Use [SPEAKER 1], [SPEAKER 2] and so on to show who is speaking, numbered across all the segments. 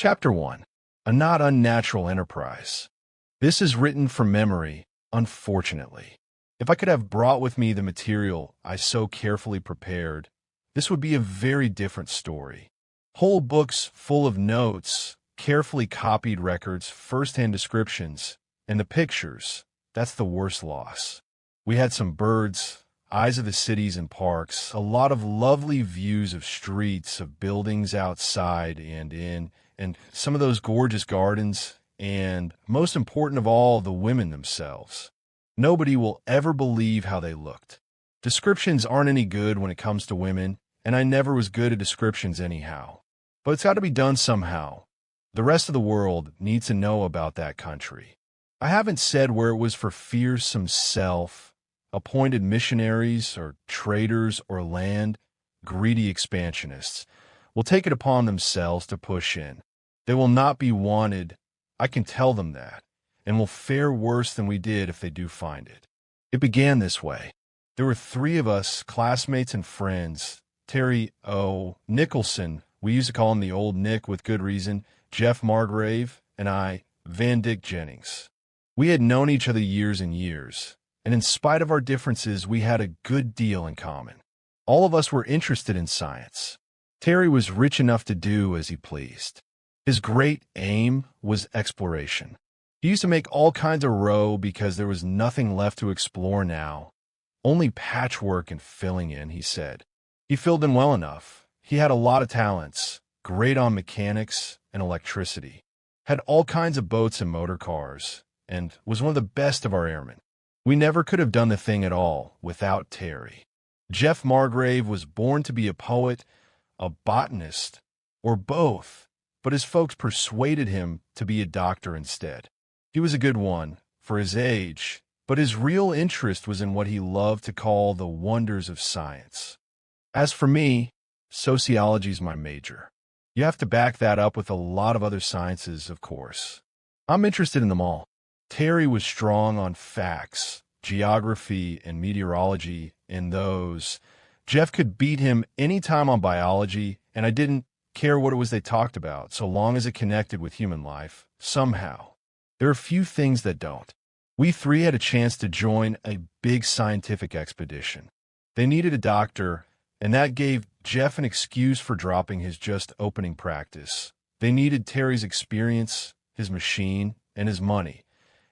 [SPEAKER 1] Chapter 1. A Not Unnatural Enterprise. This is written from memory, unfortunately. If I could have brought with me the material I so carefully prepared, this would be a very different story. Whole books full of notes, carefully copied records, first-hand descriptions, and the pictures, that's the worst loss. We had some birds, eyes of the cities and parks, a lot of lovely views of streets, of buildings outside and in, and some of those gorgeous gardens, and, most important of all, the women themselves. Nobody will ever believe how they looked. Descriptions aren't any good when it comes to women, and I never was good at descriptions anyhow. But it's got to be done somehow. The rest of the world needs to know about that country. I haven't said where it was for fearsome self-appointed missionaries or traders or land-greedy expansionists will take it upon themselves to push in. They will not be wanted, I can tell them that, and will fare worse than we did if they do find it. It began this way. There were 3 of us, classmates and friends. Terry Nicholson, we used to call him the Old Nick with good reason, Jeff Margrave, and I, Van Dyck Jennings. We had known each other years and years, and in spite of our differences, we had a good deal in common. All of us were interested in science. Terry was rich enough to do as he pleased. His great aim was exploration. He used to make all kinds of row because there was nothing left to explore now. Only patchwork and filling in, he said. He filled in well enough. He had a lot of talents, great on mechanics and electricity, had all kinds of boats and motor cars, and was one of the best of our airmen. We never could have done the thing at all without Terry. Jeff Margrave was born to be a poet, a botanist, or both, but his folks persuaded him to be a doctor instead. He was a good one, for his age, but his real interest was in what he loved to call the wonders of science. As for me, sociology's my major. You have to back that up with a lot of other sciences, of course. I'm interested in them all. Terry was strong on facts, geography, and meteorology in those. Jeff could beat him any time on biology, and I didn't care what it was they talked about, so long as it connected with human life, somehow. There are few things that don't. We 3 had a chance to join a big scientific expedition. They needed a doctor, and that gave Jeff an excuse for dropping his just opening practice. They needed Terry's experience, his machine, and his money.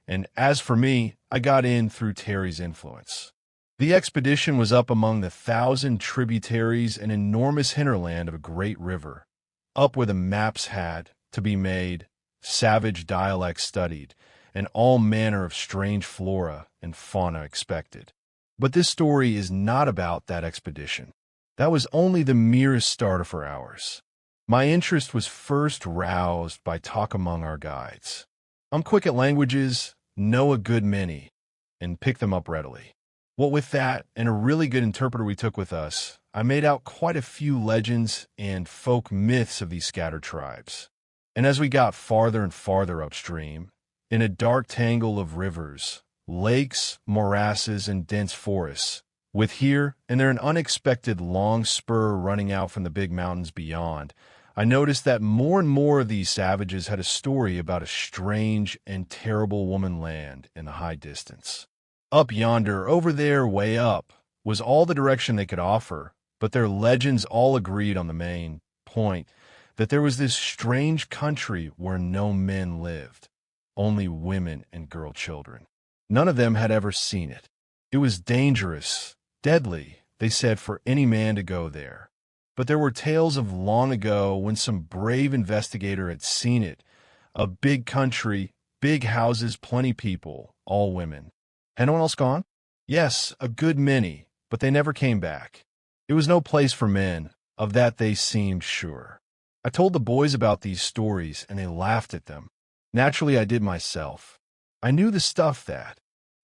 [SPEAKER 1] And as for me, I got in through Terry's influence. The expedition was up among the 1,000 tributaries and enormous hinterland of a great river, up where the maps had to be made, savage dialects studied, and all manner of strange flora and fauna expected. But this story is not about that expedition. That was only the merest starter for ours. My interest was first roused by talk among our guides. I'm quick at languages, know a good many, and pick them up readily. What with that, and a really good interpreter we took with us, I made out quite a few legends and folk myths of these scattered tribes. And as we got farther and farther upstream, in a dark tangle of rivers, lakes, morasses, and dense forests, with here and there an unexpected long spur running out from the big mountains beyond, I noticed that more and more of these savages had a story about a strange and terrible woman land in the high distance. Up yonder, over there, way up, was all the direction they could offer, but their legends all agreed on the main point, that there was this strange country where no men lived, only women and girl children. None of them had ever seen it. It was dangerous, deadly, they said, for any man to go there. But there were tales of long ago when some brave investigator had seen it, a big country, big houses, plenty people, all women. Had no one else gone? Yes, a good many, but they never came back. It was no place for men, of that they seemed sure. I told the boys about these stories, and they laughed at them. Naturally, I did myself. I knew the stuff that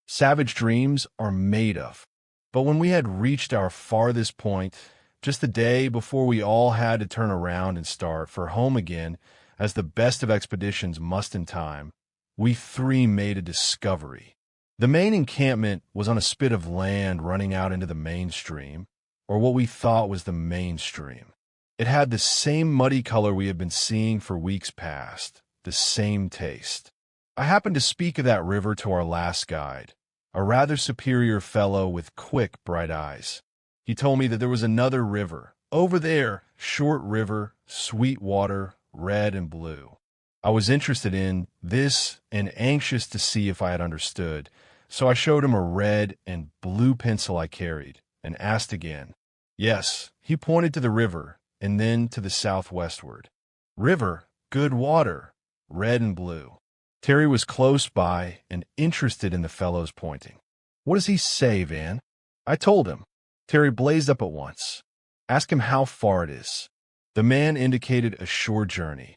[SPEAKER 1] savage dreams are made of. But when we had reached our farthest point, just the day before we all had to turn around and start for home again, as the best of expeditions must in time, we 3 made a discovery. The main encampment was on a spit of land running out into the mainstream, or what we thought was the mainstream. It had the same muddy color we had been seeing for weeks past, the same taste. I happened to speak of that river to our last guide, a rather superior fellow with quick, bright eyes. He told me that there was another river, over there, short river, sweet water, red and blue. I was interested in this and anxious to see if I had understood, so I showed him a red and blue pencil I carried and asked again. Yes, he pointed to the river and then to the southwestward. River, good water, red and blue. Terry was close by and interested in the fellow's pointing. What does he say, Van? I told him. Terry blazed up at once. Ask him how far it is. The man indicated a short journey.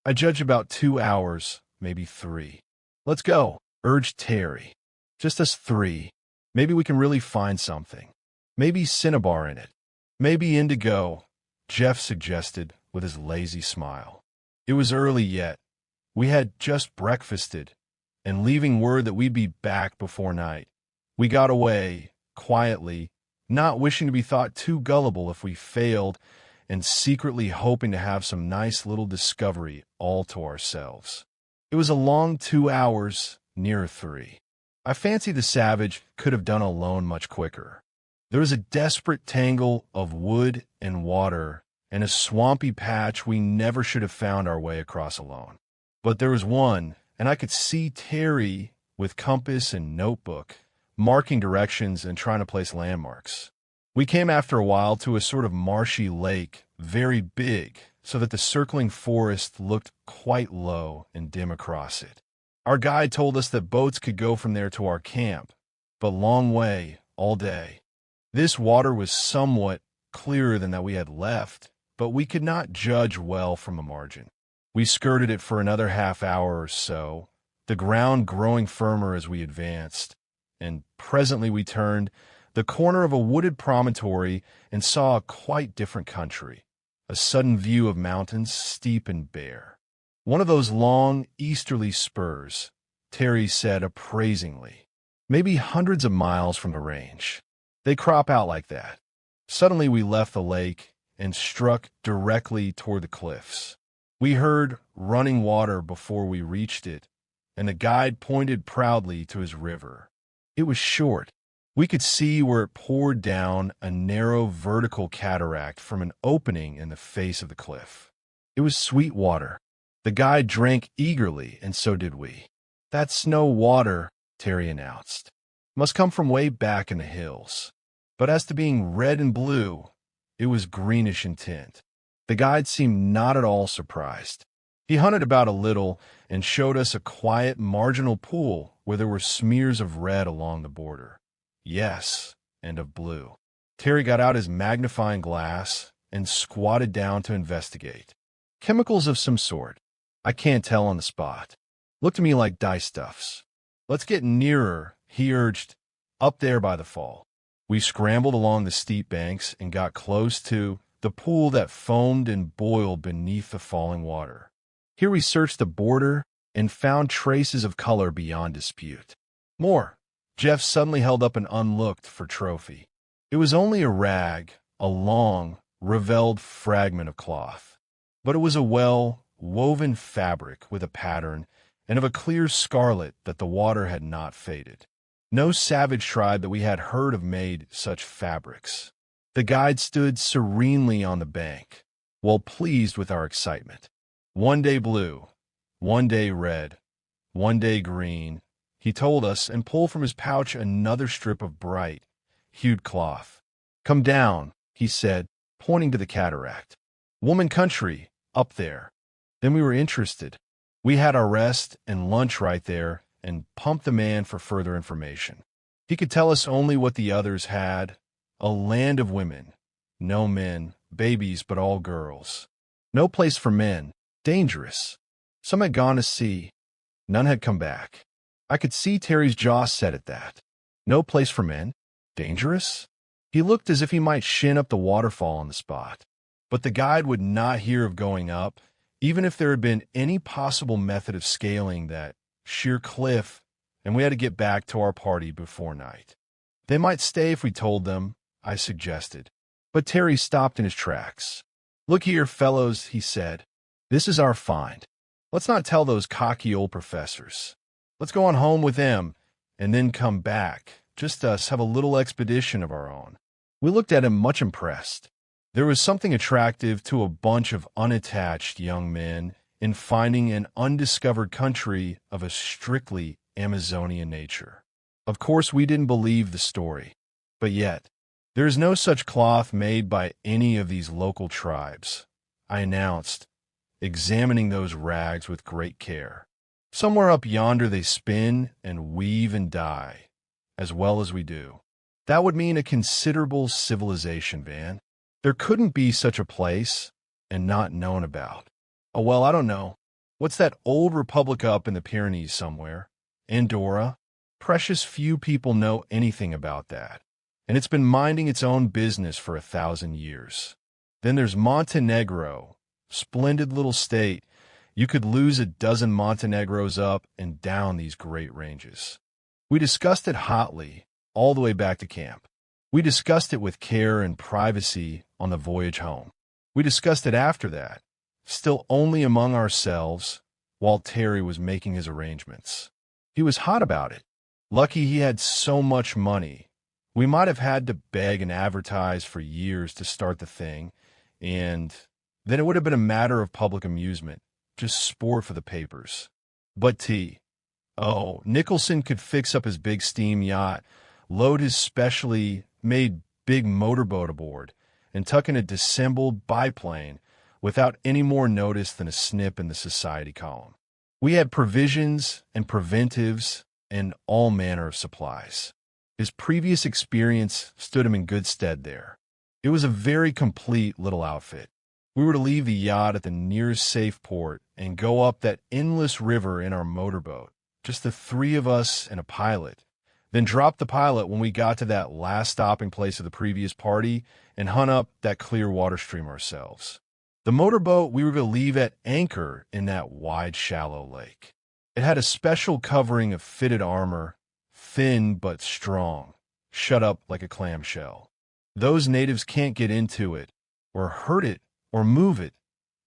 [SPEAKER 1] I judge about 2 hours, maybe 3. Let's go, urged Terry. Just us 3. Maybe we can really find something. Maybe cinnabar in it. Maybe indigo, Jeff suggested with his lazy smile. It was early yet. We had just breakfasted, and leaving word that we'd be back before night. We got away, quietly, not wishing to be thought too gullible if we failed, and secretly hoping to have some nice little discovery all to ourselves. It was a long 2 hours, near 3. I fancy the savage could have done alone much quicker. There was a desperate tangle of wood and water, and a swampy patch we never should have found our way across alone. But there was one, and I could see Terry, with compass and notebook, marking directions and trying to place landmarks. We came after a while to a sort of marshy lake, very big, so that the circling forest looked quite low and dim across it. Our guide told us that boats could go from there to our camp, but long way, all day. This water was somewhat clearer than that we had left, but we could not judge well from a margin. We skirted it for another half hour or so, the ground growing firmer as we advanced, and presently we turned the corner of a wooded promontory and saw a quite different country, a sudden view of mountains steep and bare. One of those long easterly spurs, Terry said appraisingly, maybe hundreds of miles from the range. They crop out like that. Suddenly we left the lake and struck directly toward the cliffs. We heard running water before we reached it, and the guide pointed proudly to his river. It was short. We could see where it poured down a narrow vertical cataract from an opening in the face of the cliff. It was sweet water. The guide drank eagerly, and so did we. That's no water, Terry announced. Must come from way back in the hills. But as to being red and blue, it was greenish in tint. The guide seemed not at all surprised. He hunted about a little and showed us a quiet, marginal pool where there were smears of red along the border. Yes, and of blue. Terry got out his magnifying glass and squatted down to investigate. Chemicals of some sort. I can't tell on the spot. Looked to me like dyestuffs. Let's get nearer, he urged, up there by the fall. We scrambled along the steep banks and got close to the pool that foamed and boiled beneath the falling water. Here we searched the border and found traces of color beyond dispute. More. Jeff suddenly held up an unlooked-for trophy. It was only a rag, a long, raveled fragment of cloth. But it was a well-woven fabric with a pattern and of a clear scarlet that the water had not faded. No savage tribe that we had heard of made such fabrics. The guide stood serenely on the bank, well pleased with our excitement. One day blue, one day red, one day green, he told us, and pulled from his pouch another strip of bright, hued cloth. Come down, he said, pointing to the cataract. Woman country, up there. Then we were interested. We had our rest and lunch right there and pumped the man for further information. He could tell us only what the others had. A land of women. No men, babies, but all girls. No place for men. Dangerous. Some had gone to sea. None had come back. I could see Terry's jaw set at that. No place for men. Dangerous? He looked as if he might shin up the waterfall on the spot. But the guide would not hear of going up, even if there had been any possible method of scaling that sheer cliff, and we had to get back to our party before night. They might stay if we told them, I suggested. But Terry stopped in his tracks. "Look here, fellows," he said. "This is our find. Let's not tell those cocky old professors. Let's go on home with them and then come back. Just us, have a little expedition of our own." We looked at him much impressed. There was something attractive to a bunch of unattached young men in finding an undiscovered country of a strictly Amazonian nature. Of course, we didn't believe the story, but yet, there is no such cloth made by any of these local tribes, I announced, examining those rags with great care. "Somewhere up yonder they spin and weave and dye, as well as we do. That would mean a considerable civilization, Van. There couldn't be such a place and not known about. Oh, well, I don't know. What's that old republic up in the Pyrenees somewhere? Andorra? Precious few people know anything about that, and it's been minding its own business for 1,000 years. Then there's Montenegro, splendid little state. You could lose a dozen Montenegros up and down these great ranges." We discussed it hotly all the way back to camp. We discussed it with care and privacy on the voyage home. We discussed it after that, still only among ourselves, while Terry was making his arrangements. He was hot about it. Lucky he had so much money. We might have had to beg and advertise for years to start the thing, and then it would have been a matter of public amusement, just sport for the papers. But Nicholson could fix up his big steam yacht, load his specially made big motorboat aboard, and tuck in a dissembled biplane without any more notice than a snip in the society column. We had provisions and preventives and all manner of supplies. His previous experience stood him in good stead there. It was a very complete little outfit. We were to leave the yacht at the nearest safe port and go up that endless river in our motorboat, just the three of us and a pilot, then drop the pilot when we got to that last stopping place of the previous party and hunt up that clear water stream ourselves. The motorboat we were to leave at anchor in that wide, shallow lake. It had a special covering of fitted armor, thin but strong, shut up like a clamshell. Those natives can't get into it, or hurt it, or move it,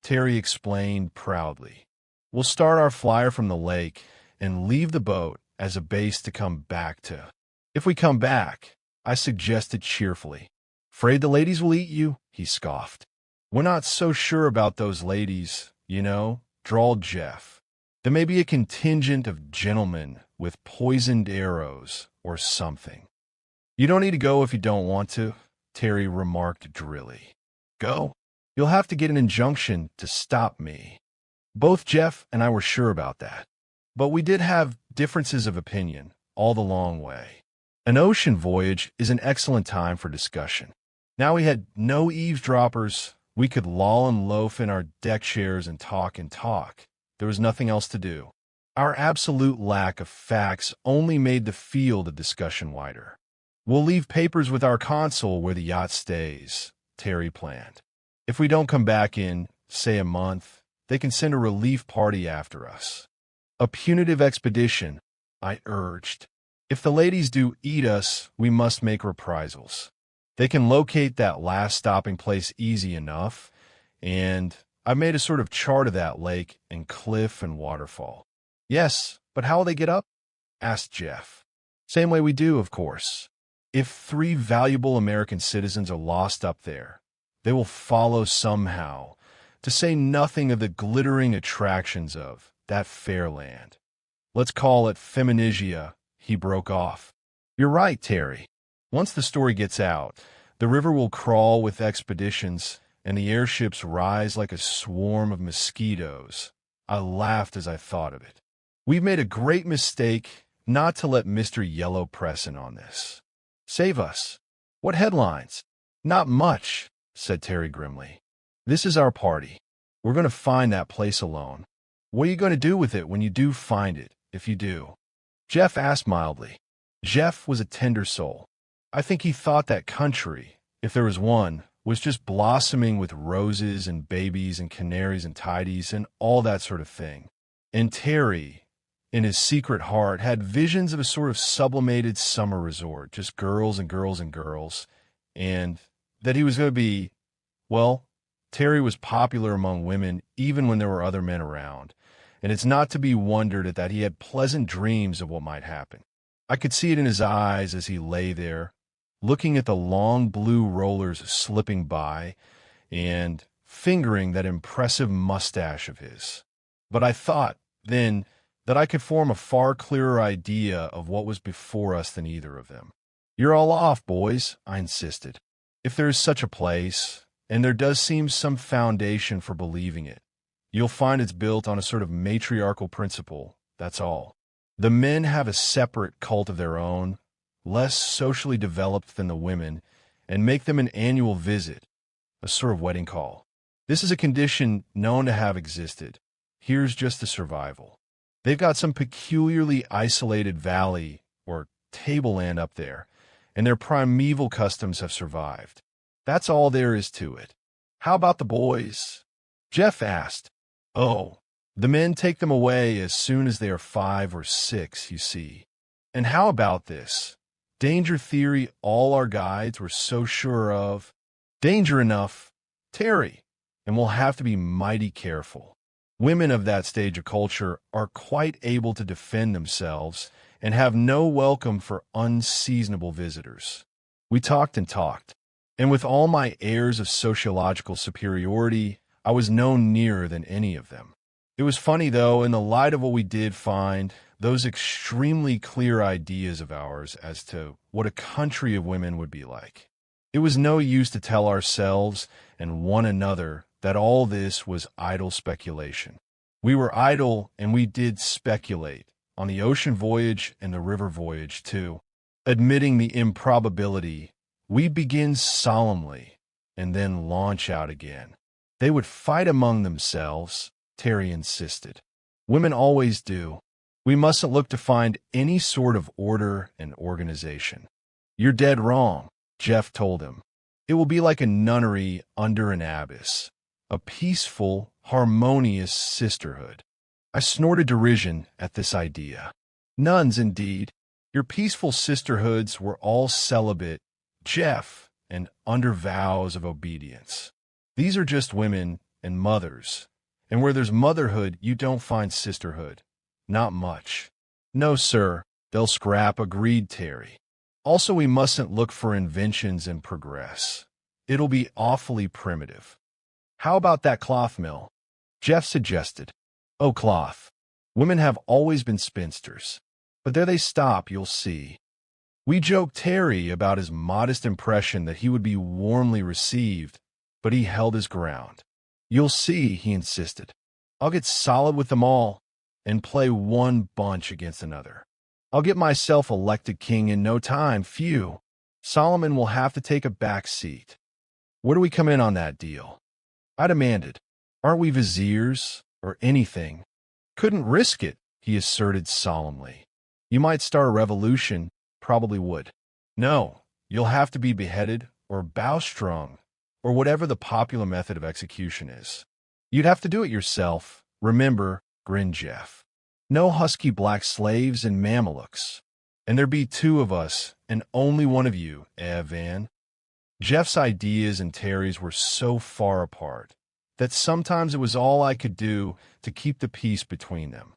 [SPEAKER 1] Terry explained proudly. We'll start our flyer from the lake and leave the boat as a base to come back to. If we come back, I suggested cheerfully. "Afraid the ladies will eat you?" he scoffed. "We're not so sure about those ladies, you know," drawled Jeff. "There may be a contingent of gentlemen with poisoned arrows or something." "You don't need to go if you don't want to," Terry remarked drily. "Go? You'll have to get an injunction to stop me." Both Jeff and I were sure about that. But we did have differences of opinion all the long way. An ocean voyage is an excellent time for discussion. Now we had no eavesdroppers. We could loll and loaf in our deck chairs and talk and talk. There was nothing else to do. Our absolute lack of facts only made the field of discussion wider. "We'll leave papers with our consul where the yacht stays," Terry planned. "If we don't come back in, say, a month, they can send a relief party after us." "A punitive expedition," I urged. "If the ladies do eat us, we must make reprisals. They can locate that last stopping place easy enough, and I made a sort of chart of that lake and cliff and waterfall." "Yes, but how will they get up?" asked Jeff. "Same way we do, of course. If 3 valuable American citizens are lost up there, they will follow somehow, to say nothing of the glittering attractions of that fair land. Let's call it Feminigia," he broke off. "You're right, Terry. Once the story gets out, the river will crawl with expeditions, and the airships rise like a swarm of mosquitoes." I laughed as I thought of it. "We've made a great mistake not to let Mr. Yellow press in on this. Save us. What headlines?" "Not much," said Terry grimly. "This is our party. We're going to find that place alone. What are you going to do with it when you do find it, if you do?" Jeff asked mildly. Jeff was a tender soul. I think he thought that country, if there was one, was just blossoming with roses and babies and canaries and tidies and all that sort of thing. And Terry, in his secret heart, had visions of a sort of sublimated summer resort, just girls and girls and girls, and that he was going to be, well, Terry was popular among women even when there were other men around, and it's not to be wondered at that he had pleasant dreams of what might happen. I could see it in his eyes as he lay there, looking at the long blue rollers slipping by and fingering that impressive mustache of his. But I thought, then, that I could form a far clearer idea of what was before us than either of them. "You're all off, boys," I insisted. "If there is such a place, and there does seem some foundation for believing it, you'll find it's built on a sort of matriarchal principle, that's all. The men have a separate cult of their own, less socially developed than the women, and make them an annual visit, a sort of wedding call. This is a condition known to have existed. Here's just the survival. They've got some peculiarly isolated valley or tableland up there, and their primeval customs have survived. That's all there is to it." "How about the boys?" Jeff asked. "Oh, the men take them away as soon as they are 5 or 6, you see. And how about this? Danger theory all our guides were so sure of. Danger enough, Terry, and we'll have to be mighty careful. Women of that stage of culture are quite able to defend themselves and have no welcome for unseasonable visitors." We talked and talked, and with all my airs of sociological superiority, I was no nearer than any of them. It was funny, though, in the light of what we did find, those extremely clear ideas of ours as to what a country of women would be like. It was no use to tell ourselves and one another that all this was idle speculation. We were idle, and we did speculate, on the ocean voyage and the river voyage, too. Admitting the improbability, we begin solemnly, and then launch out again. They would fight among themselves, Terry insisted. Women always do. We mustn't look to find any sort of order and organization. "You're dead wrong," Jeff told him. "It will be like a nunnery under an abyss. A peaceful, harmonious sisterhood." I snorted derision at this idea. "Nuns, indeed. Your peaceful sisterhoods were all celibate, Jeff, and under vows of obedience. These are just women and mothers, and where there's motherhood, you don't find sisterhood. Not much." "No, sir, they'll scrap," agreed Terry. "Also, we mustn't look for inventions and progress. It'll be awfully primitive." "How about that cloth mill?" Jeff suggested. "Oh, cloth. Women have always been spinsters. But there they stop, you'll see." We joked Terry about his modest impression that he would be warmly received, but he held his ground. "You'll see," he insisted. "I'll get solid with them all and play one bunch against another. I'll get myself elected king in no time, phew. Solomon will have to take a back seat. Where do we come in on that deal?" I demanded. "Aren't we viziers, or anything?" "Couldn't risk it," he asserted solemnly. "You might start a revolution, probably would." "No, you'll have to be beheaded or bowstrung, or whatever the popular method of execution is. You'd have to do it yourself, remember," grinned Jeff. "No husky black slaves and Mamelukes. And there'd be 2 of us, and only one of you, Van." Jeff's ideas and Terry's were so far apart that sometimes it was all I could do to keep the peace between them.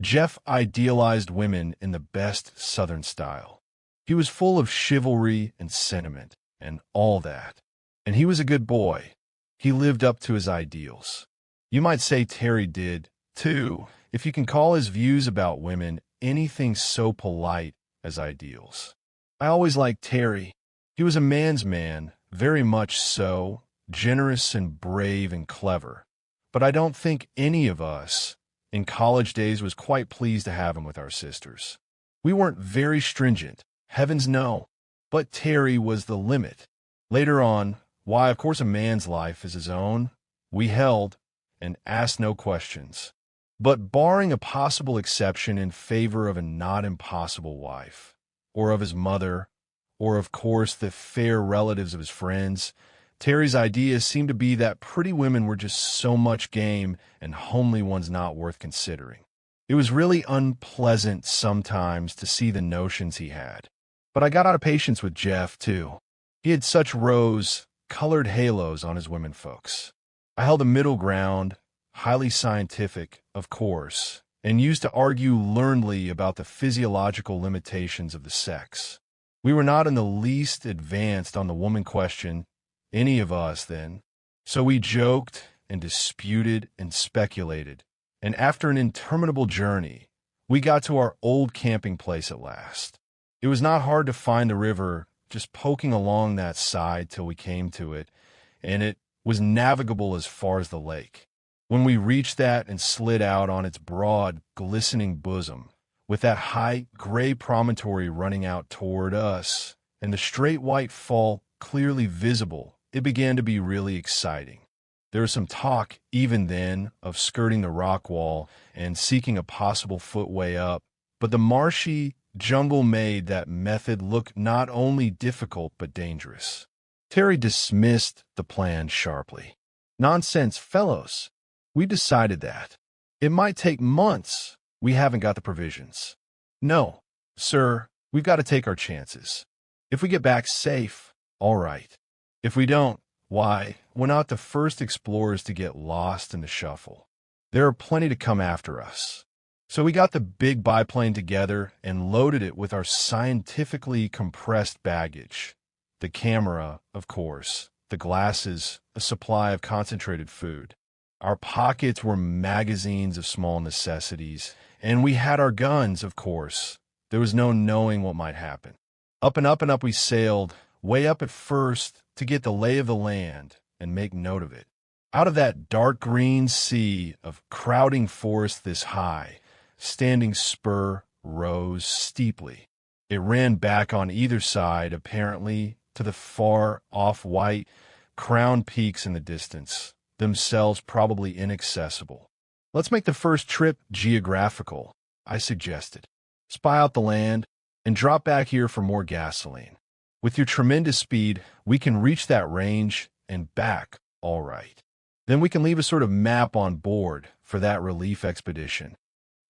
[SPEAKER 1] Jeff idealized women in the best Southern style. He was full of chivalry and sentiment and all that. And he was a good boy. He lived up to his ideals. You might say Terry did, too, if you can call his views about women anything so polite as ideals. I always liked Terry. He was a man's man, very much so, generous and brave and clever. But I don't think any of us, in college days, was quite pleased to have him with our sisters. We weren't very stringent, heavens no, but Terry was the limit. Later on, why, of course a man's life is his own, we held, and asked no questions. But barring a possible exception in favor of a not impossible wife, or of his mother, or of course the fair relatives of his friends, Terry's ideas seemed to be that pretty women were just so much game and homely ones not worth considering. It was really unpleasant sometimes to see the notions he had. But I got out of patience with Jeff, too. He had such rose-colored halos on his women folks. I held a middle ground, highly scientific, of course, and used to argue learnedly about the physiological limitations of the sex. We were not in the least advanced on the woman question, any of us then, so we joked and disputed and speculated, and after an interminable journey, we got to our old camping place at last. It was not hard to find the river, just poking along that side till we came to it, and it was navigable as far as the lake. When we reached that and slid out on its broad, glistening bosom, with that high, gray promontory running out toward us, and the straight white fall clearly visible, it began to be really exciting. There was some talk, even then, of skirting the rock wall and seeking a possible footway up, but the marshy jungle made that method look not only difficult but dangerous. Terry dismissed the plan sharply. "Nonsense, fellows. We decided that. It might take months. We haven't got the provisions." "No, sir, we've got to take our chances. If we get back safe, all right. If we don't, why, we're not the first explorers to get lost in the shuffle. There are plenty to come after us." So we got the big biplane together and loaded it with our scientifically compressed baggage. The camera, of course, the glasses, a supply of concentrated food. Our pockets were magazines of small necessities, and we had our guns, of course. There was no knowing what might happen. Up and up and up we sailed, way up at first, to get the lay of the land and make note of it. Out of that dark green sea of crowding forest this high, standing spur rose steeply. It ran back on either side, apparently, to the far-off white, crowned peaks in the distance, themselves probably inaccessible. "Let's make the first trip geographical," I suggested. "Spy out the land and drop back here for more gasoline. With your tremendous speed, we can reach that range and back all right. Then we can leave a sort of map on board for that relief expedition."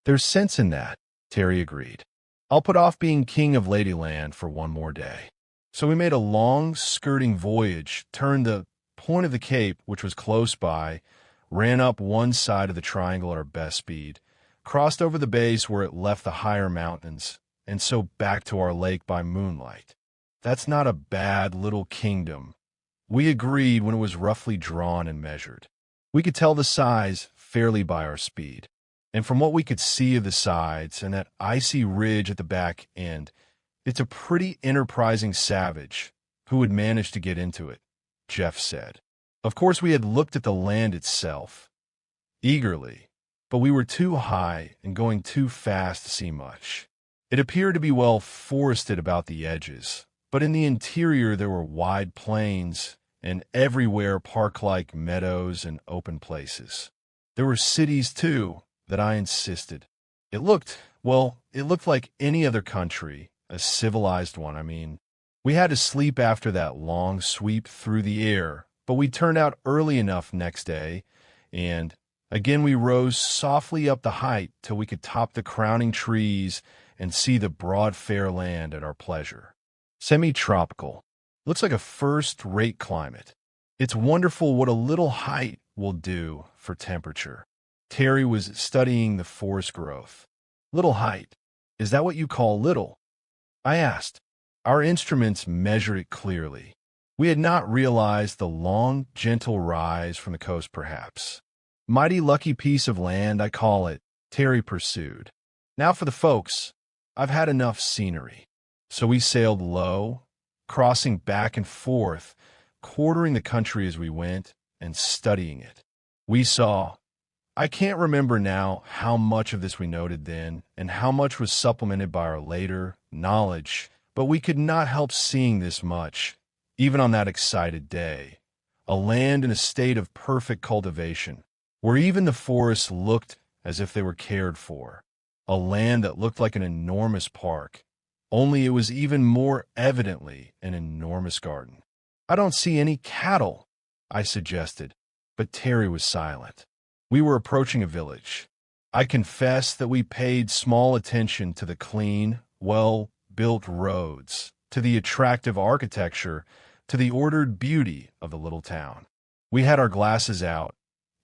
[SPEAKER 1] "There's sense in that," Terry agreed. "I'll put off being king of Ladyland for one more day." So we made a long, skirting voyage, turned the point of the cape, which was close by, ran up one side of the triangle at our best speed, crossed over the base where it left the higher mountains, and so back to our lake by moonlight. That's not a bad little kingdom. We agreed when it was roughly drawn and measured. We could tell the size fairly by our speed. And from what we could see of the sides and that icy ridge at the back end, it's a pretty enterprising savage who would manage to get into it, Jeff said. Of course, we had looked at the land itself eagerly, but we were too high and going too fast to see much. It appeared to be well forested about the edges, but in the interior there were wide plains and everywhere park-like meadows and open places. There were cities, too, that I insisted. It looked like any other country, a civilized one, I mean. We had to sleep after that long sweep through the air, but we turned out early enough next day, and again we rose softly up the height till we could top the crowning trees and see the broad fair land at our pleasure. Semi-tropical. Looks like a first-rate climate. It's wonderful what a little height will do for temperature. Terry was studying the forest growth. "Little height. Is that what you call little?" I asked. Our instruments measured it clearly. We had not realized the long, gentle rise from the coast, perhaps. "Mighty lucky piece of land, I call it," Terry pursued. "Now for the folks. I've had enough scenery." So we sailed low, crossing back and forth, quartering the country as we went, and studying it. We saw. I can't remember now how much of this we noted then, and how much was supplemented by our later knowledge, but we could not help seeing this much, even on that excited day. A land in a state of perfect cultivation, where even the forests looked as if they were cared for. A land that looked like an enormous park, only it was even more evidently an enormous garden. "I don't see any cattle," I suggested, but Terry was silent. We were approaching a village. I confess that we paid small attention to the clean, well-built roads, to the attractive architecture, to the ordered beauty of the little town. We had our glasses out,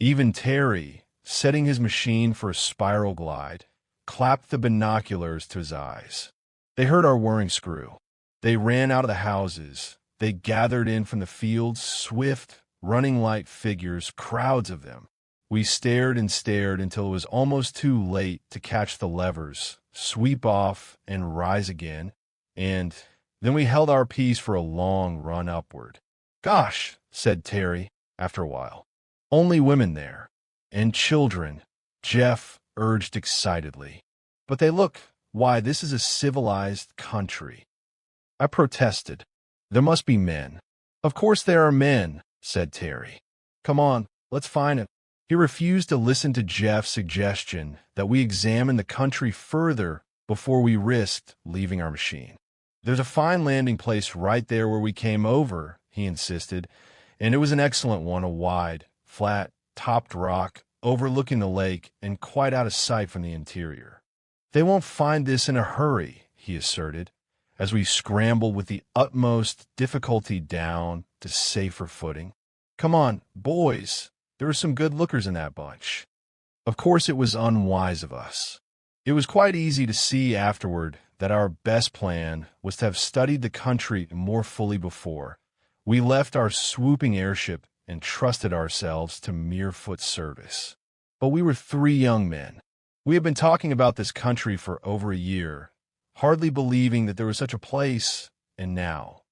[SPEAKER 1] Even Terry, setting his machine for a spiral glide, clapped the binoculars to his eyes. They heard our whirring screw. They ran out of the houses. They gathered in from the fields, swift, running light figures, crowds of them. We stared and stared until it was almost too late to catch the levers, sweep off, and rise again, and then we held our peace for a long run upward. "Gosh," said Terry, after a while. "Only women there. And children," Jeff urged excitedly. "But they look, why, this is a civilized country." I protested. "There must be men." "Of course there are men," said Terry. "Come on, let's find it." He refused to listen to Jeff's suggestion that we examine the country further before we risked leaving our machine. "There's a fine landing place right there where we came over," he insisted, and it was an excellent one, a wide, flat, topped rock overlooking the lake and quite out of sight from the interior. "They won't find this in a hurry," he asserted, as we scrambled with the utmost difficulty down to safer footing. "Come on, boys. There are some good lookers in that bunch." Of course, it was unwise of us. It was quite easy to see afterward that our best plan was to have studied the country more fully before. We left our swooping airship and trusted ourselves to mere foot service. But we were 3 young men. We had been talking about this country for over a year, hardly believing that there was such a place, and now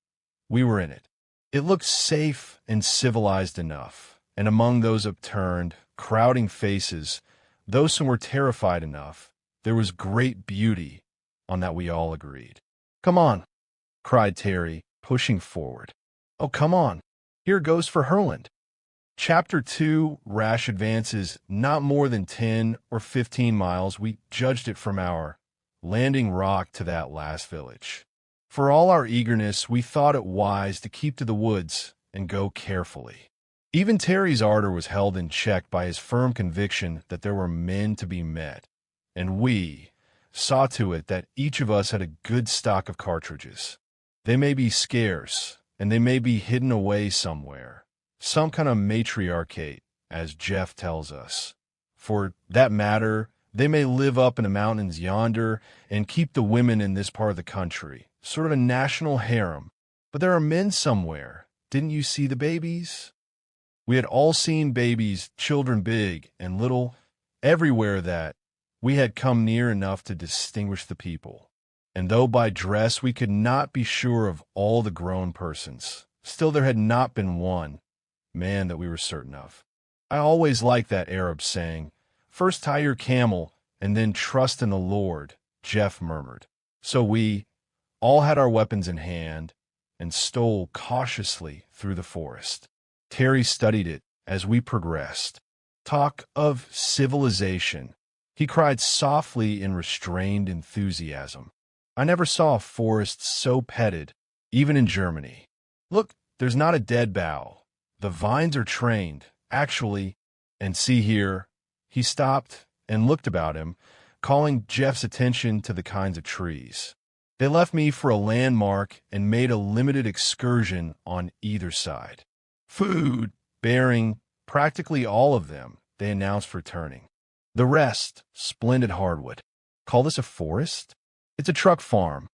[SPEAKER 1] we were in it. It looked safe and civilized enough, and among those upturned, crowding faces, those who were terrified enough, there was great beauty, on that we all agreed. "Come on," cried Terry, pushing forward. "Oh, come on. Here goes for Herland." Chapter 2, Rash advances not more than 10 or 15 miles, we judged it from our landing rock to that last village. For all our eagerness, we thought it wise to keep to the woods and go carefully. Even Terry's ardor was held in check by his firm conviction that there were men to be met, and we saw to it that each of us had a good stock of cartridges. They may be scarce, and they may be hidden away somewhere, some kind of matriarchate, as Jeff tells us. For that matter, they may live up in the mountains yonder and keep the women in this part of the country, sort of a national harem. But there are men somewhere. Didn't you see the babies? We had all seen babies, children big and little, everywhere that we had come near enough to distinguish the people. And though by dress we could not be sure of all the grown persons, still there had not been one man that we were certain of. I always liked that Arab saying, "First tie your camel, and then trust in the Lord," Jeff murmured. So we all had our weapons in hand and stole cautiously through the forest. Terry studied it as we progressed. "Talk of civilization," he cried softly in restrained enthusiasm. "I never saw a forest so petted, even in Germany. Look, there's not a dead bough. The vines are trained, actually, and see here." He stopped and looked about him, calling Jeff's attention to the kinds of trees. They left me for a landmark and made a limited excursion on either side. Food bearing practically all of them, they announced returning. The rest, splendid hardwood. Call this a forest? It's a truck farm.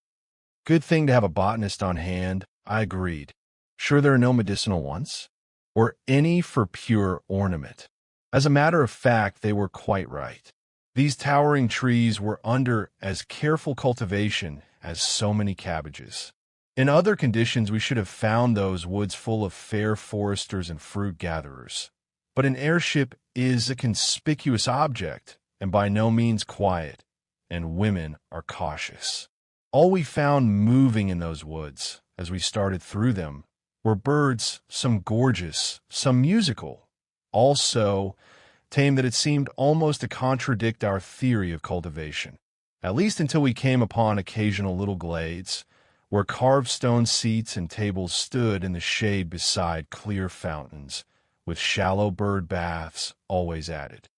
[SPEAKER 1] Good thing to have a botanist on hand, I agreed. Sure there are no medicinal ones? Or any for pure ornament? As a matter of fact, they were quite right. These towering trees were under as careful cultivation as so many cabbages. In other conditions, we should have found those woods full of fair foresters and fruit gatherers. But an airship is a conspicuous object, and by no means quiet, and women are cautious. All we found moving in those woods, as we started through them, were birds, some gorgeous, some musical, all so tame that it seemed almost to contradict our theory of cultivation, at least until we came upon occasional little glades, where carved stone seats and tables stood in the shade beside clear fountains, with shallow bird baths always added.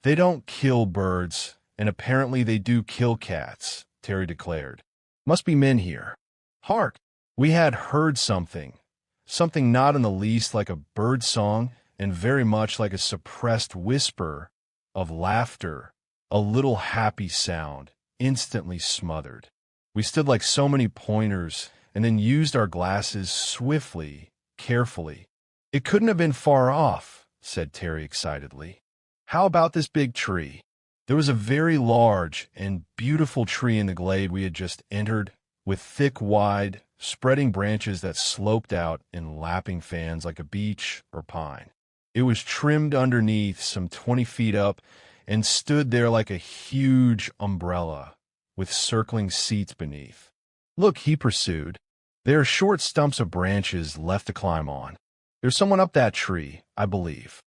[SPEAKER 1] "They don't kill birds, and apparently they do kill cats," Terry declared. "Must be men here. Hark!" We had heard something not in the least like a bird song, and very much like a suppressed whisper of laughter, a little happy sound, instantly smothered. We stood like so many pointers and then used our glasses swiftly, carefully. "It couldn't have been far off," said Terry excitedly. "How about this big tree?" There was a very large and beautiful tree in the glade we had just entered, with thick, wide, spreading branches that sloped out in lapping fans like a beech or pine. It was trimmed underneath some 20 feet up and stood there like a huge umbrella, with circling seats beneath. "Look," he pursued, "there are short stumps of branches left to climb on. There's someone up that tree, I believe."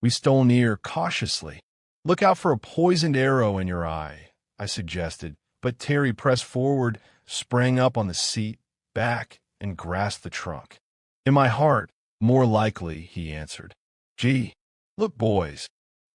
[SPEAKER 1] We stole near cautiously. "Look out for a poisoned arrow in your eye," I suggested, but Terry pressed forward, sprang up on the seat, back, and grasped the trunk. "In my heart, more likely," he answered. "Gee, look, boys."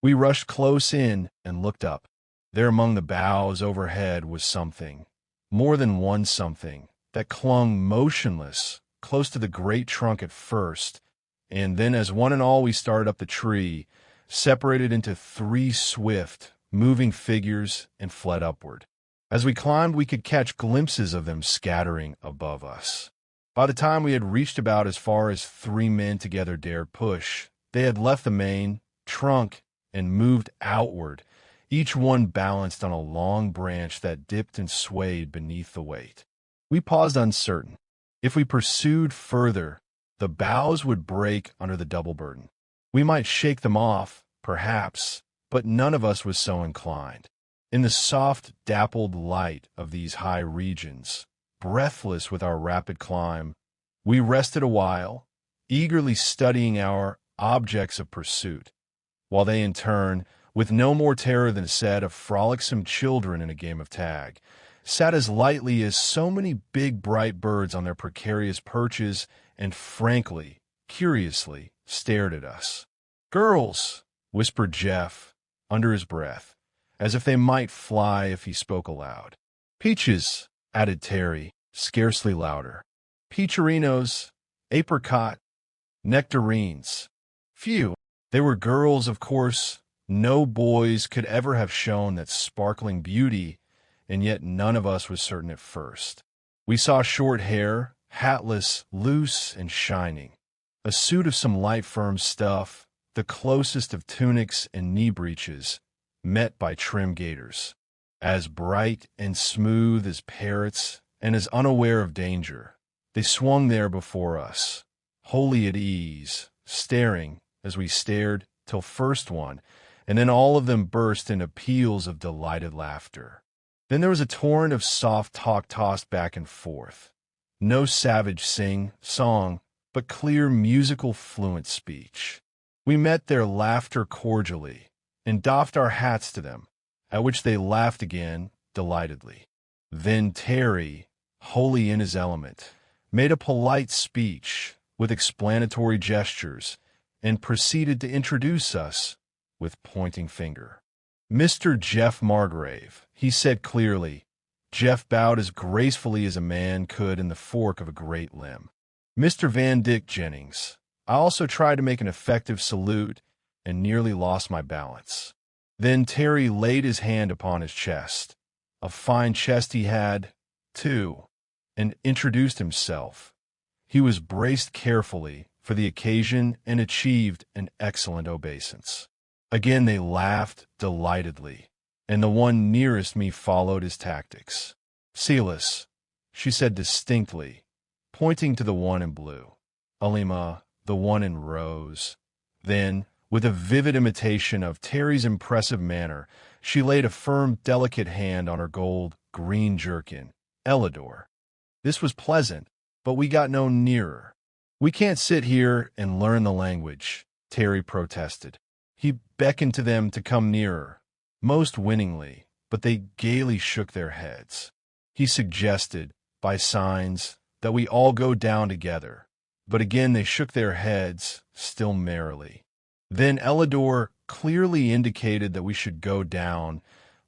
[SPEAKER 1] We rushed close in and looked up. There among the boughs overhead was something, more than one something, that clung motionless, close to the great trunk at first, and then as one and all we started up the tree, separated into 3 swift, moving figures and fled upward. As we climbed, we could catch glimpses of them scattering above us. By the time we had reached about as far as 3 men together dared push, they had left the main trunk and moved outward, each one balanced on a long branch that dipped and swayed beneath the weight. We paused uncertain. If we pursued further, the boughs would break under the double burden. We might shake them off, perhaps, but none of us was so inclined. In the soft, dappled light of these high regions, breathless with our rapid climb, we rested a while, eagerly studying our objects of pursuit, while they in turn, with no more terror than a set of frolicsome children in a game of tag, sat as lightly as so many big bright birds on their precarious perches and frankly, curiously, stared at us. "Girls," whispered Jeff, under his breath, as if they might fly if he spoke aloud. "Peaches," added Terry, scarcely louder. "Peacherinos, apricot, nectarines." Phew! They were girls, of course. No boys could ever have shown that sparkling beauty, and yet none of us was certain at first. We saw short hair, hatless, loose, and shining. A suit of some light firm stuff, the closest of tunics and knee breeches, met by trim gaiters. As bright and smooth as parrots, and as unaware of danger, they swung there before us, wholly at ease, staring, as we stared, till first one, and then all of them burst into peals of delighted laughter. Then there was a torrent of soft talk tossed back and forth. No savage song, but clear musical fluent speech. We met their laughter cordially, and doffed our hats to them, at which they laughed again, delightedly. Then Terry, wholly in his element, made a polite speech, with explanatory gestures, and proceeded to introduce us with pointing finger. "Mr. Jeff Margrave," he said clearly. Jeff bowed as gracefully as a man could in the fork of a great limb. "Mr. Van Dyck Jennings." I also tried to make an effective salute and nearly lost my balance. Then Terry laid his hand upon his chest. A fine chest he had, too, and introduced himself. He was braced carefully for the occasion and achieved an excellent obeisance. Again they laughed delightedly, and the one nearest me followed his tactics. "Silas," she said distinctly, pointing to the one in blue. "Alima, the one in rose." Then, with a vivid imitation of Terry's impressive manner, she laid a firm, delicate hand on her gold-green jerkin. "Elidor." This was pleasant, but we got no nearer. "We can't sit here and learn the language," Terry protested. He beckoned to them to come nearer, most winningly, but they gaily shook their heads. He suggested, by signs, that we all go down together, but again they shook their heads, still merrily. Then Elidor clearly indicated that we should go down,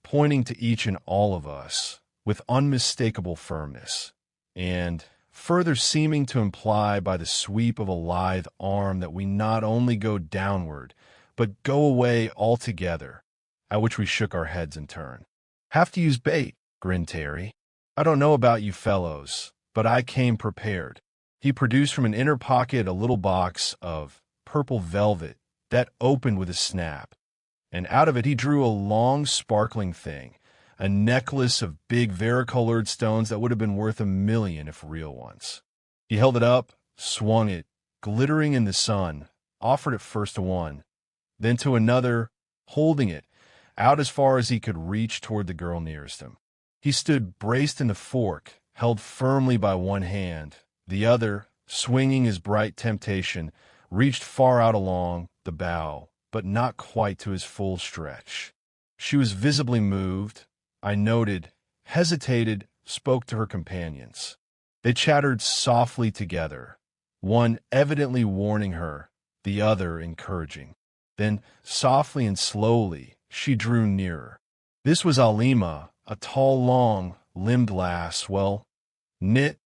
[SPEAKER 1] pointing to each and all of us, with unmistakable firmness, and, further seeming to imply by the sweep of a lithe arm that we not only go downward, but go away altogether, at which we shook our heads in turn. "Have to use bait," grinned Terry. "I don't know about you fellows, but I came prepared." He produced from an inner pocket a little box of purple velvet that opened with a snap, and out of it he drew a long, sparkling thing, a necklace of big varicolored stones that would have been worth $1 million if real ones. He held it up, swung it, glittering in the sun, offered it first to one, then to another, holding it out as far as he could reach toward the girl nearest him. He stood braced in the fork, held firmly by one hand. The other, swinging his bright temptation, reached far out along the bow, but not quite to his full stretch. She was visibly moved, I noted, hesitated, spoke to her companions. They chattered softly together, one evidently warning her, the other encouraging. Then, softly and slowly, she drew nearer. This was Alima, a tall, long-limbed lass, well knit,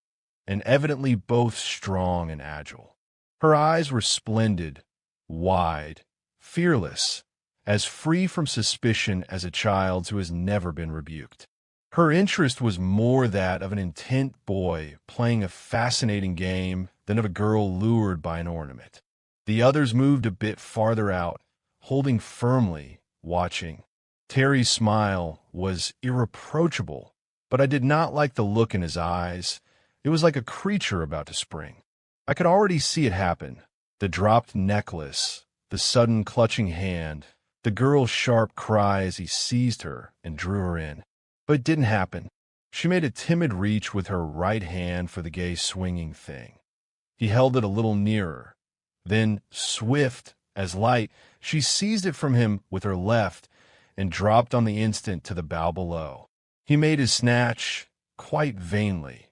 [SPEAKER 1] and evidently both strong and agile. Her eyes were splendid, wide, fearless, as free from suspicion as a child's who has never been rebuked. Her interest was more that of an intent boy playing a fascinating game than of a girl lured by an ornament. The others moved a bit farther out, holding firmly, watching. Terry's smile was irreproachable, but I did not like the look in his eyes. It was like a creature about to spring. I could already see it happen. The dropped necklace, the sudden clutching hand, the girl's sharp cry as he seized her and drew her in. But it didn't happen. She made a timid reach with her right hand for the gay swinging thing. He held it a little nearer. Then, swift as light, she seized it from him with her left and dropped on the instant to the bow below. He made his snatch quite vainly,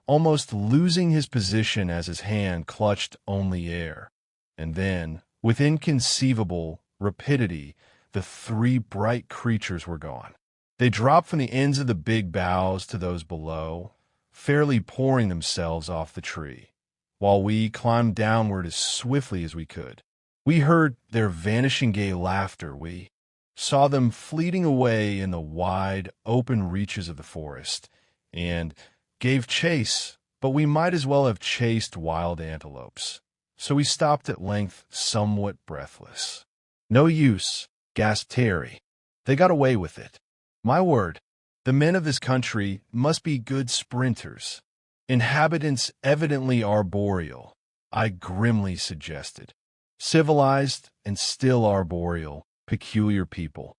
[SPEAKER 1] almost losing his position as his hand clutched only air. And then, with inconceivable rapidity, the three bright creatures were gone. They dropped from the ends of the big boughs to those below, fairly pouring themselves off the tree, while we climbed downward as swiftly as we could. We heard their vanishing gay laughter. We saw them fleeting away in the wide, open reaches of the forest, and gave chase, but we might as well have chased wild antelopes. So we stopped at length, somewhat breathless. "No use," gasped Terry. "They got away with it. My word, the men of this country must be good sprinters. Inhabitants evidently arboreal," I grimly suggested. "Civilized and still arboreal, peculiar people."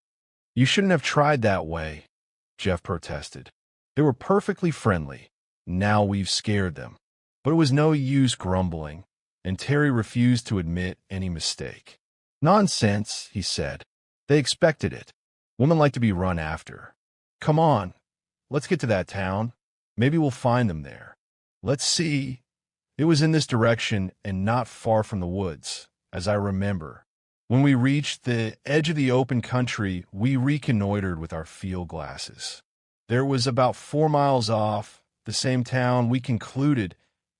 [SPEAKER 1] "You shouldn't have tried that way," Jeff protested. "They were perfectly friendly. Now we've scared them." But it was no use grumbling, and Terry refused to admit any mistake. "Nonsense," he said. "They expected it. Women like to be run after. Come on, let's get to that town. Maybe we'll find them there. Let's see." It was in this direction and not far from the woods, as I remember. When we reached the edge of the open country, we reconnoitered with our field glasses. There was about 4 miles off, the same town, we concluded,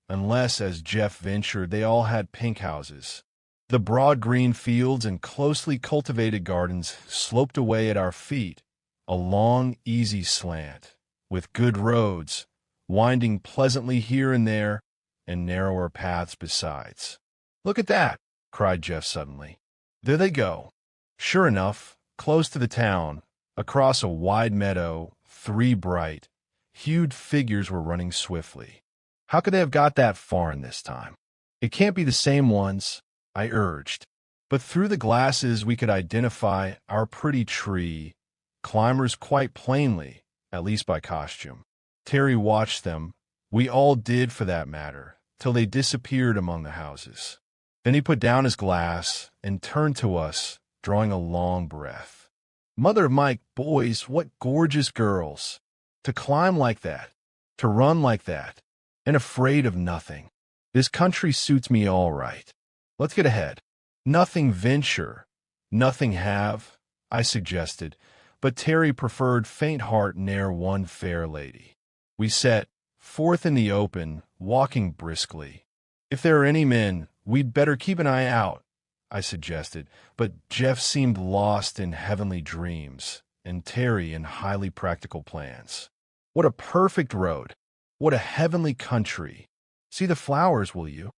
[SPEAKER 1] unless, as Jeff ventured, they all had pink houses. The broad green fields and closely cultivated gardens sloped away at our feet, a long, easy slant, with good roads, winding pleasantly here and there, and narrower paths besides. "Look at that!" cried Jeff suddenly. "There they go." Sure enough, close to the town, across a wide meadow, 3 bright, hued figures were running swiftly. "How could they have got that far in this time?" "It can't be the same ones," I urged. But through the glasses we could identify our pretty tree climbers quite plainly, at least by costume. Terry watched them. We all did, for that matter, till they disappeared among the houses. Then he put down his glass and turned to us, drawing a long breath. "Mother of my boys, what gorgeous girls! To climb like that, to run like that, and afraid of nothing. This country suits me all right. Let's get ahead." "Nothing venture, nothing have," I suggested, but Terry preferred faint heart ne'er one fair lady. We set forth in the open, walking briskly. "If there are any men, we'd better keep an eye out," I suggested, but Jeff seemed lost in heavenly dreams, and Terry in highly practical plans. "What a perfect road! What a heavenly country! See the flowers, will you?"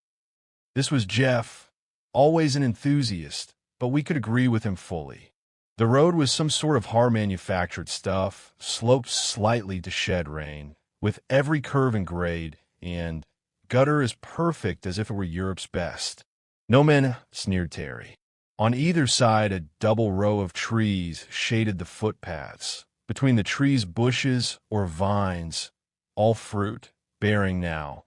[SPEAKER 1] This was Jeff, always an enthusiast, but we could agree with him fully. The road was some sort of hard-manufactured stuff, sloped slightly to shed rain, with every curve and grade, and gutter as perfect as if it were Europe's best. "No men," sneered Terry. On either side, a double row of trees shaded the footpaths. Between the trees, bushes or vines, all fruit, bearing now,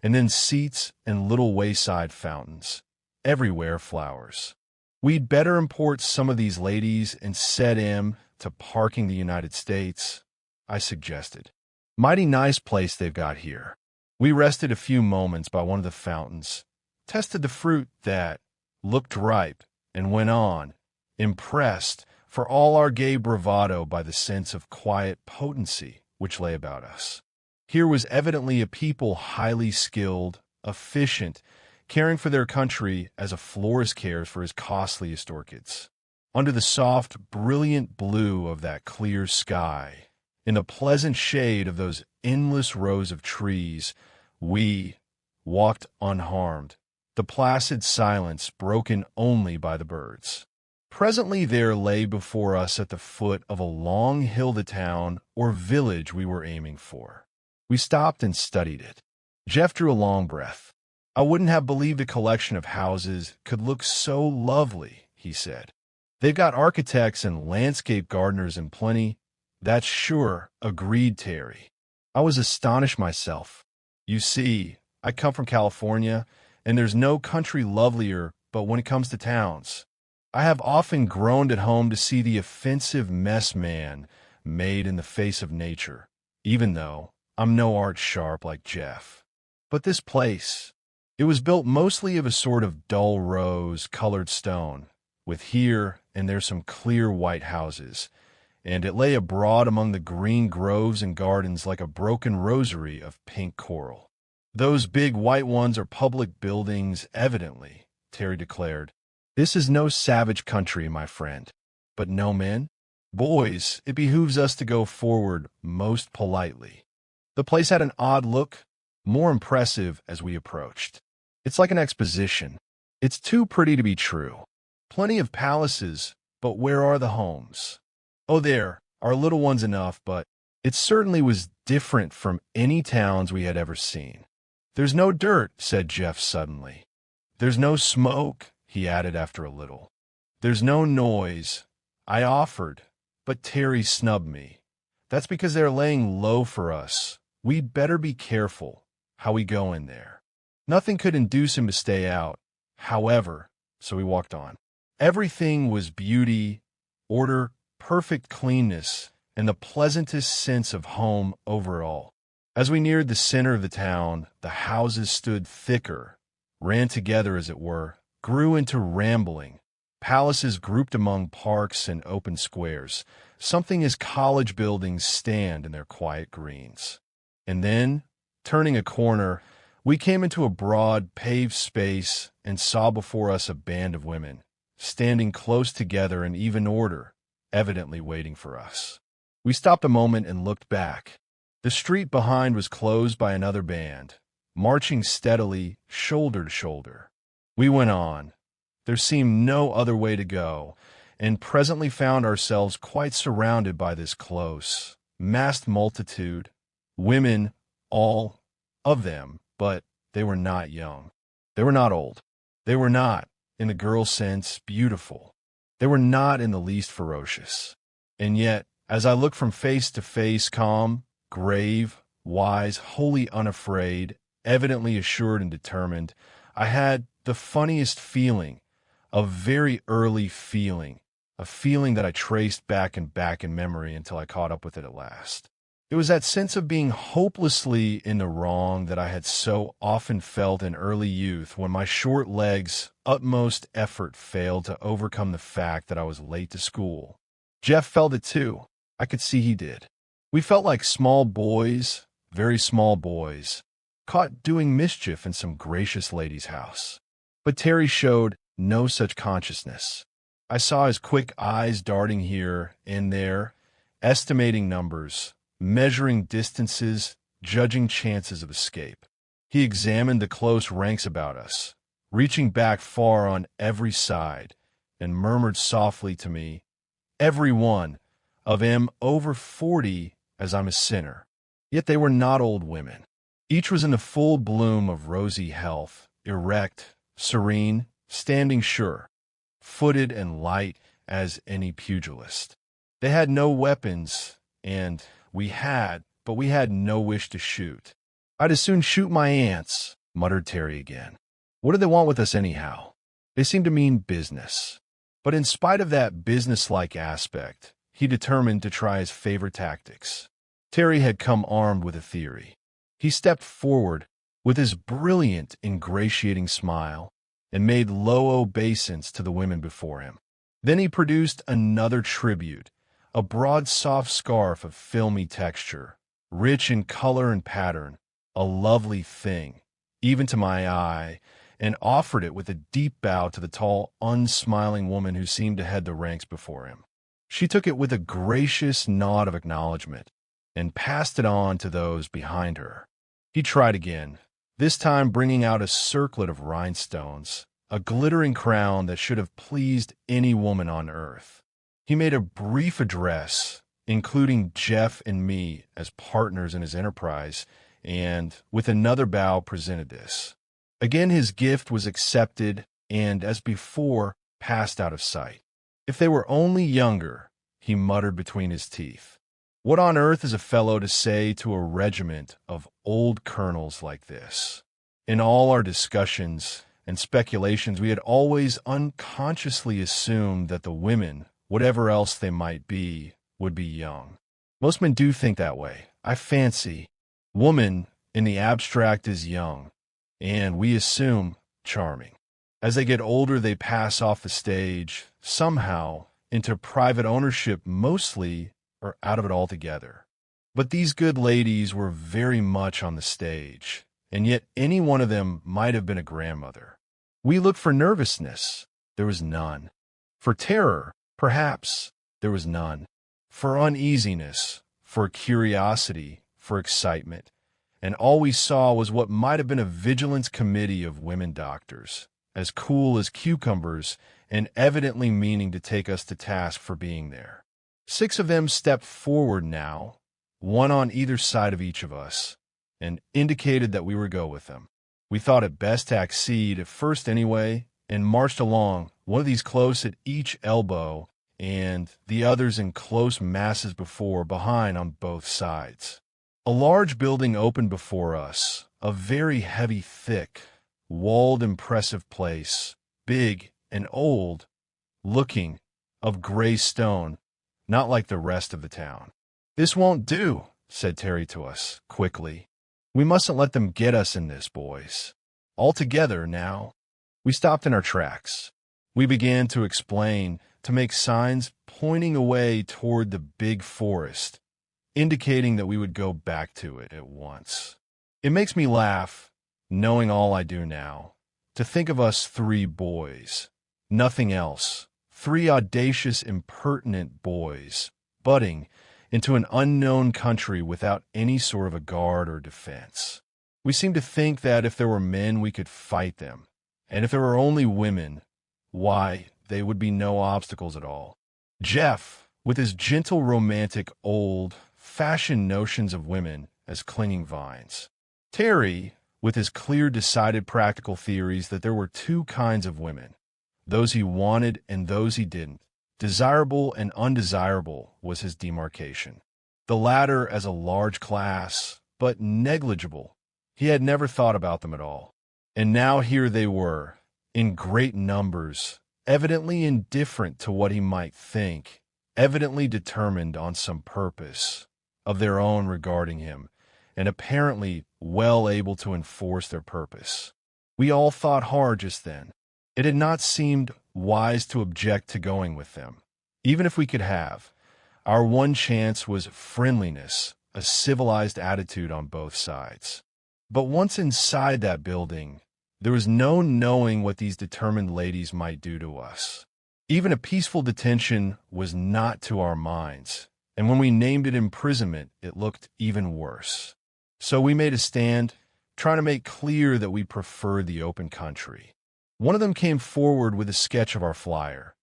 [SPEAKER 1] and then seats and little wayside fountains. Everywhere flowers. "We'd better import some of these ladies and set 'em to parking the United States," I suggested. "Mighty nice place they've got here." We rested a few moments by one of the fountains, tested the fruit that looked ripe, and went on, impressed for all our gay bravado by the sense of quiet potency which lay about us. Here was evidently a people highly skilled, efficient, caring for their country as a florist cares for his costliest orchids. Under the soft, brilliant blue of that clear sky, in the pleasant shade of those endless rows of trees, we walked unharmed, the placid silence broken only by the birds. Presently there lay before us at the foot of a long hill the town or village we were aiming for. We stopped and studied it. Jeff drew a long breath. "I wouldn't have believed a collection of houses could look so lovely," he said. "They've got architects and landscape gardeners in plenty." "That's sure," agreed Terry. I was astonished myself. You see, I come from California, and there's no country lovelier but when it comes to towns. I have often groaned at home to see the offensive mess man made in the face of nature, even though I'm no art sharp like Jeff. But this place, it was built mostly of a sort of dull rose-colored stone, with here and there some clear white houses, and it lay abroad among the green groves and gardens like a broken rosary of pink coral. "Those big white ones are public buildings, evidently," Terry declared. "This is no savage country, my friend. But no men? Boys, it behooves us to go forward most politely." The place had an odd look, more impressive as we approached. It's like an exposition. It's too pretty to be true. Plenty of palaces, but where are the homes? Oh, there are little ones enough, but it certainly was different from any towns we had ever seen. "There's no dirt," said Jeff suddenly. "There's no smoke," he added after a little. "There's no noise." I offered, but Terry snubbed me. "That's because they're laying low for us. We'd better be careful how we go in there." Nothing could induce him to stay out, however, so we walked on. Everything was beauty, order, perfect cleanness, and the pleasantest sense of home over all. As we neared the center of the town, the houses stood thicker, ran together as it were, grew into rambling palaces grouped among parks and open squares, something as college buildings stand in their quiet greens. And then, turning a corner, we came into a broad, paved space and saw before us a band of women, standing close together in even order, evidently waiting for us. We stopped a moment and looked back. The street behind was closed by another band, marching steadily, shoulder to shoulder. We went on. There seemed no other way to go, and presently found ourselves quite surrounded by this close, massed multitude, women, all of them, but they were not young. They were not old. They were not, in the girl sense, beautiful. They were not in the least ferocious. And yet, as I looked from face to face, calm, grave, wise, wholly unafraid, evidently assured and determined, I had the funniest feeling, a very early feeling, a feeling that I traced back and back in memory until I caught up with it at last. It was that sense of being hopelessly in the wrong that I had so often felt in early youth when my short legs' utmost effort failed to overcome the fact that I was late to school. Jeff felt it too. I could see he did. We felt like small boys, very small boys, caught doing mischief in some gracious lady's house. But Terry showed no such consciousness. I saw his quick eyes darting here and there, estimating numbers, measuring distances, judging chances of escape. He examined the close ranks about us, reaching back far on every side, and murmured softly to me, "Every one of 'em over 40 as I'm a sinner." Yet they were not old women. Each was in the full bloom of rosy health, erect, serene, standing sure, footed and light as any pugilist. They had no weapons, and we had no wish to shoot. "I'd as soon shoot my aunts," muttered Terry again. "What do they want with us anyhow? They seem to mean business." But in spite of that businesslike aspect, he determined to try his favorite tactics. Terry had come armed with a theory. He stepped forward with his brilliant, ingratiating smile and made low obeisance to the women before him. Then he produced another tribute, a broad, soft scarf of filmy texture, rich in color and pattern, a lovely thing, even to my eye, and offered it with a deep bow to the tall, unsmiling woman who seemed to head the ranks before him. She took it with a gracious nod of acknowledgment and passed it on to those behind her. He tried again, this time bringing out a circlet of rhinestones, a glittering crown that should have pleased any woman on earth. He made a brief address, including Jeff and me as partners in his enterprise, and, with another bow, presented this. Again his gift was accepted and, as before, passed out of sight. "If they were only younger," he muttered between his teeth. "What on earth is a fellow to say to a regiment of old colonels like this?" In all our discussions and speculations, we had always unconsciously assumed that the women, whatever else they might be, would be young. Most men do think that way, I fancy. Woman, in the abstract, is young, and we assume charming. As they get older, they pass off the stage, somehow, into private ownership mostly, or out of it altogether. But these good ladies were very much on the stage, and yet any one of them might have been a grandmother. We looked for nervousness. There was none. For terror, perhaps, there was none. For uneasiness, for curiosity, for excitement. And all we saw was what might have been a vigilance committee of women doctors, as cool as cucumbers and evidently meaning to take us to task for being there. 6 of them stepped forward now, one on either side of each of us, and indicated that we would go with them. We thought it best to accede, at first anyway, and marched along, one of these close at each elbow, and the others in close masses behind on both sides. A large building opened before us, a very heavy, thick, walled, impressive place, big and old, looking, of gray stone, not like the rest of the town. "This won't do," said Terry to us, quickly. "We mustn't let them get us in this, boys. All together now." We stopped in our tracks. We began to explain, to make signs pointing away toward the big forest, indicating that we would go back to it at once. It makes me laugh, knowing all I do now, to think of us 3 boys, nothing else, 3 audacious, impertinent boys, budding into an unknown country without any sort of a guard or defense. We seemed to think that if there were men, we could fight them, and if there were only women, why, they would be no obstacles at all. Jeff, with his gentle, romantic, old-fashioned notions of women as clinging vines. Terry, with his clear, decided, practical theories that there were 2 kinds of women, those he wanted and those he didn't. Desirable and undesirable was his demarcation. The latter as a large class, but negligible. He had never thought about them at all. And now here they were, in great numbers, evidently indifferent to what he might think, evidently determined on some purpose of their own regarding him, and apparently well able to enforce their purpose. We all thought hard just then. It had not seemed wise to object to going with them. Even if we could have, our one chance was friendliness, a civilized attitude on both sides. But once inside that building, there was no knowing what these determined ladies might do to us. Even a peaceful detention was not to our minds, and when we named it imprisonment, it looked even worse. So we made a stand, trying to make clear that we preferred the open country. One of them came forward with a sketch of our flyer,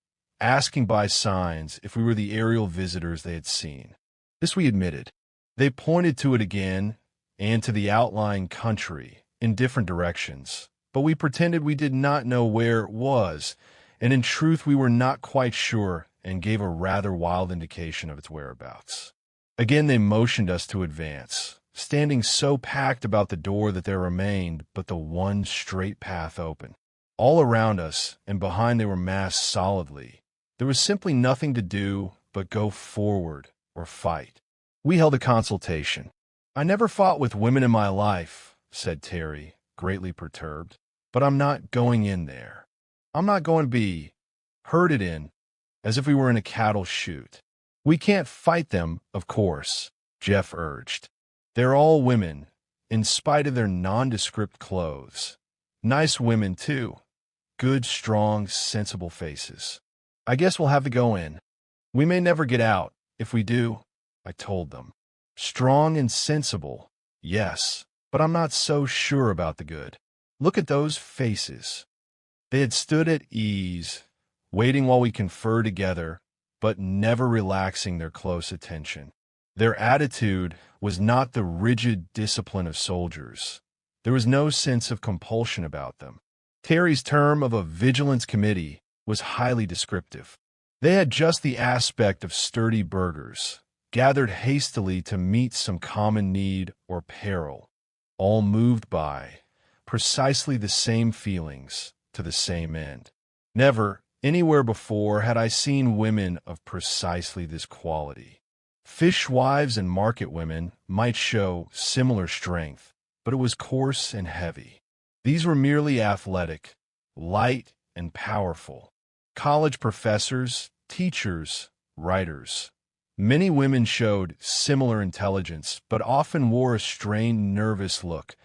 [SPEAKER 1] asking by signs if we were the aerial visitors they had seen. This we admitted. They pointed to it again and to the outlying country in different directions, but we pretended we did not know where it was, and in truth we were not quite sure and gave a rather wild indication of its whereabouts. Again they motioned us to advance, standing so packed about the door that there remained but the one straight path open. All around us and behind they were massed solidly. There was simply nothing to do but go forward or fight. We held a consultation. "I never fought with women in my life," said Terry, greatly perturbed, "but I'm not going in there. I'm not going to be herded in as if we were in a cattle chute." "We can't fight them, of course," Jeff urged. "They're all women, in spite of their nondescript clothes. Nice women, too. Good, strong, sensible faces. I guess we'll have to go in. We may never get out. If we do," I told them. "Strong and sensible, yes, but I'm not so sure about the good. Look at those faces." They had stood at ease, waiting while we conferred together, but never relaxing their close attention. Their attitude was not the rigid discipline of soldiers. There was no sense of compulsion about them. Terry's term of a vigilance committee was highly descriptive. They had just the aspect of sturdy burghers, gathered hastily to meet some common need or peril, all moved by precisely the same feelings to the same end. Never, anywhere before, had I seen women of precisely this quality. Fishwives and market women might show similar strength, but it was coarse and heavy. These were merely athletic, light and powerful. College professors, teachers, writers. Many women showed similar intelligence, but often wore a strained, nervous look,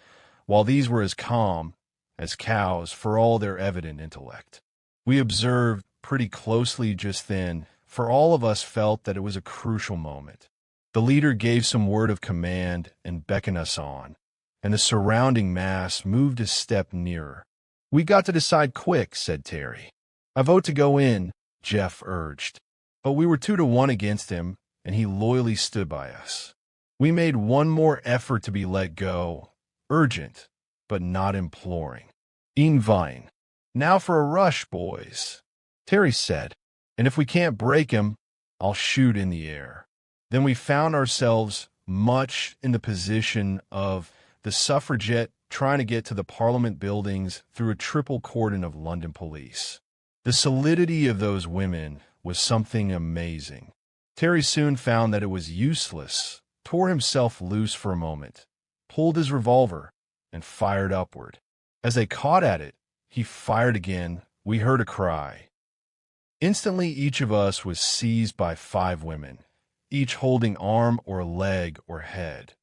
[SPEAKER 1] while these were as calm as cows for all their evident intellect. We observed pretty closely just then, for all of us felt that it was a crucial moment. The leader gave some word of command and beckoned us on, and the surrounding mass moved a step nearer. "We got to decide quick," said Terry. "I vote to go in," Jeff urged. But we were 2-1 against him, and he loyally stood by us. We made one more effort to be let go, urgent, but not imploring. "In Vine. Now for a rush, boys," Terry said, "and if we can't break him, I'll shoot in the air." Then we found ourselves much in the position of the suffragette trying to get to the Parliament buildings through a triple cordon of London police. The solidity of those women was something amazing. Terry soon found that it was useless, tore himself loose for a moment, pulled his revolver, and fired upward. As they caught at it, he fired again. We heard a cry. Instantly, each of us was seized by 5 women, each holding arm or leg or head.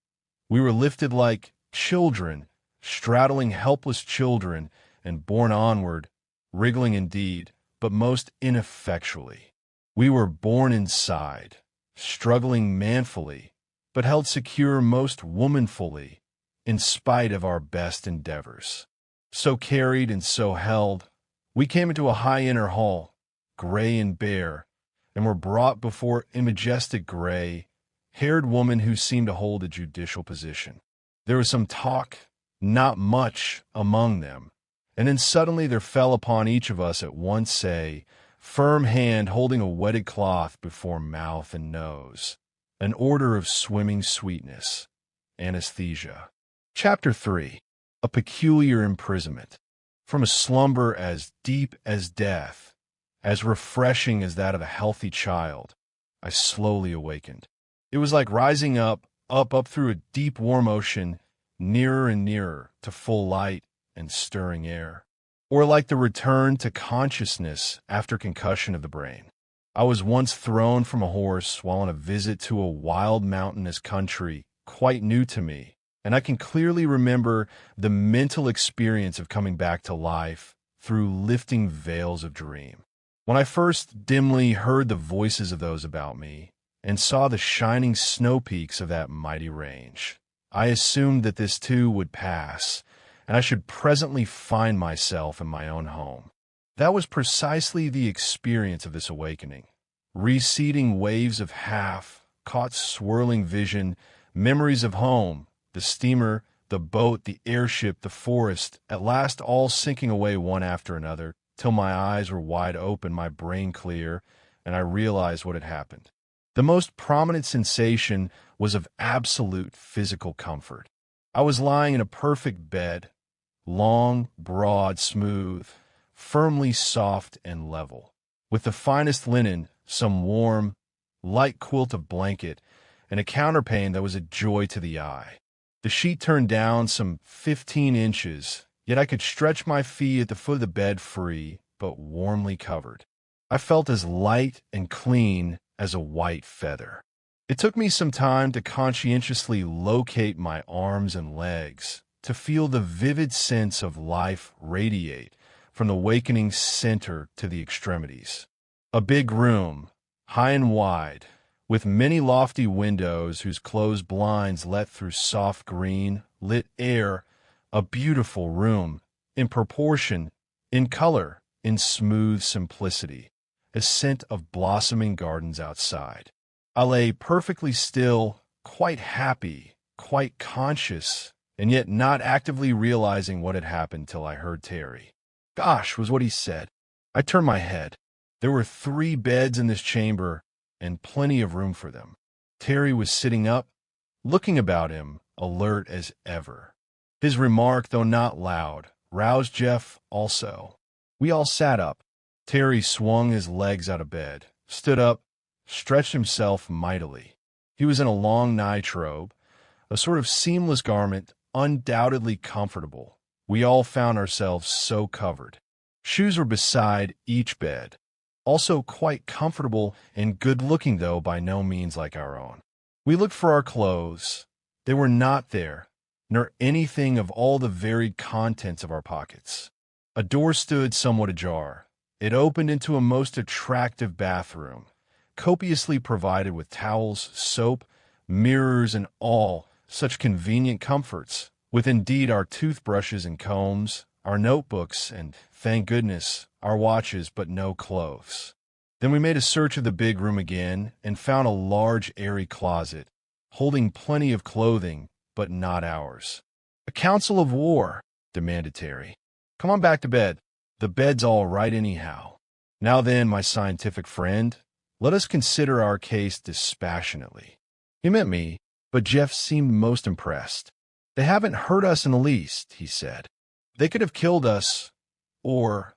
[SPEAKER 1] We were lifted like children, straddling helpless children, and borne onward, wriggling indeed, but most ineffectually. We were borne inside, struggling manfully, but held secure most womanfully, in spite of our best endeavors. So carried and so held, we came into a high inner hall, gray and bare, and were brought before a majestic gray-haired woman who seemed to hold a judicial position. There was some talk, not much, among them, and then suddenly there fell upon each of us at once a firm hand holding a wetted cloth before mouth and nose, an order of swimming sweetness, anesthesia. Chapter 3. A Peculiar Imprisonment. From a slumber as deep as death, as refreshing as that of a healthy child, I slowly awakened. It was like rising up through a deep warm ocean, nearer and nearer to full light and stirring air, or like the return to consciousness after concussion of the brain. I was once thrown from a horse while on a visit to a wild mountainous country quite new to me, and I can clearly remember the mental experience of coming back to life through lifting veils of dream. When I first dimly heard the voices of those about me and saw the shining snow peaks of that mighty range, I assumed that this too would pass, and I should presently find myself in my own home. That was precisely the experience of this awakening. Receding waves of half, caught swirling vision, memories of home, the steamer, the boat, the airship, the forest, at last all sinking away one after another, till my eyes were wide open, my brain clear, and I realized what had happened. The most prominent sensation was of absolute physical comfort. I was lying in a perfect bed, long, broad, smooth, firmly soft and level, with the finest linen, some warm, light quilt of blanket, and a counterpane that was a joy to the eye. The sheet turned down some 15 inches, yet I could stretch my feet at the foot of the bed free, but warmly covered. I felt as light and clean as a white feather. It took me some time to conscientiously locate my arms and legs, to feel the vivid sense of life radiate from the awakening center to the extremities. A big room, high and wide, with many lofty windows whose closed blinds let through soft green, lit air, a beautiful room, in proportion, in color, in smooth simplicity, a scent of blossoming gardens outside. I lay perfectly still, quite happy, quite conscious, and yet not actively realizing what had happened till I heard Terry. "Gosh," was what he said. I turned my head. There were 3 beds in this chamber, and plenty of room for them. Terry was sitting up, looking about him, alert as ever. His remark, though not loud, roused Jeff also. We all sat up. Terry swung his legs out of bed, stood up, stretched himself mightily. He was in a long nightrobe, a sort of seamless garment, undoubtedly comfortable. We all found ourselves so covered. Shoes were beside each bed, also quite comfortable and good-looking, though by no means like our own. We looked for our clothes. They were not there, nor anything of all the varied contents of our pockets. A door stood somewhat ajar. It opened into a most attractive bathroom, copiously provided with towels, soap, mirrors, and all such convenient comforts, with indeed our toothbrushes and combs, our notebooks, and, thank goodness, our watches, but no clothes. Then we made a search of the big room again and found a large, airy closet, holding plenty of clothing, but not ours. "A council of war," demanded Terry. "Come on back to bed. The bed's all right anyhow. Now then, my scientific friend, let us consider our case dispassionately." He meant me, but Jeff seemed most impressed. "They haven't hurt us in the least," he said. "They could have killed us, or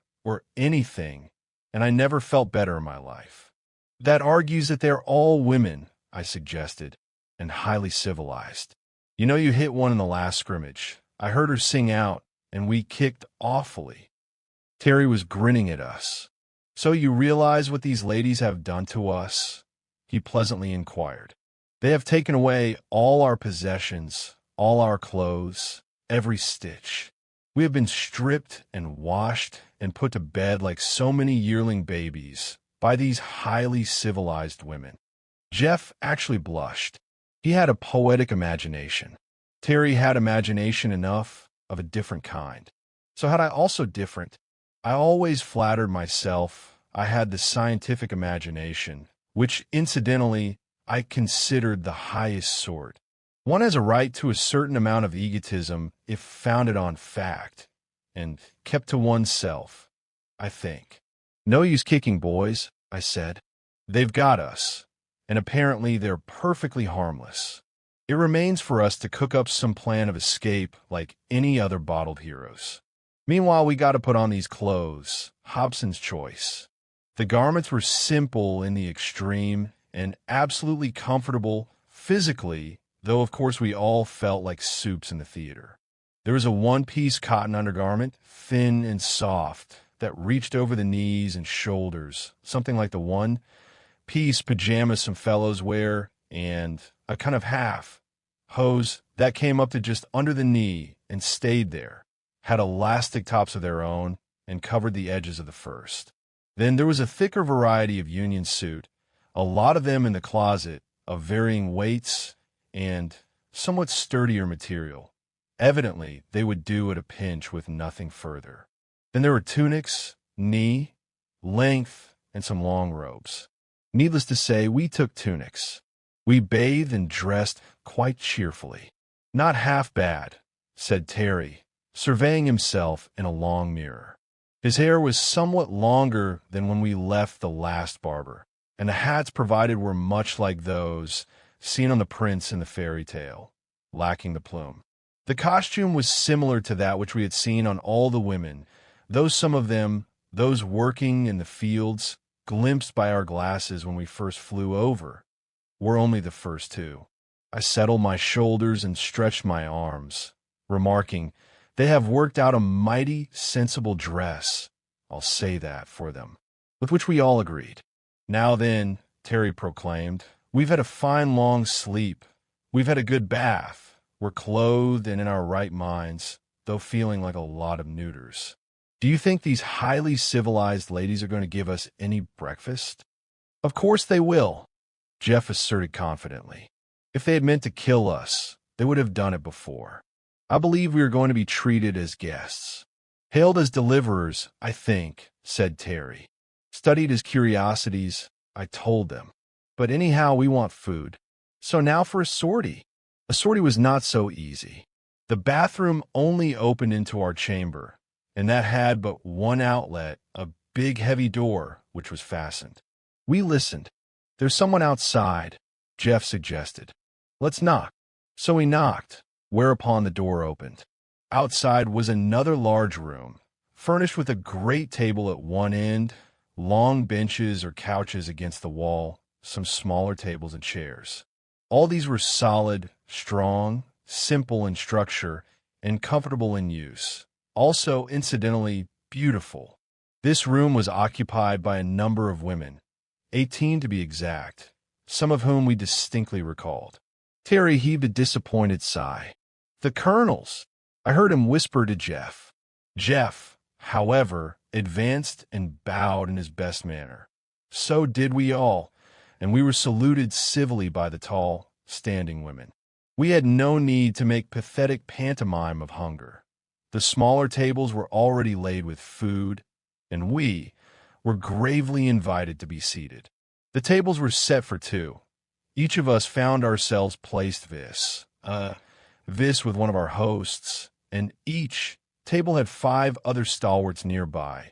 [SPEAKER 1] anything, and I never felt better in my life." "That argues that they're all women," I suggested, "and highly civilized. You know, you hit one in the last scrimmage. I heard her sing out, and we kicked awfully." Terry was grinning at us. "So you realize what these ladies have done to us?" he pleasantly inquired. "They have taken away all our possessions, all our clothes, every stitch. We have been stripped and washed and put to bed like so many yearling babies by these highly civilized women." Jeff actually blushed. He had a poetic imagination. Terry had imagination enough, of a different kind. So had I also different. I always flattered myself I had the scientific imagination, which, incidentally, I considered the highest sort. One has a right to a certain amount of egotism if founded on fact, and kept to oneself, I think. "No use kicking, boys," I said. "They've got us, and apparently they're perfectly harmless. It remains for us to cook up some plan of escape like any other bottled heroes. Meanwhile, we got to put on these clothes, Hobson's choice." The garments were simple in the extreme and absolutely comfortable physically, though of course we all felt like soups in the theater. There was a one-piece cotton undergarment, thin and soft, that reached over the knees and shoulders, something like the one-piece pajamas some fellows wear, and a kind of half, hose that came up to just under the knee and stayed there, had elastic tops of their own, and covered the edges of the first. Then there was a thicker variety of union suit, a lot of them in the closet, of varying weights and somewhat sturdier material. Evidently, they would do at a pinch with nothing further. Then there were tunics, knee, length, and some long robes. Needless to say, we took tunics. We bathed and dressed quite cheerfully. "Not half bad," said Terry, surveying himself in a long mirror. His hair was somewhat longer than when we left the last barber, and the hats provided were much like those seen on the prince in the fairy tale, lacking the plume. The costume was similar to that which we had seen on all the women, though some of them, those working in the fields, glimpsed by our glasses when we first flew over, were only the first two. I settled my shoulders and stretched my arms, remarking, "They have worked out a mighty sensible dress, I'll say that for them," with which we all agreed. "Now then," Terry proclaimed, "we've had a fine long sleep. We've had a good bath. We're clothed and in our right minds, though feeling like a lot of neuters. Do you think these highly civilized ladies are going to give us any breakfast?" "Of course they will," Jeff asserted confidently. "If they had meant to kill us, they would have done it before. I believe we are going to be treated as guests." "Hailed as deliverers, I think," said Terry. "Studied as curiosities, I told them. But anyhow, we want food. So now for a sortie." A sortie was not so easy. The bathroom only opened into our chamber, and that had but one outlet, a big heavy door, which was fastened. We listened. "There's someone outside," Jeff suggested. "Let's knock." So we knocked, whereupon the door opened. Outside was another large room, furnished with a great table at one end, long benches or couches against the wall, some smaller tables and chairs. All these were solid, strong, simple in structure, and comfortable in use. Also, incidentally, beautiful. This room was occupied by a number of women, 18 to be exact, some of whom we distinctly recalled. Terry heaved a disappointed sigh. "The colonels," I heard him whisper to Jeff. Jeff, however, advanced and bowed in his best manner. So did we all, and we were saluted civilly by the tall, standing women. We had no need to make pathetic pantomime of hunger. The smaller tables were already laid with food, and we were gravely invited to be seated. The tables were set for two. Each of us found ourselves placed vis with one of our hosts, and each table had 5 other stalwarts nearby,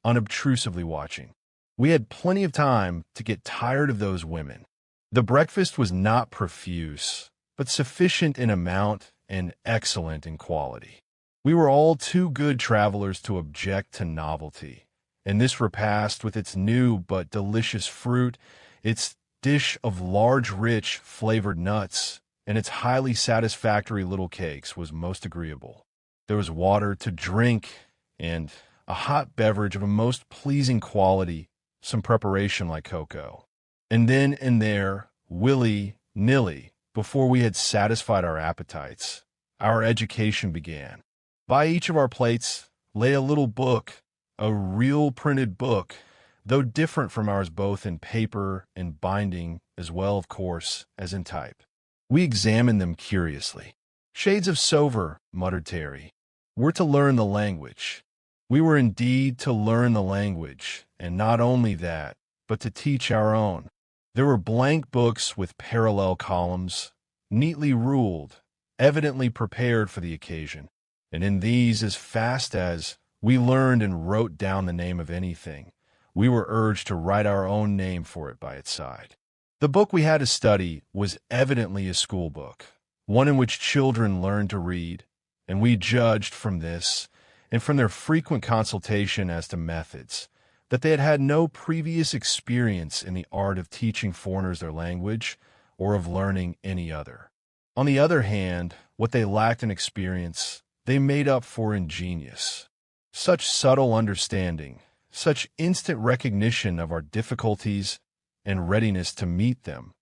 [SPEAKER 1] unobtrusively watching. We had plenty of time to get tired of those women. The breakfast was not profuse, but sufficient in amount and excellent in quality. We were all too good travelers to object to novelty, and this repast, with its new but delicious fruit, its dish of large, rich, flavored nuts, and its highly satisfactory little cakes, was most agreeable. There was water to drink, and a hot beverage of a most pleasing quality, some preparation like cocoa. And then and there, willy-nilly, before we had satisfied our appetites, our education began. By each of our plates lay a little book, a real printed book, though different from ours both in paper and binding as well, of course, as in type. We examined them curiously. "Shades of Sover," muttered Terry. "We're to learn the language." We were indeed to learn the language, and not only that, but to teach our own. There were blank books with parallel columns, neatly ruled, evidently prepared for the occasion, and in these, as fast as we learned and wrote down the name of anything, we were urged to write our own name for it by its side. The book we had to study was evidently a school book, one in which children learned to read, and we judged from this, and from their frequent consultation as to methods, that they had had no previous experience in the art of teaching foreigners their language or of learning any other. On the other hand, what they lacked in experience, they made up for in genius. Such subtle understanding, such instant recognition of our difficulties and readiness to meet them,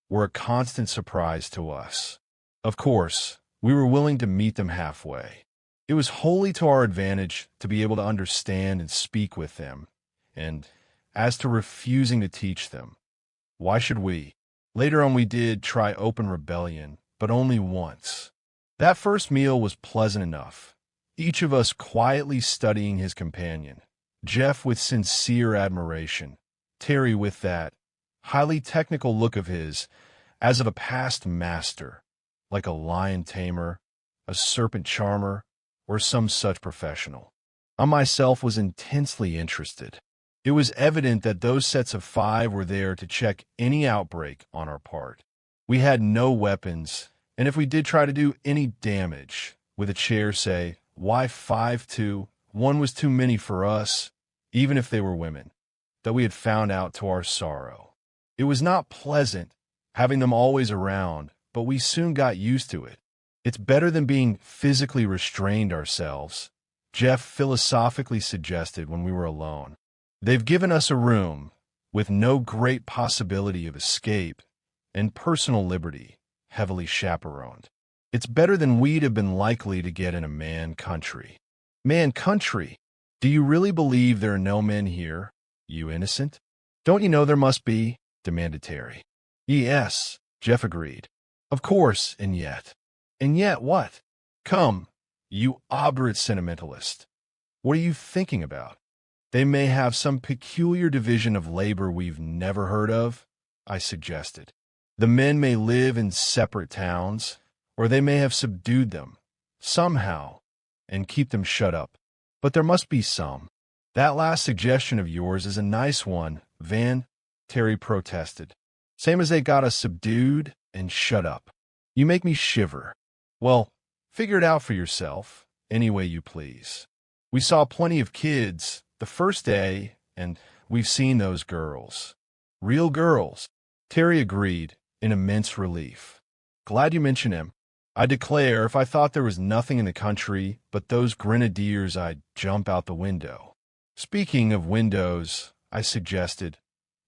[SPEAKER 1] were a constant surprise to us. Of course, we were willing to meet them halfway. It was wholly to our advantage to be able to understand and speak with them, and as to refusing to teach them, why should we? Later on we did try open rebellion, but only once. That first meal was pleasant enough, each of us quietly studying his companion, Jeff with sincere admiration, Terry with that highly technical look of his, as of a past master, like a lion tamer, a serpent charmer, or some such professional. I myself was intensely interested. It was evident that those sets of 5 were there to check any outbreak on our part. We had no weapons, and if we did try to do any damage, with a chair, say, why 5 to 1 was too many for us, even if they were women, that we had found out to our sorrow. It was not pleasant having them always around, but we soon got used to it. It's better than being physically restrained ourselves, Jeff philosophically suggested when we were alone. They've given us a room with no great possibility of escape and personal liberty, heavily chaperoned. It's better than we'd have been likely to get in a man country. Man country? Do you really believe there are no men here, you innocent? Don't you know there must be? Demanded Terry. Yes, Jeff agreed. Of course, and yet. And yet what? Come, you obdurate sentimentalist. What are you thinking about? They may have some peculiar division of labor we've never heard of, I suggested. The men may live in separate towns, or they may have subdued them, somehow, and keep them shut up. But there must be some. That last suggestion of yours is a nice one, Van, Terry protested. Same as they got us subdued and shut up. You make me shiver. Well, figure it out for yourself, any way you please. We saw plenty of kids the first day, and we've seen those girls. Real girls. Terry agreed, in immense relief. Glad you mentioned him. I declare, if I thought there was nothing in the country but those grenadiers, I'd jump out the window. Speaking of windows, I suggested,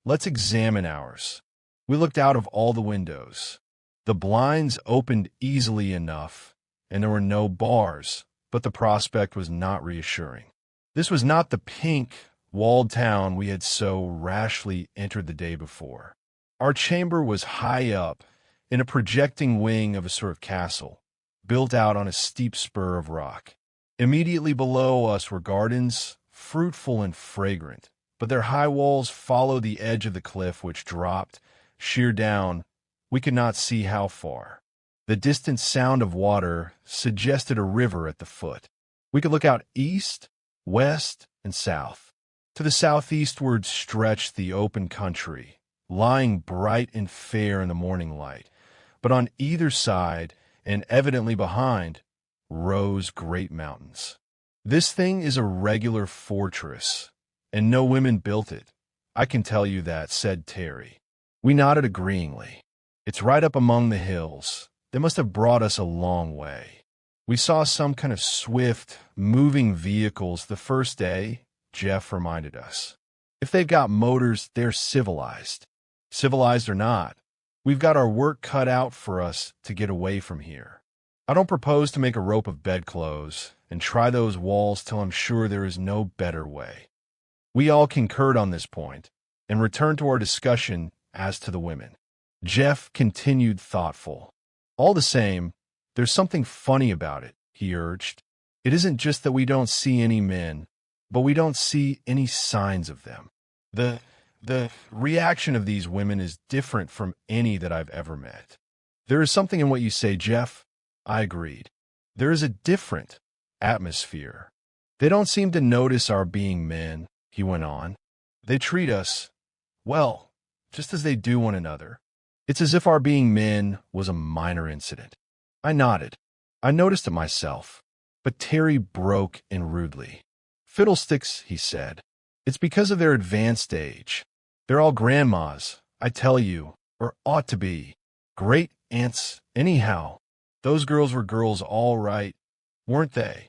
[SPEAKER 1] let's examine ours. We looked out of all the windows. The blinds opened easily enough, and there were no bars, but the prospect was not reassuring. This was not the pink, walled town we had so rashly entered the day before. Our chamber was high up, in a projecting wing of a sort of castle, built out on a steep spur of rock. Immediately below us were gardens, fruitful and fragrant, but their high walls followed the edge of the cliff which dropped, sheer down, we could not see how far. The distant sound of water suggested a river at the foot. We could look out east, west, and south. To the southeastward stretched the open country, lying bright and fair in the morning light, but on either side, and evidently behind, rose great mountains. This thing is a regular fortress, and no women built it. I can tell you that, said Terry. We nodded agreeingly. It's right up among the hills. They must have brought us a long way. We saw some kind of swift, moving vehicles the first day, Jeff reminded us. If they've got motors, they're civilized. Civilized or not, we've got our work cut out for us to get away from here. I don't propose to make a rope of bedclothes and try those walls till I'm sure there is no better way. We all concurred on this point and returned to our discussion as to the women. Jeff continued thoughtful. All the same, there's something funny about it, he urged. It isn't just that we don't see any men, but we don't see any signs of them. The reaction of these women is different from any that I've ever met. There is something in what you say, Jeff. I agreed. There is a different atmosphere. They don't seem to notice our being men, he went on. They treat us, well, just as they do one another. It's as if our being men was a minor incident. I nodded. I noticed it myself. But Terry broke in rudely. Fiddlesticks, he said. It's because of their advanced age. They're all grandmas, I tell you, or ought to be. Great aunts, anyhow. Those girls were girls all right, weren't they?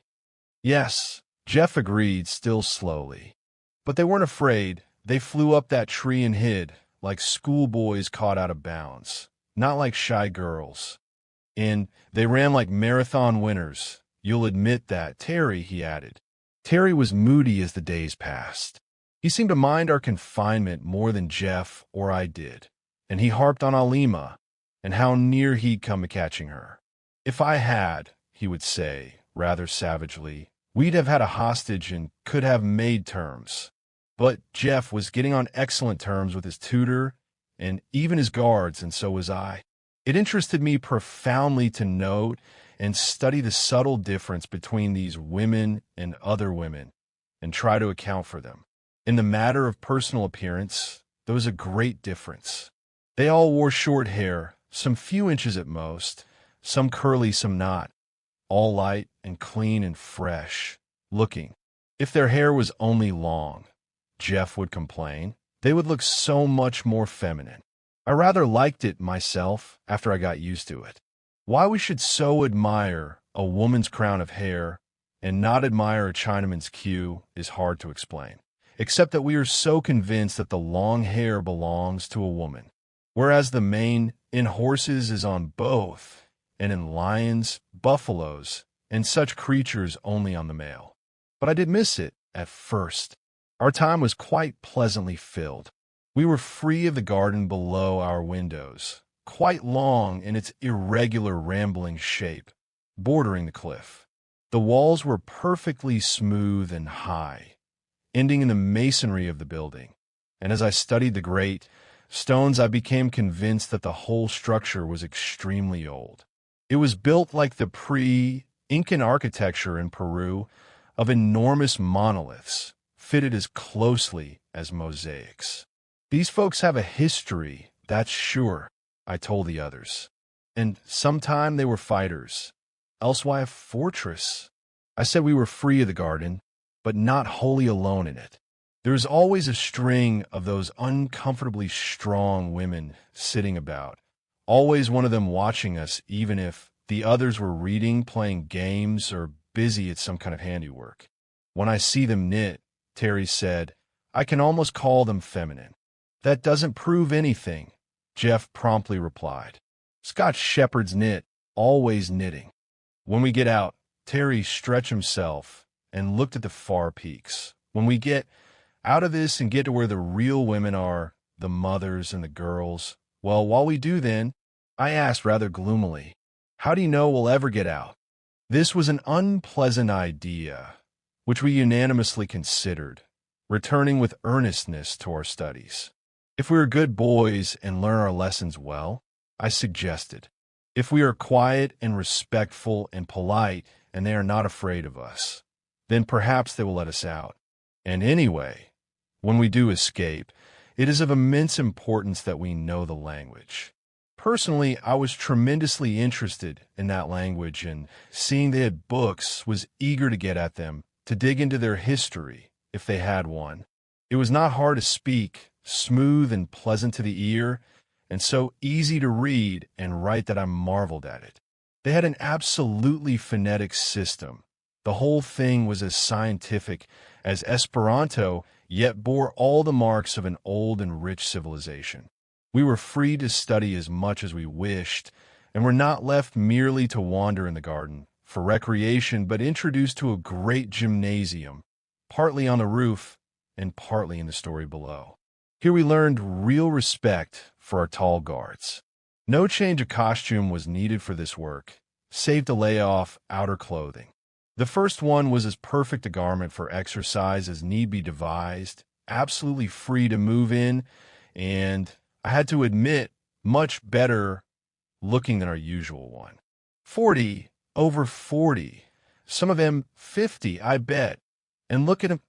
[SPEAKER 1] Yes, Jeff agreed, still slowly. But they weren't afraid. They flew up that tree and hid, like schoolboys caught out of bounds, not like shy girls. And they ran like marathon winners. You'll admit that. Terry, he added. Terry was moody as the days passed. He seemed to mind our confinement more than Jeff or I did, and he harped on Alima and how near he'd come to catching her. If I had, he would say, rather savagely, we'd have had a hostage and could have made terms. But Jeff was getting on excellent terms with his tutor and even his guards, and so was I. It interested me profoundly to note and study the subtle difference between these women and other women and try to account for them. In the matter of personal appearance, there was a great difference. They all wore short hair, some few inches at most, some curly, some not, all light and clean and fresh looking. If their hair was only long, Jeff would complain, they would look so much more feminine. I rather liked it myself after I got used to it. Why we should so admire a woman's crown of hair and not admire a Chinaman's queue is hard to explain, except that we are so convinced that the long hair belongs to a woman, whereas the mane in horses is on both, and in lions, buffaloes, and such creatures only on the male. But I did miss it at first. Our time was quite pleasantly filled. We were free of the garden below our windows, quite long in its irregular rambling shape, bordering the cliff. The walls were perfectly smooth and high, ending in the masonry of the building, and as I studied the great stones I became convinced that the whole structure was extremely old. It was built like the pre-Incan architecture in Peru of enormous monoliths, fitted as closely as mosaics. These folks have a history, that's sure, I told the others. And sometime they were fighters. Else why a fortress? I said we were free of the garden, but not wholly alone in it. There is always a string of those uncomfortably strong women sitting about, always one of them watching us even if the others were reading, playing games, or busy at some kind of handiwork. When I see them knit, Terry said, I can almost call them feminine. That doesn't prove anything, Jeff promptly replied. Scotch shepherds knit, always knitting. When we get out, Terry stretched himself and looked at the far peaks. When we get out of this and get to where the real women are, the mothers and the girls, well, while we do then, I asked rather gloomily, how do you know we'll ever get out? This was an unpleasant idea, which we unanimously considered, returning with earnestness to our studies. If we are good boys and learn our lessons well, I suggested. If we are quiet and respectful and polite and they are not afraid of us, then perhaps they will let us out. And anyway, when we do escape, it is of immense importance that we know the language. Personally, I was tremendously interested in that language, and seeing they had books, was eager to get at them, to dig into their history, if they had one. It was not hard to speak, smooth and pleasant to the ear, and so easy to read and write that I marveled at it. They had an absolutely phonetic system. The whole thing was as scientific as Esperanto, yet bore all the marks of an old and rich civilization. We were free to study as much as we wished, and were not left merely to wander in the garden for recreation, but introduced to a great gymnasium, partly on the roof and partly in the story below. Here we learned real respect for our tall guards. No change of costume was needed for this work, save to lay off outer clothing. The first one was as perfect a garment for exercise as need be devised, absolutely free to move in, and, I had to admit, much better looking than our usual one. 40, over 40, some of them 50, I bet. And look at him,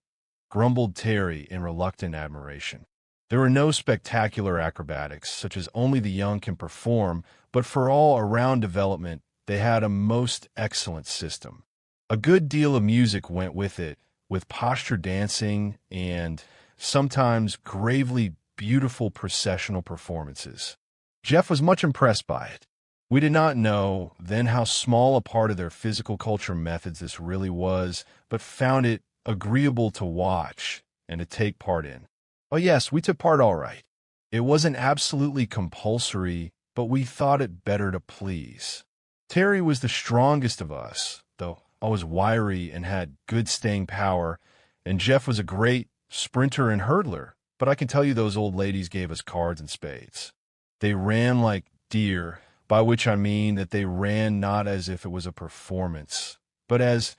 [SPEAKER 1] grumbled Terry in reluctant admiration. There were no spectacular acrobatics, such as only the young can perform, but for all around development, they had a most excellent system. A good deal of music went with it, with posture dancing and sometimes gravely beautiful processional performances. Jeff was much impressed by it. We did not know then how small a part of their physical culture methods this really was, but found it agreeable to watch and to take part in. Oh yes, we took part all right. It wasn't absolutely compulsory, but we thought it better to please. Terry was the strongest of us, though always wiry and had good staying power, and Jeff was a great sprinter and hurdler, but I can tell you those old ladies gave us cards and spades. They ran like deer, by which I mean that they ran not as if it was a performance, but as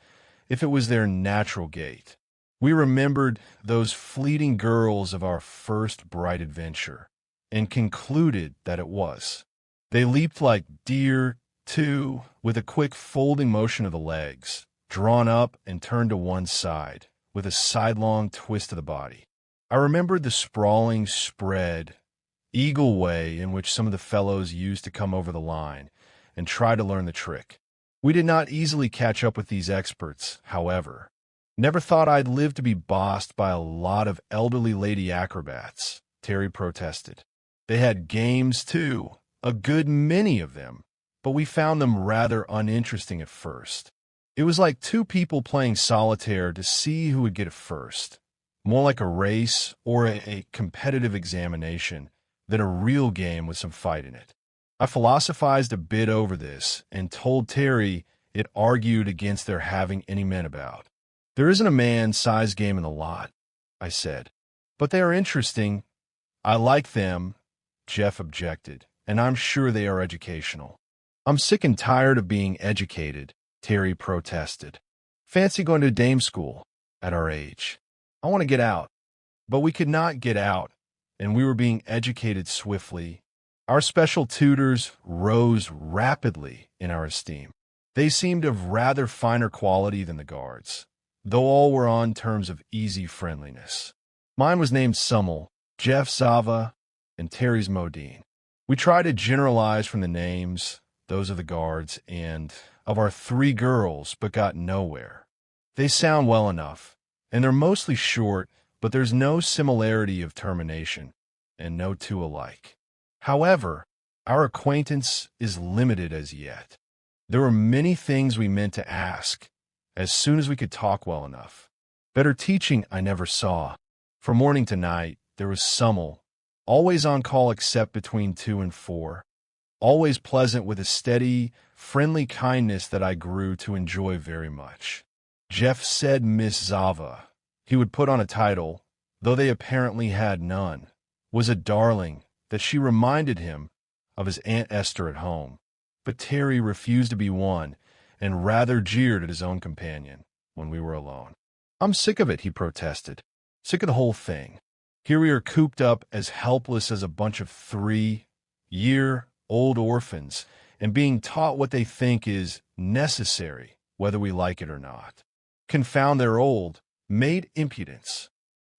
[SPEAKER 1] if it was their natural gait. We remembered those fleeting girls of our first bright adventure, and concluded that it was. They leaped like deer, too, with a quick folding motion of the legs, drawn up and turned to one side, with a sidelong twist of the body. I remembered the sprawling spread, eagle way in which some of the fellows used to come over the line and try to learn the trick. We did not easily catch up with these experts, however. Never thought I'd live to be bossed by a lot of elderly lady acrobats, Terry protested. They had games, too, a good many of them, but we found them rather uninteresting at first. It was like two people playing solitaire to see who would get it first, more like a race or a competitive examination than a real game with some fight in it. I philosophized a bit over this and told Terry it argued against their having any men about. There isn't a man-sized game in the lot, I said, but they are interesting. I like them, Jeff objected, and I'm sure they are educational. I'm sick and tired of being educated, Terry protested. Fancy going to dame school at our age. I want to get out. But we could not get out, and we were being educated swiftly. Our special tutors rose rapidly in our esteem. They seemed of rather finer quality than the guards, though all were on terms of easy friendliness. Mine was named Summel, Jeff Zava, and Terry's Modine. We tried to generalize from the names, those of the guards, and of our three girls, but got nowhere. They sound well enough, and they're mostly short, but there's no similarity of termination, and no two alike. However, our acquaintance is limited as yet. There were many things we meant to ask, as soon as we could talk well enough. Better teaching I never saw. From morning to night, there was Summel, always on call except between 2 and 4, always pleasant with a steady, friendly kindness that I grew to enjoy very much. Jeff said Miss Zava, he would put on a title, though they apparently had none, was a darling, that she reminded him of his Aunt Esther at home. But Terry refused to be one, and rather jeered at his own companion when we were alone. I'm sick of it, he protested. Sick of the whole thing. Here we are cooped up as helpless as a bunch of 3-year-old orphans, and being taught what they think is necessary, whether we like it or not. Confound their old, maid impudence.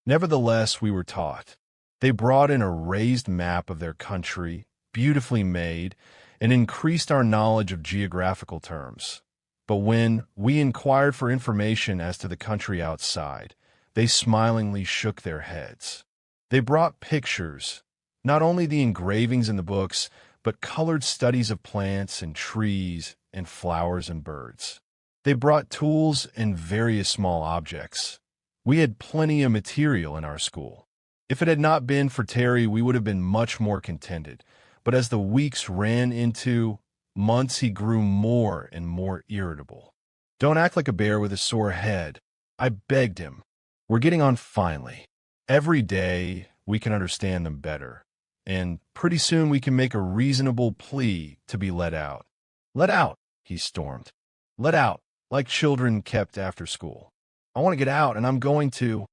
[SPEAKER 1] Nevertheless, we were taught. They brought in a raised map of their country, beautifully made, and increased our knowledge of geographical terms. But when we inquired for information as to the country outside, they smilingly shook their heads. They brought pictures, not only the engravings in the books, but colored studies of plants and trees and flowers and birds. They brought tools and various small objects. We had plenty of material in our school. If it had not been for Terry, we would have been much more contented. But as the weeks ran into months, he grew more and more irritable. Don't act like a bear with a sore head, I begged him. We're getting on finely. Every day, we can understand them better. And pretty soon we can make a reasonable plea to be let out. Let out, he stormed. Let out, like children kept after school. I want to get out, and I want to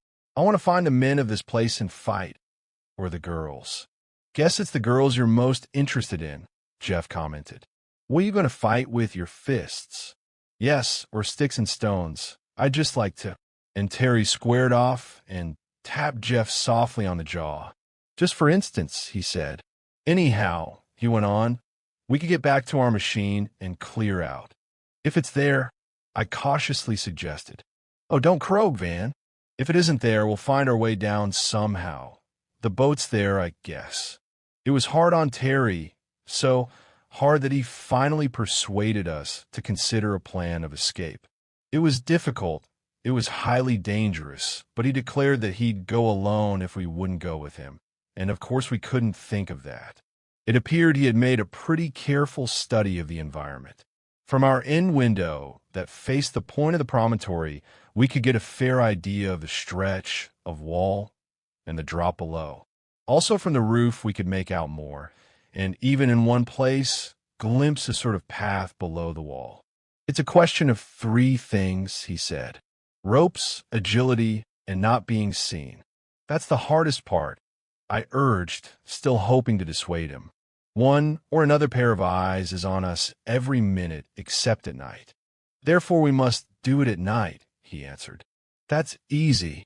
[SPEAKER 1] find the men of this place and fight. Or the girls. Guess it's the girls you're most interested in, Jeff commented. What are you going to fight with your fists? Yes, or sticks and stones. I'd just like to. And Terry squared off and tapped Jeff softly on the jaw. Just for instance, he said. Anyhow, he went on, we could get back to our machine and clear out. If it's there, I cautiously suggested. Oh, don't croak, Van. If it isn't there, we'll find our way down somehow. The boat's there, I guess. It was hard on Terry, so hard that he finally persuaded us to consider a plan of escape. It was difficult, it was highly dangerous, but he declared that he'd go alone if we wouldn't go with him, and of course we couldn't think of that. It appeared he had made a pretty careful study of the environment. From our end window that faced the point of the promontory, we could get a fair idea of the stretch of wall and the drop below. Also from the roof, we could make out more, and even in one place, glimpse a sort of path below the wall. "It's a question of three things," he said. "Ropes, agility, and not being seen. That's the hardest part," I urged, still hoping to dissuade him. "One or another pair of eyes is on us every minute except at night. Therefore we must do it at night," he answered. "That's easy.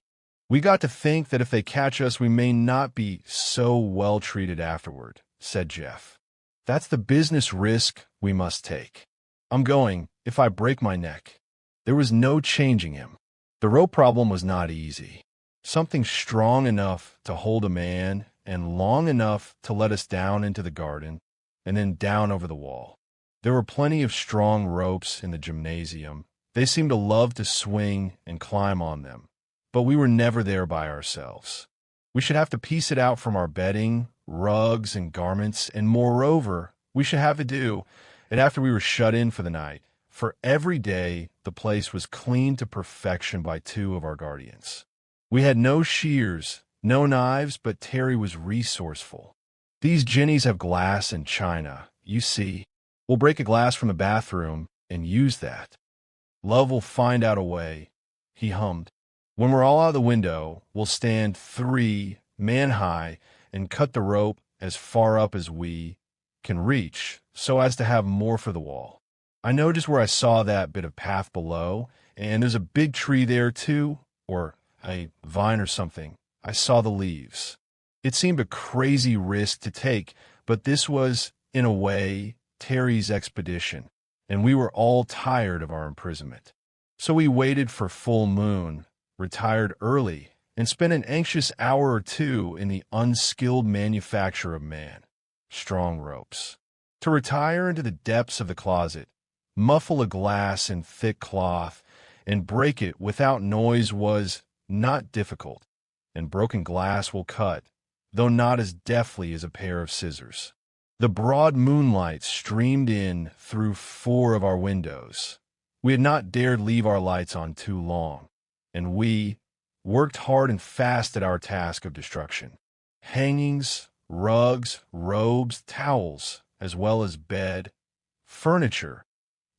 [SPEAKER 1] We got to think that if they catch us, we may not be so well treated afterward," said Jeff. "That's the business risk we must take. I'm going, if I break my neck." There was no changing him. The rope problem was not easy. Something strong enough to hold a man and long enough to let us down into the garden and then down over the wall. There were plenty of strong ropes in the gymnasium. They seemed to love to swing and climb on them. But we were never there by ourselves. We should have to piece it out from our bedding, rugs, and garments, and moreover, we should have to do it after we were shut in for the night, for every day the place was cleaned to perfection by two of our guardians. We had no shears, no knives, but Terry was resourceful. "These Jennies have glass and china, you see. We'll break a glass from the bathroom and use that. Love will find out a way," he hummed. "When we're all out of the window, we'll stand 3 man high and cut the rope as far up as we can reach so as to have more for the wall. I know just where I saw that bit of path below, and there's a big tree there too, or a vine or something. I saw the leaves." It seemed a crazy risk to take, but this was, in a way, Terry's expedition, and we were all tired of our imprisonment. So we waited for full moon, retired early, and spent an anxious hour or two in the unskilled manufacture of man, strong ropes. To retire into the depths of the closet, muffle a glass in thick cloth, and break it without noise was not difficult, and broken glass will cut, though not as deftly as a pair of scissors. The broad moonlight streamed in through 4 of our windows. We had not dared leave our lights on too long, and we worked hard and fast at our task of destruction. Hangings, rugs, robes, towels, as well as bed, furniture,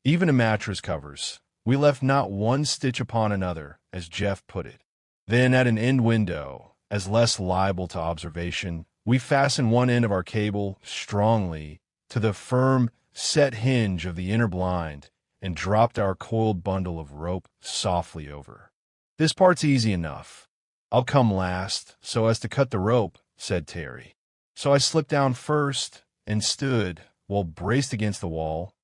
[SPEAKER 1] even a mattress covers. We left not one stitch upon another, as Jeff put it. Then at an end window, as less liable to observation, we fastened one end of our cable strongly to the firm set hinge of the inner blind and dropped our coiled bundle of rope softly over. "This part's easy enough. I'll come last, so as to cut the rope," said Terry. So I slipped down first and stood, well braced against the wall,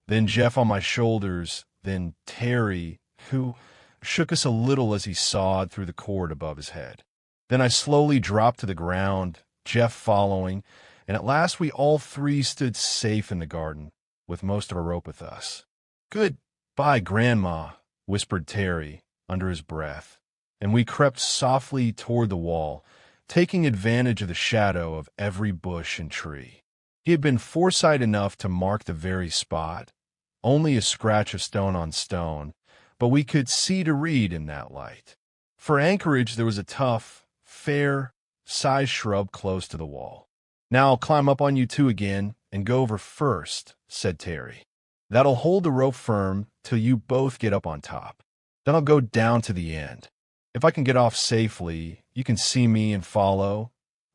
[SPEAKER 1] then Jeff on my shoulders, then Terry, who shook us a little as he sawed through the cord above his head. Then I slowly dropped to the ground, Jeff following, and at last we all 3 stood safe in the garden, with most of our rope with us. "Good-bye, Grandma," whispered Terry under his breath, and we crept softly toward the wall, taking advantage of the shadow of every bush and tree. He had been foresight enough to mark the very spot, only a scratch of stone on stone, but we could see to read in that light. For anchorage there was a tough, fair-sized shrub close to the wall. "Now I'll climb up on you 2 again and go over first," said Terry. "That'll hold the rope firm till you both get up on top. Then I'll go down to the end. If I can get off safely, you can see me and follow,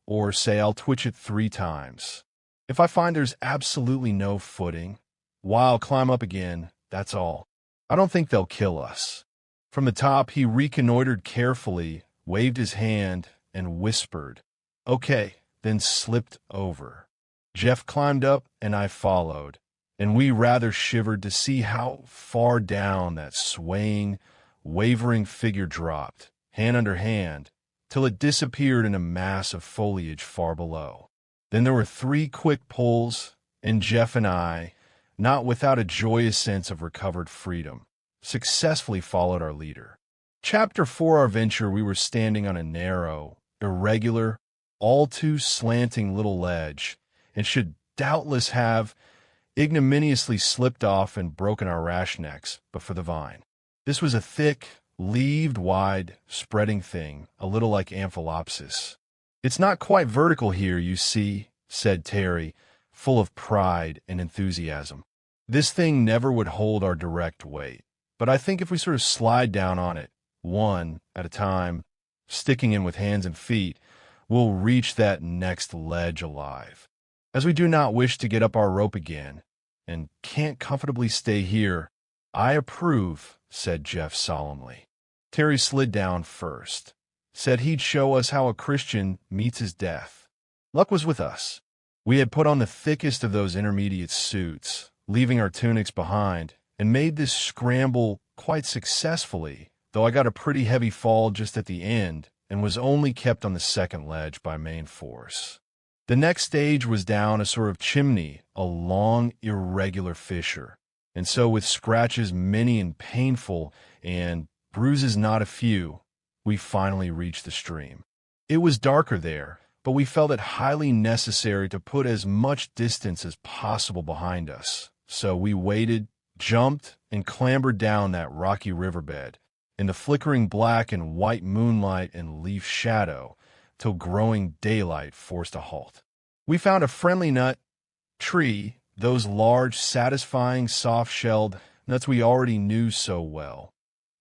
[SPEAKER 1] or say I'll twitch it 3 times. If I find there's absolutely no footing, why, I'll climb up again, that's all. I don't think they'll kill us." From the top, he reconnoitered carefully, waved his hand, and whispered, "Okay," then slipped over. Jeff climbed up, and I followed, and we rather shivered to see how far down that swaying, wavering figure dropped, hand under hand, till it disappeared in a mass of foliage far below. Then there were 3 quick pulls, and Jeff and I, not without a joyous sense of recovered freedom, successfully followed our leader. Chapter 4 our venture, we were standing on a narrow, irregular, all too slanting little ledge, and should doubtless have, ignominiously slipped off and broken our rash necks, but for the vine. This was a thick, leaved, wide, spreading thing, a little like Amphelopsis. "It's not quite vertical here, you see," said Terry, full of pride and enthusiasm. "This thing never would hold our direct weight, but I think if we sort of slide down on it, one at a time, sticking in with hands and feet, we'll reach that next ledge alive. As we do not wish to get up our rope again, and can't comfortably stay here, I approve," said Jeff solemnly. Terry slid down first, said he'd show us how a Christian meets his death. Luck was with us. We had put on the thickest of those intermediate suits, leaving our tunics behind, and made this scramble quite successfully, though I got a pretty heavy fall just at the end and was only kept on the second ledge by main force. The next stage was down a sort of chimney, a long, irregular fissure, and so with scratches many and painful and bruises not a few, we finally reached the stream. It was darker there, but we felt it highly necessary to put as much distance as possible behind us, so we waited, jumped, and clambered down that rocky riverbed, in the flickering black and white moonlight and leaf shadow, till growing daylight forced a halt. We found a friendly nut tree, those large, satisfying, soft-shelled nuts we already knew so well,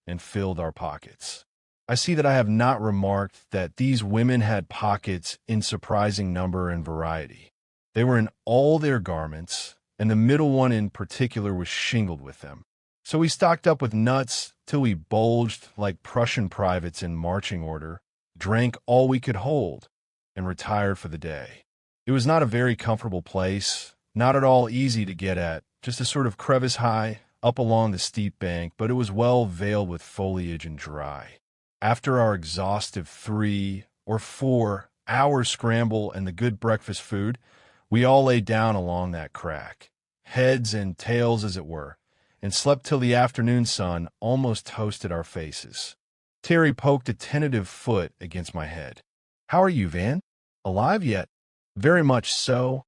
[SPEAKER 1] and filled our pockets. I see that I have not remarked that these women had pockets in surprising number and variety. They were in all their garments, and the middle one in particular was shingled with them. So we stocked up with nuts till we bulged like Prussian privates in marching order, drank all we could hold, and retired for the day. It was not a very comfortable place, not at all easy to get at, just a sort of crevice high up along the steep bank, but it was well veiled with foliage and dry. After our exhaustive 3 or 4 hour scramble and the good breakfast food, we all lay down along that crack, heads and tails as it were, and slept till the afternoon sun almost toasted our faces. Terry poked a tentative foot against my head. "How are you, Van? Alive yet?" "Very much so,"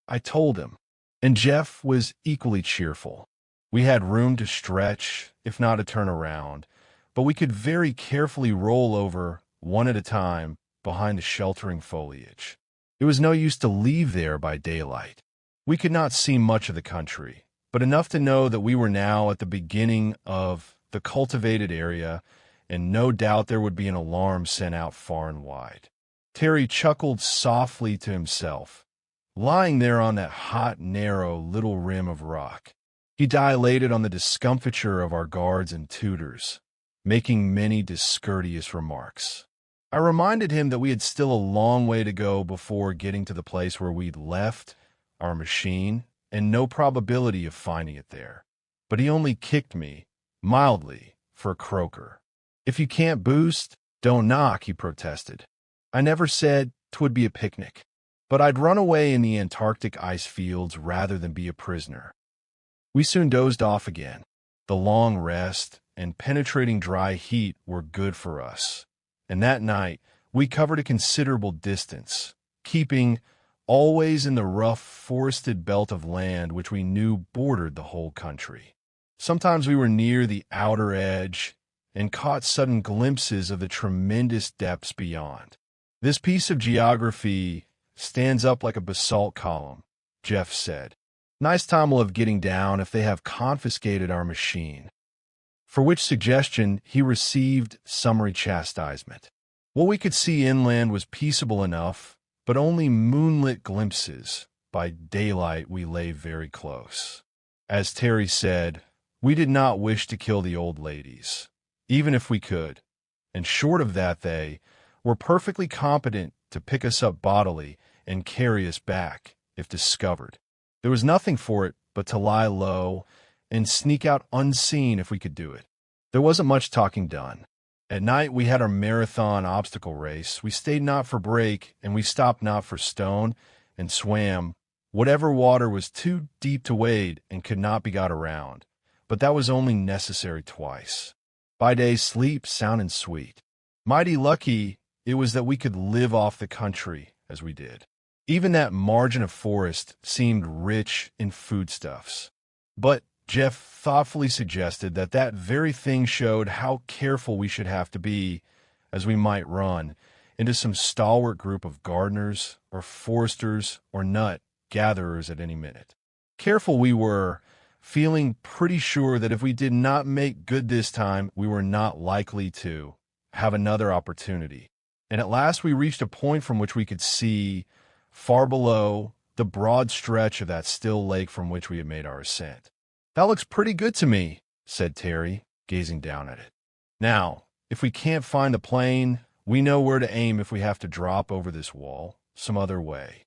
[SPEAKER 1] I told him, and Jeff was equally cheerful. We had room to stretch, if not to turn around, but we could very carefully roll over, one at a time, behind the sheltering foliage. It was no use to leave there by daylight. We could not see much of the country, but enough to know that we were now at the beginning of the cultivated area, and no doubt there would be an alarm sent out far and wide. Terry chuckled softly to himself, lying there on that hot, narrow little rim of rock. He dilated on the discomfiture of our guards and tutors, making many discourteous remarks. I reminded him that we had still a long way to go before getting to the place where we'd left our machine, and no probability of finding it there. But he only kicked me, mildly, for a croaker. "If you can't boost, don't knock," he protested. "I never said 'twould be a picnic, but I'd run away in the Antarctic ice fields rather than be a prisoner." We soon dozed off again. The long rest and penetrating dry heat were good for us, and that night we covered a considerable distance, keeping always in the rough forested belt of land which we knew bordered the whole country. Sometimes we were near the outer edge and caught sudden glimpses of the tremendous depths beyond. "This piece of geography stands up like a basalt column," Jeff said. "Nice time we'll have getting down if they have confiscated our machine." For which suggestion he received summary chastisement. What we could see inland was peaceable enough, but only moonlit glimpses. By daylight we lay very close. As Terry said, we did not wish to kill the old ladies, even if we could, and short of that they were perfectly competent to pick us up bodily and carry us back, if discovered. There was nothing for it but to lie low and sneak out unseen if we could do it. There wasn't much talking done. At night we had our marathon obstacle race. We stayed not for break, and we stopped not for stone, and swam whatever water was too deep to wade and could not be got around. But that was only necessary twice. By day, sleep sound and sweet. Mighty lucky it was that we could live off the country as we did. Even that margin of forest seemed rich in foodstuffs. But Jeff thoughtfully suggested that that very thing showed how careful we should have to be, as we might run into some stalwart group of gardeners or foresters or nut gatherers at any minute. Careful we were, feeling pretty sure that if we did not make good this time, we were not likely to have another opportunity. And at last we reached a point from which we could see, far below, the broad stretch of that still lake from which we had made our ascent. "That looks pretty good to me," said Terry, gazing down at it. "Now, if we can't find the plane, we know where to aim if we have to drop over this wall some other way."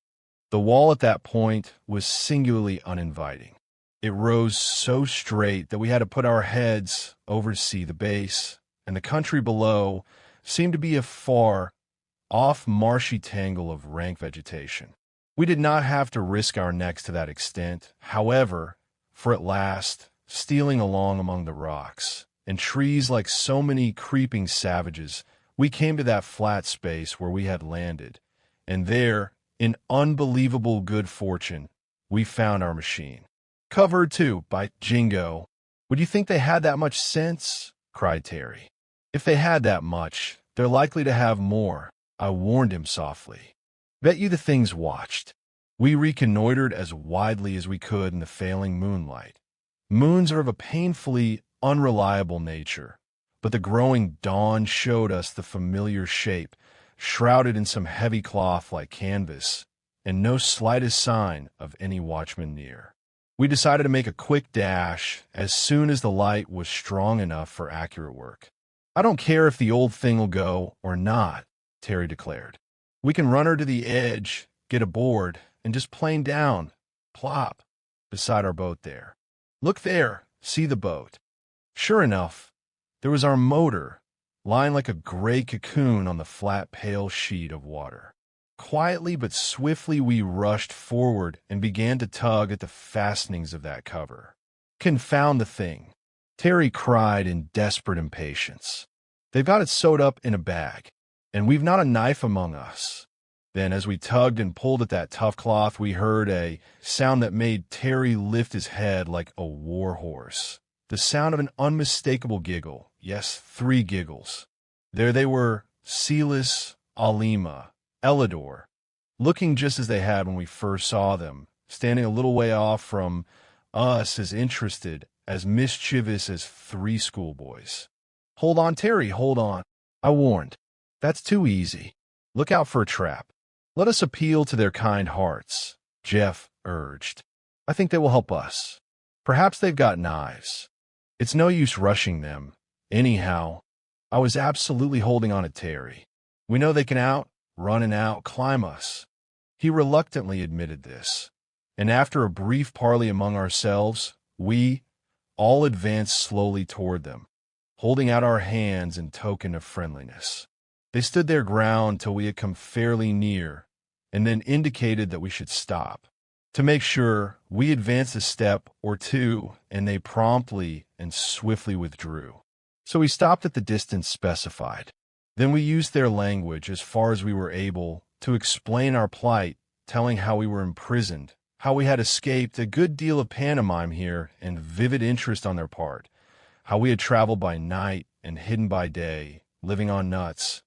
[SPEAKER 1] The wall at that point was singularly uninviting. It rose so straight that we had to put our heads over to see the base, and the country below seemed to be a far-off marshy tangle of rank vegetation. We did not have to risk our necks to that extent, however, for at last, stealing along among the rocks and trees like so many creeping savages, we came to that flat space where we had landed, and there, in unbelievable good fortune, we found our machine. "Covered, too, by jingo. Would you think they had that much sense?" cried Terry. "If they had that much, they're likely to have more," I warned him softly. "Bet you the things watched." We reconnoitered as widely as we could in the failing moonlight. Moons are of a painfully unreliable nature, but the growing dawn showed us the familiar shape, shrouded in some heavy cloth like canvas, and no slightest sign of any watchman near. We decided to make a quick dash as soon as the light was strong enough for accurate work. "I don't care if the old thing will go or not," Terry declared. "We can run her to the edge, get aboard, and just plane down, plop, beside our boat there. Look there, see the boat." Sure enough, there was our motor, lying like a gray cocoon on the flat, pale sheet of water. Quietly but swiftly we rushed forward and began to tug at the fastenings of that cover. "Confound the thing," Terry cried in desperate impatience. "They've got it sewed up in a bag, and we've not a knife among us." Then, as we tugged and pulled at that tough cloth, we heard a sound that made Terry lift his head like a war horse. The sound of an unmistakable giggle. Yes, 3 giggles. There they were, Silas, Alima, Elidor, looking just as they had when we first saw them, standing a little way off from us, as interested, as mischievous as 3 schoolboys. "Hold on, Terry, hold on," I warned. "That's too easy. Look out for a trap." "Let us appeal to their kind hearts," Jeff urged. "I think they will help us. Perhaps they've got knives. It's no use rushing them. Anyhow," I was absolutely holding on to Terry, "we know they can run and climb us." He reluctantly admitted this, and after a brief parley among ourselves, we all advanced slowly toward them, holding out our hands in token of friendliness. They stood their ground till we had come fairly near, and then indicated that we should stop. To make sure, we advanced a step or two, and they promptly and swiftly withdrew. So we stopped at the distance specified. Then we used their language as far as we were able to explain our plight, telling how we were imprisoned, how we had escaped, a good deal of pantomime here and vivid interest on their part, how we had traveled by night and hidden by day, living on nuts,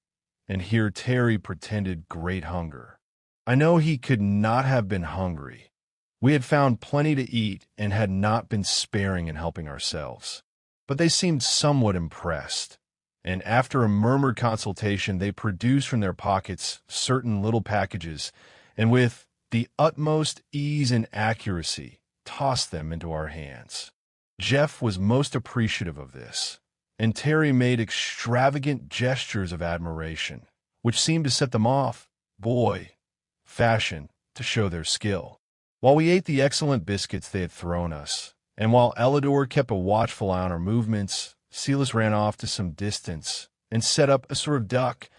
[SPEAKER 1] and here Terry pretended great hunger. I know he could not have been hungry. We had found plenty to eat and had not been sparing in helping ourselves. But they seemed somewhat impressed, and after a murmured consultation they produced from their pockets certain little packages, and with the utmost ease and accuracy tossed them into our hands. Jeff was most appreciative of this, and Terry made extravagant gestures of admiration, which seemed to set them off, boy fashion, to show their skill. While we ate the excellent biscuits they had thrown us, and while Elidor kept a watchful eye on our movements, Silas ran off to some distance and set up a sort of duck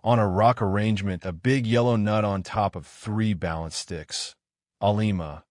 [SPEAKER 1] on a rock arrangement, a big yellow nut on top of 3 balance sticks. Alima,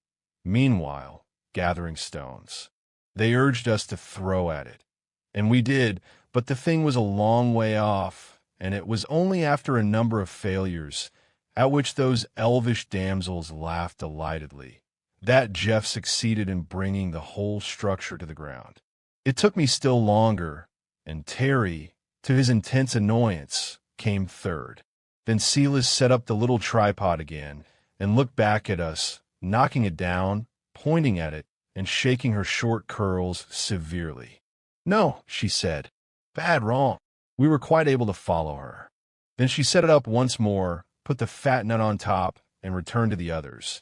[SPEAKER 1] meanwhile, gathering stones. They urged us to throw at it, and we did, but the thing was a long way off, and it was only after a number of failures at which those elvish damsels laughed delightedly. That Jeff succeeded in bringing the whole structure to the ground. It took me still longer, and Terry, to his intense annoyance, came third. Then Silas set up the little tripod again and looked back at us, knocking it down, pointing at it, and shaking her short curls severely. "No," she said. "Bad wrong." We were quite able to follow her. Then she set it up once more, put the fat nut on top, and returned to the others.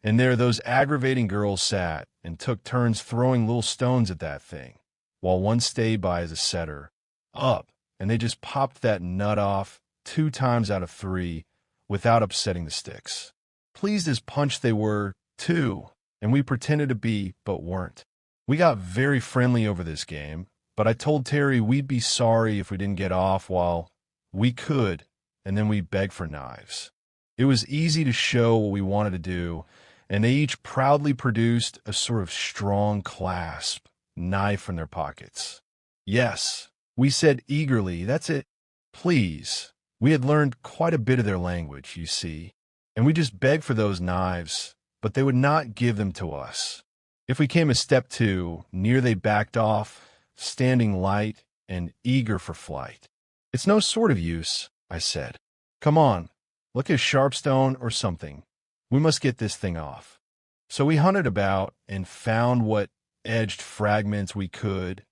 [SPEAKER 1] And there those aggravating girls sat and took turns throwing little stones at that thing, while one stayed by as a setter. Up, and they just popped that nut off 2 times out of 3 without upsetting the sticks. Pleased as punch they were, too, and we pretended to be, but weren't. We got very friendly over this game, but I told Terry we'd be sorry if we didn't get off while we could, and then we'd beg for knives. It was easy to show what we wanted to do, and they each proudly produced a sort of strong clasp knife from their pockets. "Yes," we said eagerly, "that's it. Please." We had learned quite a bit of their language, you see, and we just begged for those knives, but they would not give them to us. If we came a step too near, they backed off, standing light and eager for flight. "It's no sort of use," I said. "Come on, look at Sharpstone or something. We must get this thing off." So we hunted about and found what edged fragments we could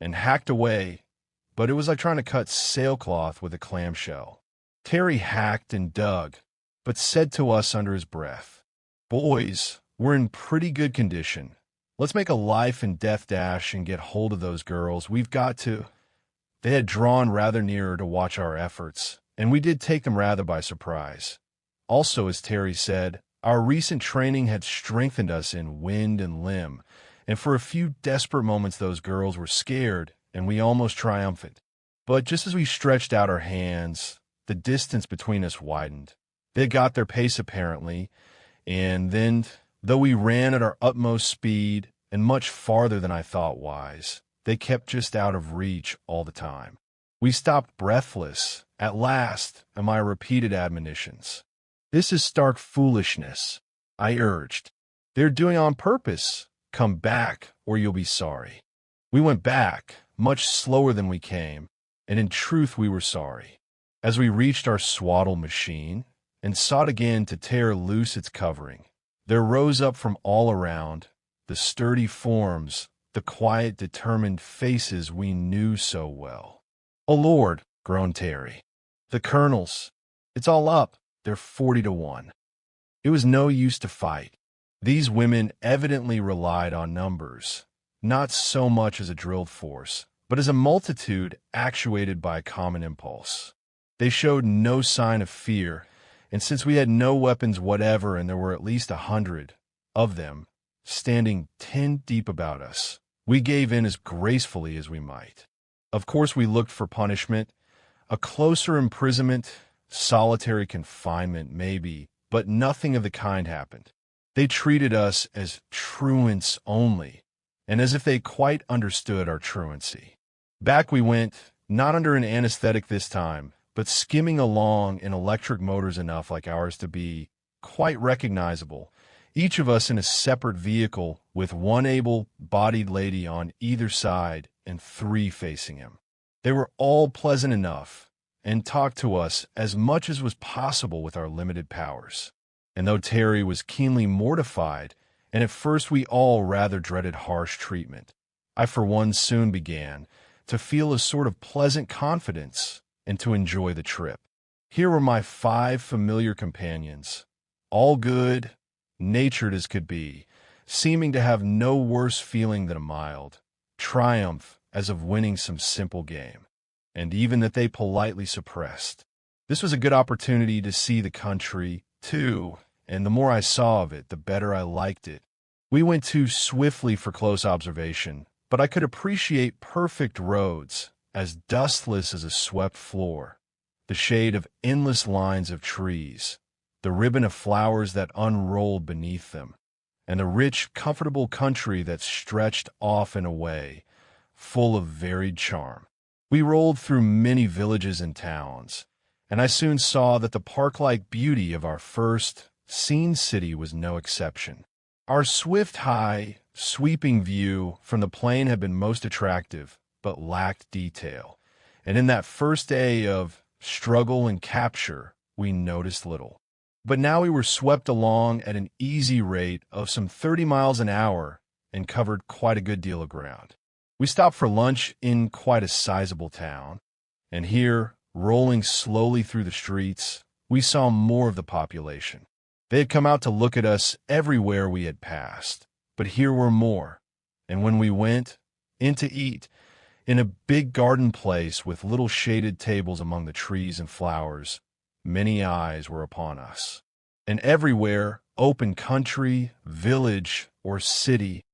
[SPEAKER 1] and hacked away, but it was like trying to cut sailcloth with a clamshell. Terry hacked and dug, but said to us under his breath, "Boys, we're in pretty good condition. Let's make a life and death dash and get hold of those girls. We've got to." They had drawn rather nearer to watch our efforts, and we did take them rather by surprise. Also, as Terry said, our recent training had strengthened us in wind and limb, and for a few desperate moments those girls were scared, and we almost triumphant. But just as we stretched out our hands, the distance between us widened. They got their pace apparently, and then, though we ran at our utmost speed and much farther than I thought wise, they kept just out of reach all the time. We stopped breathless, at last, at my repeated admonitions. "This is stark foolishness," I urged. "They're doing it on purpose. Come back, or you'll be sorry." We went back, much slower than we came, and in truth we were sorry. As we reached our swaddle machine, and sought again to tear loose its covering, there rose up from all around the sturdy forms, the quiet, determined faces we knew so well. "Oh, Lord," groaned Terry. "The colonels. It's all up. They're 40-1. It was no use to fight. These women evidently relied on numbers, not so much as a drilled force, but as a multitude actuated by a common impulse. They showed no sign of fear, and since we had no weapons whatever and there were at least 100 of them standing 10 deep about us, we gave in as gracefully as we might. Of course we looked for punishment, a closer imprisonment, solitary confinement maybe, but nothing of the kind happened. They treated us as truants only, and as if they quite understood our truancy. Back we went, not under an anesthetic this time, but skimming along in electric motors enough like ours to be quite recognizable, each of us in a separate vehicle with one able-bodied lady on either side and 3 facing him. They were all pleasant enough and talked to us as much as was possible with our limited powers. And though Terry was keenly mortified, and at first we all rather dreaded harsh treatment, I for one soon began to feel a sort of pleasant confidence and to enjoy the trip. Here were my 5 familiar companions, all good, natured as could be, seeming to have no worse feeling than a mild triumph as of winning some simple game, and even that they politely suppressed. This was a good opportunity to see the country, too, and the more I saw of it, the better I liked it. We went too swiftly for close observation, but I could appreciate perfect roads, as dustless as a swept floor, the shade of endless lines of trees, the ribbon of flowers that unrolled beneath them, and the rich, comfortable country that stretched off and away, full of varied charm. We rolled through many villages and towns, and I soon saw that the park-like beauty of our first seen city was no exception. Our swift, high, sweeping view from the plane had been most attractive, but lacked detail, and in that first day of struggle and capture, we noticed little. But now we were swept along at an easy rate of some 30 miles an hour and covered quite a good deal of ground. We stopped for lunch in quite a sizable town, and here, rolling slowly through the streets, we saw more of the population. They had come out to look at us everywhere we had passed, but here were more, and when we went in to eat, in a big garden place with little shaded tables among the trees and flowers, many eyes were upon us. And everywhere, open country, village, or city,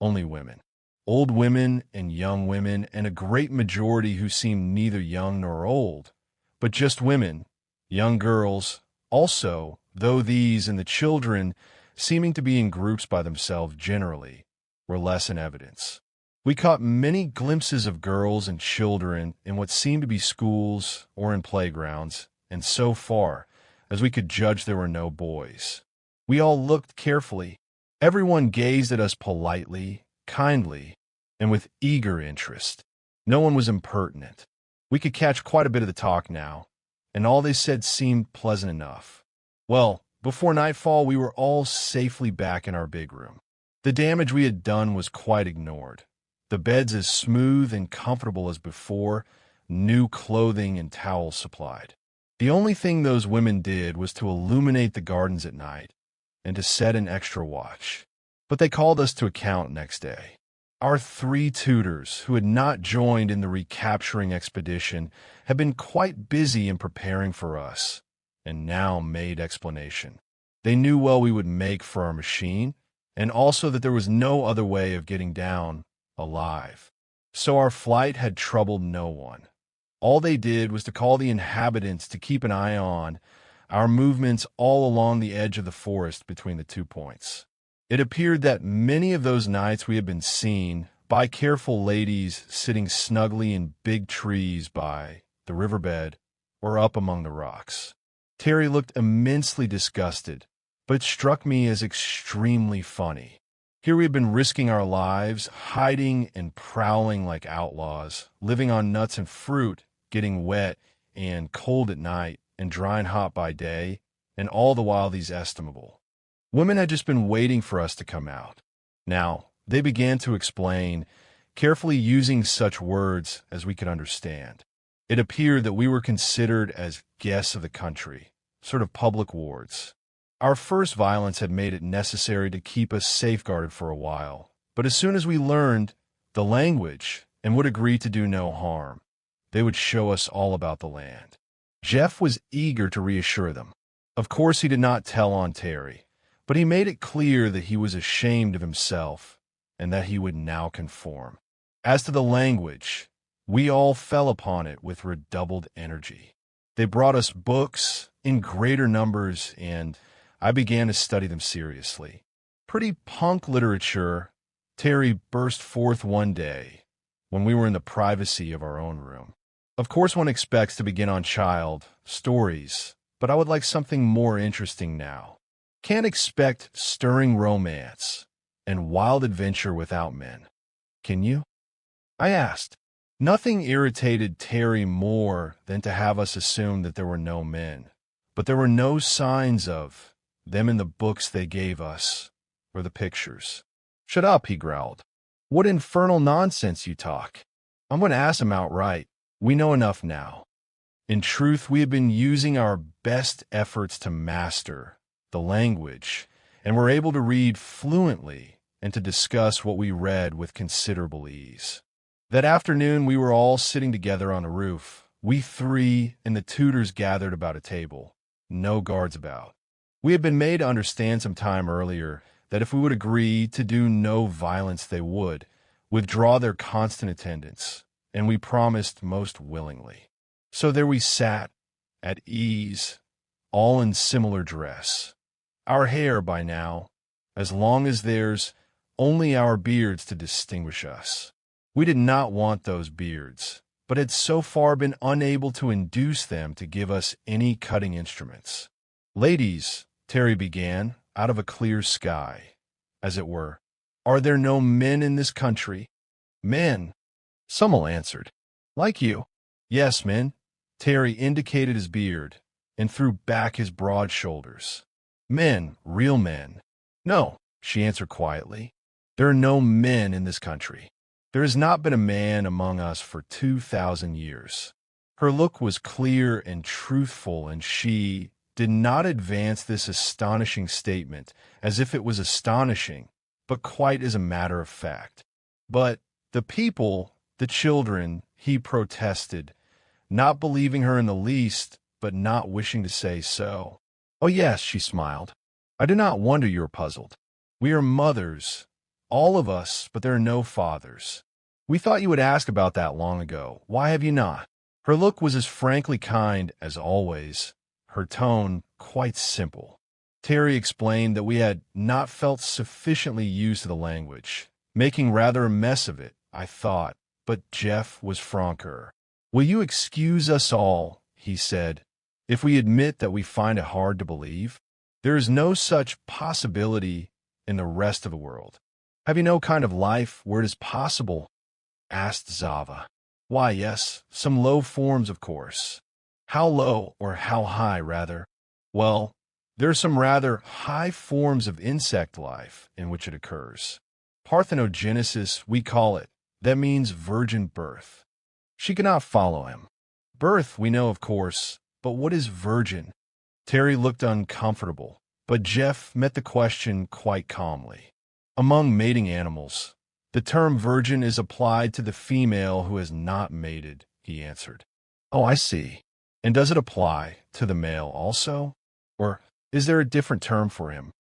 [SPEAKER 1] only women. Old women and young women, and a great majority who seemed neither young nor old, but just women, young girls, also, though these and the children, seeming to be in groups by themselves generally, were less in evidence. We caught many glimpses of girls and children in what seemed to be schools or in playgrounds, and so far as we could judge there were no boys. We all looked carefully. Everyone gazed at us politely, kindly, and with eager interest. No one was impertinent. We could catch quite a bit of the talk now, and all they said seemed pleasant enough. Well, before nightfall, we were all safely back in our big room. The damage we had done was quite ignored. The beds as smooth and comfortable as before, new clothing and towels supplied. The only thing those women did was to illuminate the gardens at night and to set an extra watch. But they called us to account next day. Our 3 tutors, who had not joined in the recapturing expedition, had been quite busy in preparing for us, and now made explanation. They knew well we would make for our machine, and also that there was no other way of getting down alive. So our flight had troubled no one. All they did was to call the inhabitants to keep an eye on our movements all along the edge of the forest between the 2 points. It appeared that many of those nights we had been seen by careful ladies sitting snugly in big trees by the riverbed or up among the rocks. Terry looked immensely disgusted, but it struck me as extremely funny. Here we had been risking our lives, hiding and prowling like outlaws, living on nuts and fruit, getting wet and cold at night, and dry and hot by day, and all the while these estimable women had just been waiting for us to come out. Now, they began to explain, carefully using such words as we could understand. It appeared that we were considered as guests of the country, sort of public wards. Our first violence had made it necessary to keep us safeguarded for a while, but as soon as we learned the language and would agree to do no harm, they would show us all about the land. Jeff was eager to reassure them. Of course, he did not tell on Terry, but he made it clear that he was ashamed of himself and that he would now conform. As to the language, we all fell upon it with redoubled energy. They brought us books in greater numbers, and I began to study them seriously. Pretty punk literature, Terry burst forth one day when we were in the privacy of our own room. Of course, one expects to begin on child stories, but I would like something more interesting now. Can't expect stirring romance and wild adventure without men, can you? I asked. Nothing irritated Terry more than to have us assume that there were no men, but there were no signs of them in the books they gave us, or the pictures. Shut up, he growled. What infernal nonsense you talk. I'm going to ask him outright. We know enough now. In truth, we have been using our best efforts to master the language, and were able to read fluently and to discuss what we read with considerable ease. That afternoon, we were all sitting together on the roof. We 3 and the tutors gathered about a table. No guards about. We had been made to understand some time earlier that if we would agree to do no violence, they would withdraw their constant attendance, and we promised most willingly. So there we sat, at ease, all in similar dress. Our hair, by now, as long as theirs, only our beards to distinguish us. We did not want those beards, but had so far been unable to induce them to give us any cutting instruments. "Ladies," Terry began, out of a clear sky, as it were, "are there no men in this country?" "Men," Summel answered. "Like you." "Yes, men." Terry indicated his beard and threw back his broad shoulders. "Men, real men." "No," she answered quietly. "There are no men in this country. There has not been a man among us for 2,000 years." Her look was clear and truthful, and she did not advance this astonishing statement as if it was astonishing, but quite as a matter of fact. "But the people, the children," he protested, not believing her in the least, but not wishing to say so. "Oh yes," she smiled. "I do not wonder you are puzzled. We are mothers, all of us, but there are no fathers. We thought you would ask about that long ago. Why have you not?" Her look was as frankly kind as always, her tone quite simple. Terry explained that we had not felt sufficiently used to the language, making rather a mess of it, I thought, but Jeff was franker. "Will you excuse us all," he said, "if we admit that we find it hard to believe? There is no such possibility in the rest of the world." "Have you no kind of life where it is possible?" asked Zava. "Why, yes, some low forms, of course." "How low, or how high, rather?" "Well, there are some rather high forms of insect life in which it occurs. Parthenogenesis, we call it. That means virgin birth." She could not follow him. "Birth, we know, of course, but what is virgin?" Terry looked uncomfortable, but Jeff met the question quite calmly. "Among mating animals, the term virgin is applied to the female who has not mated," he answered. "Oh, I see. And does it apply to the male also? Or is there a different term for him?"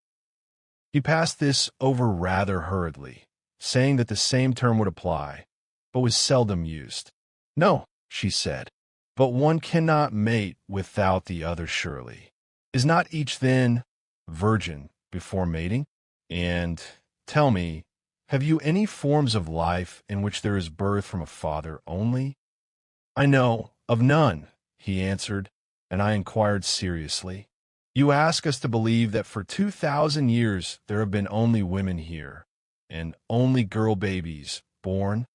[SPEAKER 1] He passed this over rather hurriedly, saying that the same term would apply, but was seldom used. "No," she said, "but one cannot mate without the other, surely. Is not each, then, virgin before mating? And, tell me, have you any forms of life in which there is birth from a father only?" "I know of none," he answered, and I inquired seriously. "You ask us to believe that for 2,000 years there have been only women here, and only girl babies born?"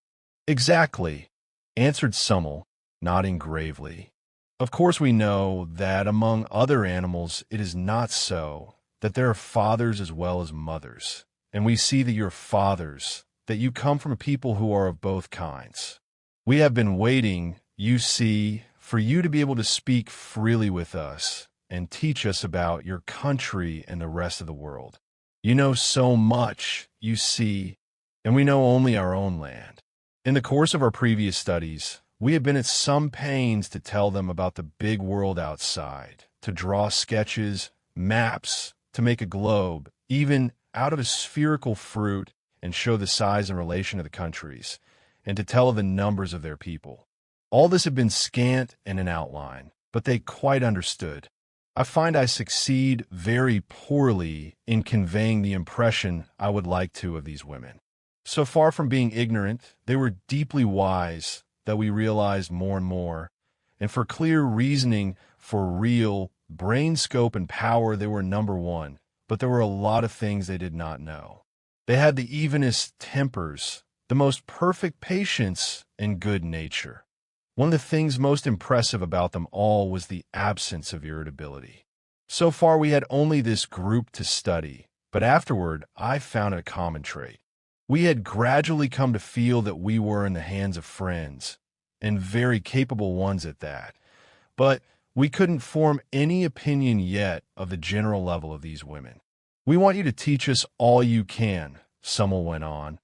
[SPEAKER 1] "Exactly," answered Summel, nodding gravely. "Of course we know that among other animals it is not so, that there are fathers as well as mothers, and we see that you're fathers, that you come from people who are of both kinds. We have been waiting, you see, for you to be able to speak freely with us and teach us about your country and the rest of the world. You know so much, you see, and we know only our own land. In the course of our previous studies, we have been at some pains to tell them about the big world outside, to draw sketches, maps, to make a globe, even out of a spherical fruit, and show the size and relation of the countries, and to tell of the numbers of their people. All this had been scant and an outline, but they quite understood. I find I succeed very poorly in conveying the impression I would like to of these women. So far from being ignorant, they were deeply wise, that we realized more and more, and for clear reasoning, for real brain scope and power, they were number one, but there were a lot of things they did not know. They had the evenest tempers, the most perfect patience, and good nature. One of the things most impressive about them all was the absence of irritability. So far we had only this group to study, but afterward I found it a common trait. We had gradually come to feel that we were in the hands of friends, and very capable ones at that, but we couldn't form any opinion yet of the general level of these women. "We want you to teach us all you can," Summel went on,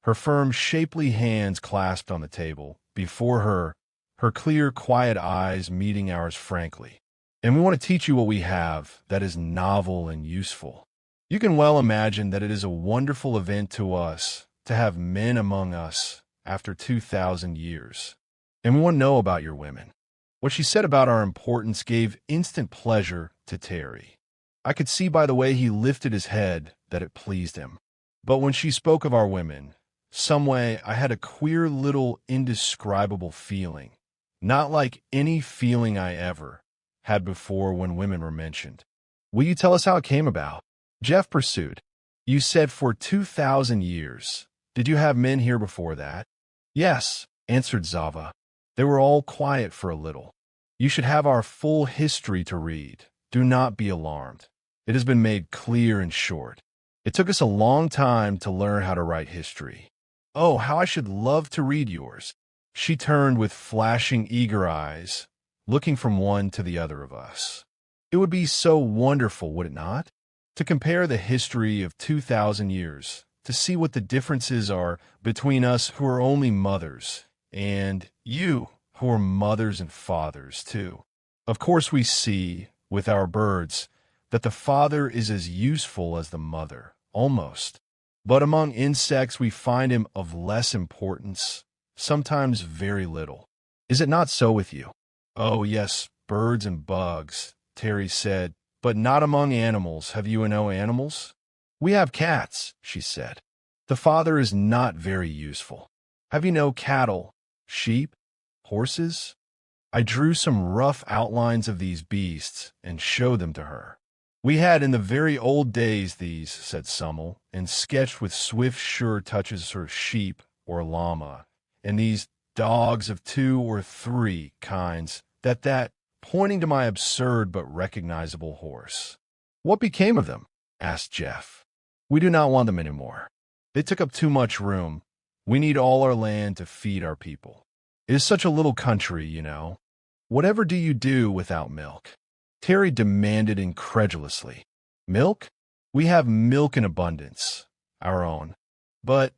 [SPEAKER 1] her firm, shapely hands clasped on the table, before her, her clear, quiet eyes meeting ours frankly. "And we want to teach you what we have that is novel and useful. You can well imagine that it is a wonderful event to us to have men among us after 2,000 years. And we want to know about your women." What she said about our importance gave instant pleasure to Terry. I could see by the way he lifted his head that it pleased him. But when she spoke of our women, Some way, I had a queer little indescribable feeling, not like any feeling I ever had before when women were mentioned. Will you tell us how it came about? Jeff pursued. You said for 2,000 years. Did you have men here before that? Yes, answered Zava. They were all quiet for a little. You should have our full history to read. Do not be alarmed. It has been made clear and short. It took us a long time to learn how to write history. Oh, how I should love to read yours. She turned with flashing eager eyes, looking from one to the other of us. It would be so wonderful, would it not? To compare the history of 2,000 years, to see what the differences are between us who are only mothers, and you who are mothers and fathers, too. Of course we see, with our birds, that the father is as useful as the mother, almost. But among insects we find him of less importance, sometimes very little. Is it not so with you? Oh, yes, birds and bugs, Terry said, but not among animals. Have you no animals? We have cats, she said. The father is not very useful. Have you no cattle, sheep, horses? I drew some rough outlines of these beasts and showed them to her. We had in the very old days these, said Summel, and sketched with swift, sure touches her sheep or llama, and these dogs of 2 or 3 kinds, that, pointing to my absurd but recognizable horse. What became of them? Asked Jeff. We do not want them anymore. They took up too much room. We need all our land to feed our people. It is such a little country, you know. Whatever do you do without milk? Terry demanded incredulously. Milk? We have milk in abundance, our own. But,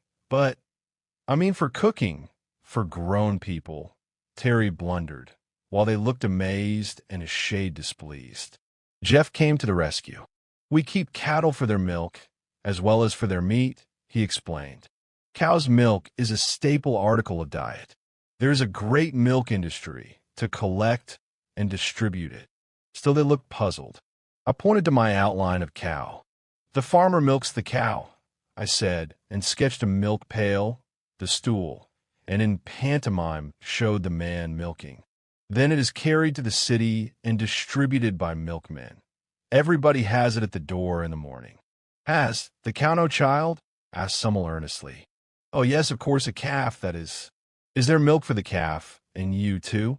[SPEAKER 1] I mean for cooking, for grown people, Terry blundered, while they looked amazed and a shade displeased. Jeff came to the rescue. We keep cattle for their milk, as well as for their meat, he explained. Cow's milk is a staple article of diet. There is a great milk industry to collect and distribute it. Still they looked puzzled. I pointed to my outline of cow. The farmer milks the cow, I said, and sketched a milk pail, the stool, and in pantomime showed the man milking. Then it is carried to the city and distributed by milkmen. Everybody has it at the door in the morning. Has the cow no child? Asked Summel earnestly. Oh, yes, of course, a calf, that is. Is there milk for the calf, and you too?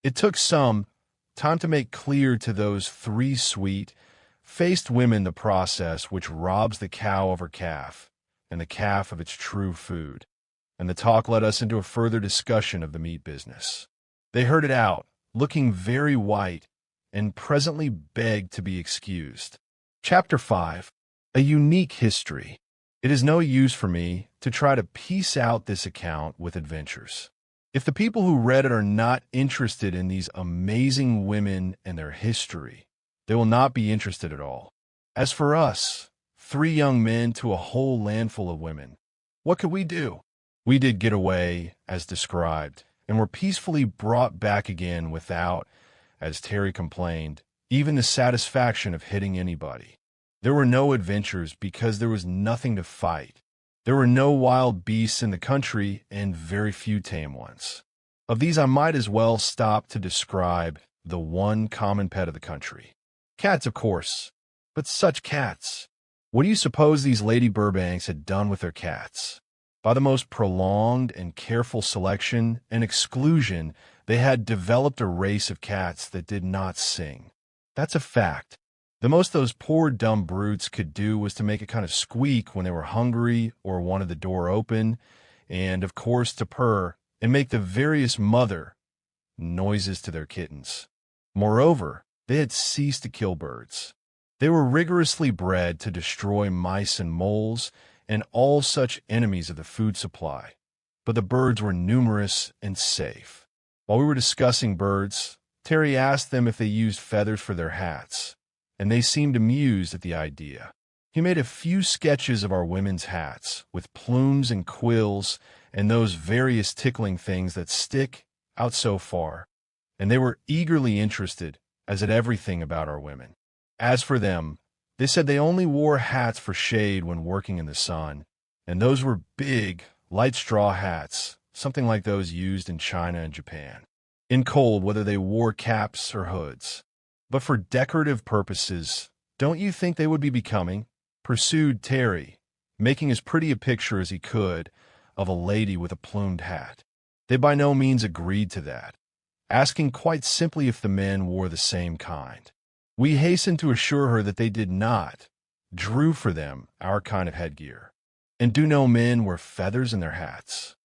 [SPEAKER 1] It took some time to make clear to those 3 sweet-faced women the process which robs the cow of her calf, and the calf of its true food, and the talk led us into a further discussion of the meat business. They heard it out, looking very white, and presently begged to be excused. Chapter 5. A Unique History. It is no use for me to try to piece out this account with adventures. If the people who read it are not interested in these amazing women and their history, they will not be interested at all. As for us, 3 young men to a whole landful of women, what could we do? We did get away, as described, and were peacefully brought back again without, as Terry complained, even the satisfaction of hitting anybody. There were no adventures because there was nothing to fight. There were no wild beasts in the country and very few tame ones. Of these I might as well stop to describe the one common pet of the country. Cats, of course, but such cats. What do you suppose these Lady Burbanks had done with their cats? By the most prolonged and careful selection and exclusion, they had developed a race of cats that did not sing. That's a fact. The most those poor dumb brutes could do was to make a kind of squeak when they were hungry or wanted the door open, and, of course, to purr and make the various mother noises to their kittens. Moreover, they had ceased to kill birds. They were rigorously bred to destroy mice and moles and all such enemies of the food supply, but the birds were numerous and safe. While we were discussing birds, Terry asked them if they used feathers for their hats, and they seemed amused at the idea. He made a few sketches of our women's hats, with plumes and quills and those various tickling things that stick out so far, and they were eagerly interested, as at everything about our women. As for them, they said they only wore hats for shade when working in the sun, and those were big, light straw hats, something like those used in China and Japan. In cold, whether they wore caps or hoods. But for decorative purposes, don't you think they would be becoming? Pursued Terry, making as pretty a picture as he could of a lady with a plumed hat. They by no means agreed to that, asking quite simply if the men wore the same kind. We hastened to assure her that they did not, drew for them our kind of headgear. And do no men wear feathers in their hats?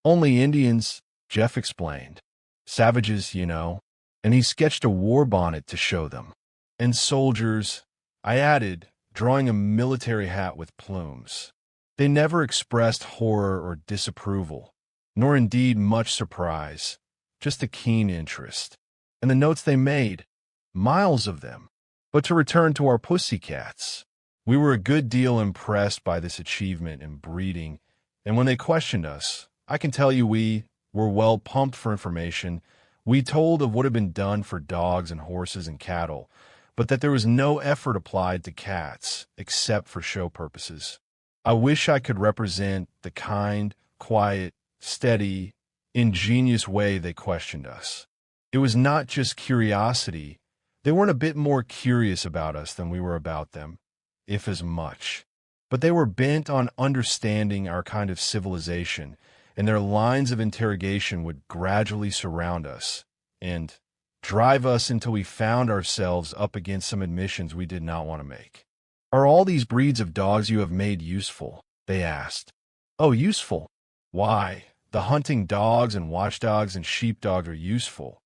[SPEAKER 1] Only Indians, Jeff explained. Savages, you know. And he sketched a war bonnet to show them. And soldiers, I added, drawing a military hat with plumes. They never expressed horror or disapproval, nor indeed much surprise, just a keen interest. And the notes they made, miles of them. But to return to our pussycats, we were a good deal impressed by this achievement in breeding, and when they questioned us, I can tell you we were well pumped for information. We told of what had been done for dogs and horses and cattle, but that there was no effort applied to cats, except for show purposes. I wish I could represent the kind, quiet, steady, ingenious way they questioned us. It was not just curiosity. They weren't a bit more curious about us than we were about them, if as much. But they were bent on understanding our kind of civilization, and their lines of interrogation would gradually surround us and drive us until we found ourselves up against some admissions we did not want to make. Are all these breeds of dogs you have made useful? They asked. Oh, useful? Why, the hunting dogs and watchdogs and sheepdogs are useful.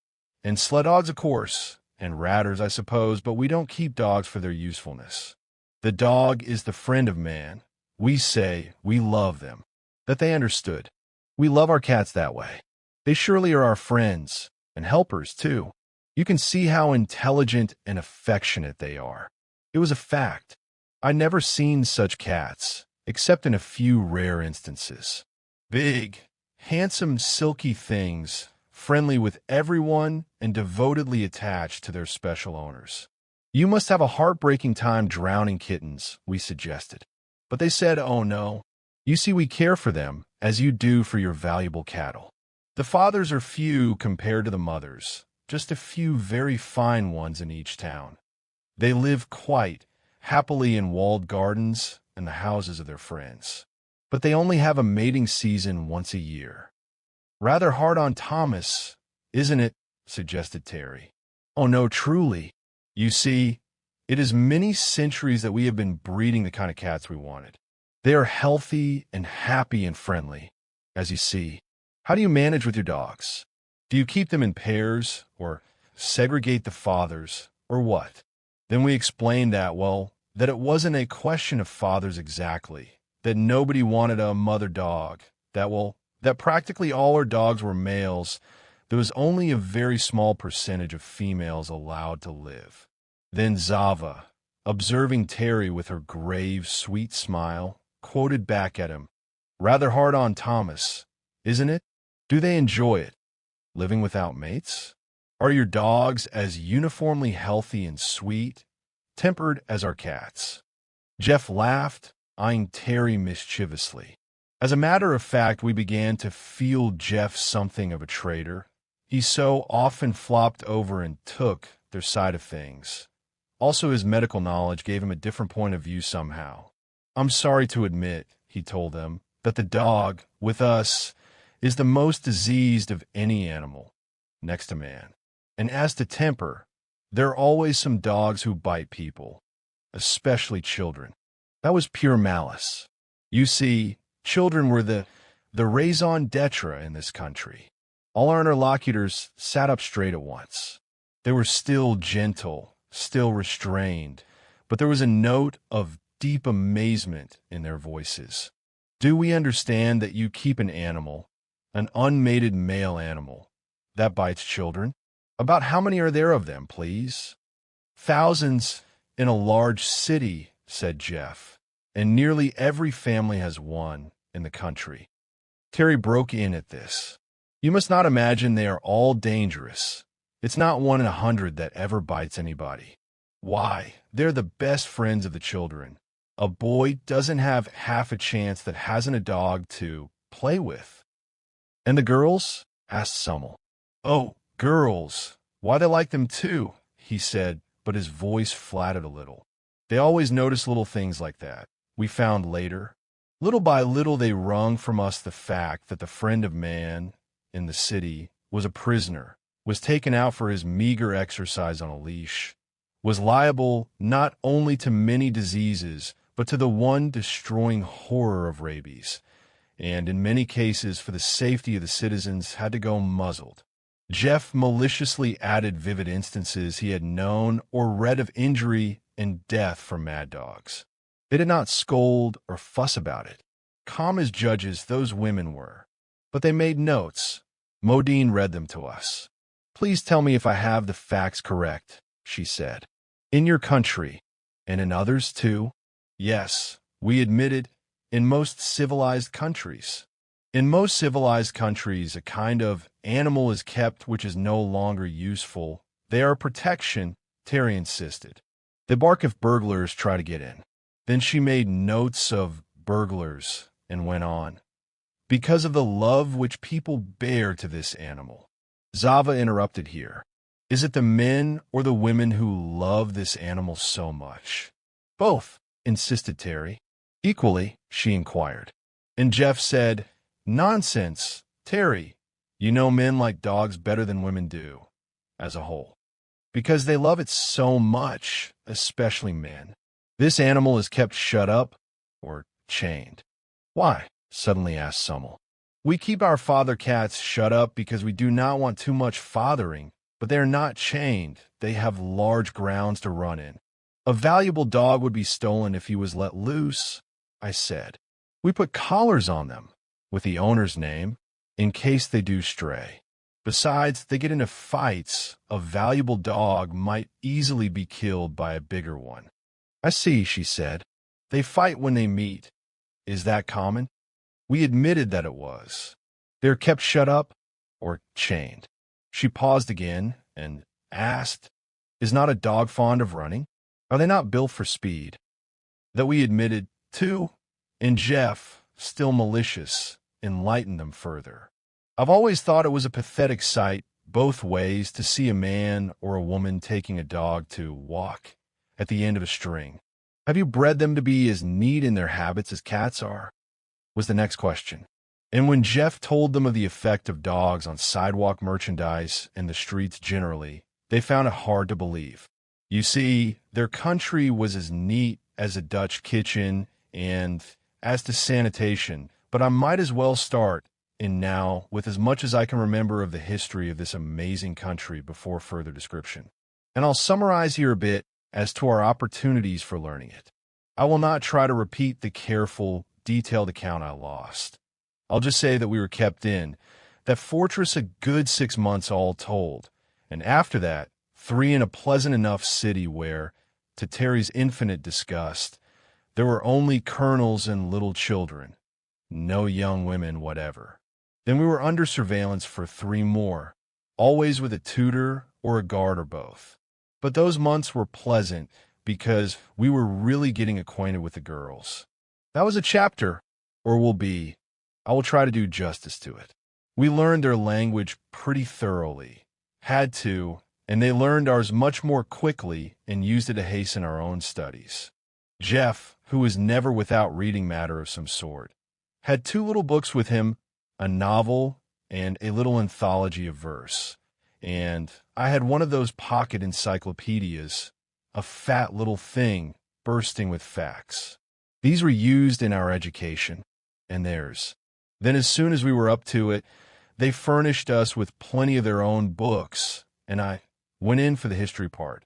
[SPEAKER 1] And sled dogs, of course, and ratters, I suppose, but we don't keep dogs for their usefulness. The dog is the friend of man. We say we love them. That they understood. We love our cats that way. They surely are our friends, and helpers, too. You can see how intelligent and affectionate they are. It was a fact. I'd never seen such cats, except in a few rare instances. Big, handsome, silky things, friendly with everyone and devotedly attached to their special owners. You must have a heartbreaking time drowning kittens, we suggested. But they said, oh no. You see, we care for them, as you do for your valuable cattle. The fathers are few compared to the mothers, just a few very fine ones in each town. They live quite happily in walled gardens and the houses of their friends. But they only have a mating season once a year. Rather hard on Thomas, isn't it? Suggested Terry. Oh no, truly. You see, it is many centuries that we have been breeding the kind of cats we wanted. They are healthy and happy and friendly, as you see. How do you manage with your dogs? Do you keep them in pairs, or segregate the fathers, or what? Then we explained that, well, that it wasn't a question of fathers exactly, that nobody wanted a mother dog, that practically all our dogs were males. There was only a very small percentage of females allowed to live. Then Zava, observing Terry with her grave, sweet smile, quoted back at him, rather hard on Thomas, isn't it? Do they enjoy it? Living without mates? Are your dogs as uniformly healthy and sweet, tempered as our cats? Jeff laughed, eyeing Terry mischievously. As a matter of fact, we began to feel Jeff something of a traitor. He so often flopped over and took their side of things. Also, his medical knowledge gave him a different point of view somehow. I'm sorry to admit, he told them, that the dog, with us, is the most diseased of any animal, next to man. And as to temper, there are always some dogs who bite people, especially children. That was pure malice. You see, children were the raison d'etre in this country. All our interlocutors sat up straight at once. They were still gentle, still restrained, but there was a note of deep amazement in their voices. Do we understand that you keep an animal, an unmated male animal, that bites children? About how many are there of them, please? Thousands in a large city, said Jeff, and nearly every family has one in the country. Terry broke in at this. You must not imagine they are all dangerous. It's not 1 in 100 that ever bites anybody. Why, they're the best friends of the children. A boy doesn't have half a chance that hasn't a dog to play with. And the girls? Asked Summel. Oh, girls. Why, they like them too, he said, but his voice flattered a little. They always notice little things like that, we found later. Little by little they wrung from us the fact that the friend of man in the city was a prisoner, was taken out for his meager exercise on a leash, was liable not only to many diseases, but to the one destroying horror of rabies, and in many cases for the safety of the citizens had to go muzzled. Jeff maliciously added vivid instances he had known or read of injury and death from mad dogs. They did not scold or fuss about it. Calm as judges those women were. But they made notes. Modine read them to us. Please tell me if I have the facts correct, she said. In your country, and in others too? Yes, we admitted, in most civilized countries. In most civilized countries, a kind of animal is kept which is no longer useful. They are a protection, Terry insisted. They bark if burglars try to get in. Then she made notes of burglars and went on. Because of the love which people bear to this animal. Zava interrupted here. Is it the men or the women who love this animal so much? Both, insisted Terry. Equally, she inquired. And Jeff said, Nonsense, Terry. You know men like dogs better than women do, as a whole. Because they love it so much, especially men. This animal is kept shut up or chained. Why? Suddenly asked Summel. We keep our father cats shut up because we do not want too much fathering, but they are not chained. They have large grounds to run in. A valuable dog would be stolen if he was let loose, I said. We put collars on them, with the owner's name, in case they do stray. Besides, they get into fights. A valuable dog might easily be killed by a bigger one. I see, she said. They fight when they meet. Is that common? We admitted that it was. They're kept shut up or chained. She paused again and asked, Is not a dog fond of running? Are they not built for speed? That we admitted, too, and Jeff, still malicious, enlightened them further. I've always thought it was a pathetic sight, both ways, to see a man or a woman taking a dog to walk at the end of a string. Have you bred them to be as neat in their habits as cats are? Was the next question. And when Jeff told them of the effect of dogs on sidewalk merchandise and the streets generally, they found it hard to believe. You see, their country was as neat as a Dutch kitchen and as to sanitation, but I might as well start in now with as much as I can remember of the history of this amazing country before further description. And I'll summarize here a bit as to our opportunities for learning it. I will not try to repeat the careful, detailed account I lost. I'll just say that we were kept in that fortress a good 6 months all told, and after that, 3 in a pleasant enough city where, to Terry's infinite disgust, there were only colonels and little children, no young women whatever. Then we were under surveillance for 3 more, always with a tutor or a guard or both. But those months were pleasant because we were really getting acquainted with the girls. That was a chapter, or will be. I will try to do justice to it. We learned their language pretty thoroughly, had to, and they learned ours much more quickly and used it to hasten our own studies. Jeff, who was never without reading matter of some sort, had 2 little books with him, a novel and a little anthology of verse, and I had one of those pocket encyclopedias, a fat little thing bursting with facts. These were used in our education, and theirs. Then as soon as we were up to it, they furnished us with plenty of their own books, and I went in for the history part.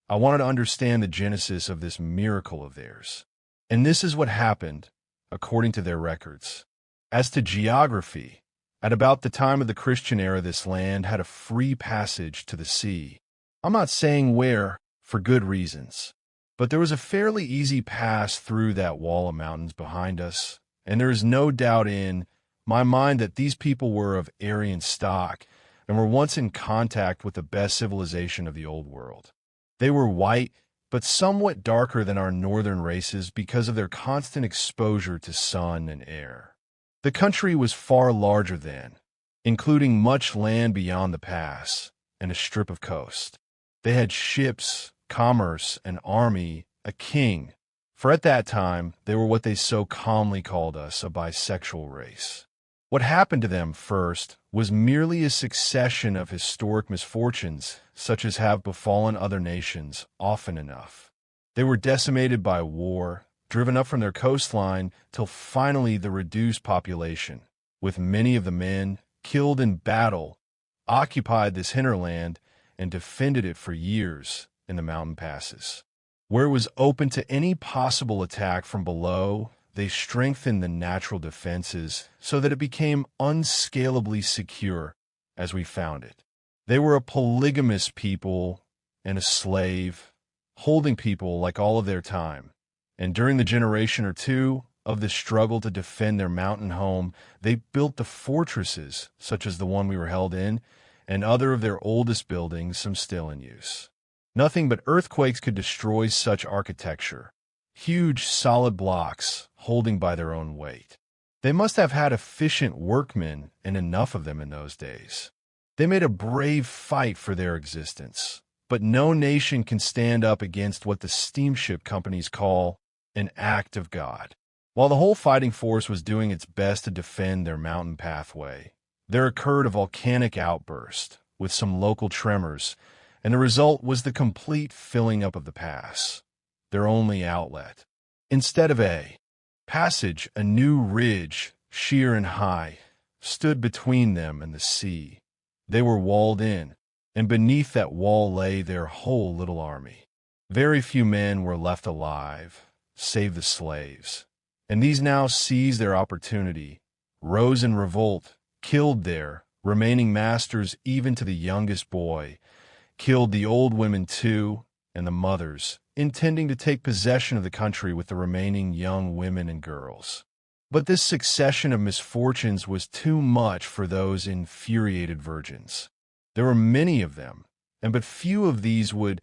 [SPEAKER 1] I wanted to understand the genesis of this miracle of theirs. And this is what happened, according to their records. As to geography, at about the time of the Christian era, this land had a free passage to the sea. I'm not saying where, for good reasons, but there was a fairly easy pass through that wall of mountains behind us, and there is no doubt in my mind that these people were of Aryan stock and were once in contact with the best civilization of the Old World. They were white, but somewhat darker than our northern races because of their constant exposure to sun and air. The country was far larger then, including much land beyond the pass and a strip of coast. They had ships, commerce, an army, a king, for at that time they were what they so calmly called us, a bisexual race. What happened to them first was merely a succession of historic misfortunes, such as have befallen other nations often enough. They were decimated by war, driven up from their coastline, till finally the reduced population, with many of the men killed in battle, occupied this hinterland and defended it for years in the mountain passes. Where it was open to any possible attack from below, they strengthened the natural defenses so that it became unscalably secure as we found it. They were a polygamous people and a slave-holding people like all of their time. And during the generation or two of the struggle to defend their mountain home, they built the fortresses, such as the one we were held in, and other of their oldest buildings, some still in use. Nothing but earthquakes could destroy such architecture. Huge solid blocks holding by their own weight. They must have had efficient workmen and enough of them in those days. They made a brave fight for their existence, but no nation can stand up against what the steamship companies call an act of God. While the whole fighting force was doing its best to defend their mountain pathway, there occurred a volcanic outburst with some local tremors, and the result was the complete filling up of the pass, their only outlet. Instead of a passage, a new ridge, sheer and high, stood between them and the sea. They were walled in, and beneath that wall lay their whole little army. Very few men were left alive, save the slaves, and these now seized their opportunity, rose in revolt, killed their remaining masters even to the youngest boy, killed the old women too, and the mothers, intending to take possession of the country with the remaining young women and girls. But this succession of misfortunes was too much for those infuriated virgins. There were many of them, and but few of these would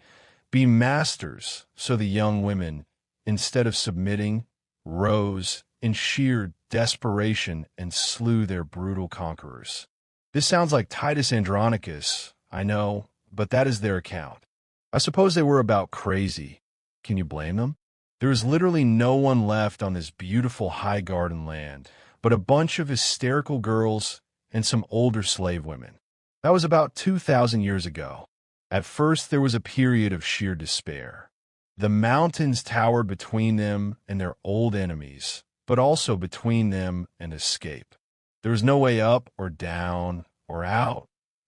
[SPEAKER 1] be masters, so the young women, instead of submitting, rose in sheer desperation and slew their brutal conquerors. This sounds like Titus Andronicus, I know, but that is their account. I suppose they were about crazy. Can you blame them? There is literally no one left on this beautiful high garden land, but a bunch of hysterical girls and some older slave women. That was about 2,000 years ago. At first, there was a period of sheer despair. The mountains towered between them and their old enemies, but also between them and escape. There was no way up or down or out.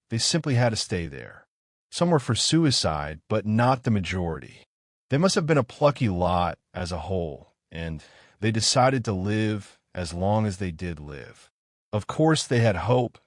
[SPEAKER 1] They simply had to stay there. Some were for suicide, but not the majority. They must have been a plucky lot as a whole, and they decided to live as long as they did live. Of course, they had hope,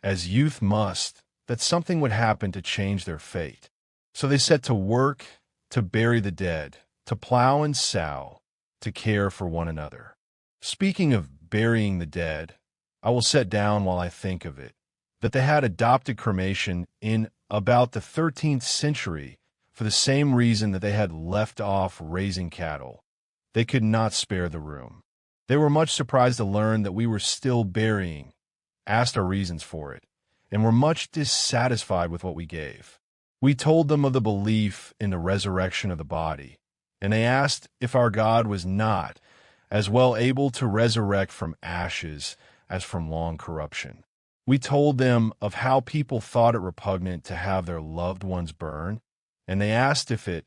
[SPEAKER 1] as youth must, that something would happen to change their fate. So they set to work to bury the dead, to plow and sow, to care for one another. Speaking of burying the dead, I will set down while I think of it, that they had adopted cremation in about the 13th century for the same reason that they had left off raising cattle. They could not spare the room. They were much surprised to learn that we were still burying, asked our reasons for it, and were much dissatisfied with what we gave. We told them of the belief in the resurrection of the body, and they asked if our God was not as well able to resurrect from ashes as from long corruption. We told them of how people thought it repugnant to have their loved ones burn, and they asked if it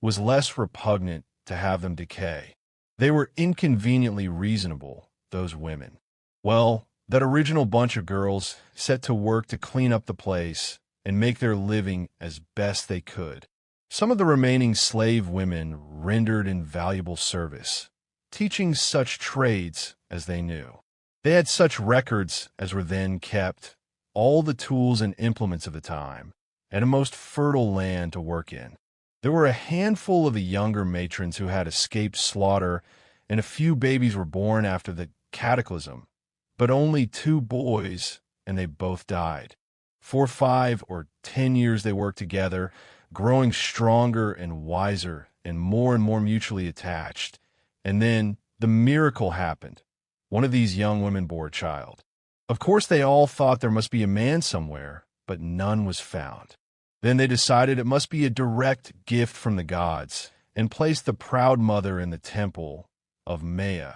[SPEAKER 1] was less repugnant to have them decay. They were inconveniently reasonable, those women. Well, that original bunch of girls set to work to clean up the place and make their living as best they could. Some of the remaining slave women rendered invaluable service, teaching such trades as they knew. They had such records as were then kept, all the tools and implements of the time, and a most fertile land to work in. There were a handful of the younger matrons who had escaped slaughter, and a few babies were born after the cataclysm, but only 2 boys, and they both died. For 5 or 10 years they worked together, growing stronger and wiser and more mutually attached. And then the miracle happened. One of these young women bore a child. Of course, they all thought there must be a man somewhere, but none was found. Then they decided it must be a direct gift from the gods, and placed the proud mother in the temple of Maya,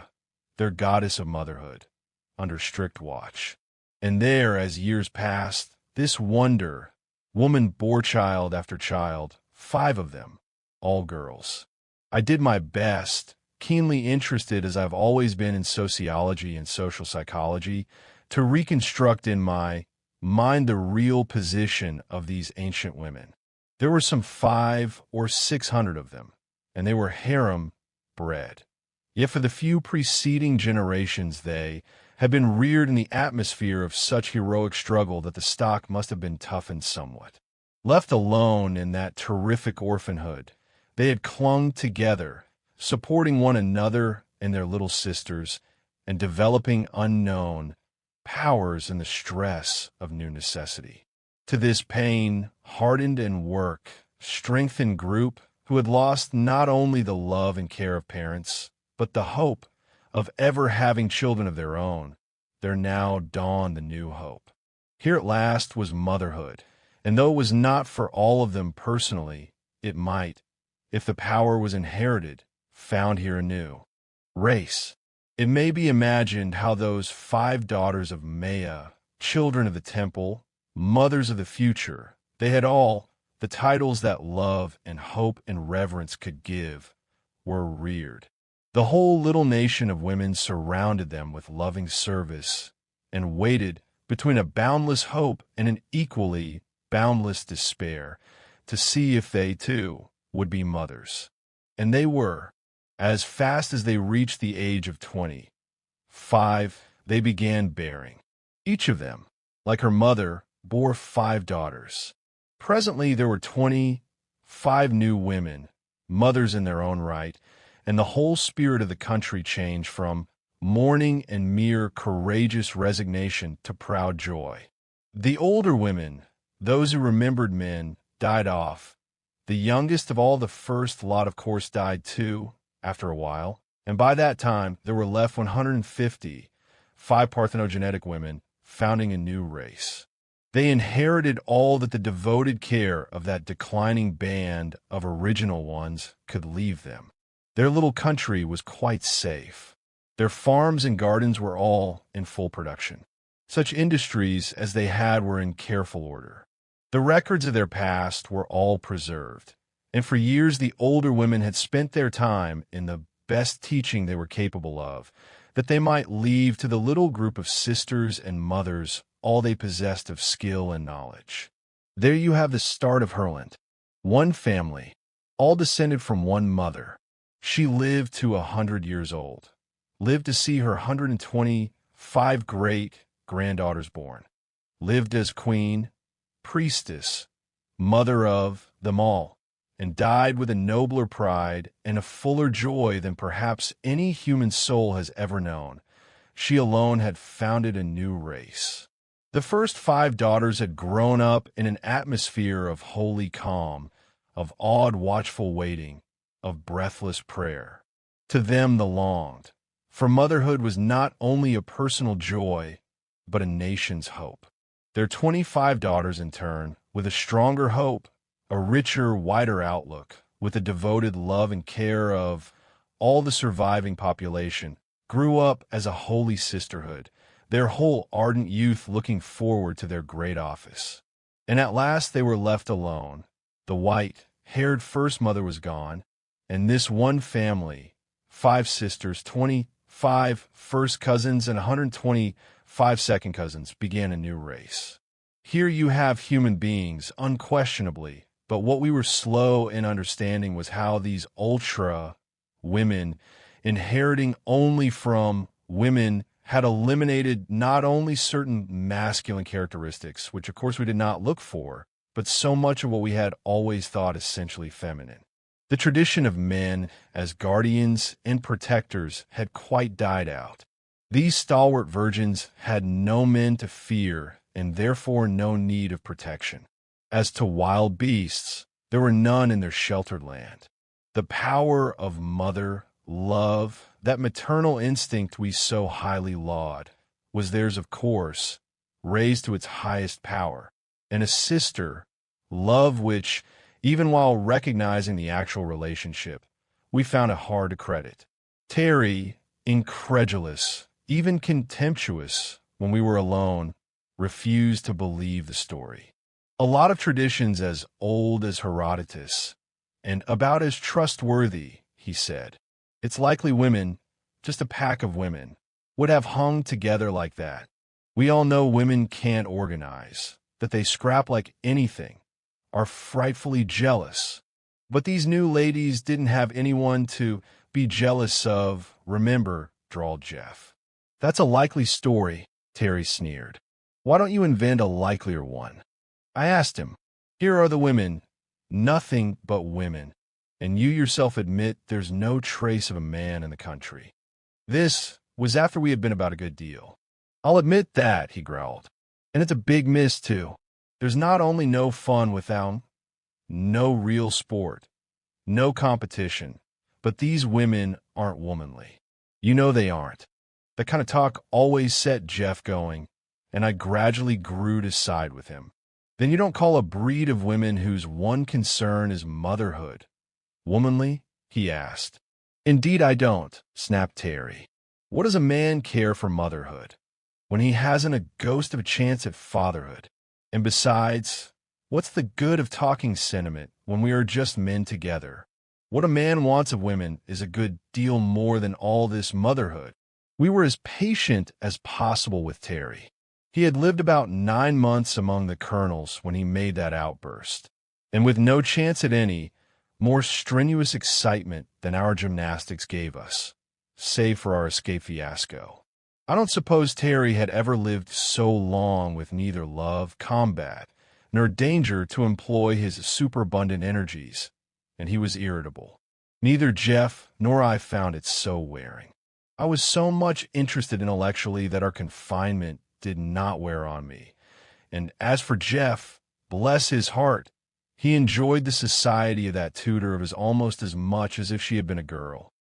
[SPEAKER 1] their goddess of motherhood, under strict watch. And there, as years passed, this wonder woman bore child after child, 5 of them, all girls. I did my best, keenly interested as I've always been in sociology and social psychology, to reconstruct in my mind the real position of these ancient women. There were some 500 or 600 of them, and they were harem-bred. Yet for the few preceding generations they had been reared in the atmosphere of such heroic struggle that the stock must have been toughened somewhat. Left alone in that terrific orphanhood, they had clung together, supporting one another and their little sisters, and developing unknown powers in the stress of new necessity. To this pain, hardened and strengthened group who had lost not only the love and care of parents, but the hope of ever having children of their own, there now dawned the new hope. Here at last was motherhood, and though it was not for all of them personally, it might, if the power was inherited, found here anew. Race. It may be imagined how those 5 daughters of Maya, children of the temple, mothers of the future, they had all the titles that love and hope and reverence could give, were reared. The whole little nation of women surrounded them with loving service and waited between a boundless hope and an equally boundless despair to see if they, too, would be mothers. And they were. As fast as they reached the age of 25, they began bearing. Each of them, like her mother, bore 5 daughters. Presently there were 25 new women, mothers in their own right, and the whole spirit of the country changed from mourning and mere courageous resignation to proud joy. The older women, those who remembered men, died off. The youngest of all the first lot, of course, died too, after a while, and by that time there were left 150, 5 parthenogenetic women, founding a new race. They inherited all that the devoted care of that declining band of original ones could leave them. Their little country was quite safe. Their farms and gardens were all in full production. Such industries as they had were in careful order. The records of their past were all preserved, and for years the older women had spent their time in the best teaching they were capable of, that they might leave to the little group of sisters and mothers all they possessed of skill and knowledge. There you have the start of Herland. One family, all descended from one mother. She lived to 100 years old, lived to see her 125 great-granddaughters born, lived as queen, priestess, mother of them all, and died with a nobler pride and a fuller joy than perhaps any human soul has ever known. She alone had founded a new race. The first 5 daughters had grown up in an atmosphere of holy calm, of awed watchful waiting, of breathless prayer. To them the longed, for motherhood was not only a personal joy, but a nation's hope. Their 25 daughters, in turn, with a stronger hope, a richer, wider outlook, with the devoted love and care of all the surviving population, grew up as a holy sisterhood, their whole ardent youth looking forward to their great office. And at last they were left alone. The white-haired first mother was gone, and this one family, 5 sisters, 25 first cousins, and 125 second cousins, began a new race. Here you have human beings, unquestionably, but what we were slow in understanding was how these ultra women, inheriting only from women, had eliminated not only certain masculine characteristics, which of course we did not look for, but so much of what we had always thought essentially feminine. The tradition of men as guardians and protectors had quite died out. These stalwart virgins had no men to fear and therefore no need of protection. As to wild beasts, there were none in their sheltered land. The power of mother love, That maternal instinct we so highly laud was theirs, of course, raised to its highest power. And a sister, love which, even while recognizing the actual relationship, we found it hard to credit. Terry, incredulous, even contemptuous when we were alone, refused to believe the story. A lot of traditions as old as Herodotus, and about as trustworthy, he said. It's likely women, just a pack of women, would have hung together like that. We all know women can't organize, that they scrap like anything, are frightfully jealous. But these new ladies didn't have anyone to be jealous of, remember, drawled Jeff. That's a likely story, Terry sneered. Why don't you invent a likelier one? I asked him. Here are the women, nothing but women, and you yourself admit there's no trace of a man in the country. This was after we had been about a good deal. I'll admit that, he growled. And it's a big miss, too. There's not only no fun without no real sport, no competition, but these women aren't womanly. You know they aren't. That kind of talk always set Jeff going, and I gradually grew to side with him. Then you don't call a breed of women whose one concern is motherhood womanly? He asked. Indeed I don't, snapped Terry. What does a man care for motherhood when he hasn't a ghost of a chance at fatherhood? And besides, what's the good of talking sentiment when we are just men together? What a man wants of women is a good deal more than all this motherhood. We were as patient as possible with Terry. He had lived about 9 months among the colonels when he made that outburst, and with no chance at any more strenuous excitement than our gymnastics gave us, save for our escape fiasco. I don't suppose Terry had ever lived so long with neither love, combat, nor danger to employ his superabundant energies, and he was irritable. Neither Jeff nor I found it so wearing. I was so much interested intellectually that our confinement did not wear on me. And as for Jeff, bless his heart, he enjoyed the society of that tutor of his almost as much as if she had been a girl.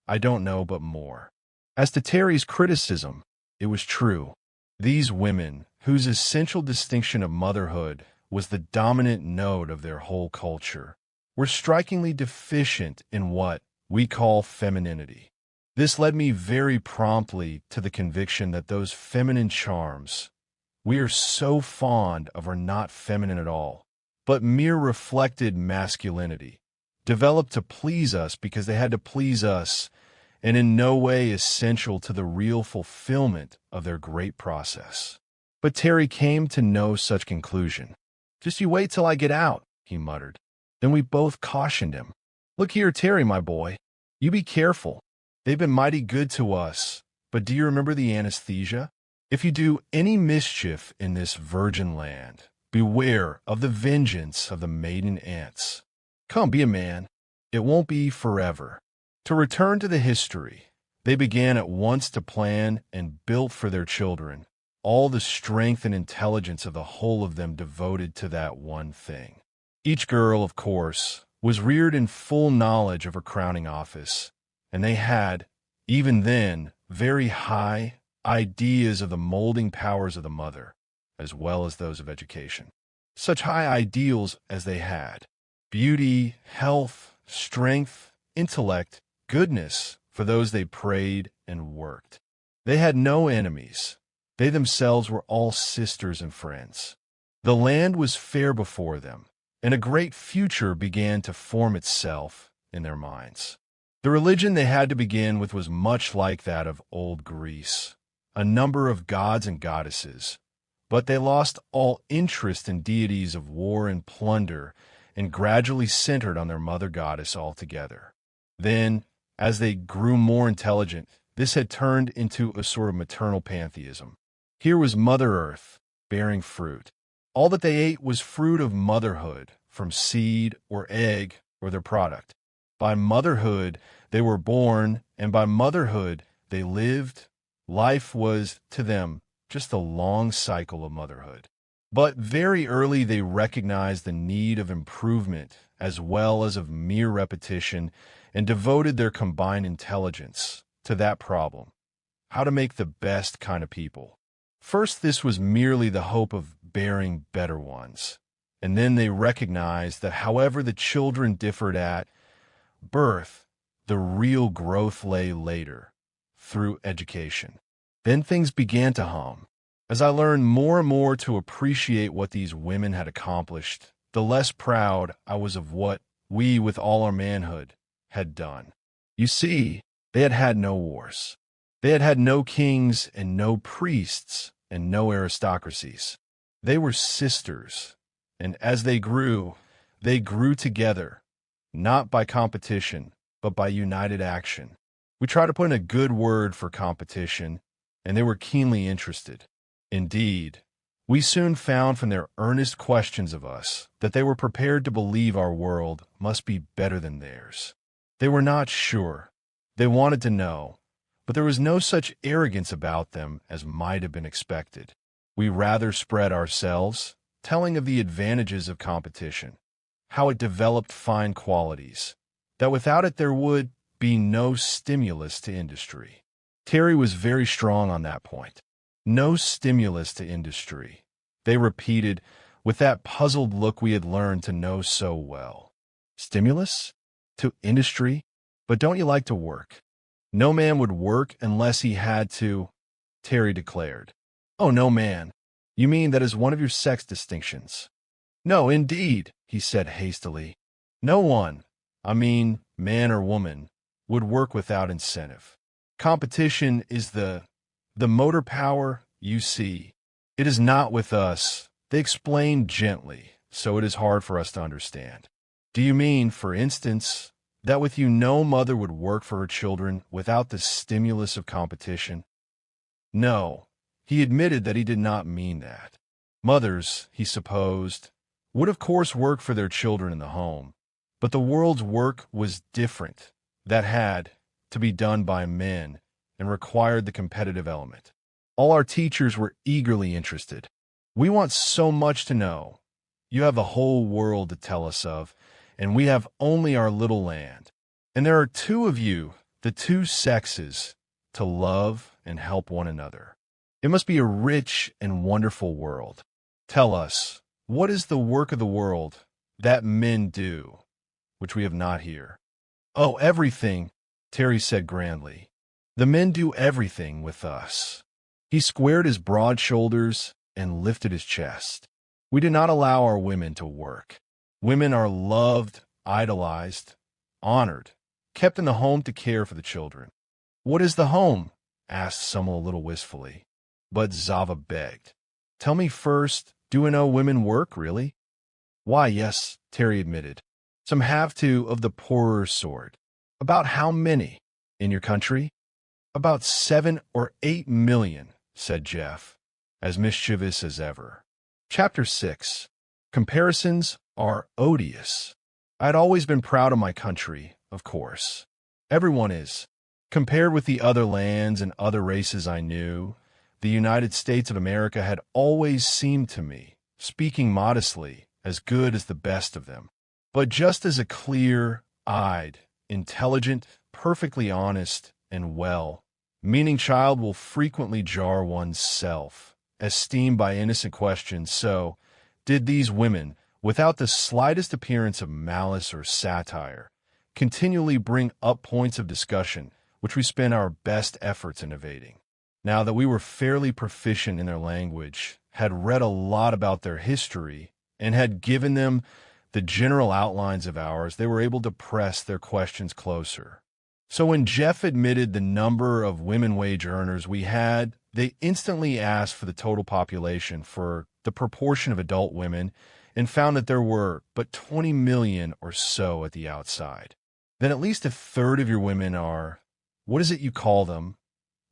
[SPEAKER 1] I don't know, but more. As to Terry's criticism, it was true. These women, whose essential distinction of motherhood was the dominant note of their whole culture, were strikingly deficient in what we call femininity. This led me very promptly to the conviction that those feminine charms we are so fond of are not feminine at all, but mere reflected masculinity, developed to please us because they had to please us, and in no way essential to the real fulfillment of their great process. But Terry came to no such conclusion. Just you wait till I get out, he muttered. Then we both cautioned him. Look here, Terry, my boy, you be careful. They've been mighty good to us, but do you remember the anesthesia? If you do any mischief in this virgin land, beware of the vengeance of the maiden ants. Come, be a man. It won't be forever. To return to the history, they began at once to plan and built for their children, all the strength and intelligence of the whole of them devoted to that one thing. Each girl, of course, was reared in full knowledge of her crowning office, and they had, even then, very high ideas of the molding powers of the mother, as well as those of education. Such high ideals as they had: beauty, health, strength, intellect, goodness for those they prayed and worked. They had no enemies. They themselves were all sisters and friends. The land was fair before them, and a great future began to form itself in their minds. The religion they had to begin with was much like that of old Greece, a number of gods and goddesses, but they lost all interest in deities of war and plunder and gradually centered on their mother goddess altogether. Then, as they grew more intelligent, this had turned into a sort of maternal pantheism. Here was Mother Earth, bearing fruit. All that they ate was fruit of motherhood, from seed or egg or their product. By motherhood they were born, and by motherhood they lived. Life was, to them, just a long cycle of motherhood. But very early they recognized the need of improvement as well as of mere repetition, and devoted their combined intelligence to that problem: how to make the best kind of people. First, this was merely the hope of bearing better ones. And then they recognized that however the children differed at birth, the real growth lay later, through education. Then things began to hum. As I learned more and more to appreciate what these women had accomplished, the less proud I was of what we, with all our manhood, had done. You see, they had had no wars. They had had no kings and no priests and no aristocracies. They were sisters, and as they grew together, not by competition, but by united action. We tried to put in a good word for competition, and they were keenly interested. Indeed, we soon found from their earnest questions of us that they were prepared to believe our world must be better than theirs. They were not sure. They wanted to know, but there was no such arrogance about them as might have been expected. We rather spread ourselves, telling of the advantages of competition, how it developed fine qualities, that without it there would be no stimulus to industry. Terry was very strong on that point. No stimulus to industry, they repeated with that puzzled look we had learned to know so well. Stimulus? To industry? But don't you like to work? No man would work unless he had to, Terry declared. Oh, no man. You mean that is one of your sex distinctions? No, indeed, he said hastily. No one, I mean man or woman, would work without incentive. Competition is the motor power, you see. It is not with us, they explained gently, so it is hard for us to understand. Do you mean, for instance, that with you no mother would work for her children without the stimulus of competition? No, he admitted that he did not mean that. Mothers, he supposed, would of course work for their children in the home, but the world's work was different. That had to be done by men and required the competitive element. All our teachers were eagerly interested. We want so much to know. You have the whole world to tell us of, and we have only our little land. And there are two of you, the two sexes, to love and help one another. It must be a rich and wonderful world. Tell us, what is the work of the world that men do, which we have not here? Oh, everything, Terry said grandly. The men do everything with us. He squared his broad shoulders and lifted his chest. We do not allow our women to work. Women are loved, idolized, honored, kept in the home to care for the children. What is the home? Asked someone a little wistfully. But Zava begged. Tell me first, do we know women work, really? Why, yes, Terry admitted. Some have to of the poorer sort. About how many? In your country? About 7 or 8 million, said Jeff, as mischievous as ever. Chapter 6. Comparisons are odious. I had always been proud of my country, of course. Everyone is. Compared with the other lands and other races I knew, the United States of America had always seemed to me, speaking modestly, as good as the best of them. But just as a clear-eyed, intelligent, perfectly honest, and well-meaning child will frequently jar one's self, esteem by innocent questions, so did these women, without the slightest appearance of malice or satire, continually bring up points of discussion which we spent our best efforts in evading. Now that we were fairly proficient in their language, had read a lot about their history, and had given them the general outlines of ours, they were able to press their questions closer. So when Jeff admitted the number of women wage earners we had, they instantly asked for the total population for the proportion of adult women and found that there were but 20 million or so at the outside. Then at least a third of your women are, what is it you call them?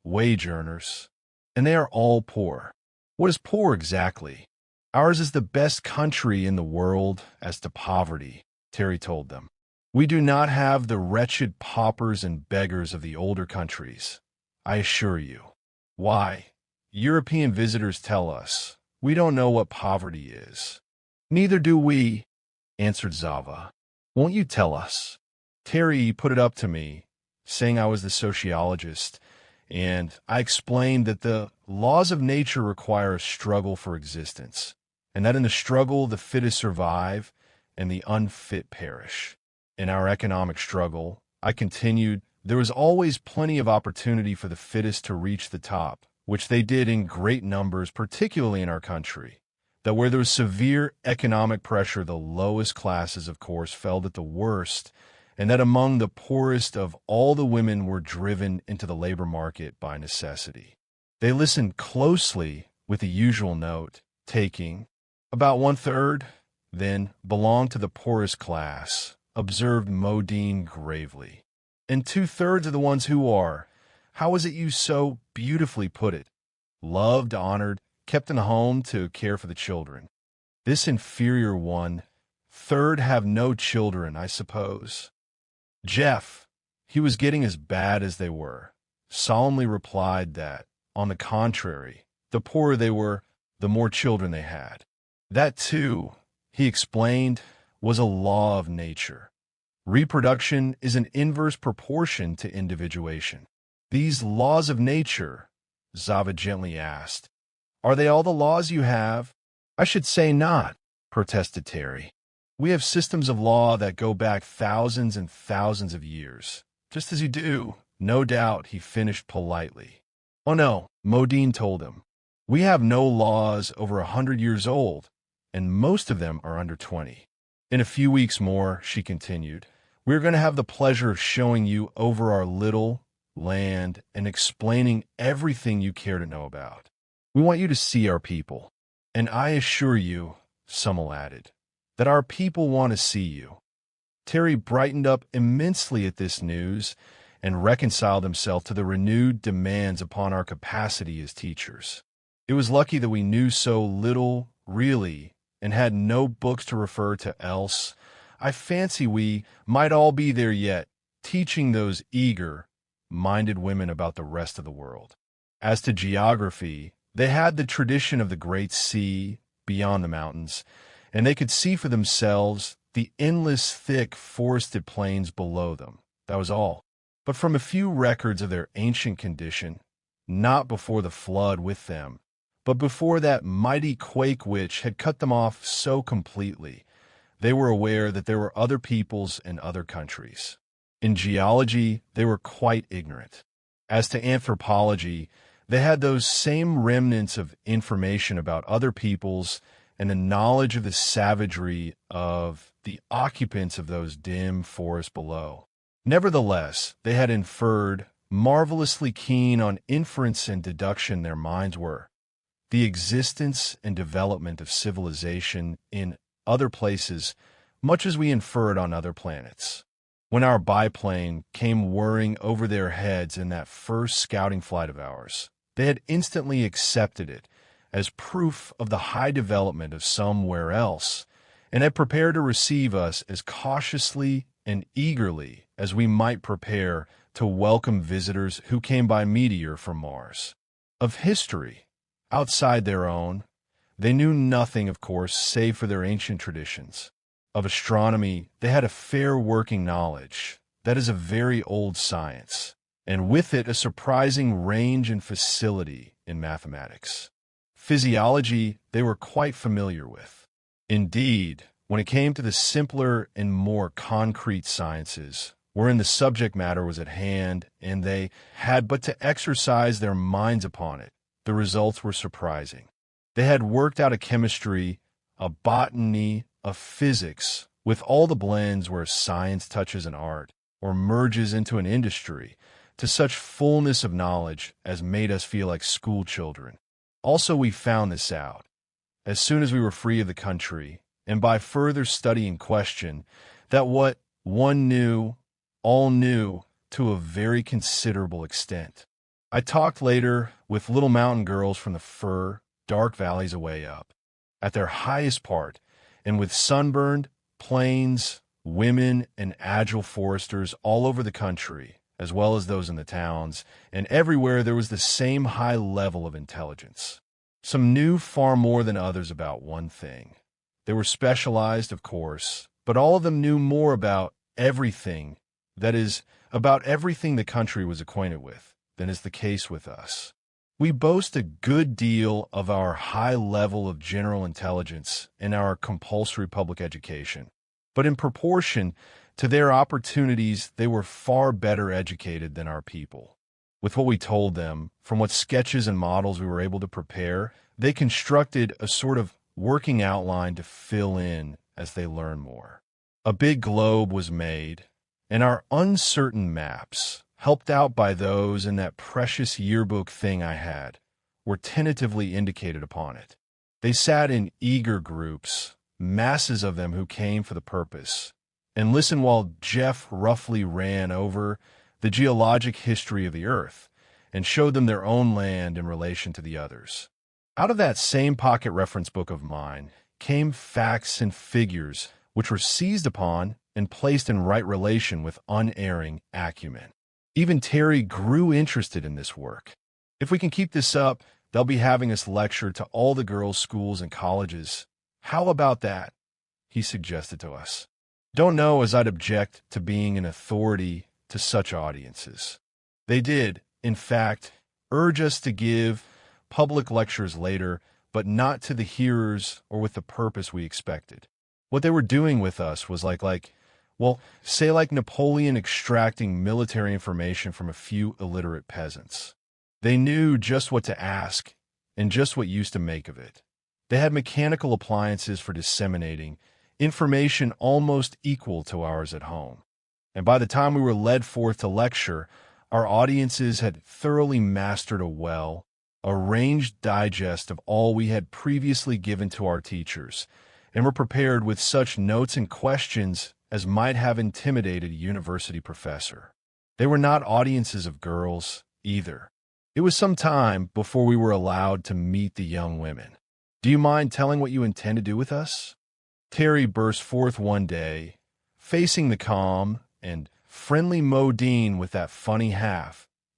[SPEAKER 1] Wage earners. And they are all poor. What is poor exactly? Ours is the best country in the world as to poverty, Terry told them. We do not have the wretched paupers and beggars of the older countries, I assure you. Why, European visitors tell us, we don't know what poverty is. Neither do we, answered Zava. Won't you tell us? Terry put it up to me, saying I was the sociologist, and I explained that the laws of nature require a struggle for existence, and that in the struggle the fittest survive and the unfit perish. In our economic struggle, I continued, there was always plenty of opportunity for the fittest to reach the top, which they did in great numbers, particularly in our country. That where there was severe economic pressure, the lowest classes, of course, felt at the worst, and that among the poorest of all the women were driven into the labor market by necessity. They listened closely with the usual note, taking about 1/3, then belong to the poorest class, observed Modine gravely. And 2/3 of the ones who are, how is it you so beautifully put it, loved, honored, kept in a home to care for the children. This inferior 1/3 have no children, I suppose. Jeff, he was getting as bad as they were, solemnly replied that, on the contrary, the poorer they were, the more children they had. That, too, he explained, was a law of nature. Reproduction is an inverse proportion to individuation. These laws of nature, Zava gently asked, are they all the laws you have? I should say not, protested Terry. We have systems of law that go back thousands and thousands of years, just as you do. No doubt, he finished politely. Oh no, Modine told him. We have no laws over 100 years old, and most of them are under 20. In a few weeks more, she continued, we're going to have the pleasure of showing you over our little land and explaining everything you care to know about. We want you to see our people. And I assure you, Summel added, that our people want to see you. Terry brightened up immensely at this news and reconciled himself to the renewed demands upon our capacity as teachers. It was lucky that we knew so little, really, and had no books to refer to else. I fancy we might all be there yet, teaching those eager-minded women about the rest of the world. As to geography, they had the tradition of the great sea beyond the mountains, and they could see for themselves the endless thick forested plains below them. That was all. But from a few records of their ancient condition, not before the flood with them, but before that mighty quake which had cut them off so completely, they were aware that there were other peoples and other countries. In geology, they were quite ignorant. As to anthropology, they had those same remnants of information about other peoples and the knowledge of the savagery of the occupants of those dim forests below. Nevertheless, they had inferred, marvelously keen on inference and deduction their minds were, the existence and development of civilization in other places, much as we infer it on other planets. When our biplane came whirring over their heads in that first scouting flight of ours, they had instantly accepted it as proof of the high development of somewhere else, and had prepared to receive us as cautiously and eagerly as we might prepare to welcome visitors who came by meteor from Mars. Of history, outside their own, they knew nothing, of course, save for their ancient traditions. Of astronomy, they had a fair working knowledge. That is a very old science, and with it a surprising range and facility in mathematics. Physiology they were quite familiar with. Indeed, when it came to the simpler and more concrete sciences, wherein the subject matter was at hand and they had but to exercise their minds upon it, the results were surprising. They had worked out a chemistry, a botany, a physics, with all the blends where science touches an art or merges into an industry, to such fullness of knowledge as made us feel like school children. Also, we found this out, as soon as we were free of the country, and by further study and question, that what one knew, all knew to a very considerable extent. I talked later with little mountain girls from the fir, dark valleys away up, at their highest part, and with sunburned plains, women, and agile foresters all over the country, as well as those in the towns, and everywhere there was the same high level of intelligence. Some knew far more than others about one thing. They were specialized, of course, but all of them knew more about everything that is, about everything the country was acquainted with, than is the case with us. We boast a good deal of our high level of general intelligence in our compulsory public education, but in proportion to their opportunities, they were far better educated than our people. With what we told them, from what sketches and models we were able to prepare, they constructed a sort of working outline to fill in as they learn more. A big globe was made, and our uncertain maps, helped out by those in that precious yearbook thing I had, were tentatively indicated upon it. They sat in eager groups, masses of them who came for the purpose, and listened while Jeff roughly ran over the geologic history of the Earth and showed them their own land in relation to the others. Out of that same pocket reference book of mine came facts and figures which were seized upon and placed in right relation with unerring acumen. Even Terry grew interested in this work. If we can keep this up, they'll be having us lecture to all the girls' schools and colleges. How about that? He suggested to us. Don't know as I'd object to being an authority to such audiences. They did, in fact, urge us to give public lectures later, but not to the hearers or with the purpose we expected. What they were doing with us was like Napoleon extracting military information from a few illiterate peasants. They knew just what to ask and just what use to make of it. They had mechanical appliances for disseminating information almost equal to ours at home. And by the time we were led forth to lecture, our audiences had thoroughly mastered a well-arranged digest of all we had previously given to our teachers, and were prepared with such notes and questions as might have intimidated a university professor. They were not audiences of girls, either. It was some time before we were allowed to meet the young women. Do you mind telling what you intend to do with us? Terry burst forth one day, facing the calm and friendly Modine with that funny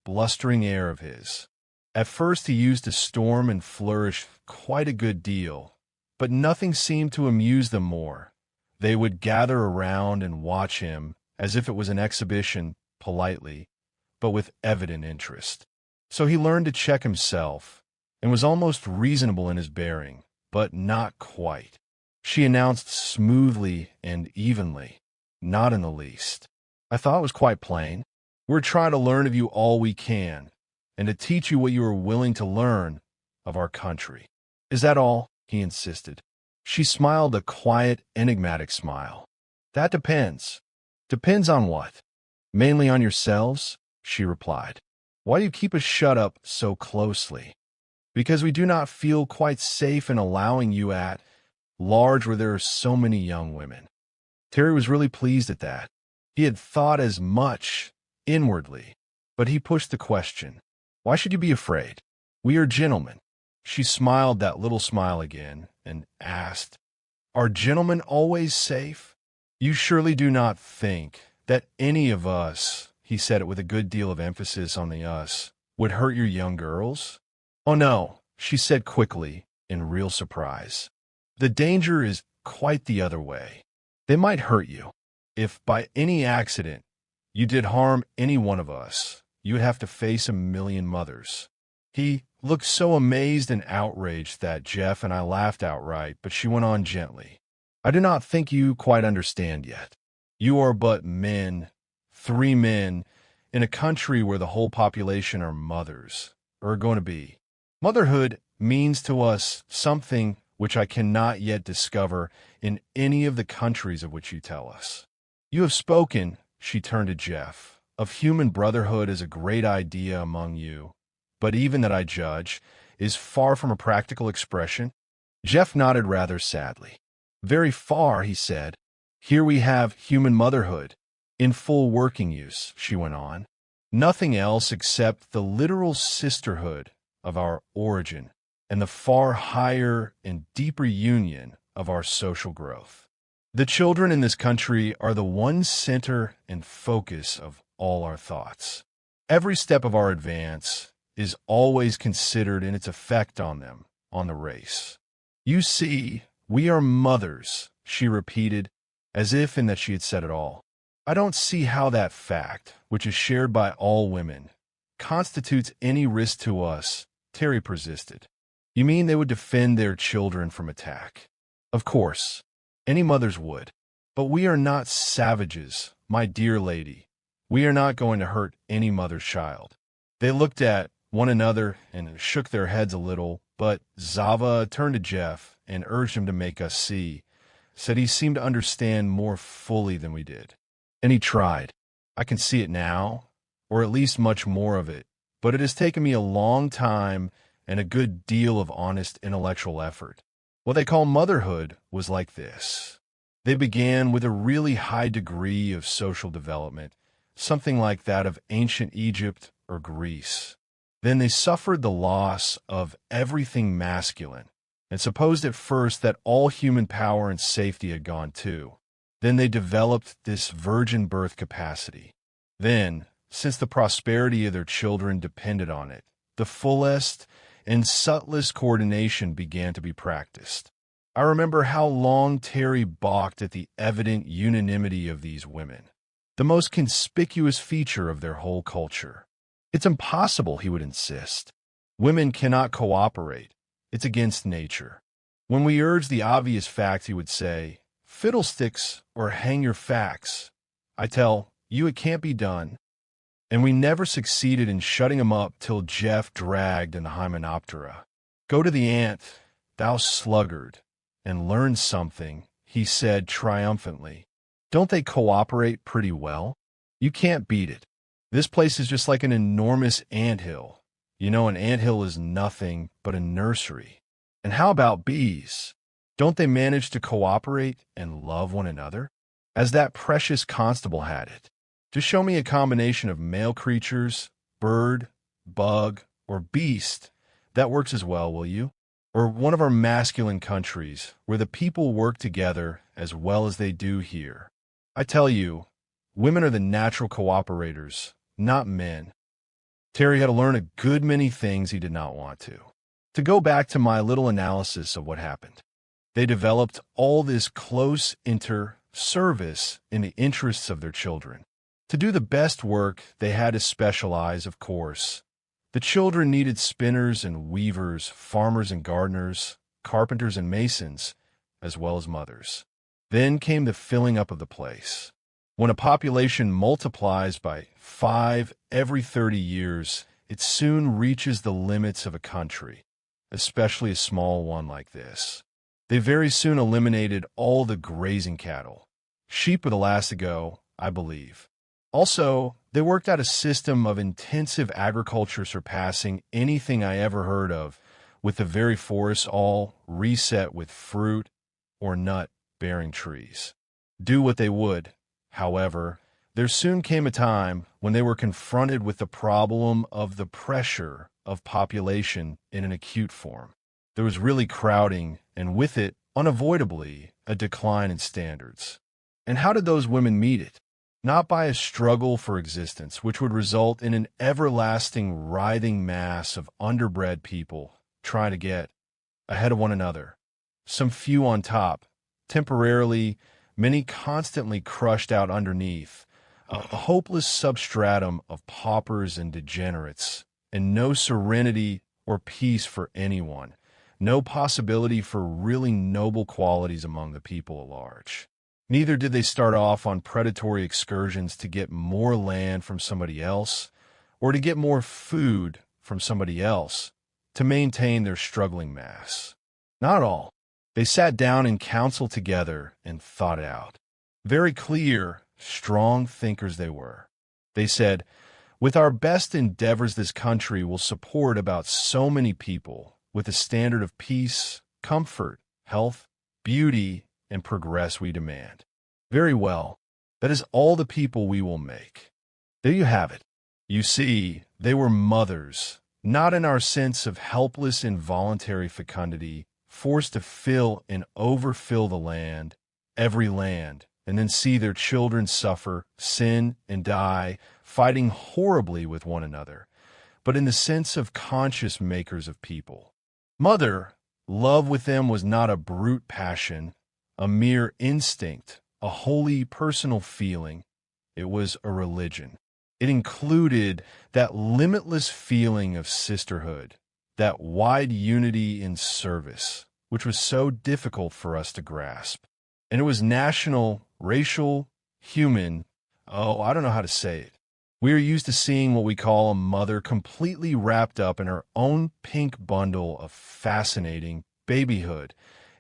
[SPEAKER 1] blustering air of his. At first he used to storm and flourish quite a good deal, but nothing seemed to amuse them more. They would gather around and watch him as if it was an exhibition, politely, but with evident interest. So he learned to check himself and was almost reasonable in his bearing, but not quite. She announced smoothly and evenly, not in the least. I thought it was quite plain. We're trying to learn of you all we can, and to teach you what you are willing to learn of our country. Is that all? He insisted. She smiled a quiet, enigmatic smile. That depends. Depends on what? Mainly on yourselves, she replied. Why do you keep us shut up so closely? Because we do not feel quite safe in allowing you at large where there are so many young women. Terry was really pleased at that. He had thought as much inwardly, but he pushed the question. Why should you be afraid? We are gentlemen. She smiled that little smile again and asked, Are gentlemen always safe? You surely do not think that any of us, he said it with a good deal of emphasis on the us, would hurt your young girls? Oh no, she said quickly, in real surprise. The danger is quite the other way. They might hurt you. If by any accident you did harm any one of us, you would have to face 1,000,000 mothers. He looked so amazed and outraged that Jeff and I laughed outright, but she went on gently. I do not think you quite understand yet. You are but men, 3 men, in a country where the whole population are mothers, or are going to be. Motherhood means to us something which I cannot yet discover in any of the countries of which you tell us. You have spoken, she turned to Jeff, of human brotherhood as a great idea among you, but even that I judge is far from a practical expression. Jeff nodded rather sadly. Very far, he said. Here we have human motherhood, in full working use, she went on. Nothing else except the literal sisterhood of our origin and the far higher and deeper union of our social growth. The children in this country are the one center and focus of all our thoughts. Every step of our advance is always considered in its effect on them, on the race. You see, we are mothers, she repeated, as if in that she had said it all. I don't see how that fact, which is shared by all women, constitutes any risk to us, Terry persisted. You mean they would defend their children from attack? Of course, any mothers would. But we are not savages, my dear lady. We are not going to hurt any mother's child. They looked at one another and shook their heads a little, but Zava turned to Jeff and urged him to make us see, said he seemed to understand more fully than we did. And he tried. I can see it now, or at least much more of it, but it has taken me a long time and a good deal of honest intellectual effort. What they call motherhood was like this. They began with a really high degree of social development, something like that of ancient Egypt or Greece. Then they suffered the loss of everything masculine, and supposed at first that all human power and safety had gone too. Then they developed this virgin birth capacity. Then, since the prosperity of their children depended on it, the fullest and subtlest coordination began to be practiced. I remember how long Terry balked at the evident unanimity of these women, the most conspicuous feature of their whole culture. It's impossible, he would insist. Women cannot cooperate. It's against nature. When we urged the obvious fact, he would say, fiddlesticks or hang your facts. I tell you it can't be done. And we never succeeded in shutting him up till Jeff dragged in the Hymenoptera. Go to the ant, thou sluggard, and learn something, he said triumphantly. Don't they cooperate pretty well? You can't beat it. This place is just like an enormous anthill. You know, an anthill is nothing but a nursery. And how about bees? Don't they manage to cooperate and love one another? As that precious constable had it. Just show me a combination of male creatures, bird, bug, or beast. That works as well, will you? Or one of our masculine countries, where the people work together as well as they do here. I tell you, women are the natural cooperators, not men. Terry had to learn a good many things he did not want to. To go back to my little analysis of what happened, they developed all this close service in the interests of their children. To do the best work, they had to specialize, of course. The children needed spinners and weavers, farmers and gardeners, carpenters and masons, as well as mothers. Then came the filling up of the place. When a population multiplies by 5 every 30 years, it soon reaches the limits of a country, especially a small one like this. They very soon eliminated all the grazing cattle. Sheep were the last to go, I believe. Also, they worked out a system of intensive agriculture surpassing anything I ever heard of, with the very forests all reset with fruit or nut-bearing trees. Do what they would, however, there soon came a time when they were confronted with the problem of the pressure of population in an acute form. There was really crowding, and with it, unavoidably, a decline in standards. And how did those women meet it? Not by a struggle for existence, which would result in an everlasting writhing mass of underbred people trying to get ahead of one another. Some few on top, temporarily, many constantly crushed out underneath, a hopeless substratum of paupers and degenerates, and no serenity or peace for anyone, no possibility for really noble qualities among the people at large. Neither did they start off on predatory excursions to get more land from somebody else, or to get more food from somebody else, to maintain their struggling mass. Not all. They sat down in council together and thought it out. Very clear, strong thinkers they were. They said, with our best endeavors, this country will support about so many people with a standard of peace, comfort, health, beauty, and progress we demand. Very well, that is all the people we will make. There you have it. You see, they were mothers, not in our sense of helpless involuntary fecundity, forced to fill and overfill the land, every land, and then see their children suffer, sin, and die, fighting horribly with one another, but in the sense of conscious makers of people. Mother, love with them was not a brute passion, a mere instinct, a wholly personal feeling, It was a religion. It included that limitless feeling of sisterhood, that wide unity in service, which was so difficult for us to grasp. And it was national, racial, human. Oh, I don't know how to say it. We are used to seeing what we call a mother completely wrapped up in her own pink bundle of fascinating babyhood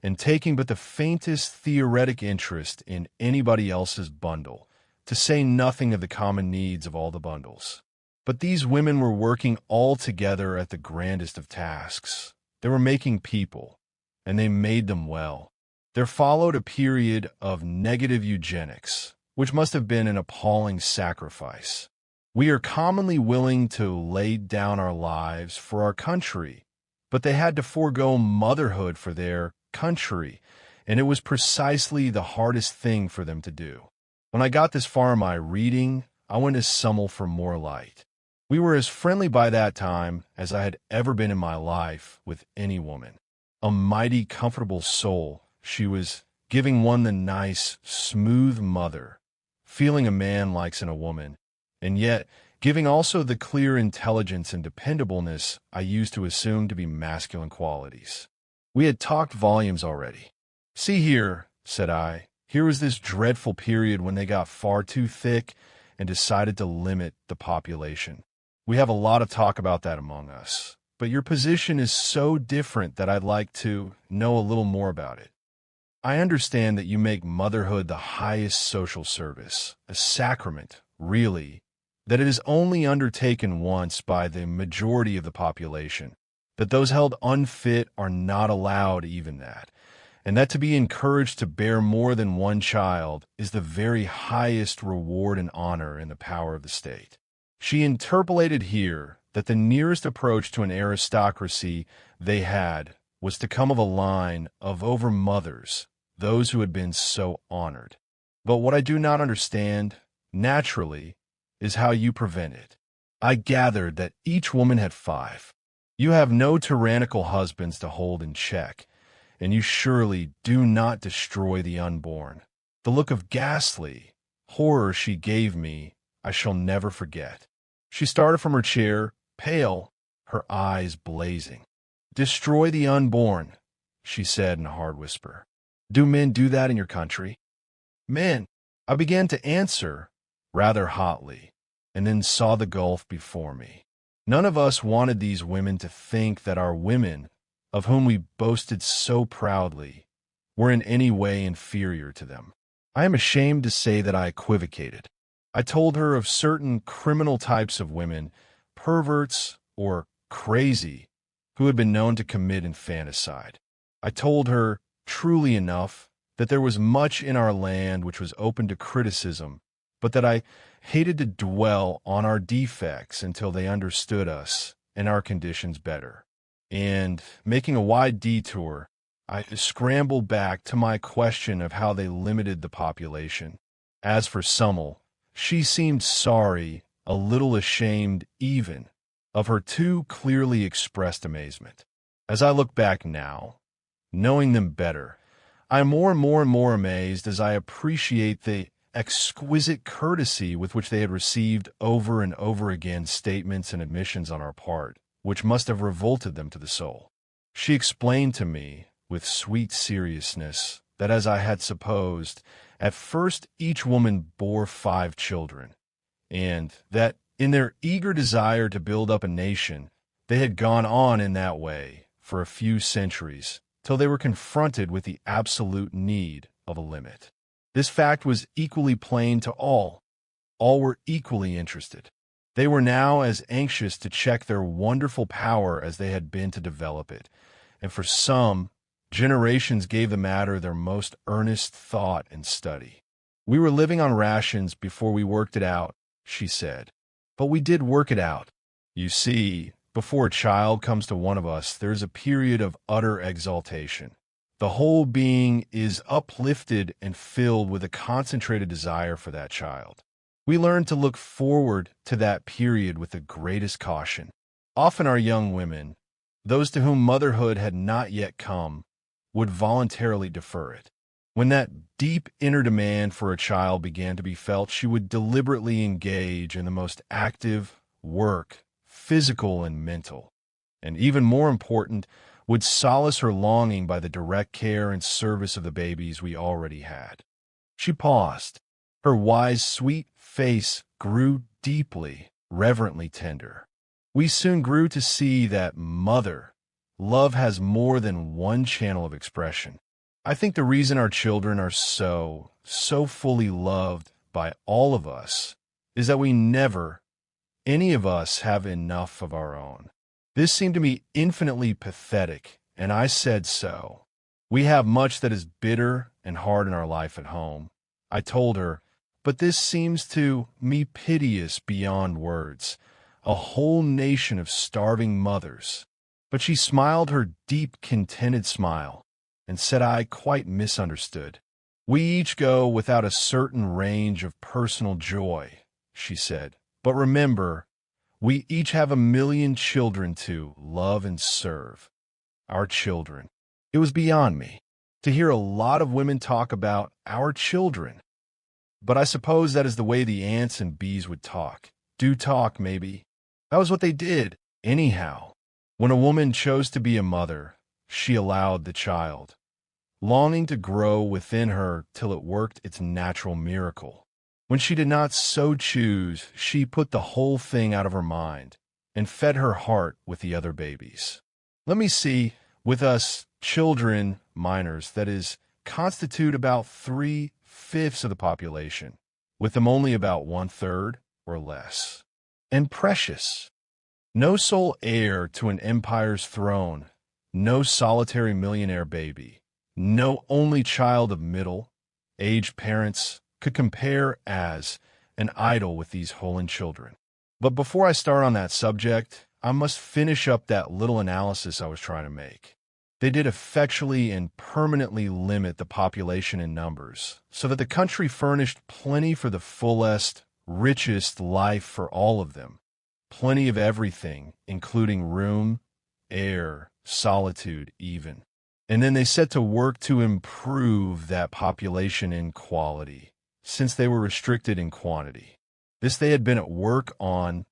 [SPEAKER 1] and taking but the faintest theoretic interest in anybody else's bundle, to say nothing of the common needs of all the bundles. But these women were working all together at the grandest of tasks. They were making people, and they made them well. There followed a period of negative eugenics, which must have been an appalling sacrifice. We are commonly willing to lay down our lives for our country, but they had to forego motherhood for their country, and it was precisely the hardest thing for them to do. When I got this far in my reading, I went to Summel for more light. We were as friendly by that time as I had ever been in my life with any woman. A mighty comfortable soul, she was, giving one the nice, smooth mother, feeling a man likes in a woman, and yet giving also the clear intelligence and dependableness I used to assume to be masculine qualities. We had talked volumes already. "See here," said I, "here was this dreadful period when they got far too thick and decided to limit the population. We have a lot of talk about that among us, but your position is so different that I'd like to know a little more about it. I understand that you make motherhood the highest social service, a sacrament, really, that it is only undertaken once by the majority of the population, that those held unfit are not allowed even that, and that to be encouraged to bear more than one child is the very highest reward and honor in the power of the state." She interpolated here that the nearest approach to an aristocracy they had was to come of a line of over-mothers, those who had been so honored. But what I do not understand, naturally, is how you prevent it. I gathered that each woman had 5. You have no tyrannical husbands to hold in check, and you surely do not destroy the unborn. The look of ghastly horror she gave me I shall never forget. She started from her chair, pale, her eyes blazing. "Destroy the unborn," she said in a hard whisper. "Do men do that in your country?" "Men," I began to answer, rather hotly, and then saw the gulf before me. None of us wanted these women to think that our women, of whom we boasted so proudly, were in any way inferior to them. I am ashamed to say that I equivocated. I told her of certain criminal types of women, perverts or crazy, who had been known to commit infanticide. I told her, truly enough, that there was much in our land which was open to criticism, but that I hated to dwell on our defects until they understood us and our conditions better. And, making a wide detour, I scrambled back to my question of how they limited the population. As for Summel, she seemed sorry, a little ashamed even, of her too clearly expressed amazement. As I look back now, knowing them better, I am more and more amazed as I appreciate the exquisite courtesy with which they had received over and over again statements and admissions on our part, which must have revolted them to the soul. She explained to me, with sweet seriousness, that as I had supposed, at first each woman bore 5 children, and that, in their eager desire to build up a nation, they had gone on in that way for a few centuries, till they were confronted with the absolute need of a limit. This fact was equally plain to all. All were equally interested. They were now as anxious to check their wonderful power as they had been to develop it, and for some, generations gave the matter their most earnest thought and study. "We were living on rations before we worked it out," she said. "But we did work it out. You see, before a child comes to one of us, there is a period of utter exaltation. The whole being is uplifted and filled with a concentrated desire for that child. We learn to look forward to that period with the greatest caution. Often our young women, those to whom motherhood had not yet come, would voluntarily defer it. When that deep inner demand for a child began to be felt, she would deliberately engage in the most active work, physical and mental, and even more important, would solace her longing by the direct care and service of the babies we already had. She paused. Her wise, sweet face grew deeply, reverently tender. We soon grew to see that mother love has more than one channel of expression. I think the reason our children are so fully loved by all of us is that we never, any of us, have enough of our own. This seemed to me infinitely pathetic, and I said so. We have much that is bitter and hard in our life at home. I told her, but this seems to me piteous beyond words, a whole nation of starving mothers. But she smiled her deep, contented smile, and said I quite misunderstood. We each go without a certain range of personal joy, she said. But remember, we each have 1,000,000 children to love and serve. Our children. It was beyond me to hear a lot of women talk about our children. But I suppose that is the way the ants and bees would talk. Do talk, maybe. That was what they did, anyhow. When a woman chose to be a mother, she allowed the child, longing to grow within her till it worked its natural miracle. When she did not so choose, she put the whole thing out of her mind and fed her heart with the other babies. Let me see, with us children, minors, that is, constitute about 3/5 of the population, with them only about 1/3 or less. And precious. No sole heir to an empire's throne, no solitary millionaire baby, no only child of middle-aged parents could compare as an idol with these Herland children. But before I start on that subject, I must finish up that little analysis I was trying to make. They did effectually and permanently limit the population in numbers, so that the country furnished plenty for the fullest, richest life for all of them. Plenty of everything, including room, air, solitude even. And then they set to work to improve that population in quality, since they were restricted in quantity. This they had been at work on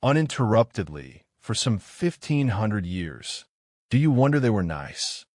[SPEAKER 1] uninterruptedly for some 1,500 years. Do you wonder they were nice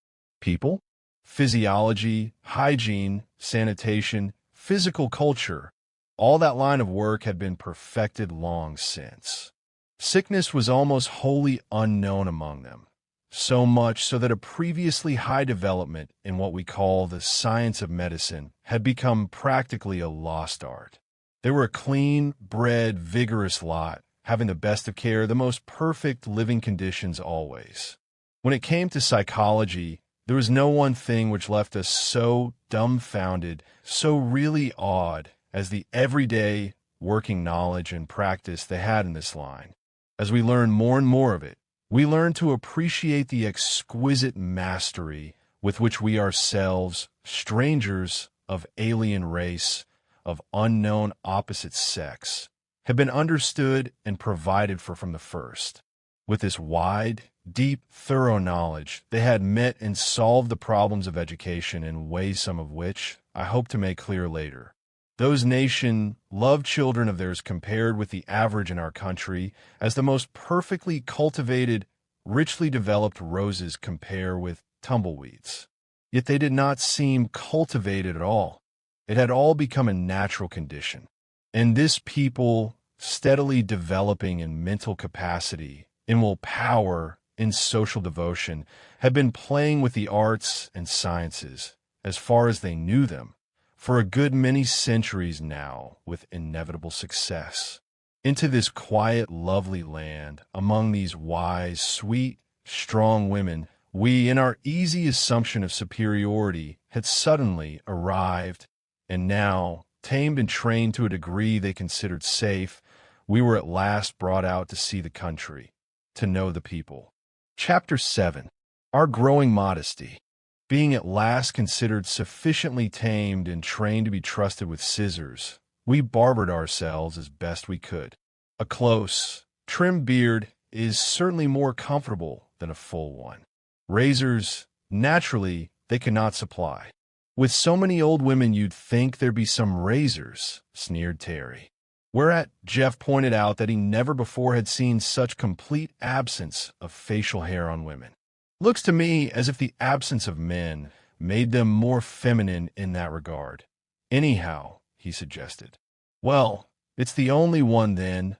[SPEAKER 1] people? Physiology, hygiene, sanitation, physical culture, all that line of work had been perfected long since. Sickness was almost wholly unknown among them, so much so that a previously high development in what we call the science of medicine had become practically a lost art. They were a clean, bred, vigorous lot, having the best of care, the most perfect living conditions always. When it came to psychology, there was no one thing which left us so dumbfounded, so really awed, as the everyday working knowledge and practice they had in this line. As we learned more and more of it, we learned to appreciate the exquisite mastery with which we ourselves, strangers of alien race, of unknown opposite sex, have been understood and provided for from the first. With this wide, deep, thorough knowledge, they had met and solved the problems of education in ways some of which I hope to make clear later. Those nation loved children of theirs compared with the average in our country as the most perfectly cultivated, richly developed roses compare with tumbleweeds. Yet they did not seem cultivated at all. It had all become a natural condition. And this people, steadily developing in mental capacity, in will power, in social devotion, had been playing with the arts and sciences, as far as they knew them, for a good many centuries now, with inevitable success. Into this quiet, lovely land, among these wise, sweet, strong women, we, in our easy assumption of superiority, had suddenly arrived, and now, tamed and trained to a degree they considered safe, we were at last brought out to see the country, to know the people. Chapter 7. Our growing modesty. Being at last considered sufficiently tamed and trained to be trusted with scissors, we barbered ourselves as best we could. A close, trim beard is certainly more comfortable than a full one. Razors, naturally, they could not supply. With so many old women, you'd think there'd be some razors, sneered Terry. Whereat Jeff pointed out that he never before had seen such complete absence of facial hair on women. Looks to me as if the absence of men made them more feminine in that regard. Anyhow, he suggested. Well, it's the only one then,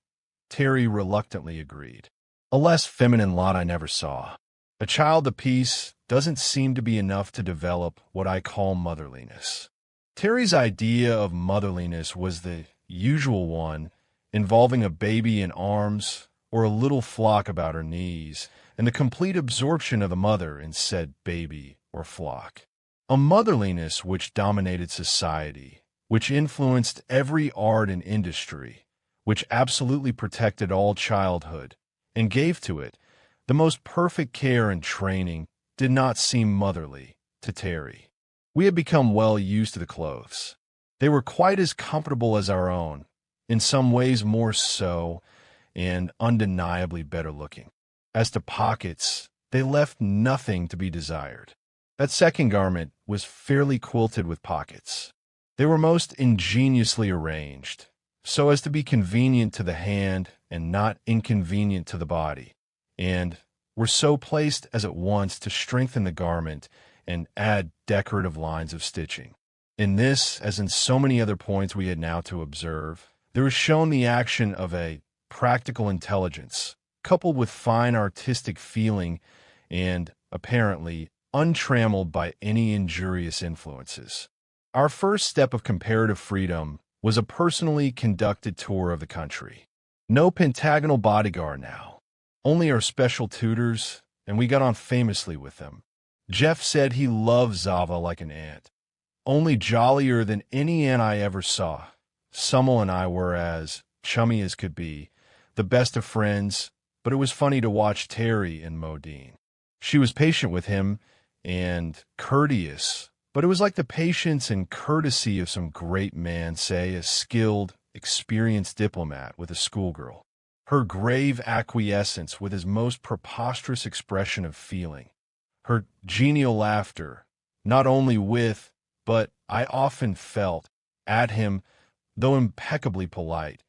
[SPEAKER 1] Terry reluctantly agreed. A less feminine lot I never saw. A child apiece doesn't seem to be enough to develop what I call motherliness. Terry's idea of motherliness was the usual one, involving a baby in arms or a little flock about her knees, and the complete absorption of the mother in said baby or flock. A motherliness which dominated society, which influenced every art and industry, which absolutely protected all childhood, and gave to it the most perfect care and training, did not seem motherly to Terry. We had become well used to the clothes. They were quite as comfortable as our own, in some ways more so, and undeniably better looking. As to pockets, they left nothing to be desired. That second garment was fairly quilted with pockets. They were most ingeniously arranged, so as to be convenient to the hand and not inconvenient to the body, and were so placed as at once to strengthen the garment and add decorative lines of stitching. In this, as in so many other points we had now to observe, there was shown the action of a practical intelligence, coupled with fine artistic feeling and, apparently, untrammeled by any injurious influences. Our first step of comparative freedom was a personally conducted tour of the country. No pentagonal bodyguard now, only our special tutors, and we got on famously with them. Jeff said he loved Zava like an ant, only jollier than any ant I ever saw. Summel and I were as chummy as could be, the best of friends, but it was funny to watch Terry and Modine. She was patient with him and courteous, but it was like the patience and courtesy of some great man, say a skilled, experienced diplomat with a schoolgirl. Her grave acquiescence with his most preposterous expression of feeling. Her genial laughter, not only with, but I often felt, at him, though impeccably polite.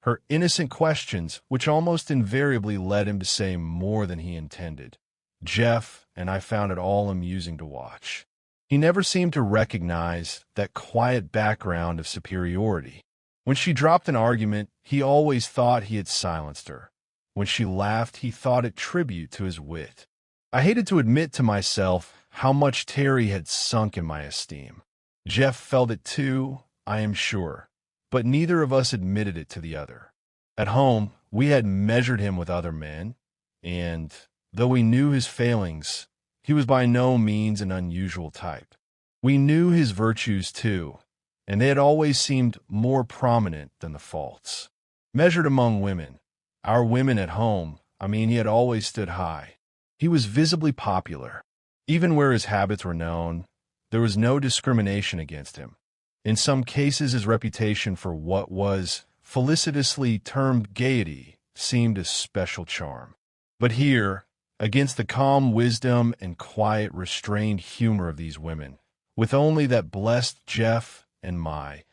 [SPEAKER 1] Her innocent questions, which almost invariably led him to say more than he intended. Jeff and I found it all amusing to watch. He never seemed to recognize that quiet background of superiority. When she dropped an argument, he always thought he had silenced her. When she laughed, he thought it tribute to his wit. I hated to admit to myself how much Terry had sunk in my esteem. Jeff felt it too, I am sure, but neither of us admitted it to the other. At home, we had measured him with other men, and, though we knew his failings, he was by no means an unusual type. We knew his virtues too, and they had always seemed more prominent than the faults. Measured among women, our women at home, he had always stood high. He was visibly popular. Even where his habits were known, there was no discrimination against him. In some cases, his reputation for what was felicitously termed gaiety seemed a special charm. But here, against the calm wisdom and quiet, restrained humor of these women, with only that blessed Jeff and my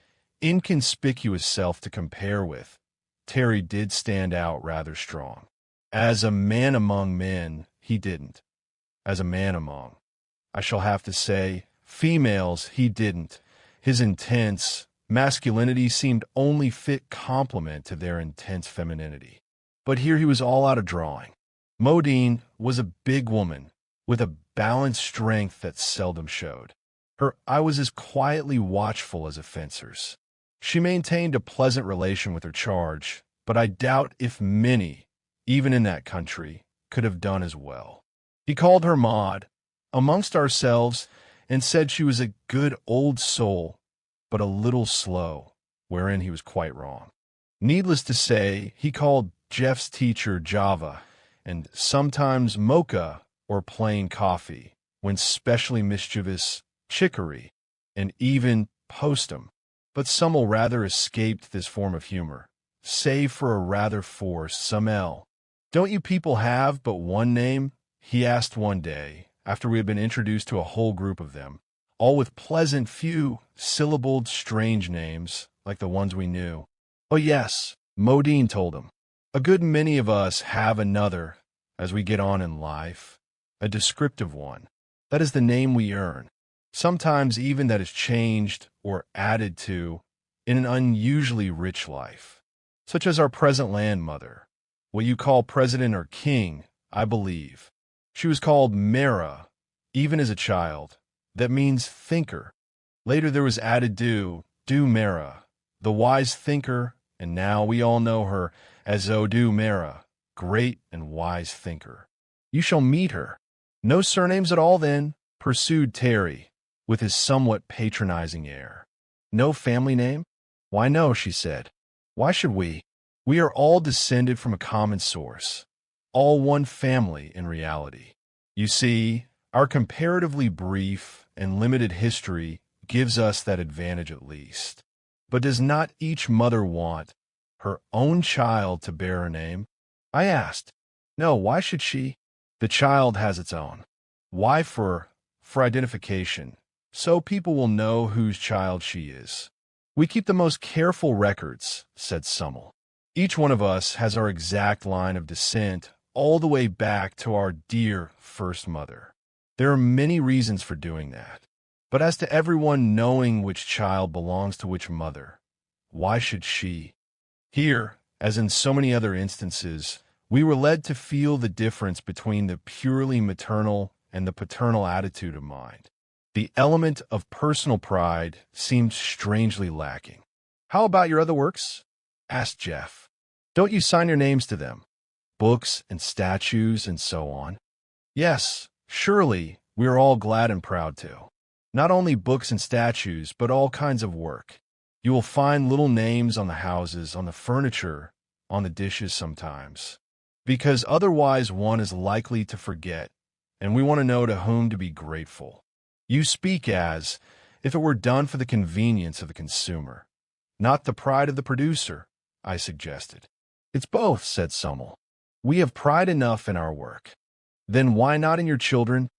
[SPEAKER 1] inconspicuous self to compare with, Terry did stand out rather strong. As a man among men, he didn't. As a man among, I shall have to say, females, he didn't. His intense masculinity seemed only fit complement to their intense femininity. But here he was all out of drawing. Modine was a big woman with a balanced strength that seldom showed. Her eye was as quietly watchful as a fencer's. She maintained a pleasant relation with her charge, but I doubt if many, even in that country, could have done as well. He called her Maud, amongst ourselves, and said she was a good old soul, but a little slow, wherein he was quite wrong. Needless to say, he called Jeff's teacher Java, and sometimes Mocha or plain coffee, when specially mischievous, Chicory, and even Postum. But Summel rather escaped this form of humor, save for a rather forced Summel. "Don't you people have but one name?" he asked one day, after we had been introduced to a whole group of them. all with pleasant, few-syllabled, strange names, like the ones we knew. Oh yes, Modine told him. A good many of us have another, as we get on in life, a descriptive one. That is the name we earn. Sometimes even that is changed or added to in an unusually rich life, such as our present landmother, what you call president or king, I believe. She was called Mera, even as a child. That means thinker. Later there was added Du Mera, the wise thinker, and now we all know her as Odu Mera, great and wise thinker. You shall meet her. No surnames at all then, pursued Terry, with his somewhat patronizing air. No family name? Why no, she said. Why should we? We are all descended from a common source, all one family in reality. You see, our comparatively brief and limited history gives us that advantage at least. But does not each mother want her own child to bear her name? I asked. No, why should she? The child has its own. Why for identification, so people will know whose child she is. We keep the most careful records, said Summel. Each one of us has our exact line of descent all the way back to our dear first mother. There are many reasons for doing that. But as to everyone knowing which child belongs to which mother, why should she? Here, as in so many other instances, we were led to feel the difference between the purely maternal and the paternal attitude of mind. The element of personal pride seemed strangely lacking. How about your other works? Asked Jeff. Don't you sign your names to them? Books and statues and so on. Yes, surely, we are all glad and proud to. Not only books and statues, but all kinds of work. You will find little names on the houses, on the furniture, on the dishes sometimes. Because otherwise one is likely to forget, and we want to know to whom to be grateful. You speak as if it were done for the convenience of the consumer, not the pride of the producer, I suggested. It's both, said Summel. We have pride enough in our work. Then why not in your children?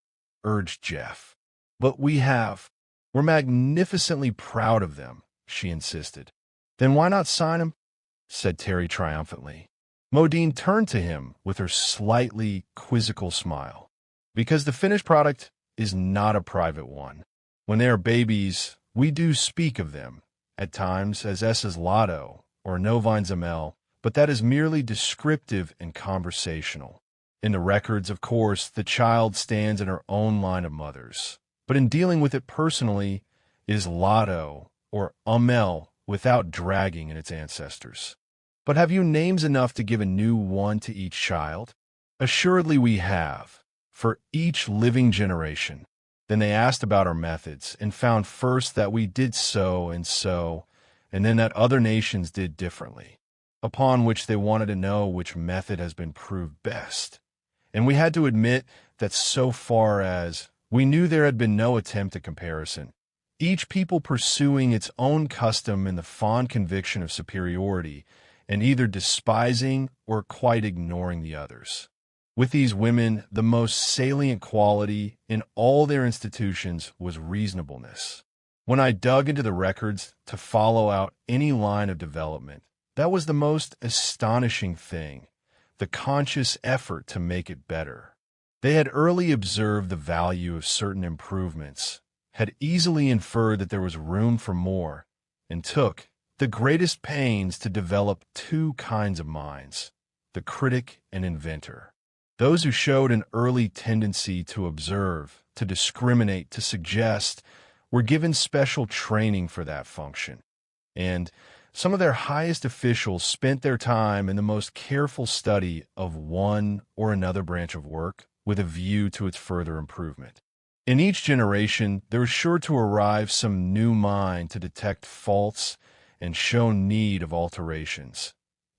[SPEAKER 1] Urged Jeff. But we have. We're magnificently proud of them, she insisted. Then why not sign them? Said Terry triumphantly. Modine turned to him with her slightly quizzical smile. Because the finished product is not a private one. When they are babies, we do speak of them, at times as S's Lotto or Novine's ML, but that is merely descriptive and conversational. In the records, of course, the child stands in her own line of mothers. But in dealing with it personally, it is Lotto or Amel without dragging in its ancestors. But have you names enough to give a new one to each child? Assuredly we have, for each living generation. Then they asked about our methods and found first that we did so, and then that other nations did differently, upon which they wanted to know which method has been proved best. And we had to admit that so far as we knew there had been no attempt at comparison, each people pursuing its own custom in the fond conviction of superiority, and either despising or quite ignoring the others. With these women, the most salient quality in all their institutions was reasonableness. When I dug into the records to follow out any line of development, that was the most astonishing thing, the conscious effort to make it better. They had early observed the value of certain improvements, had easily inferred that there was room for more, and took the greatest pains to develop two kinds of minds, the critic and inventor. Those who showed an early tendency to observe, to discriminate, to suggest, were given special training for that function. And some of their highest officials spent their time in the most careful study of one or another branch of work with a view to its further improvement. In each generation, there was sure to arrive some new mind to detect faults and show need of alterations.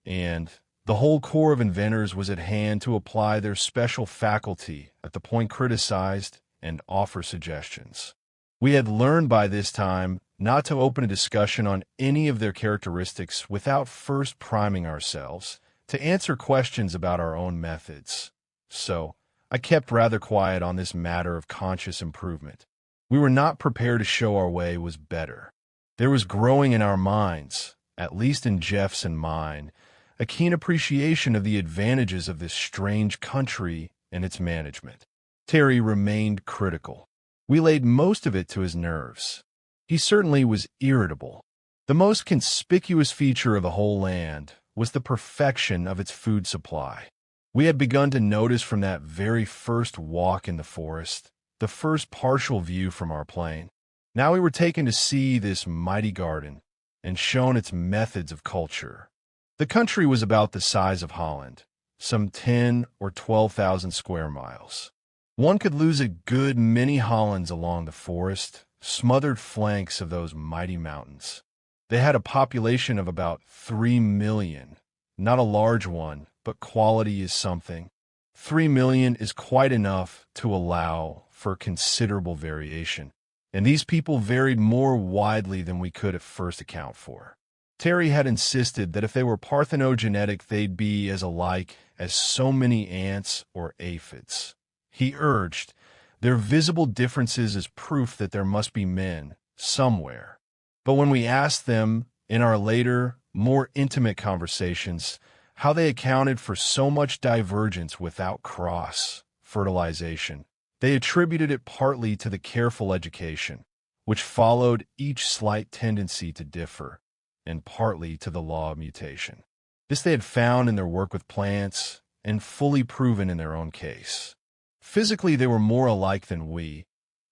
[SPEAKER 1] And the whole corps of inventors was at hand to apply their special faculty at the point criticized and offer suggestions. We had learned by this time not to open a discussion on any of their characteristics without first priming ourselves to answer questions about our own methods. So I kept rather quiet on this matter of conscious improvement. We were not prepared to show our way was better. There was growing in our minds, at least in Jeff's and mine, a keen appreciation of the advantages of this strange country and its management. Terry remained critical. We laid most of it to his nerves. He certainly was irritable. The most conspicuous feature of the whole land was the perfection of its food supply. We had begun to notice from that very first walk in the forest, the first partial view from our plane. Now we were taken to see this mighty garden and shown its methods of culture. The country was about the size of Holland, some 10 or 12,000 square miles. One could lose a good many Hollands along the forest, smothered flanks of those mighty mountains. They had a population of about 3 million, not a large one, but quality is something. 3 million is quite enough to allow for considerable variation, and these people varied more widely than we could at first account for. Terry had insisted that if they were parthenogenetic, they'd be as alike as so many ants or aphids. He urged, their visible differences is proof that there must be men somewhere. But when we asked them, in our later, more intimate conversations, how they accounted for so much divergence without cross-fertilization, they attributed it partly to the careful education, which followed each slight tendency to differ, and partly to the law of mutation. This they had found in their work with plants, and fully proven in their own case. Physically, they were more alike than we,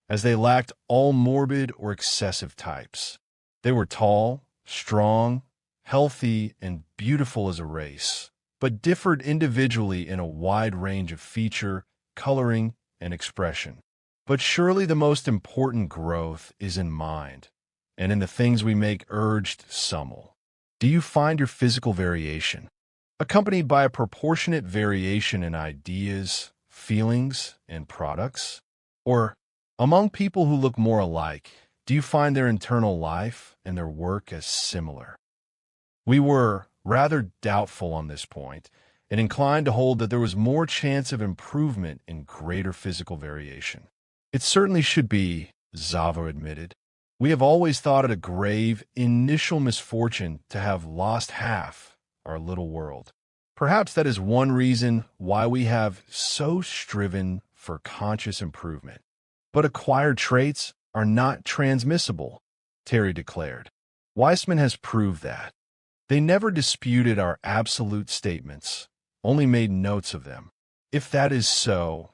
[SPEAKER 1] as they lacked all morbid or excessive types. They were tall, strong, healthy, and beautiful as a race, but differed individually in a wide range of feature, coloring, and expression. But surely the most important growth is in mind, and in the things we make urged summel. Do you find your physical variation, accompanied by a proportionate variation in ideas, feelings, and products? Or, among people who look more alike, do you find their internal life and their work as similar? We were rather doubtful on this point, and inclined to hold that there was more chance of improvement in greater physical variation. It certainly should be, Zavo admitted. We have always thought it a grave initial misfortune to have lost half our little world. Perhaps that is one reason why we have so striven for conscious improvement. But acquired traits are not transmissible, Terry declared. Weissman has proved that. They never disputed our absolute statements, only made notes of them. If that is so,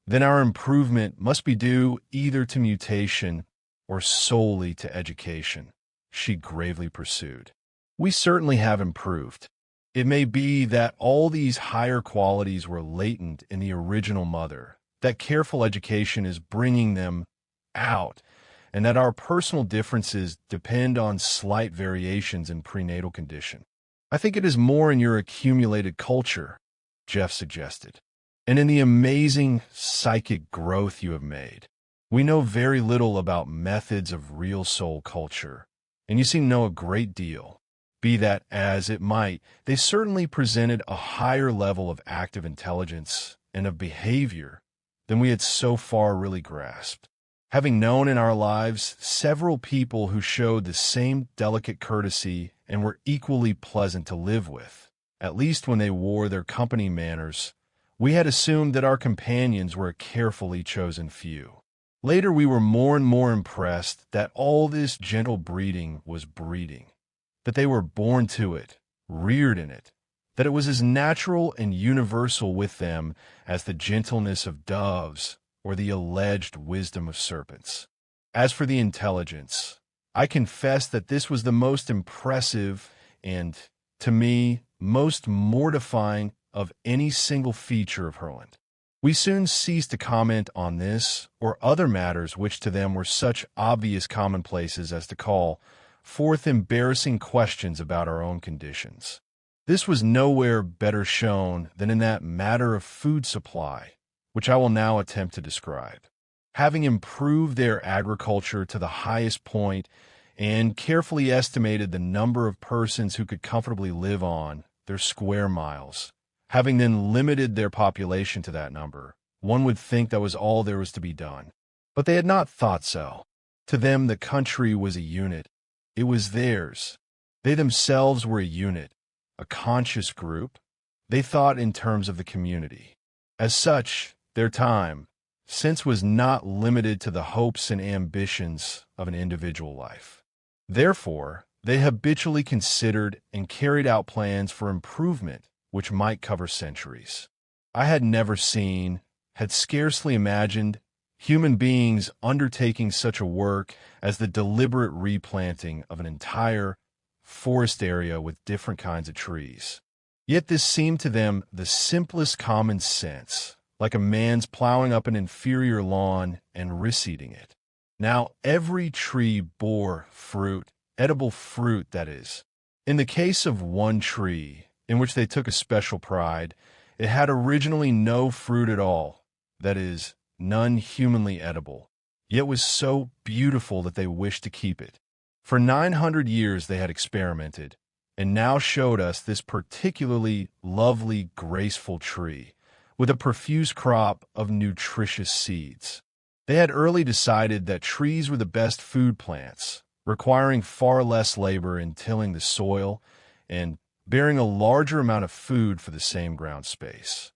[SPEAKER 1] then our improvement must be due either to mutation or solely to education, she gravely pursued. We certainly have improved. It may be that all these higher qualities were latent in the original mother, that careful education is bringing them out, and that our personal differences depend on slight variations in prenatal condition. I think it is more in your accumulated culture, Jeff suggested, and in the amazing psychic growth you have made. We know very little about methods of real soul culture, and you seem to know a great deal. Be that as it might, they certainly presented a higher level of active intelligence and of behavior than we had so far really grasped. Having known in our lives several people who showed the same delicate courtesy and were equally pleasant to live with, at least when they wore their company manners, we had assumed that our companions were a carefully chosen few. Later we were more and more impressed that all this gentle breeding was breeding, that they were born to it, reared in it, that it was as natural and universal with them as the gentleness of doves or the alleged wisdom of serpents. As for the intelligence, I confess that this was the most impressive and, to me, most mortifying of any single feature of Herland. We soon ceased to comment on this or other matters which to them were such obvious commonplaces as to call forth embarrassing questions about our own conditions. This was nowhere better shown than in that matter of food supply, which I will now attempt to describe. Having improved their agriculture to the highest point and carefully estimated the number of persons who could comfortably live on their square miles, having then limited their population to that number, one would think that was all there was to be done. But they had not thought so. To them, the country was a unit. It was theirs. They themselves were a unit, a conscious group. They thought in terms of the community. As such, their time, since, was not limited to the hopes and ambitions of an individual life. Therefore, they habitually considered and carried out plans for improvement which might cover centuries. I had never seen, had scarcely imagined, human beings undertaking such a work as the deliberate replanting of an entire forest area with different kinds of trees. Yet this seemed to them the simplest common sense, like a man's plowing up an inferior lawn and reseeding it. Now every tree bore fruit, edible fruit, that is. In the case of one tree, in which they took a special pride, it had originally no fruit at all, that is, none humanly edible, yet was so beautiful that they wished to keep it. For 900 years they had experimented, and now showed us this particularly lovely, graceful tree, with a profuse crop of nutritious seeds. They had early decided that trees were the best food plants, requiring far less labor in tilling the soil and bearing a larger amount of food for the same ground space,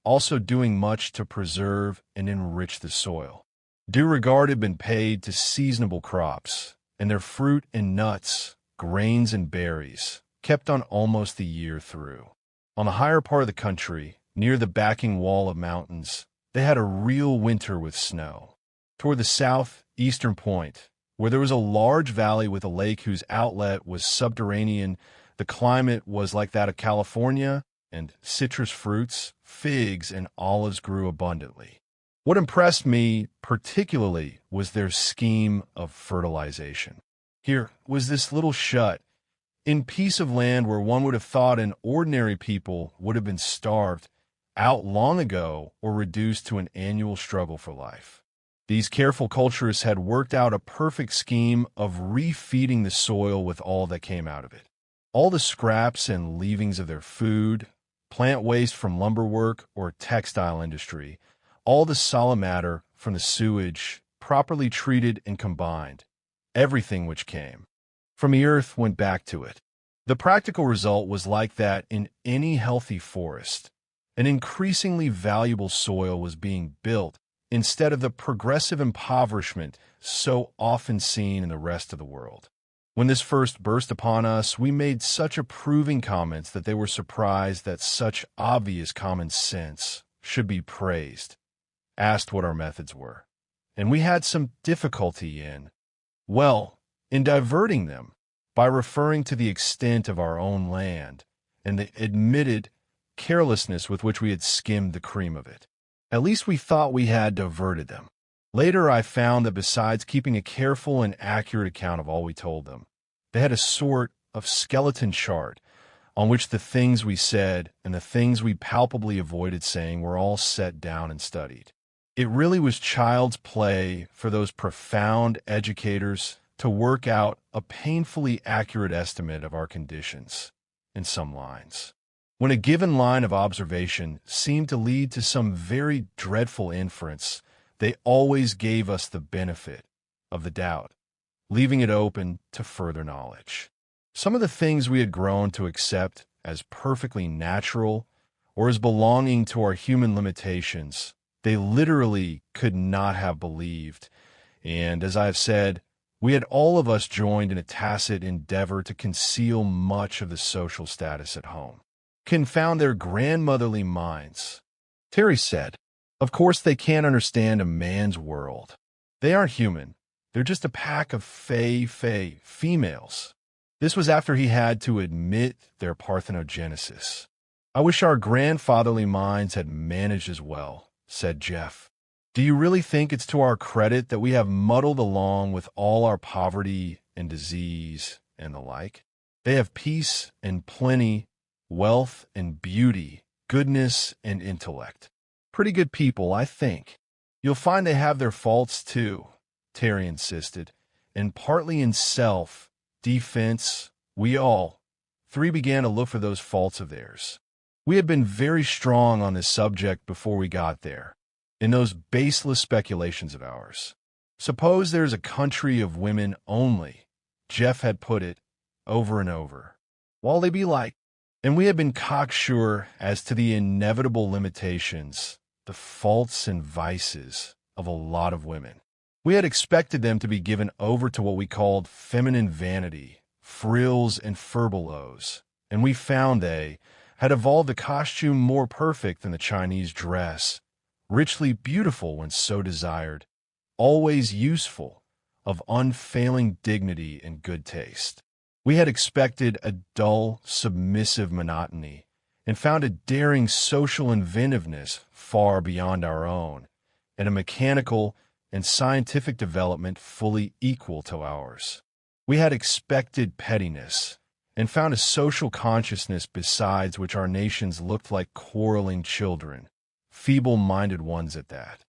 [SPEAKER 1] also doing much to preserve and enrich the soil. Due regard had been paid to seasonable crops, and their fruit and nuts, grains and berries, kept on almost the year through. On the higher part of the country, near the backing wall of mountains, they had a real winter with snow. Toward the south-eastern point, where there was a large valley with a lake whose outlet was subterranean, the climate was like that of California, and citrus fruits, figs, and olives grew abundantly. What impressed me particularly was their scheme of fertilization. Here was this little shut, in piece of land where one would have thought an ordinary people would have been starved out long ago or reduced to an annual struggle for life. These careful culturists had worked out a perfect scheme of refeeding the soil with all that came out of it. All the scraps and leavings of their food, plant waste from lumber work or textile industry, all the solid matter from the sewage, properly treated and combined, everything which came from the earth went back to it. The practical result was like that in any healthy forest. An increasingly valuable soil was being built instead of the progressive impoverishment so often seen in the rest of the world. When this first burst upon us, we made such approving comments that they were surprised that such obvious common sense should be praised, asked what our methods were, and we had some difficulty in diverting them by referring to the extent of our own land and the admitted carelessness with which we had skimmed the cream of it. At least we thought we had diverted them. Later I found that besides keeping a careful and accurate account of all we told them, they had a sort of skeleton chart on which the things we said and the things we palpably avoided saying were all set down and studied. It really was child's play for those profound educators to work out a painfully accurate estimate of our conditions in some lines. When a given line of observation seemed to lead to some very dreadful inference, they always gave us the benefit of the doubt, leaving it open to further knowledge. Some of the things we had grown to accept as perfectly natural or as belonging to our human limitations, they literally could not have believed, and, as I have said, we had all of us joined in a tacit endeavor to conceal much of the social status at home. Confound their grandmotherly minds. Terry said, "Of course they can't understand a man's world. They aren't human. They're just a pack of females." This was after he had to admit their parthenogenesis. "I wish our grandfatherly minds had managed as well," said Jeff. "Do you really think it's to our credit that we have muddled along with all our poverty and disease and the like? They have peace and plenty, wealth and beauty, goodness and intellect. Pretty good people, I think." "You'll find they have their faults, too," Terry insisted, "and partly in self-defense, we all three began to look for those faults of theirs. We had been very strong on this subject before we got there, in those baseless speculations of ours. Suppose there's a country of women only. Jeff had put it over and over. What'll they be like? And we had been cocksure as to the inevitable limitations, the faults and vices of a lot of women. We had expected them to be given over to what we called feminine vanity, frills and furbelows, and we found they had evolved a costume more perfect than the Chinese dress, richly beautiful when so desired, always useful, of unfailing dignity and good taste. We had expected a dull, submissive monotony, and found a daring social inventiveness far beyond our own, and a mechanical and scientific development fully equal to ours. We had expected pettiness, and found a social consciousness besides which our nations looked like quarreling children, feeble-minded ones at that.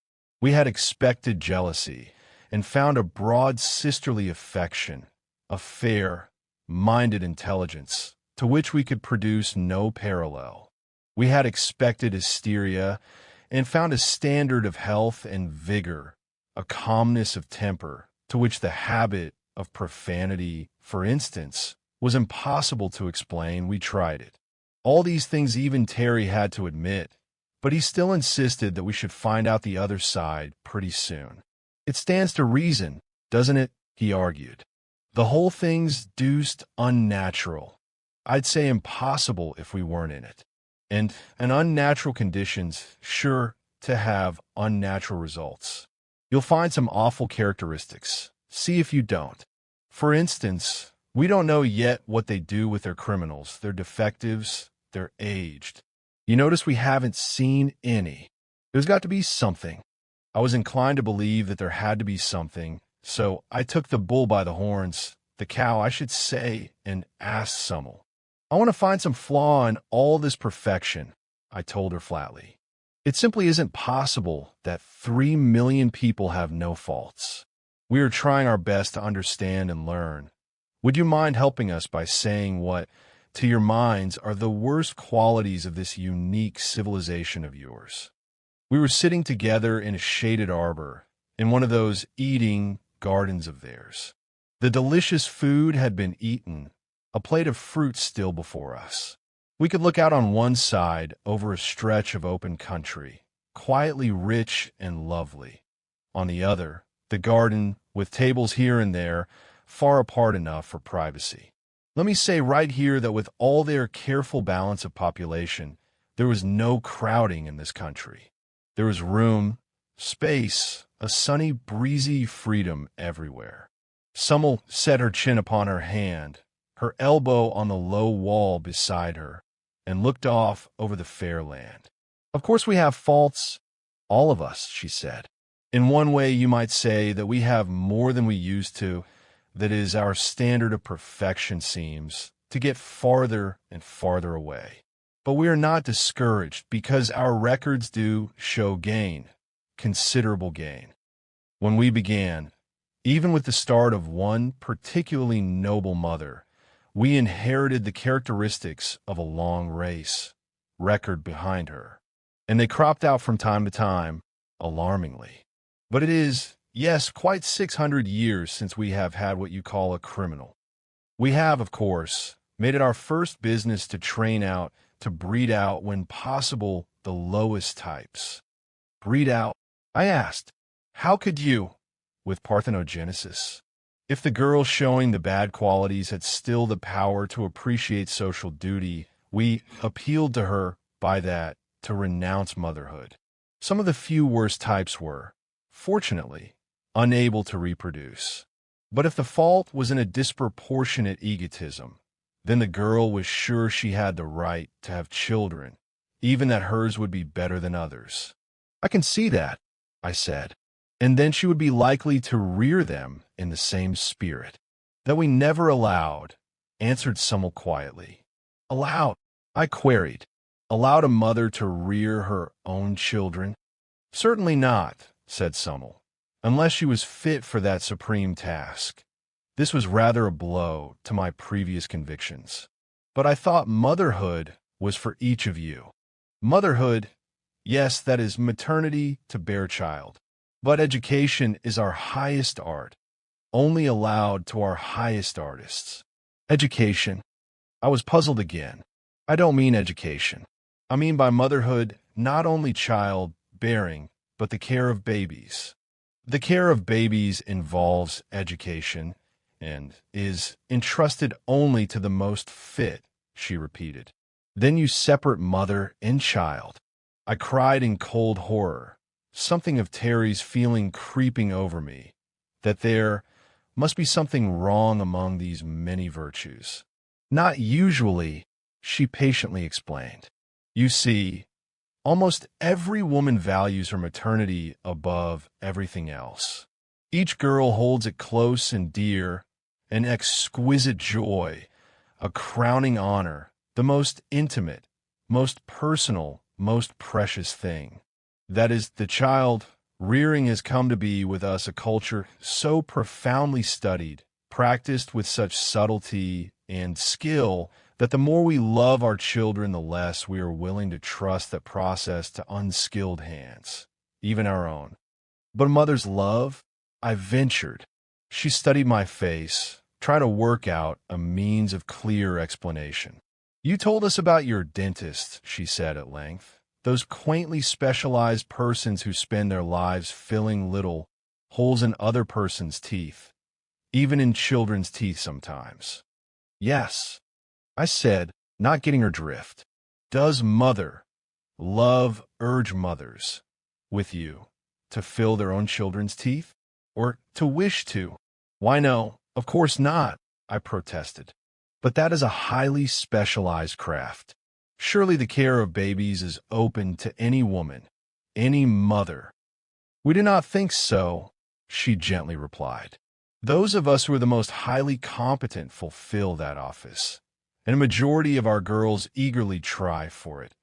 [SPEAKER 1] We had expected jealousy, and found a broad sisterly affection, a fair-minded intelligence, to which we could produce no parallel. We had expected hysteria, and found a standard of health and vigor, a calmness of temper, to which the habit of profanity, for instance, was impossible to explain. We tried it. All these things even Terry had to admit, but he still insisted that we should find out the other side pretty soon. It stands to reason, doesn't it? He argued. The whole thing's deuced unnatural. I'd say impossible if we weren't in it. And unnatural conditions sure to have unnatural results. You'll find some awful characteristics. See if you don't. For instance, we don't know yet what they do with their criminals, their defectives, they're aged. You notice we haven't seen any. There's got to be something. I was inclined to believe that there had to be something, so I took the bull by the horns, the cow, I should say, and asked Summel. I want to find some flaw in all this perfection, I told her flatly. It simply isn't possible that 3 million people have no faults. We are trying our best to understand and learn. Would you mind helping us by saying what, to your minds, are the worst qualities of this unique civilization of yours? We were sitting together in a shaded arbor, in one of those eating gardens of theirs. The delicious food had been eaten, a plate of fruit still before us. We could look out on one side over a stretch of open country, quietly rich and lovely. On the other, the garden, with tables here and there, far apart enough for privacy. Let me say right here that with all their careful balance of population, there was no crowding in this country. There was room, space, a sunny, breezy freedom everywhere. Summel set her chin upon her hand, her elbow on the low wall beside her, and looked off over the fair land. Of course we have faults, all of us, she said. In one way you might say that we have more than we used to. That is, our standard of perfection seems to get farther and farther away. But we are not discouraged because our records do show gain, considerable gain. When we began, even with the start of one particularly noble mother, we inherited the characteristics of a long race, record behind her, and they cropped out from time to time, alarmingly. But it is, yes, quite 600 years since we have had what you call a criminal. We have, of course, made it our first business to train out, to breed out, when possible, the lowest types. Breed out? I asked. How could you? With parthenogenesis. If the girl showing the bad qualities had still the power to appreciate social duty, we appealed to her by that to renounce motherhood. Some of the few worst types were, fortunately, unable to reproduce. But if the fault was in a disproportionate egotism, then the girl was sure she had the right to have children, even that hers would be better than others. I can see that, I said. And then she would be likely to rear them in the same spirit. That we never allowed, answered Summel quietly. Allowed? I queried. Allowed a mother to rear her own children? Certainly not, said Summel, unless she was fit for that supreme task. This was rather a blow to my previous convictions. But I thought motherhood was for each of you. Motherhood, yes, that is maternity to bear child. But education is our highest art, only allowed to our highest artists. Education. I was puzzled again. I don't mean education. I mean by motherhood, not only child-bearing, but the care of babies. The care of babies involves education and is entrusted only to the most fit, she repeated. Then you separate mother and child. I cried in cold horror, something of Terry's feeling creeping over me, that there must be something wrong among these many virtues. Not usually, she patiently explained. You see, almost every woman values her maternity above everything else. Each girl holds it close and dear, an exquisite joy, a crowning honor, the most intimate, most personal, most precious thing. That is, the child. Rearing has come to be with us a culture so profoundly studied, practiced with such subtlety and skill, that the more we love our children, the less we are willing to trust that process to unskilled hands, even our own. But a mother's love? I ventured. She studied my face, trying to work out a means of clear explanation. You told us about your dentist, she said at length. Those quaintly specialized persons who spend their lives filling little holes in other persons' teeth, even in children's teeth sometimes. Yes, I said, not getting her drift. Does mother love urge mothers with you to fill their own children's teeth? Or to wish to? Why no, of course not, I protested. But that is a highly specialized craft. Surely the care of babies is open to any woman, any mother. We do not think so, she gently replied. Those of us who are the most highly competent fulfill that office, and a majority of our girls eagerly try for it.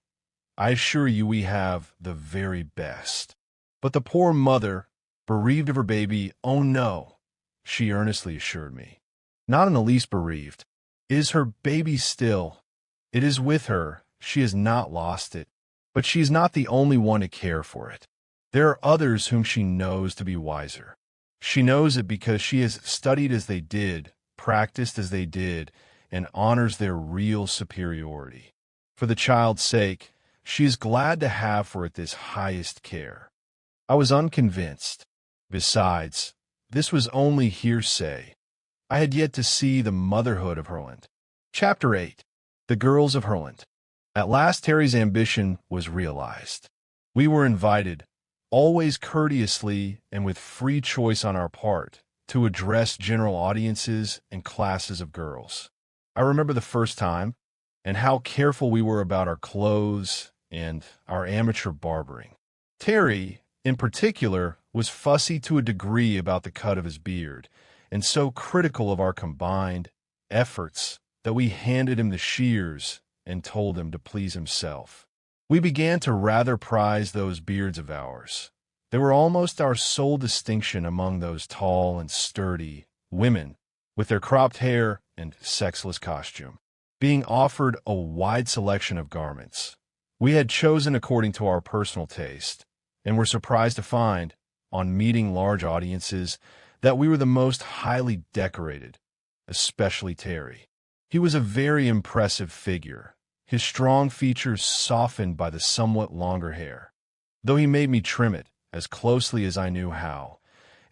[SPEAKER 1] I assure you we have the very best. But the poor mother, bereaved of her baby, oh no, she earnestly assured me. Not in the least bereaved. It is her baby still. It is with her. She has not lost it, but she is not the only one to care for it. There are others whom she knows to be wiser. She knows it because she has studied as they did, practiced as they did, and honors their real superiority. For the child's sake, she is glad to have for it this highest care. I was unconvinced. Besides, this was only hearsay. I had yet to see the motherhood of Herland. Chapter 8. The Girls of Herland. At last Terry's ambition was realized. We were invited, always courteously and with free choice on our part, to address general audiences and classes of girls. I remember the first time, and how careful we were about our clothes and our amateur barbering. Terry, in particular, was fussy to a degree about the cut of his beard, and so critical of our combined efforts that we handed him the shears and told him to please himself. We began to rather prize those beards of ours. They were almost our sole distinction among those tall and sturdy women, with their cropped hair and sexless costume. Being offered a wide selection of garments, we had chosen according to our personal taste, and were surprised to find, on meeting large audiences, that we were the most highly decorated, especially Terry. He was a very impressive figure, his strong features softened by the somewhat longer hair, though he made me trim it as closely as I knew how,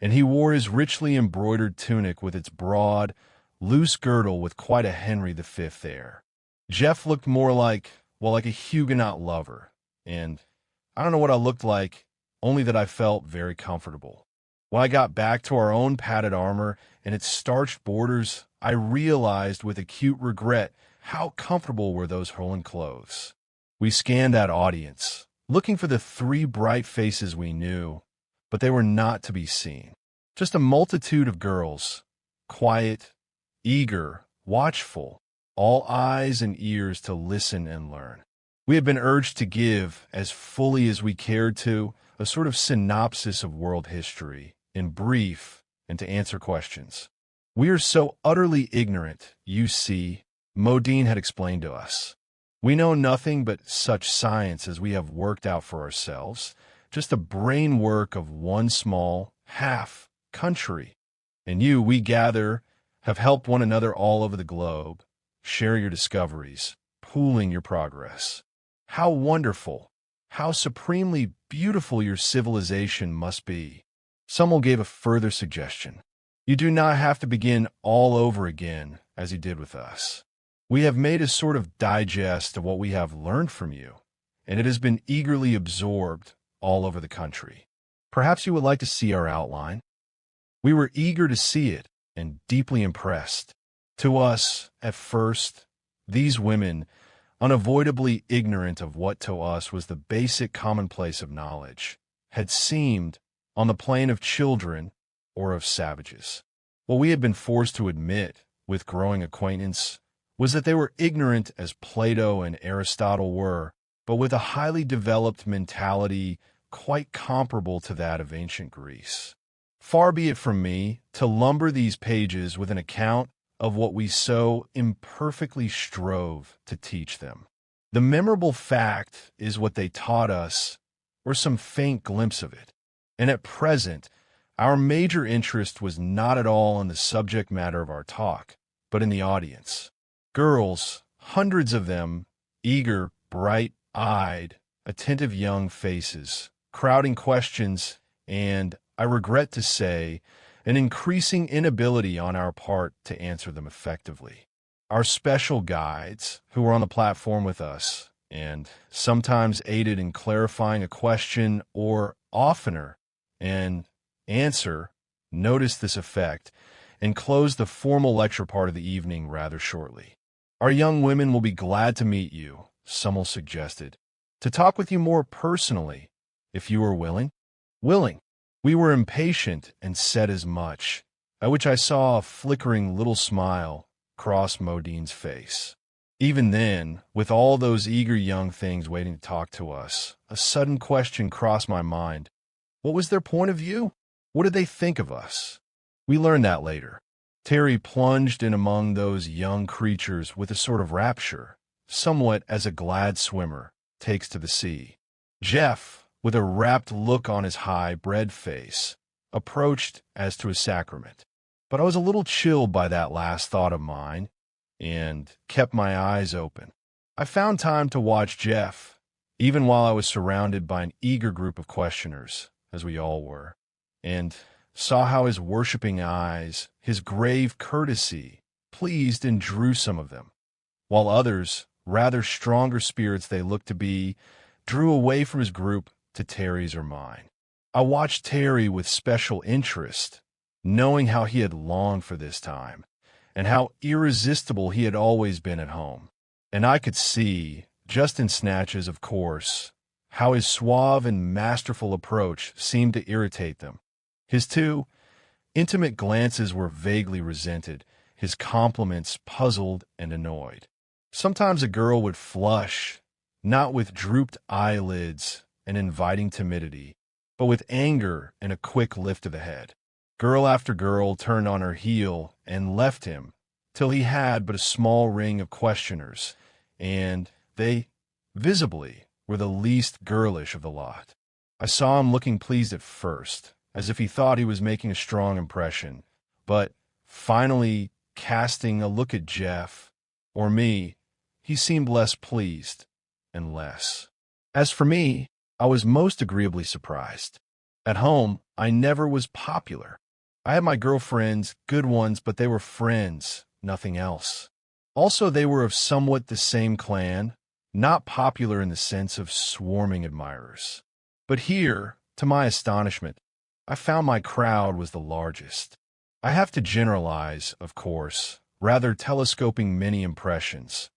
[SPEAKER 1] and he wore his richly embroidered tunic with its broad, loose girdle with quite a Henry V air. Jeff looked more like a Huguenot lover, and I don't know what I looked like, only that I felt very comfortable. When I got back to our own padded armor and its starched borders, I realized with acute regret how comfortable were those Herland clothes. We scanned that audience, looking for the three bright faces we knew, but they were not to be seen. Just a multitude of girls, quiet, eager, watchful, all eyes and ears to listen and learn. We had been urged to give, as fully as we cared to, a sort of synopsis of world history, in brief, and to answer questions. We are so utterly ignorant, you see, Modine had explained to us. We know nothing but such science as we have worked out for ourselves, just the brain work of one small half country. And you, we gather, have helped one another all over the globe. Share your discoveries, pooling your progress. How wonderful, how supremely beautiful your civilization must be. Someone gave a further suggestion. You do not have to begin all over again, as you did with us. We have made a sort of digest of what we have learned from you, and it has been eagerly absorbed all over the country. Perhaps you would like to see our outline? We were eager to see it and deeply impressed. To us, at first, these women, unavoidably ignorant of what to us was the basic commonplace of knowledge, had seemed on the plane of children or of savages. What we had been forced to admit with growing acquaintance was that they were ignorant as Plato and Aristotle were, but with a highly developed mentality quite comparable to that of ancient Greece. Far be it from me to lumber these pages with an account of what we so imperfectly strove to teach them. The memorable fact is what they taught us, or some faint glimpse of it. And at present, our major interest was not at all in the subject matter of our talk, but in the audience. Girls, hundreds of them, eager, bright-eyed, attentive young faces, crowding questions, and, I regret to say, an increasing inability on our part to answer them effectively. Our special guides, who were on the platform with us, and sometimes aided in clarifying a question or, oftener, an answer, noticed this effect and closed the formal lecture part of the evening rather shortly. Our young women will be glad to meet you, Summel suggested, to talk with you more personally, if you are willing. Willing. We were impatient and said as much, at which I saw a flickering little smile cross Modine's face. Even then, with all those eager young things waiting to talk to us, a sudden question crossed my mind. What was their point of view? What did they think of us? We learned that later. Terry plunged in among those young creatures with a sort of rapture, somewhat as a glad swimmer takes to the sea. Jeff, with a rapt look on his high-bred face, approached as to a sacrament. But I was a little chilled by that last thought of mine, and kept my eyes open. I found time to watch Jeff, even while I was surrounded by an eager group of questioners, as we all were, and saw how his worshipping eyes, his grave courtesy, pleased and drew some of them, while others, rather stronger spirits they looked to be, drew away from his group to Terry's or mine. I watched Terry with special interest, knowing how he had longed for this time, and how irresistible he had always been at home. And I could see, just in snatches of course, how his suave and masterful approach seemed to irritate them. His too intimate glances were vaguely resented, his compliments puzzled and annoyed. Sometimes a girl would flush, not with drooped eyelids and inviting timidity, but with anger and a quick lift of the head. Girl after girl turned on her heel and left him, till he had but a small ring of questioners, and they, visibly, were the least girlish of the lot. I saw him looking pleased at first, as if he thought he was making a strong impression, but, finally, casting a look at Jeff, or me, he seemed less pleased, and less. As for me, I was most agreeably surprised. At home, I never was popular. I had my girlfriends, good ones, but they were friends, nothing else. Also, they were of somewhat the same clan, not popular in the sense of swarming admirers. But here, to my astonishment, I found my crowd was the largest. I have to generalize, of course, rather telescoping many impressions.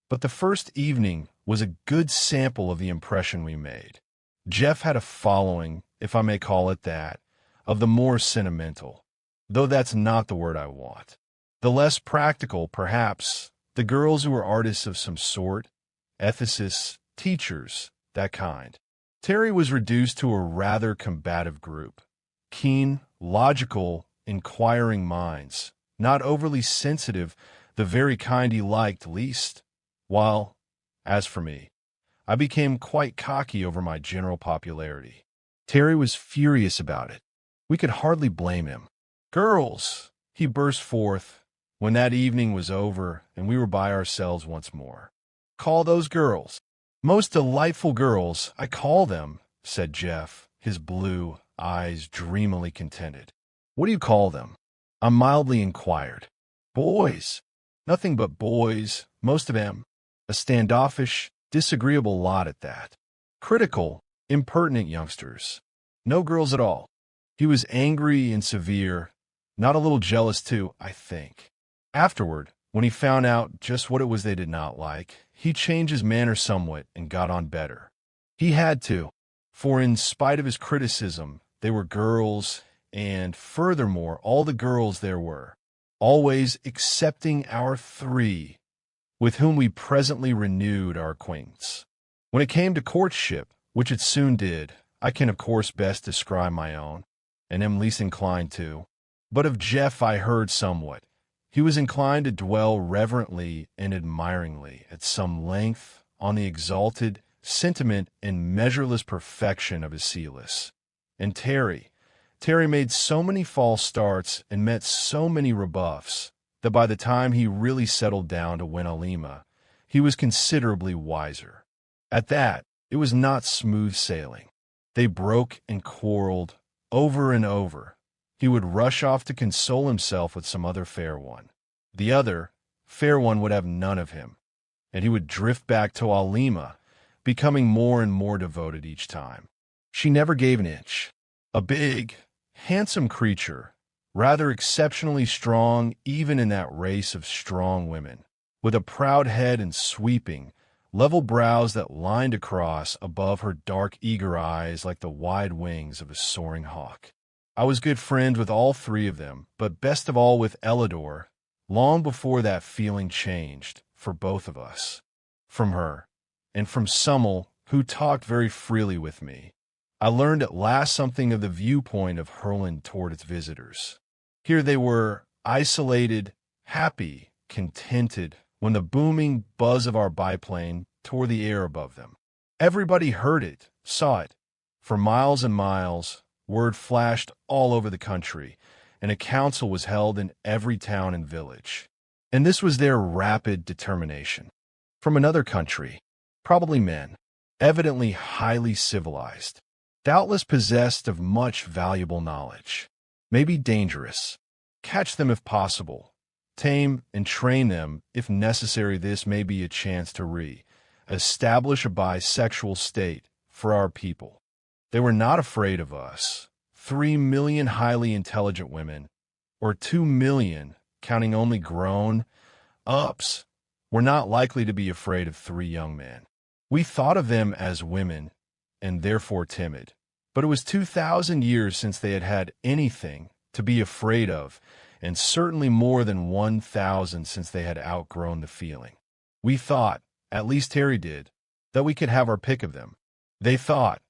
[SPEAKER 1] But the first evening was a good sample of the impression we made. Jeff had a following, if I may call it that, of the more sentimental, though that's not the word I want. The less practical, perhaps, the girls who were artists of some sort, ethicists, teachers, that kind. Terry was reduced to a rather combative group. Keen, logical, inquiring minds, not overly sensitive, the very kind he liked least. While, as for me, I became quite cocky over my general popularity. Terry was furious about it. We could hardly blame him. "Girls!" he burst forth when that evening was over and we were by ourselves once more. "Call those girls." "Most delightful girls, I call them," said Jeff, his blue eyes dreamily contented. "What do you call them?" I mildly inquired. "Boys. Nothing but boys, most of them. A standoffish, disagreeable lot at that. Critical, impertinent youngsters. No girls at all." He was angry and severe, not a little jealous too, I think. Afterward, when he found out just what it was they did not like, he changed his manner somewhat and got on better. He had to, for in spite of his criticism, they were girls, and furthermore, all the girls there were, always excepting our three, with whom we presently renewed our acquaintance. When it came to courtship, which it soon did, I can of course best describe my own, and am least inclined to. But of Jeff I heard somewhat. He was inclined to dwell reverently and admiringly at some length on the exalted sentiment and measureless perfection of his Celis. And Terry made so many false starts and met so many rebuffs that by the time he really settled down to win Alima, he was considerably wiser. At that, it was not smooth sailing. They broke and quarreled over and over. He would rush off to console himself with some other fair one. The other, fair one would have none of him, and he would drift back to Alima, becoming more and more devoted each time. She never gave an inch. A big, handsome creature, rather exceptionally strong even in that race of strong women, with a proud head and sweeping, level brows that lined across above her dark, eager eyes like the wide wings of a soaring hawk. I was good friends with all three of them, but best of all with Elidor, long before that feeling changed for both of us. From her, and from Summel, who talked very freely with me, I learned at last something of the viewpoint of Herland toward its visitors. Here they were, isolated, happy, contented, when the booming buzz of our biplane tore the air above them. Everybody heard it, saw it. For miles and miles, word flashed all over the country, and a council was held in every town and village. And this was their rapid determination. From another country, probably men, evidently highly civilized, doubtless possessed of much valuable knowledge, maybe dangerous. Catch them if possible, tame and train them if necessary. This may be a chance to establish a bisexual state for our people. They were not afraid of us. 3 million highly intelligent women, or 2 million, counting only grown-ups, were not likely to be afraid of 3 young men. We thought of them as women, and therefore timid. But it was 2,000 years since they had had anything to be afraid of, and certainly more than 1,000 since they had outgrown the feeling. We thought, at least Terry did, that we could have our pick of them. They thought,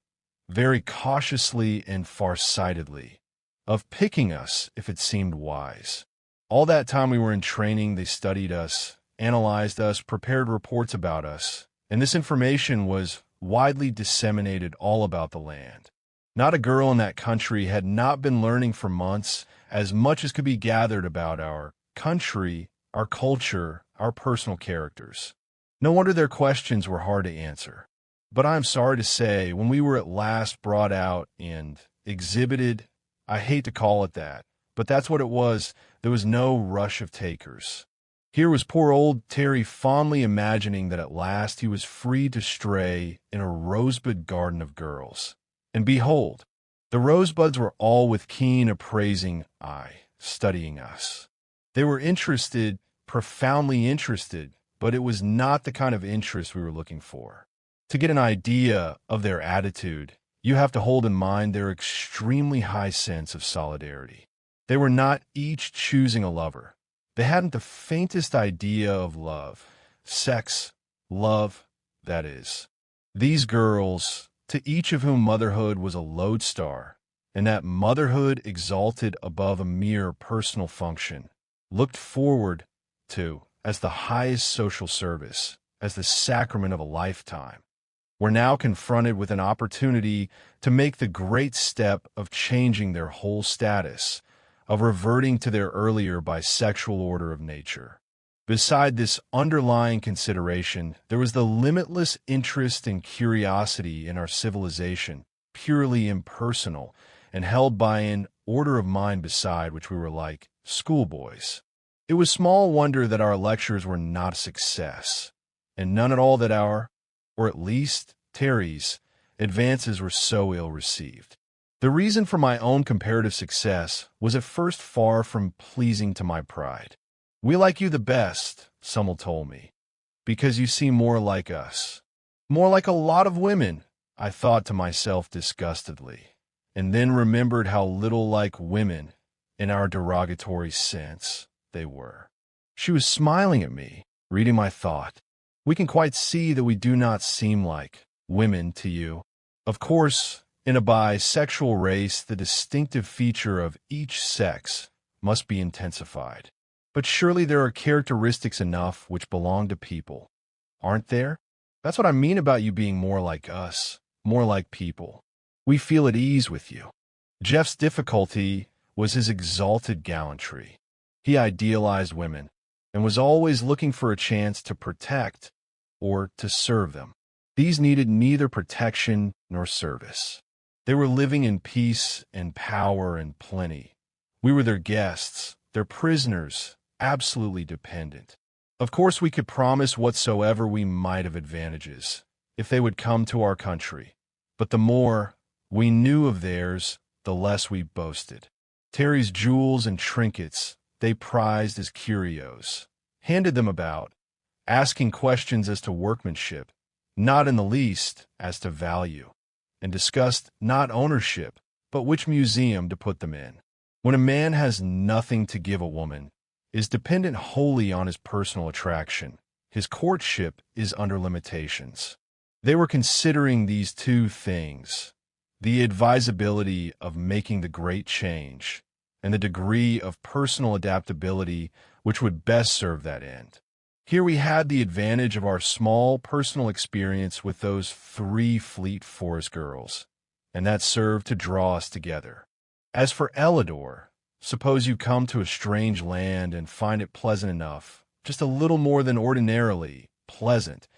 [SPEAKER 1] very cautiously and farsightedly, of picking us if it seemed wise. All that time we were in training, they studied us, analyzed us, prepared reports about us, and this information was widely disseminated all about the land. Not a girl in that country had not been learning for months as much as could be gathered about our country, our culture, our personal characters. No wonder their questions were hard to answer. But I am sorry to say, when we were at last brought out and exhibited, I hate to call it that, but that's what it was, there was no rush of takers. Here was poor old Terry fondly imagining that at last he was free to stray in a rosebud garden of girls. And behold, the rosebuds were all with keen appraising eye, studying us. They were interested, profoundly interested, but it was not the kind of interest we were looking for. To get an idea of their attitude, you have to hold in mind their extremely high sense of solidarity. They were not each choosing a lover. They hadn't the faintest idea of love. Sex, love, that is. These girls, to each of whom motherhood was a lodestar, and that motherhood exalted above a mere personal function, looked forward to as the highest social service, as the sacrament of a lifetime. were now confronted with an opportunity to make the great step of changing their whole status, of reverting to their earlier bisexual order of nature. Beside this underlying consideration, there was the limitless interest and curiosity in our civilization, purely impersonal, and held by an order of mind beside which we were like schoolboys. It was small wonder that our lectures were not a success, and none at all that our, or at least Terry's, advances were so ill received. The reason for my own comparative success was at first far from pleasing to my pride. "We like you the best," someone told me, "because you seem more like us." More like a lot of women, I thought to myself disgustedly, and then remembered how little like women, in our derogatory sense, they were. She was smiling at me, reading my thought. "We can quite see that we do not seem like women to you. Of course, in a bisexual race, the distinctive feature of each sex must be intensified. But surely there are characteristics enough which belong to people, aren't there? That's what I mean about you being more like us, more like people. We feel at ease with you." Jeff's difficulty was his exalted gallantry. He idealized women and was always looking for a chance to protect or to serve them. These needed neither protection nor service. They were living in peace and power and plenty. We were their guests, their prisoners, absolutely dependent. Of course, we could promise whatsoever we might of advantages, if they would come to our country. But the more we knew of theirs, the less we boasted. Terry's jewels and trinkets they prized as curios, handed them about, asking questions as to workmanship, not in the least as to value, and discussed not ownership, but which museum to put them in. When a man has nothing to give a woman, is dependent wholly on his personal attraction, his courtship is under limitations. They were considering these two things, the advisability of making the great change, and the degree of personal adaptability which would best serve that end. Here we had the advantage of our small personal experience with those 3 fleet forest girls, and that served to draw us together. As for Ellador, suppose you come to a strange land and find it pleasant enough, just a little more than ordinarily pleasant,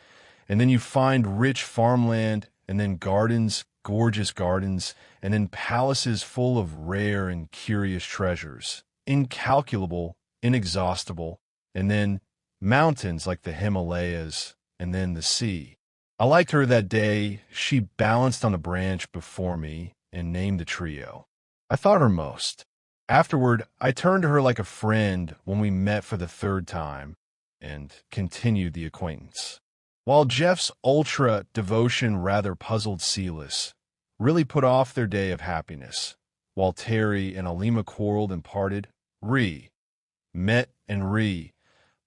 [SPEAKER 1] and then you find rich farmland, and then gardens, gorgeous gardens, and then palaces full of rare and curious treasures, incalculable, inexhaustible, and then mountains like the Himalayas, and then the sea. I liked her that day. She balanced on the branch before me and named the trio. I thought her most. Afterward, I turned to her like a friend when we met for the 3rd time and continued the acquaintance. While Jeff's ultra devotion rather puzzled Silas, really put off their day of happiness, while Terry and Alima quarreled and parted, met and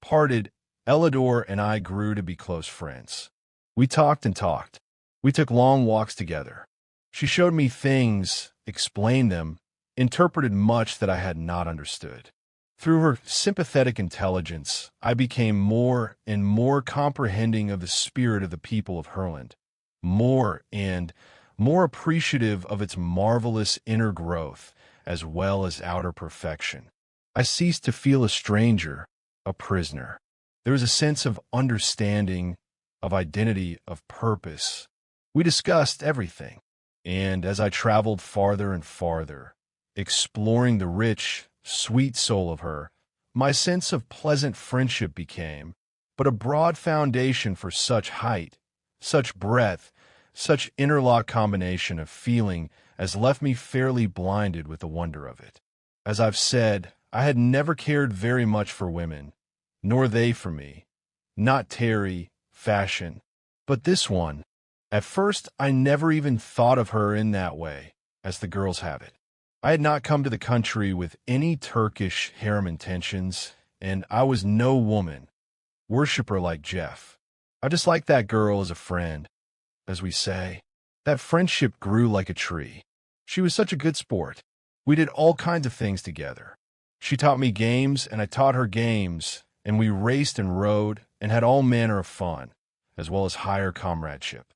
[SPEAKER 1] parted, Ellador and I grew to be close friends. We talked and talked. We took long walks together. She showed me things, explained them, interpreted much that I had not understood. Through her sympathetic intelligence, I became more and more comprehending of the spirit of the people of Herland, more and more appreciative of its marvelous inner growth as well as outer perfection. I ceased to feel a stranger, a prisoner. There was a sense of understanding, of identity, of purpose. We discussed everything, and as I traveled farther and farther, exploring the rich, sweet soul of her, my sense of pleasant friendship became but a broad foundation for such height, such breadth, such interlock combination of feeling as left me fairly blinded with the wonder of it. As I've said, I had never cared very much for women, nor they for me, not Terry, fashion, but this one. At first, I never even thought of her in that way, as the girls have it. I had not come to the country with any Turkish harem intentions, and I was no woman, worshipper like Jeff. I just liked that girl as a friend, as we say. That friendship grew like a tree. She was such a good sport. We did all kinds of things together. She taught me games, and I taught her games, and we raced and rode and had all manner of fun, as well as higher comradeship.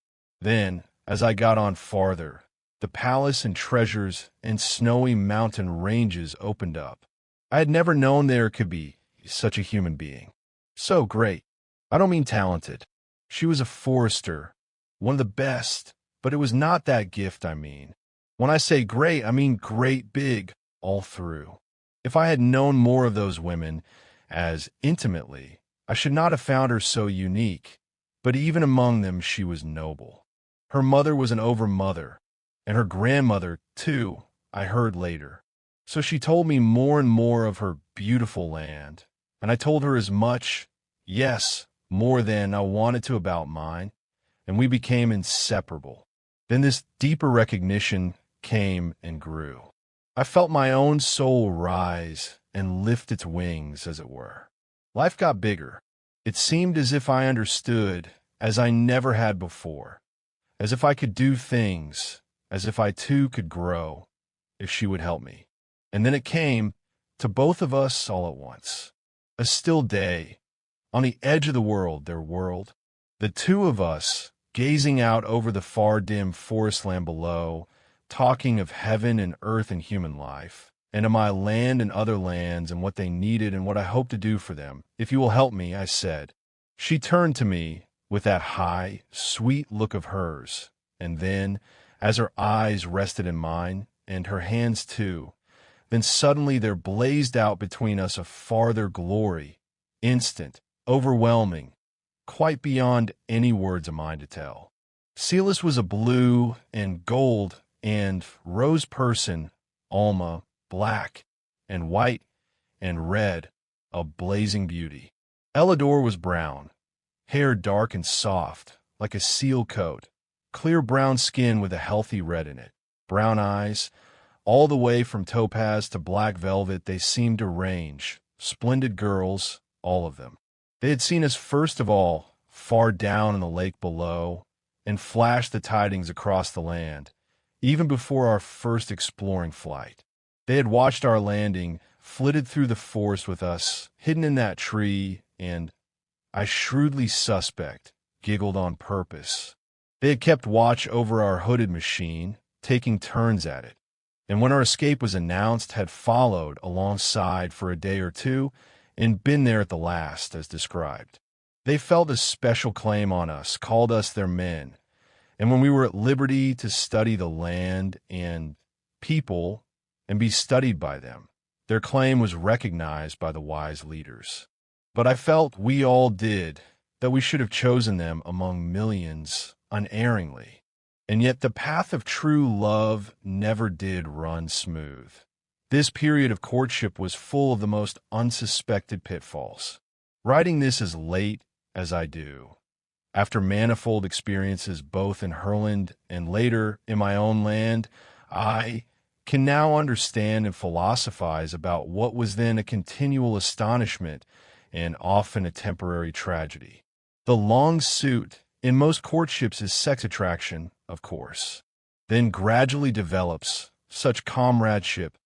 [SPEAKER 1] Then, as I got on farther, the palace and treasures and snowy mountain ranges opened up. I had never known there could be such a human being. So great. I don't mean talented. She was a forester, one of the best, but it was not that gift I mean. When I say great, I mean great big, all through. If I had known more of those women, as intimately, I should not have found her so unique, but even among them she was noble. Her mother was an over-mother, and her grandmother, too, I heard later. So she told me more and more of her beautiful land, and I told her as much, yes, more than I wanted to about mine, and we became inseparable. Then this deeper recognition came and grew. I felt my own soul rise and lift its wings, as it were. Life got bigger. It seemed as if I understood as I never had before, as if I could do things, as if I too could grow, if she would help me. And then it came to both of us all at once. A still day, on the edge of the world, their world, the two of us gazing out over the far dim forest land below, talking of heaven and earth and human life, and of my land and other lands and what they needed and what I hoped to do for them. If you will help me, I said. She turned to me with that high, sweet look of hers, and then, as her eyes rested in mine, and her hands too, then suddenly there blazed out between us a farther glory, instant, overwhelming, quite beyond any words of mine to tell. Celis was a blue and gold and rose person, Alma, black and white and red, a blazing beauty. Elidor was brown, hair dark and soft, like a seal coat, clear brown skin with a healthy red in it, brown eyes, all the way from topaz to black velvet they seemed to range, splendid girls, all of them. They had seen us first of all, far down in the lake below, and flashed the tidings across the land, even before our first exploring flight. They had watched our landing, flitted through the forest with us, hidden in that tree, and, I shrewdly suspect, giggled on purpose. They had kept watch over our hooded machine, taking turns at it, and when our escape was announced, had followed alongside for a day or two, and been there at the last, as described. They felt a special claim on us, called us their men, and when we were at liberty to study the land and people and be studied by them, their claim was recognized by the wise leaders. But I felt we all did, that we should have chosen them among millions unerringly. And yet the path of true love never did run smooth. This period of courtship was full of the most unsuspected pitfalls. Writing this as late as I do, after manifold experiences both in Herland and later in my own land, I can now understand and philosophize about what was then a continual astonishment and often a temporary tragedy. The long suit in most courtships is sex attraction, of course, then gradually develops such comradeship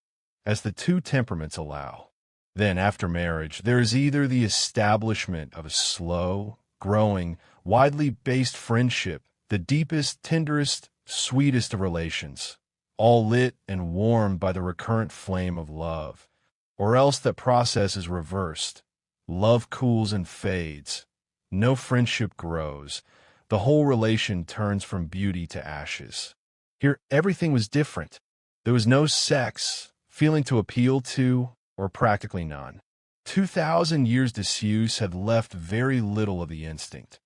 [SPEAKER 1] as the two temperaments allow. Then, after marriage, there is either the establishment of a slow, growing, widely based friendship, the deepest, tenderest, sweetest of relations, all lit and warmed by the recurrent flame of love, or else that process is reversed. Love cools and fades. No friendship grows. The whole relation turns from beauty to ashes. Here, everything was different. There was no sex, feeling to appeal to, or practically none. 2,000 years' disuse had left very little of the instinct.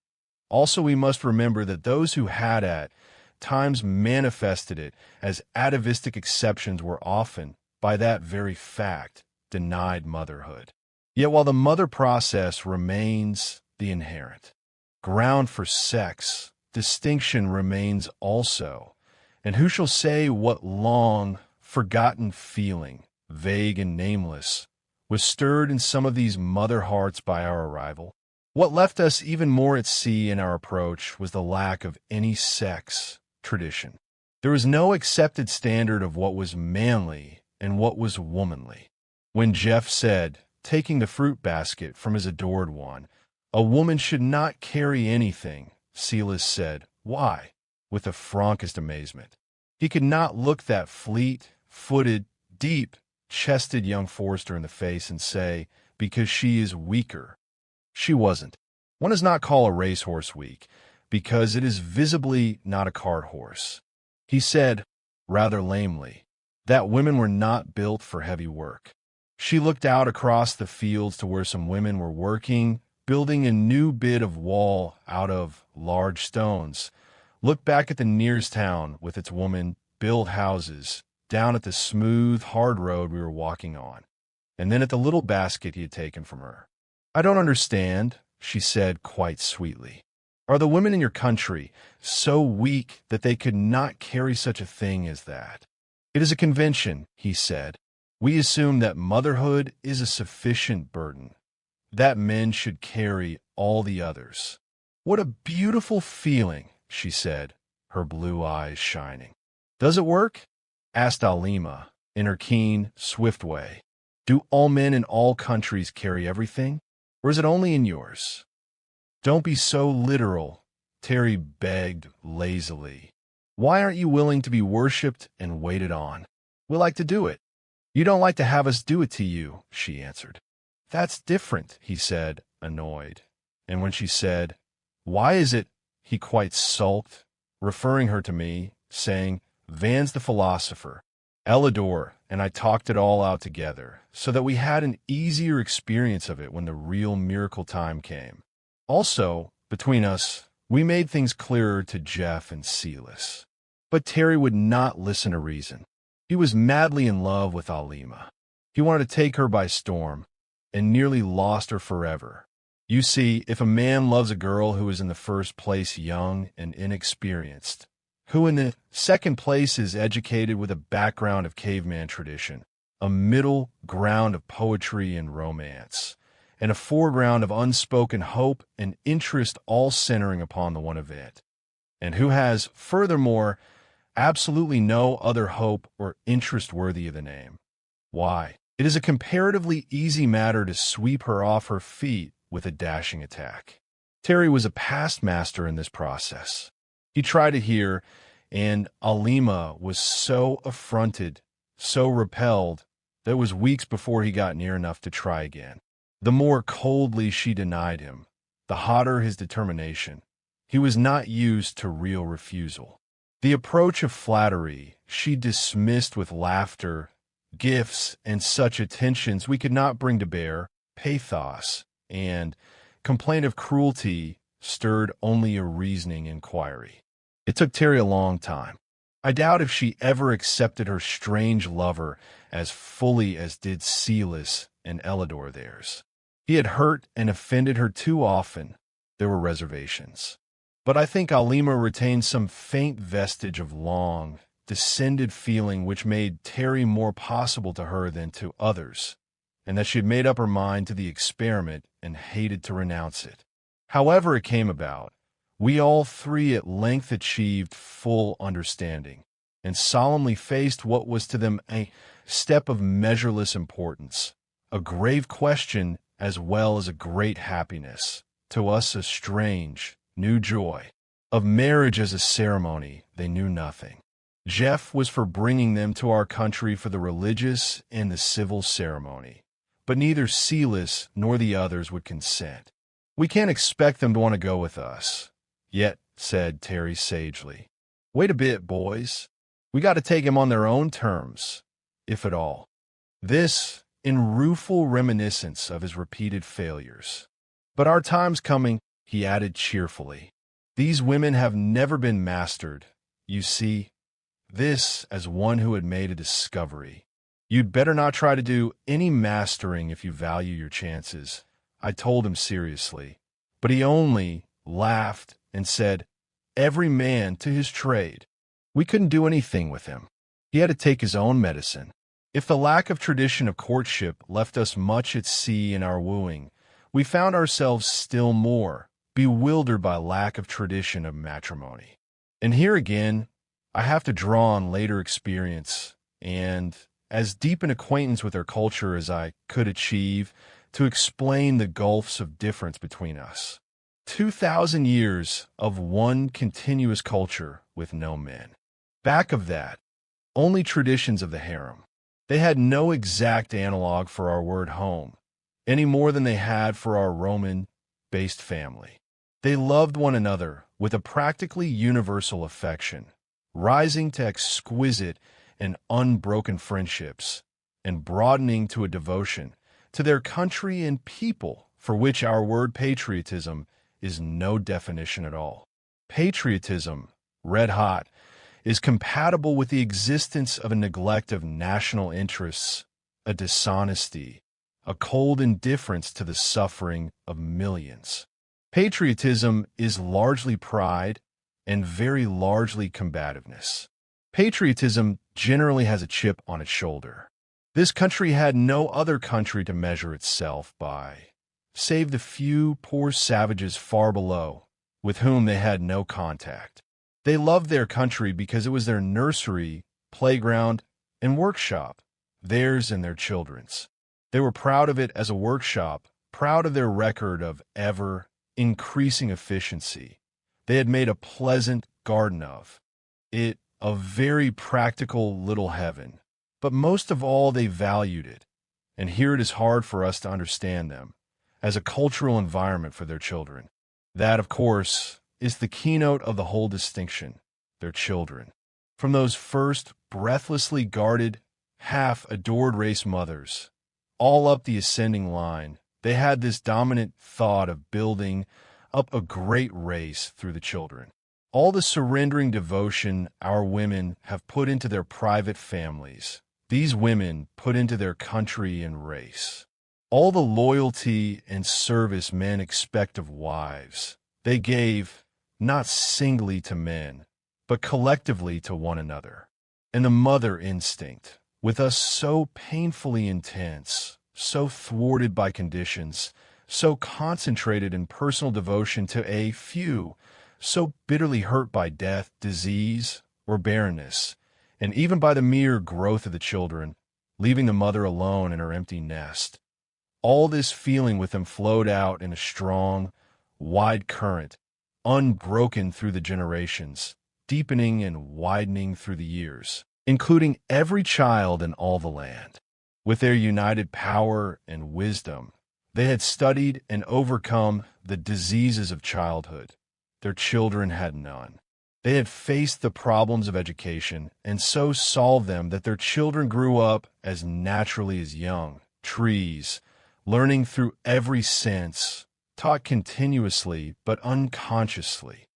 [SPEAKER 1] Also, we must remember that those who had at times manifested it as atavistic exceptions were often, by that very fact, denied motherhood. Yet while the mother process remains the inherent ground for sex, distinction remains also. And who shall say what long, forgotten feeling, vague and nameless, was stirred in some of these mother hearts by our arrival? What left us even more at sea in our approach was the lack of any sex tradition. There was no accepted standard of what was manly and what was womanly. When Jeff said, taking the fruit basket from his adored one, a woman should not carry anything, Celis said, why? with the frankest amazement. He could not look that fleet-footed, deep-chested young forester in the face and say, because she is weaker. She wasn't. One does not call a racehorse weak, because it is visibly not a cart horse. He said, rather lamely, that women were not built for heavy work. She looked out across the fields to where some women were working, building a new bit of wall out of large stones, looked back at the nearest town with its woman-built houses, down at the smooth, hard road we were walking on, and then at the little basket he had taken from her. I don't understand, she said quite sweetly. Are the women in your country so weak that they could not carry such a thing as that? It is a convention, he said. We assume that motherhood is a sufficient burden, that men should carry all the others. What a beautiful feeling, she said, her blue eyes shining. Does it work? Asked Alima, in her keen, swift way. Do all men in all countries carry everything, or is it only in yours? Don't be so literal, Terry begged lazily. Why aren't you willing to be worshipped and waited on? We like to do it. You don't like to have us do it to you, she answered. That's different, he said, annoyed. And when she said, why is it, he quite sulked, referring her to me, saying, Van's the philosopher. Elidor and I talked it all out together, so that we had an easier experience of it when the real miracle time came. Also, between us, we made things clearer to Jeff and Silas. But Terry would not listen to reason. He was madly in love with Alima. He wanted to take her by storm, and nearly lost her forever. You see, if a man loves a girl who is in the first place young and inexperienced, who in the second place is educated with a background of caveman tradition, a middle ground of poetry and romance, and a foreground of unspoken hope and interest all centering upon the one event, and who has, furthermore, absolutely no other hope or interest worthy of the name, why, it is a comparatively easy matter to sweep her off her feet with a dashing attack. Terry was a past master in this process. He tried it here, and Alima was so affronted, so repelled, that it was weeks before he got near enough to try again. The more coldly she denied him, the hotter his determination. He was not used to real refusal. The approach of flattery she dismissed with laughter, gifts, and such attentions we could not bring to bear, pathos, and complaint of cruelty stirred only a reasoning inquiry. It took Terry a long time. I doubt if she ever accepted her strange lover as fully as did Silas and Elidor theirs. He had hurt and offended her too often. There were reservations. But I think Alima retained some faint vestige of long, descended feeling which made Terry more possible to her than to others, and that she had made up her mind to the experiment and hated to renounce it. However it came about, we all three at length achieved full understanding, and solemnly faced what was to them a step of measureless importance, a grave question as well as a great happiness, to us a strange, new joy. Of marriage as a ceremony they knew nothing. Jeff was for bringing them to our country for the religious and the civil ceremony, but neither Silas nor the others would consent. We can't expect them to want to go with us. Yet, said Terry sagely, wait a bit, boys. We got to take them on their own terms, if at all. This, in rueful reminiscence of his repeated failures. But our time's coming, he added cheerfully. These women have never been mastered, you see. This as one who had made a discovery. You'd better not try to do any mastering if you value your chances, I told him seriously. But he only laughed and said, every man to his trade. We couldn't do anything with him. He had to take his own medicine. If the lack of tradition of courtship left us much at sea in our wooing, we found ourselves still more bewildered by lack of tradition of matrimony. And here again, I have to draw on later experience and as deep an acquaintance with their culture as I could achieve to explain the gulfs of difference between us. 2,000 years of one continuous culture with no men. Back of that, only traditions of the harem. They had no exact analog for our word home, any more than they had for our Roman-based family. They loved one another with a practically universal affection, rising to exquisite and unbroken friendships, and broadening to a devotion to their country and people, for which our word patriotism is no definition at all. Patriotism, red hot, is compatible with the existence of a neglect of national interests, a dishonesty, a cold indifference to the suffering of millions. Patriotism is largely pride and very largely combativeness. Patriotism generally has a chip on its shoulder. This country had no other country to measure itself by, save the few poor savages far below, with whom they had no contact. They loved their country because it was their nursery, playground, and workshop, theirs and their children's. They were proud of it as a workshop, proud of their record of ever-increasing efficiency. They had made a pleasant garden of it, a very practical little heaven. But most of all, they valued it, and here it is hard for us to understand them, as a cultural environment for their children. That, of course, is the keynote of the whole distinction, their children. From those first breathlessly guarded, half-adored race mothers, all up the ascending line, they had this dominant thought of building up a great race through the children. All the surrendering devotion our women have put into their private families, these women put into their country and race. All the loyalty and service men expect of wives, they gave, not singly to men, but collectively to one another. And the mother instinct, with us so painfully intense, so thwarted by conditions, so concentrated in personal devotion to a few, so bitterly hurt by death, disease, or barrenness, and even by the mere growth of the children, leaving the mother alone in her empty nest. All this feeling with them flowed out in a strong, wide current, unbroken through the generations, deepening and widening through the years, including every child in all the land. With their united power and wisdom, they had studied and overcome the diseases of childhood. Their children had none. They had faced the problems of education and so solved them that their children grew up as naturally as young trees, learning through every sense, taught continuously but unconsciously,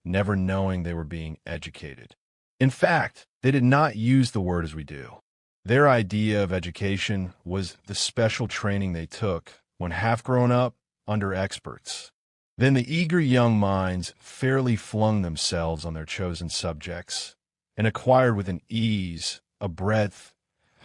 [SPEAKER 1] never knowing they were being educated. In fact, they did not use the word as we do. Their idea of education was the special training they took when half grown up under experts. Then the eager young minds fairly flung themselves on their chosen subjects and acquired with an ease, a breadth,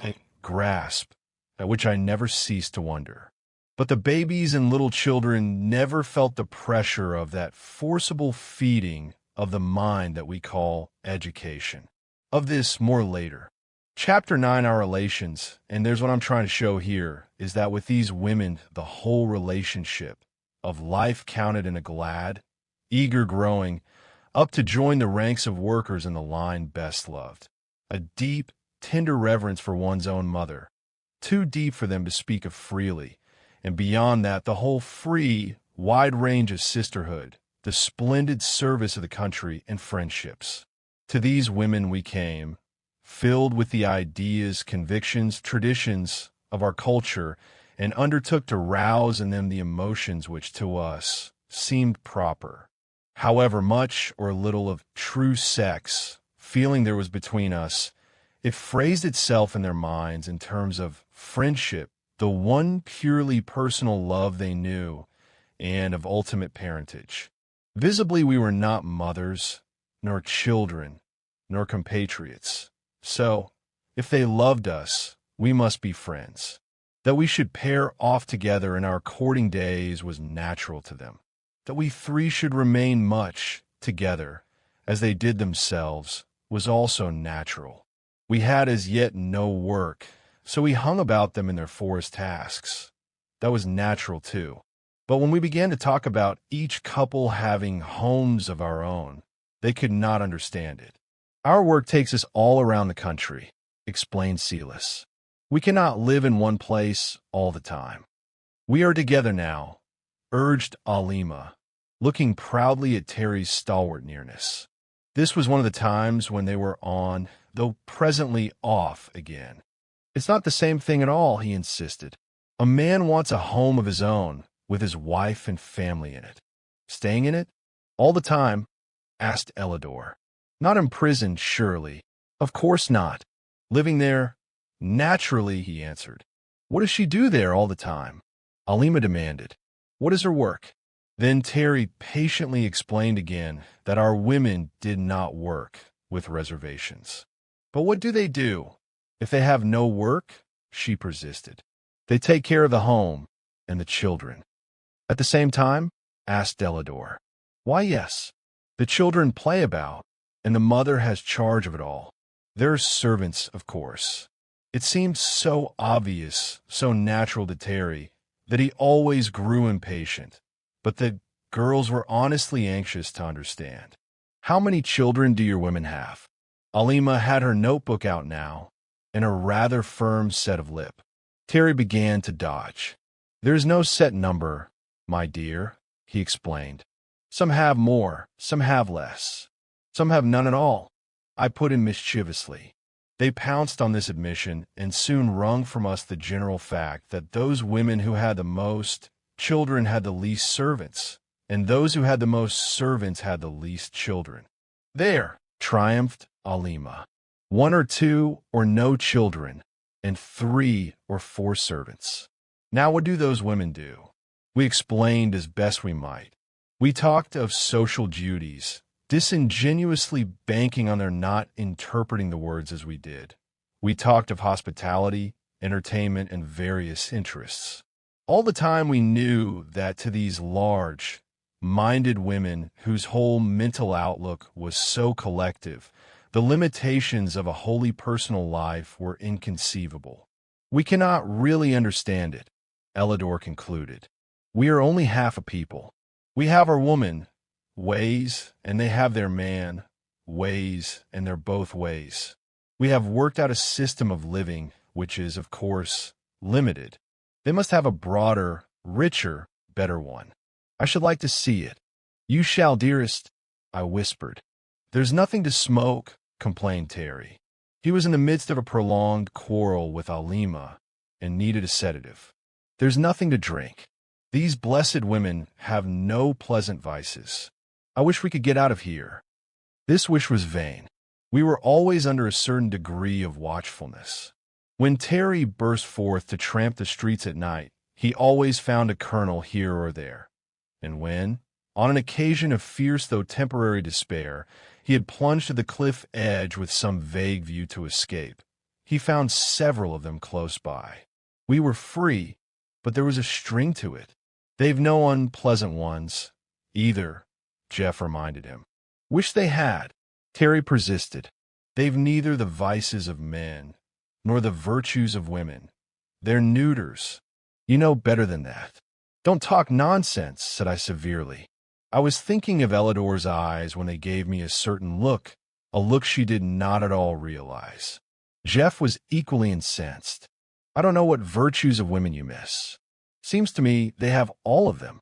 [SPEAKER 1] a grasp, at which I never ceased to wonder. But the babies and little children never felt the pressure of that forcible feeding of the mind that we call education. Of this more later. Chapter 9, our relations, and there's what I'm trying to show here, is that with these women, the whole relationship of life counted in a glad, eager growing, up to join the ranks of workers in the line best loved. A deep, tender reverence for one's own mother, too deep for them to speak of freely, and beyond that, the whole free, wide range of sisterhood, the splendid service of the country and friendships. To these women we came, filled with the ideas, convictions, traditions of our culture, and undertook to rouse in them the emotions which to us seemed proper. However much or little of true sex feeling there was between us, it phrased itself in their minds in terms of friendship, the one purely personal love they knew, and of ultimate parentage. Visibly we were not mothers, nor children, nor compatriots. So, if they loved us, we must be friends. That we should pair off together in our courting days was natural to them. That we three should remain much together, as they did themselves, was also natural. We had as yet no work, so we hung about them in their forest tasks. That was natural too. But when we began to talk about each couple having homes of our own, they could not understand it. Our work takes us all around the country, explained Silas. We cannot live in one place all the time. We are together now, urged Alima, looking proudly at Terry's stalwart nearness. This was one of the times when they were on, though presently off again. It's not the same thing at all, he insisted. A man wants a home of his own, with his wife and family in it. Staying in it? All the time? Asked Elidor. Not imprisoned, surely. Of course not. Living there? Naturally, he answered. What does she do there all the time? Alima demanded. What is her work? Then Terry patiently explained again that our women did not work, with reservations. But what do they do? If they have no work, she persisted. They take care of the home and the children. At the same time? Asked Elidor. Why, yes. The children play about, and the mother has charge of it all. They're servants, of course. It seemed so obvious, so natural to Terry, that he always grew impatient, but the girls were honestly anxious to understand. How many children do your women have? Alima had her notebook out now, and a rather firm set of lip. Terry began to dodge. There's no set number, my dear, he explained. Some have more, some have less. Some have none at all, I put in mischievously. They pounced on this admission and soon wrung from us the general fact that those women who had the most children had the least servants, and those who had the most servants had the least children. There, triumphed Alima. 1 or 2 or no children, and 3 or 4 servants. Now what do those women do? We explained as best we might. We talked of social duties, disingenuously banking on their not interpreting the words as we did. We talked of hospitality, entertainment, and various interests. All the time we knew that to these large-minded women whose whole mental outlook was so collective, the limitations of a wholly personal life were inconceivable. We cannot really understand it, Elidor concluded. We are only half a people. We have our woman ways, and they have their man ways, and they're both ways. We have worked out a system of living which is, of course, limited. They must have a broader, richer, better one. I should like to see it. You shall, dearest, I whispered. There's nothing to smoke, complained Terry. He was in the midst of a prolonged quarrel with Alima and needed a sedative. There's nothing to drink. These blessed women have no pleasant vices. I wish we could get out of here. This wish was vain. We were always under a certain degree of watchfulness. When Terry burst forth to tramp the streets at night, he always found a colonel here or there. And when, on an occasion of fierce though temporary despair, he had plunged to the cliff edge with some vague view to escape, he found several of them close by. We were free, but there was a string to it. They've no unpleasant ones, either, Jeff reminded him. Wish they had, Terry persisted. They've neither the vices of men, nor the virtues of women. They're neuters. You know better than that. Don't talk nonsense, said I severely. I was thinking of Elidor's eyes when they gave me a certain look, a look she did not at all realize. Jeff was equally incensed. I don't know what virtues of women you miss. Seems to me they have all of them.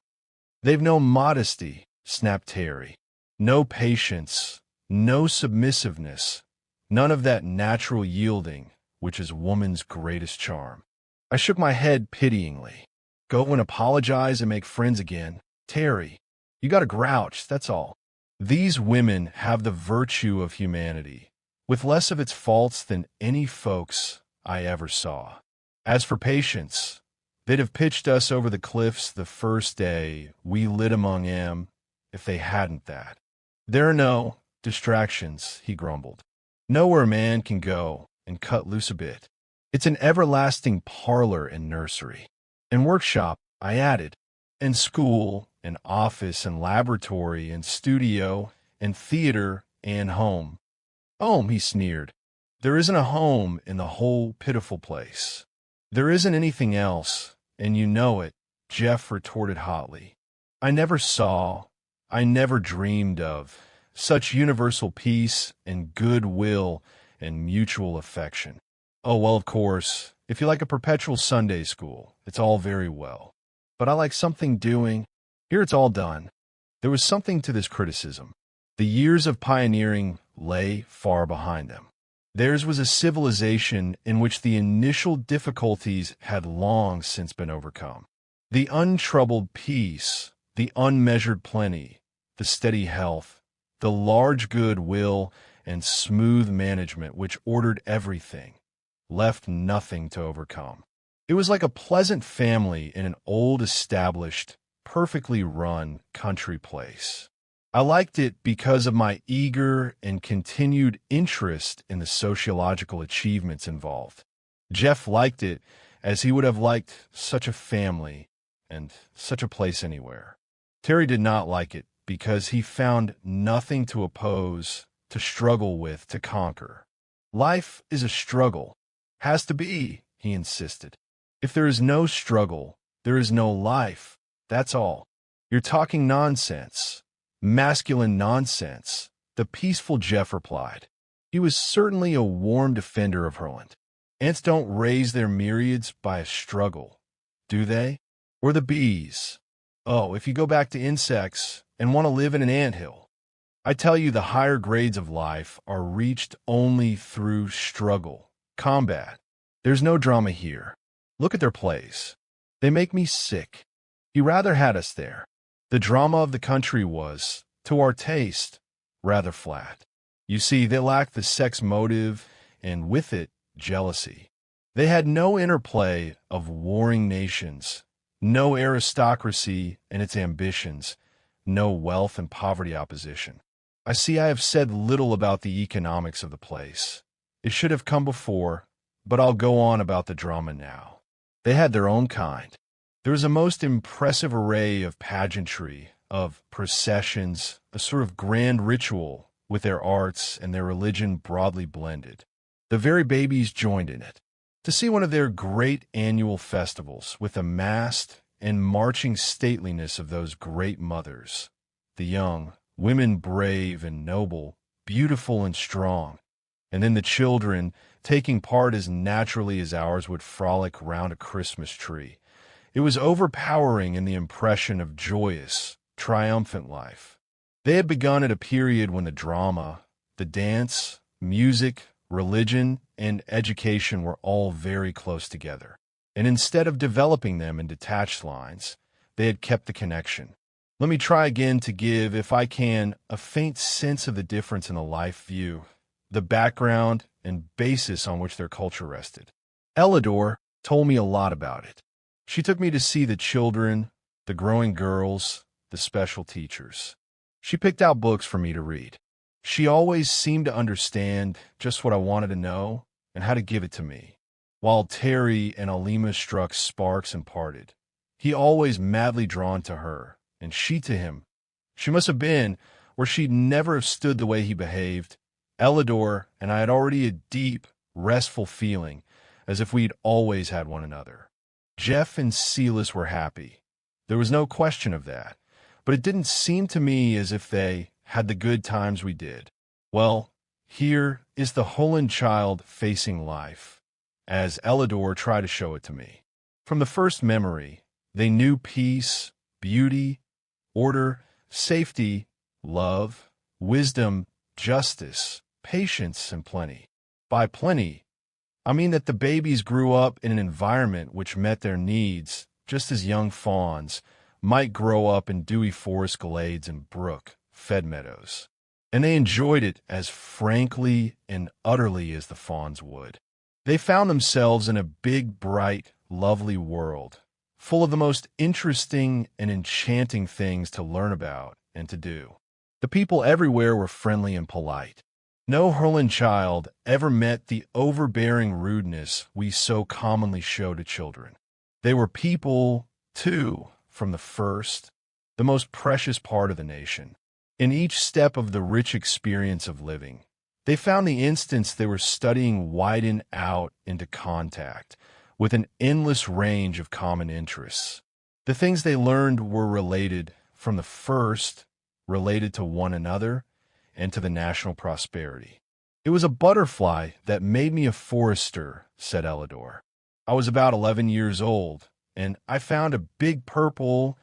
[SPEAKER 1] They've no modesty, snapped Terry. No patience, no submissiveness, none of that natural yielding, which is woman's greatest charm. I shook my head pityingly. Go and apologize and make friends again. Terry, you got a grouch, that's all. These women have the virtue of humanity, with less of its faults than any folks I ever saw. As for patience, they'd have pitched us over the cliffs the first day we lit among 'em if they hadn't that. There are no distractions, he grumbled. Nowhere a man can go and cut loose a bit. It's an everlasting parlor and nursery. And workshop, I added, and school, and office, and laboratory, and studio, and theater, and home. Home, he sneered. There isn't a home in the whole pitiful place. There isn't anything else, and you know it, Jeff retorted hotly. I never saw, I never dreamed of such universal peace and goodwill and mutual affection. Oh, well, of course, if you like a perpetual Sunday school, it's all very well. But I like something doing. Here it's all done. There was something to this criticism. The years of pioneering lay far behind them. Theirs was a civilization in which the initial difficulties had long since been overcome. The untroubled peace, the unmeasured plenty, the steady health, the large goodwill and smooth management which ordered everything, left nothing to overcome. It was like a pleasant family in an old established, perfectly run country place. I liked it because of my eager and continued interest in the sociological achievements involved. Jeff liked it as he would have liked such a family and such a place anywhere. Terry did not like it because he found nothing to oppose, to struggle with, to conquer. Life is a struggle. Has to be, he insisted. If there is no struggle, there is no life. That's all. You're talking nonsense. Masculine nonsense, the peaceful Jeff replied. He was certainly a warm defender of Herland. Ants don't raise their myriads by a struggle, do they? Or the bees? Oh, if you go back to insects and want to live in an anthill, I tell you the higher grades of life are reached only through struggle, combat. There's no drama here. Look at their plays. They make me sick. He rather had us there. The drama of the country was, to our taste, rather flat. You see, they lacked the sex motive, and with it, jealousy. They had no interplay of warring nations, no aristocracy and its ambitions, no wealth and poverty opposition. I see I have said little about the economics of the place. It should have come before, but I'll go on about the drama now. They had their own kind. There was a most impressive array of pageantry, of processions, a sort of grand ritual with their arts and their religion broadly blended. The very babies joined in it. To see one of their great annual festivals with the massed and marching stateliness of those great mothers, the young, women brave and noble, beautiful and strong, and then the children taking part as naturally as ours would frolic round a Christmas tree. It was overpowering in the impression of joyous, triumphant life. They had begun at a period when the drama, the dance, music, religion, and education were all very close together. And instead of developing them in detached lines, they had kept the connection. Let me try again to give, if I can, a faint sense of the difference in the life view, the background and basis on which their culture rested. Elidor told me a lot about it. She took me to see the children, the growing girls, the special teachers. She picked out books for me to read. She always seemed to understand just what I wanted to know and how to give it to me. While Terry and Alima struck sparks and parted, he always madly drawn to her, and she to him. She must have been, or she'd never have stood the way he behaved. Elidor and I had already a deep, restful feeling, as if we'd always had one another. Jeff and Silas were happy. There was no question of that, but it didn't seem to me as if they had the good times we did. Well, here is the Herland child facing life, as Elidor tried to show it to me. From the first memory, they knew peace, beauty, order, safety, love, wisdom, justice, patience, and plenty. By plenty, I mean that the babies grew up in an environment which met their needs, just as young fawns might grow up in dewy forest glades and brook-fed meadows. And they enjoyed it as frankly and utterly as the fawns would. They found themselves in a big, bright, lovely world, full of the most interesting and enchanting things to learn about and to do. The people everywhere were friendly and polite. No Herland child ever met the overbearing rudeness we so commonly show to children. They were people, too, from the first, the most precious part of the nation. In each step of the rich experience of living, they found the instance they were studying widen out into contact with an endless range of common interests. The things they learned were related from the first, related to one another and to the national prosperity. It was a butterfly that made me a forester, said Elidor. I was about 11 years old, and I found a big purple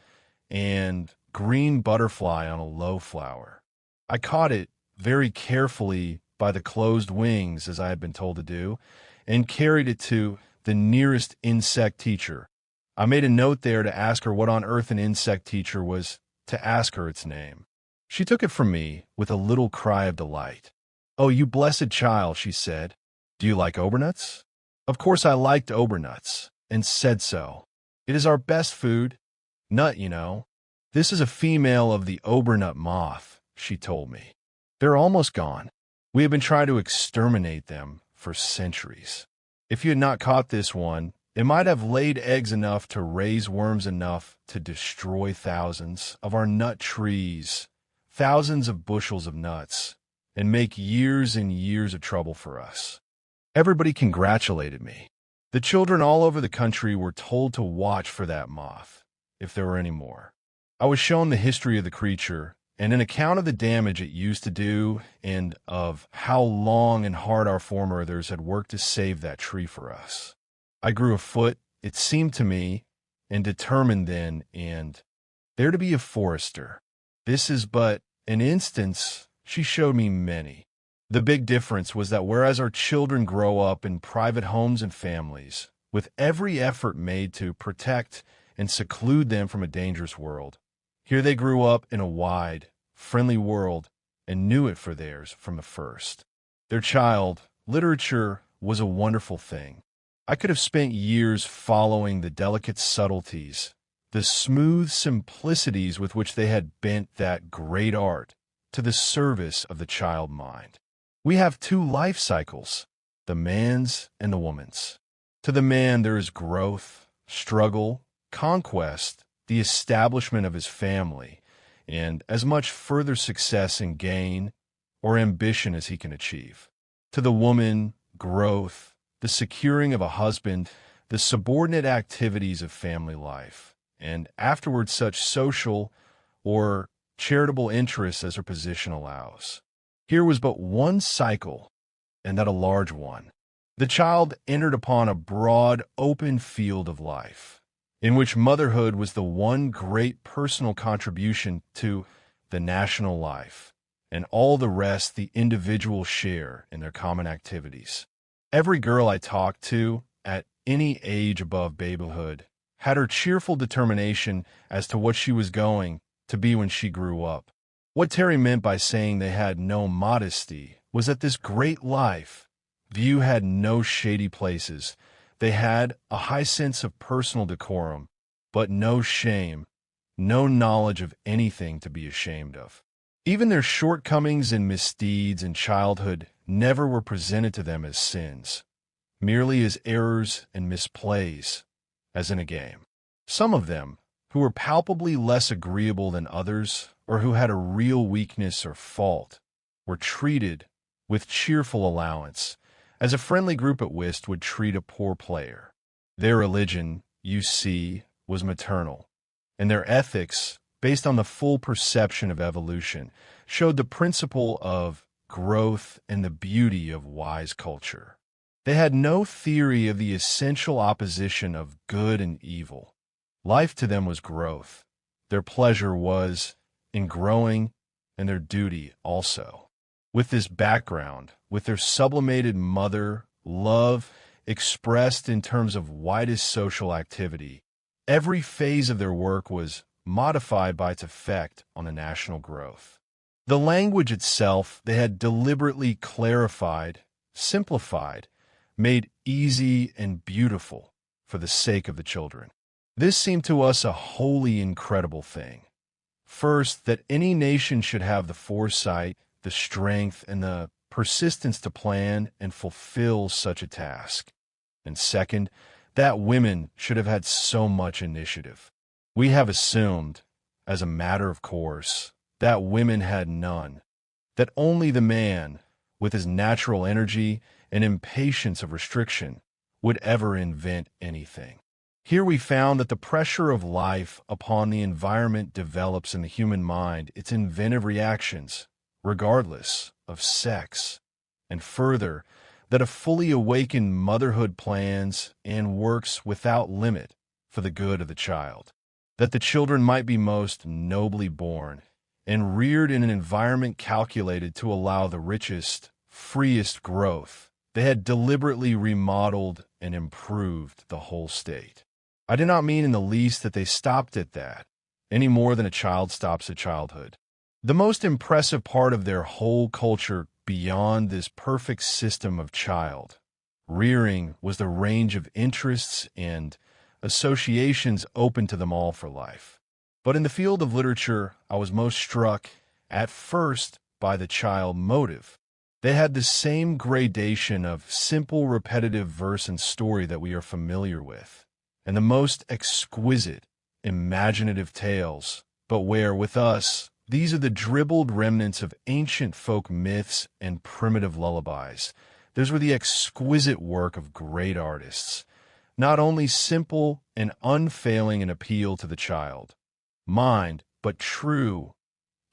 [SPEAKER 1] and green butterfly on a low flower. I caught it very carefully by the closed wings, as I had been told to do, and carried it to the nearest insect teacher. I made a note there to ask her what on earth an insect teacher was, to ask her its name. She took it from me with a little cry of delight. "Oh, you blessed child," she said. "Do you like obernuts?" Of course I liked obernuts, and said so. "It is our best food. Nut, you know." "This is a female of the obernut moth," she told me. "They're almost gone. We have been trying to exterminate them for centuries. If you had not caught this one, it might have laid eggs enough to raise worms enough to destroy thousands of our nut trees, thousands of bushels of nuts, and make years and years of trouble for us." Everybody congratulated me. The children all over the country were told to watch for that moth, if there were any more. I was shown the history of the creature, and an account of the damage it used to do, and of how long and hard our foremothers had worked to save that tree for us. I grew afoot, it seemed to me, and determined then, and there to be a forester. This is but an instance, she showed me many. The big difference was that whereas our children grow up in private homes and families, with every effort made to protect and seclude them from a dangerous world, here they grew up in a wide, friendly world and knew it for theirs from the first. Their child, literature, was a wonderful thing. I could have spent years following the delicate subtleties, the smooth simplicities with which they had bent that great art to the service of the child mind. We have two life cycles, the man's and the woman's. To the man there is growth, struggle, conquest, the establishment of his family, and as much further success and gain or ambition as he can achieve. To the woman, growth, the securing of a husband, the subordinate activities of family life, and afterwards such social or charitable interests as her position allows. Here was but one cycle, and that a large one. The child entered upon a broad, open field of life, in which motherhood was the one great personal contribution to the national life, and all the rest the individual share in their common activities. Every girl I talked to, at any age above babyhood, had her cheerful determination as to what she was going to be when she grew up. What Terry meant by saying they had no modesty was that this great life view had no shady places. They had a high sense of personal decorum, but no shame, no knowledge of anything to be ashamed of. Even their shortcomings and misdeeds in childhood never were presented to them as sins, merely as errors and misplays, as in a game. Some of them, who were palpably less agreeable than others, or who had a real weakness or fault, were treated with cheerful allowance, as a friendly group at whist would treat a poor player. Their religion, you see, was maternal, and their ethics, based on the full perception of evolution, showed the principle of growth and the beauty of wise culture. They had no theory of the essential opposition of good and evil. Life to them was growth. Their pleasure was in growing, and their duty also. With this background, with their sublimated mother, love expressed in terms of widest social activity, every phase of their work was modified by its effect on the national growth. The language itself they had deliberately clarified, simplified, made easy and beautiful for the sake of the children. This seemed to us a wholly incredible thing. First, that any nation should have the foresight, the strength, and the persistence to plan and fulfill such a task. And second, that women should have had so much initiative. We have assumed, as a matter of course, that women had none, that only the man, with his natural energy and impatience of restriction, would ever invent anything. Here we found that the pressure of life upon the environment develops in the human mind its inventive reactions, regardless of sex, and further, that a fully awakened motherhood plans and works without limit for the good of the child, that the children might be most nobly born and reared in an environment calculated to allow the richest, freest growth. They had deliberately remodeled and improved the whole state. I do not mean in the least that they stopped at that, any more than a child stops at childhood. The most impressive part of their whole culture beyond this perfect system of child rearing was the range of interests and associations open to them all for life. But in the field of literature, I was most struck, at first, by the child motive. They had the same gradation of simple, repetitive verse and story that we are familiar with, and the most exquisite, imaginative tales, but where, with us, these are the dribbled remnants of ancient folk myths and primitive lullabies. Those were the exquisite work of great artists, not only simple and unfailing in appeal to the child mind, but true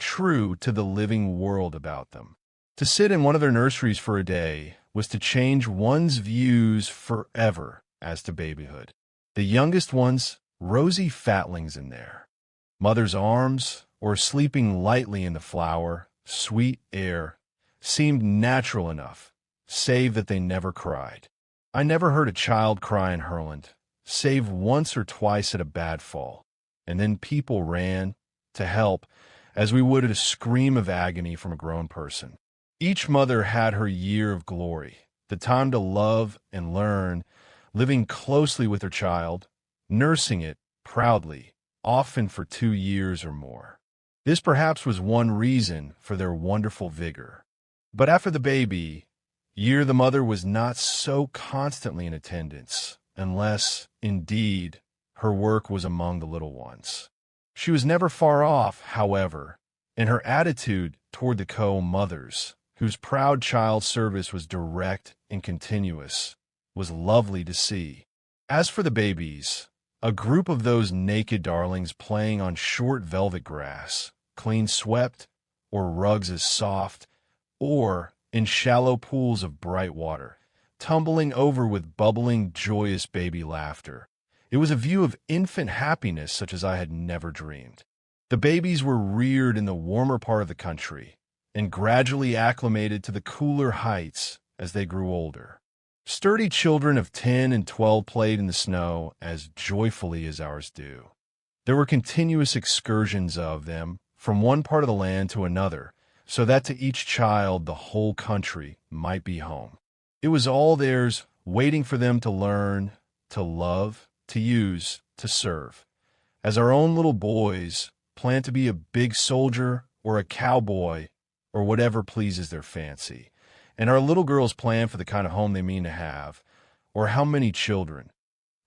[SPEAKER 1] to the living world about them. To sit in one of their nurseries for a day was to change one's views forever as to babyhood. The youngest ones, rosy fatlings in there, mother's arms, or sleeping lightly in the flower, sweet air, seemed natural enough, save that they never cried. I never heard a child cry in Herland, save once or twice at a bad fall, and then people ran to help as we would at a scream of agony from a grown person. Each mother had her year of glory, the time to love and learn, living closely with her child, nursing it proudly, often for 2 years or more. This perhaps was one reason for their wonderful vigor. But after the baby year, the mother was not so constantly in attendance, unless, indeed, her work was among the little ones. She was never far off, however, in her attitude toward the co-mothers, whose proud child service was direct and continuous, was lovely to see. As for the babies, a group of those naked darlings playing on short velvet grass, clean swept, or rugs as soft, or in shallow pools of bright water, tumbling over with bubbling, joyous baby laughter. It was a view of infant happiness such as I had never dreamed. The babies were reared in the warmer part of the country and gradually acclimated to the cooler heights as they grew older. Sturdy children of 10 and 12 played in the snow as joyfully as ours do. There were continuous excursions of them from one part of the land to another, so that to each child the whole country might be home. It was all theirs, waiting for them to learn, to love, to use, to serve. As our own little boys plan to be a big soldier or a cowboy or whatever pleases their fancy, and our little girls plan for the kind of home they mean to have, or how many children.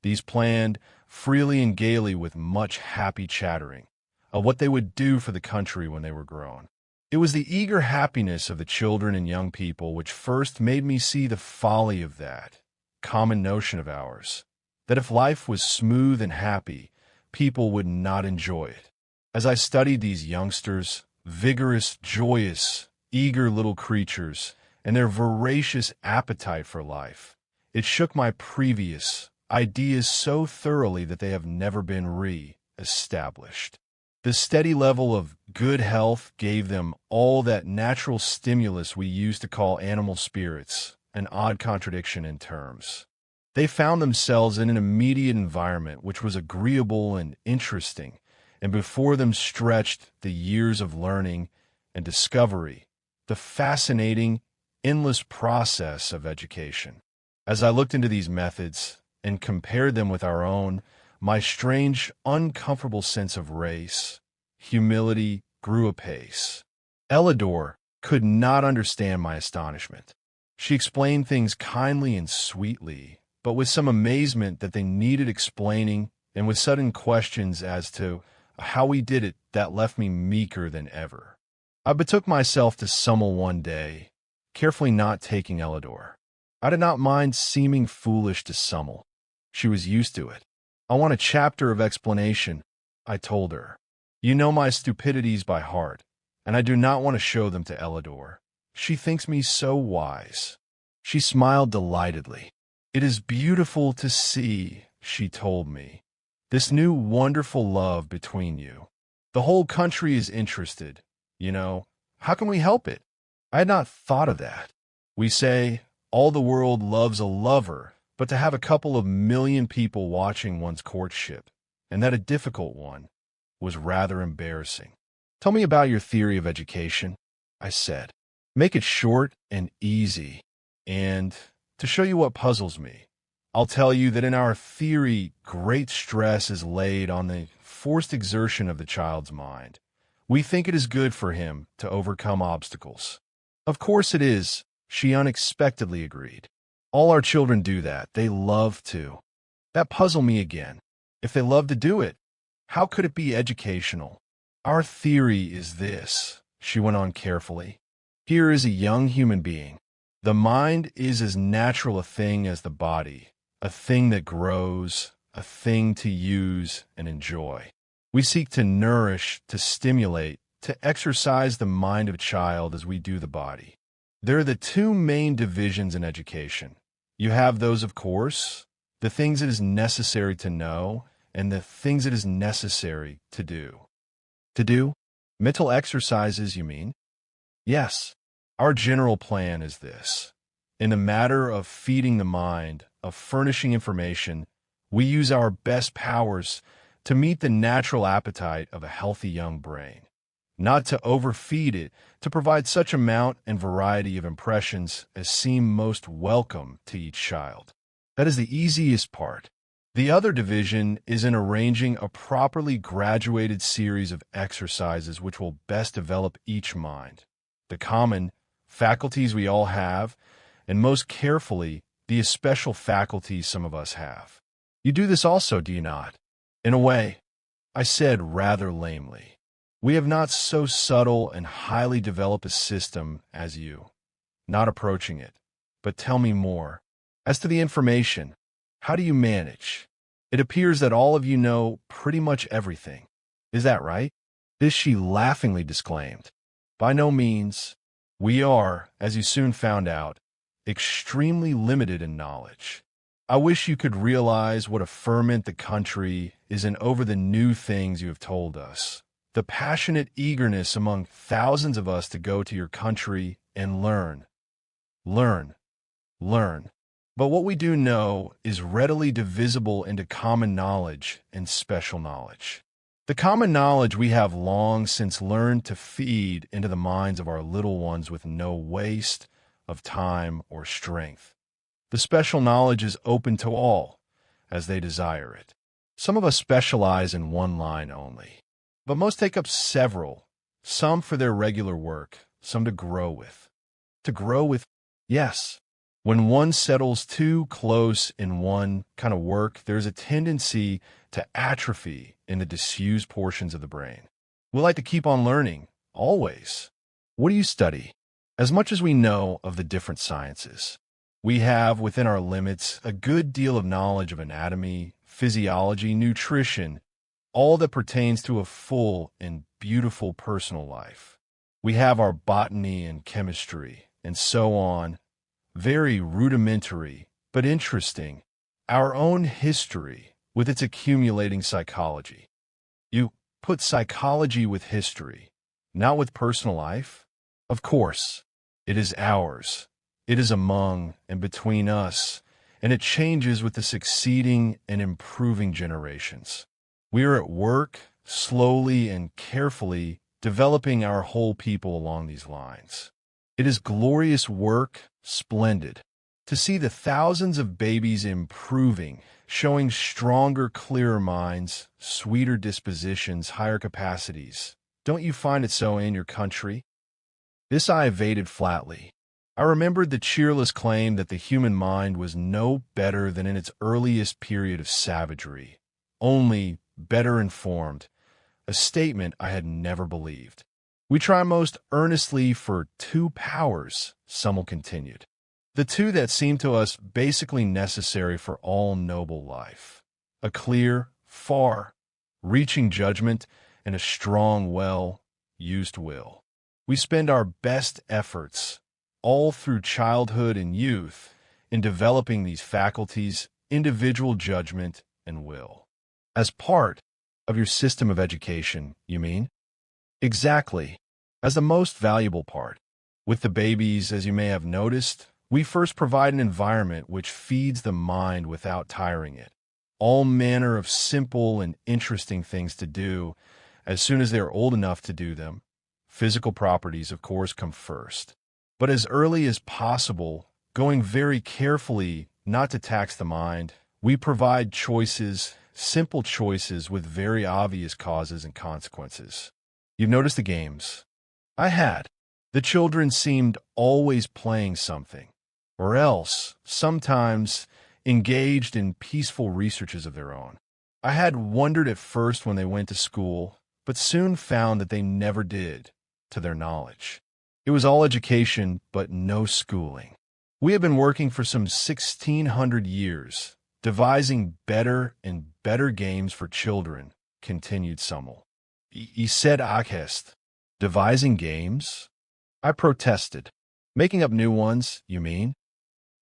[SPEAKER 1] These planned freely and gaily with much happy chattering of what they would do for the country when they were grown. It was the eager happiness of the children and young people which first made me see the folly of that common notion of ours, that if life was smooth and happy, people would not enjoy it. As I studied these youngsters, vigorous, joyous, eager little creatures, and their voracious appetite for life, it shook my previous ideas so thoroughly that they have never been re-established. The steady level of good health gave them all that natural stimulus we used to call animal spirits, an odd contradiction in terms. They found themselves in an immediate environment which was agreeable and interesting, and before them stretched the years of learning and discovery, the fascinating, endless process of education. As I looked into these methods and compared them with our own, my strange, uncomfortable sense of race, humility grew apace. Elidor could not understand my astonishment. She explained things kindly and sweetly, but with some amazement that they needed explaining, and with sudden questions as to how we did it that left me meeker than ever. I betook myself to Summel one day, carefully not taking Elidor. I did not mind seeming foolish to Summel. She was used to it. I want a chapter of explanation, I told her. You know my stupidities by heart, and I do not want to show them to Elidor. She thinks me so wise. She smiled delightedly. It is beautiful to see, she told me, this new wonderful love between you. The whole country is interested, you know. How can we help it? I had not thought of that. We say, all the world loves a lover, but to have a couple of million people watching one's courtship, and that a difficult one, was rather embarrassing. Tell me about your theory of education, I said. Make it short and easy. And to show you what puzzles me, I'll tell you that in our theory, great stress is laid on the forced exertion of the child's mind. We think it is good for him to overcome obstacles. Of course it is, she unexpectedly agreed. All our children do that. They love to. That puzzled me again. If they love to do it, how could it be educational? Our theory is this, she went on carefully. Here is a young human being. The mind is as natural a thing as the body, a thing that grows, a thing to use and enjoy. We seek to nourish, to stimulate, to exercise the mind of a child as we do the body. There are the two main divisions in education. You have those, of course, the things it is necessary to know, and the things it is necessary to do. To do? Mental exercises, you mean? Yes. Our general plan is this. In the matter of feeding the mind, of furnishing information, we use our best powers to meet the natural appetite of a healthy young brain. Not to overfeed it, to provide such amount and variety of impressions as seem most welcome to each child. That is the easiest part. The other division is in arranging a properly graduated series of exercises which will best develop each mind, the common faculties we all have, and most carefully, the especial faculties some of us have. You do this also, do you not? In a way, I said rather lamely. We have not so subtle and highly developed a system as you. Not approaching it. But tell me more. As to the information, how do you manage? It appears that all of you know pretty much everything. Is that right? This she laughingly disclaimed. By no means. We are, as you soon found out, extremely limited in knowledge. I wish you could realize what a ferment the country is in over the new things you have told us. The passionate eagerness among thousands of us to go to your country and learn. Learn. Learn. But what we do know is readily divisible into common knowledge and special knowledge. The common knowledge we have long since learned to feed into the minds of our little ones with no waste of time or strength. The special knowledge is open to all, as they desire it. Some of us specialize in one line only, but most take up several, some for their regular work, some to grow with. To grow with, yes. When one settles too close in one kind of work, there's a tendency to atrophy in the disused portions of the brain. We like to keep on learning, always. What do you study? As much as we know of the different sciences, we have, within our limits, a good deal of knowledge of anatomy, physiology, nutrition, all that pertains to a full and beautiful personal life. We have our botany and chemistry, and so on, very rudimentary, but interesting, our own history with its accumulating psychology. You put psychology with history, not with personal life? Of course, it is ours. It is among and between us, and it changes with the succeeding and improving generations. We are at work, slowly and carefully, developing our whole people along these lines. It is glorious work, splendid, to see the thousands of babies improving, showing stronger, clearer minds, sweeter dispositions, higher capacities. Don't you find it so in your country? This I evaded flatly. I remembered the cheerless claim that the human mind was no better than in its earliest period of savagery, only better informed, a statement I had never believed. We try most earnestly for two powers, Summel continued, the two that seem to us basically necessary for all noble life, a clear, far-reaching judgment, and a strong, well-used will. We spend our best efforts, all through childhood and youth, in developing these faculties, individual judgment, and will. As part of your system of education, you mean? Exactly. As the most valuable part. With the babies, as you may have noticed, we first provide an environment which feeds the mind without tiring it. All manner of simple and interesting things to do as soon as they are old enough to do them. Physical properties, of course, come first. But as early as possible, going very carefully not to tax the mind, we provide choices, simple choices with very obvious causes and consequences. You've noticed the games. I had. The children seemed always playing something, or else, sometimes, engaged in peaceful researches of their own. I had wondered at first when they went to school, but soon found that they never did, to their knowledge. It was all education, but no schooling. We have been working for some 1,600 years, devising better and better games for children, continued Summel. He said Achest. Devising games? I protested. Making up new ones, you mean?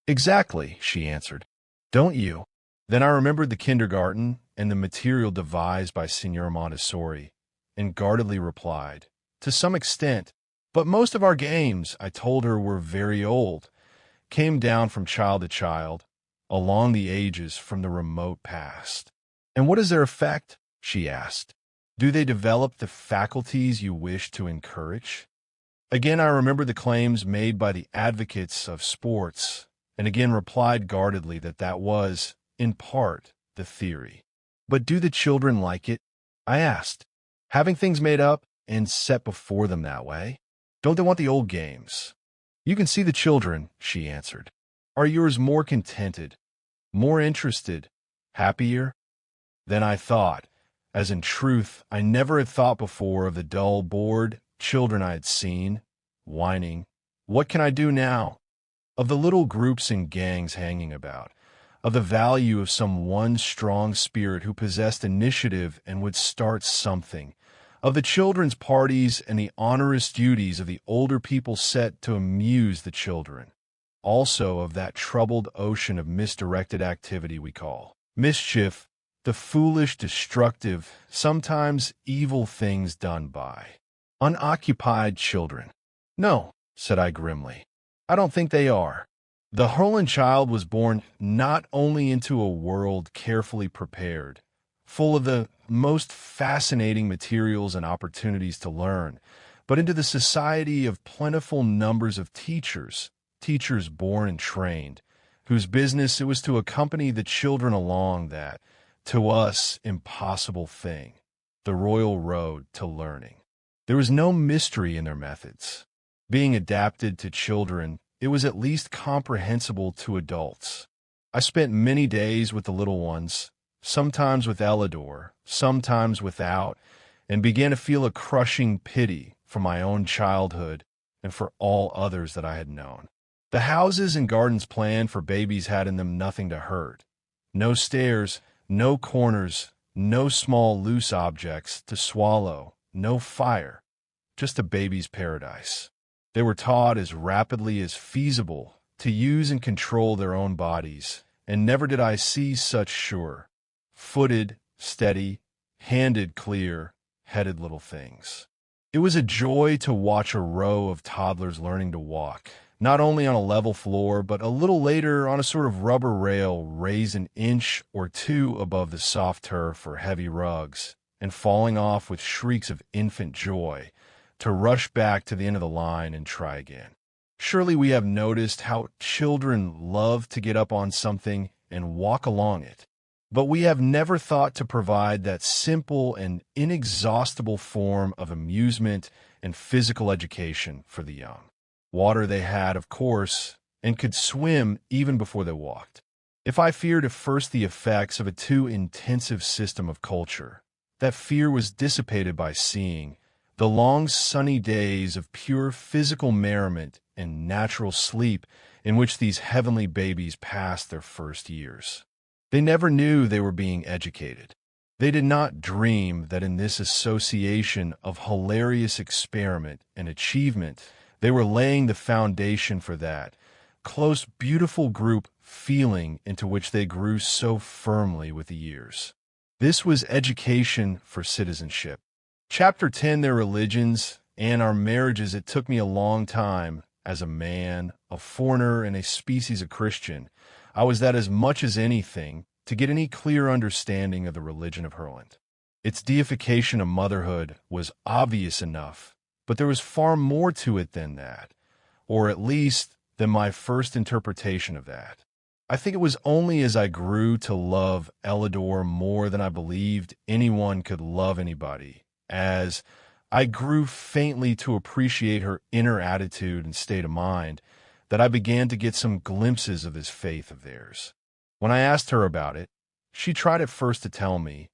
[SPEAKER 1] Exactly, she answered. Don't you? Then I remembered the kindergarten and the material devised by Signor Montessori, and guardedly replied, to some extent, but most of our games, I told her, were very old, came down from child to child, along the ages from the remote past. And what is their effect? She asked. Do they develop the faculties you wish to encourage? Again, I remembered the claims made by the advocates of sports, and again replied guardedly that that was, in part, the theory. But do the children like it? I asked, having things made up and set before them that way. Don't they want the old games? You can see the children, she answered. Are yours more contented, more interested, happier? Then I thought, as in truth I never had thought before, of the dull, bored children I had seen, whining, what can I do now? Of the little groups and gangs hanging about, of the value of some one strong spirit who possessed initiative and would start something, of the children's parties and the onerous duties of the older people set to amuse the children, also of that troubled ocean of misdirected activity we call mischief, the foolish, destructive, sometimes evil things done by unoccupied children. No, said I grimly, I don't think they are. The Herland child was born not only into a world carefully prepared, full of the most fascinating materials and opportunities to learn, but into the society of plentiful numbers of teachers born and trained, whose business it was to accompany the children along that, to us, impossible thing, the royal road to learning. There was no mystery in their methods. Being adapted to children, it was at least comprehensible to adults. I spent many days with the little ones, sometimes with Elidor, sometimes without, and began to feel a crushing pity for my own childhood and for all others that I had known. The houses and gardens planned for babies had in them nothing to hurt. No stairs, no corners, no small loose objects to swallow, no fire, just a baby's paradise. They were taught as rapidly as feasible to use and control their own bodies, and never did I see such sure-footed, steady, handed, clear-headed little things. It was a joy to watch a row of toddlers learning to walk, not only on a level floor, but a little later on a sort of rubber rail raised an inch or two above the soft turf or heavy rugs, and falling off with shrieks of infant joy, to rush back to the end of the line and try again. Surely we have noticed how children love to get up on something and walk along it, but we have never thought to provide that simple and inexhaustible form of amusement and physical education for the young. Water they had, of course, and could swim even before they walked. If I feared at first the effects of a too intensive system of culture, that fear was dissipated by seeing the long sunny days of pure physical merriment and natural sleep in which these heavenly babies passed their first years. They never knew they were being educated. They did not dream that in this association of hilarious experiment and achievement, they were laying the foundation for that close, beautiful group feeling into which they grew so firmly with the years. This was education for citizenship. Chapter 10, Their Religions and Our Marriages. It took me a long time, as a man, a foreigner, and a species of Christian. I was that as much as anything, to get any clear understanding of the religion of Herland. Its deification of motherhood was obvious enough, but there was far more to it than that, or at least than my first interpretation of that. I think it was only as I grew to love Elidor more than I believed anyone could love anybody, as I grew faintly to appreciate her inner attitude and state of mind, that I began to get some glimpses of this faith of theirs. When I asked her about it, she tried at first to tell me,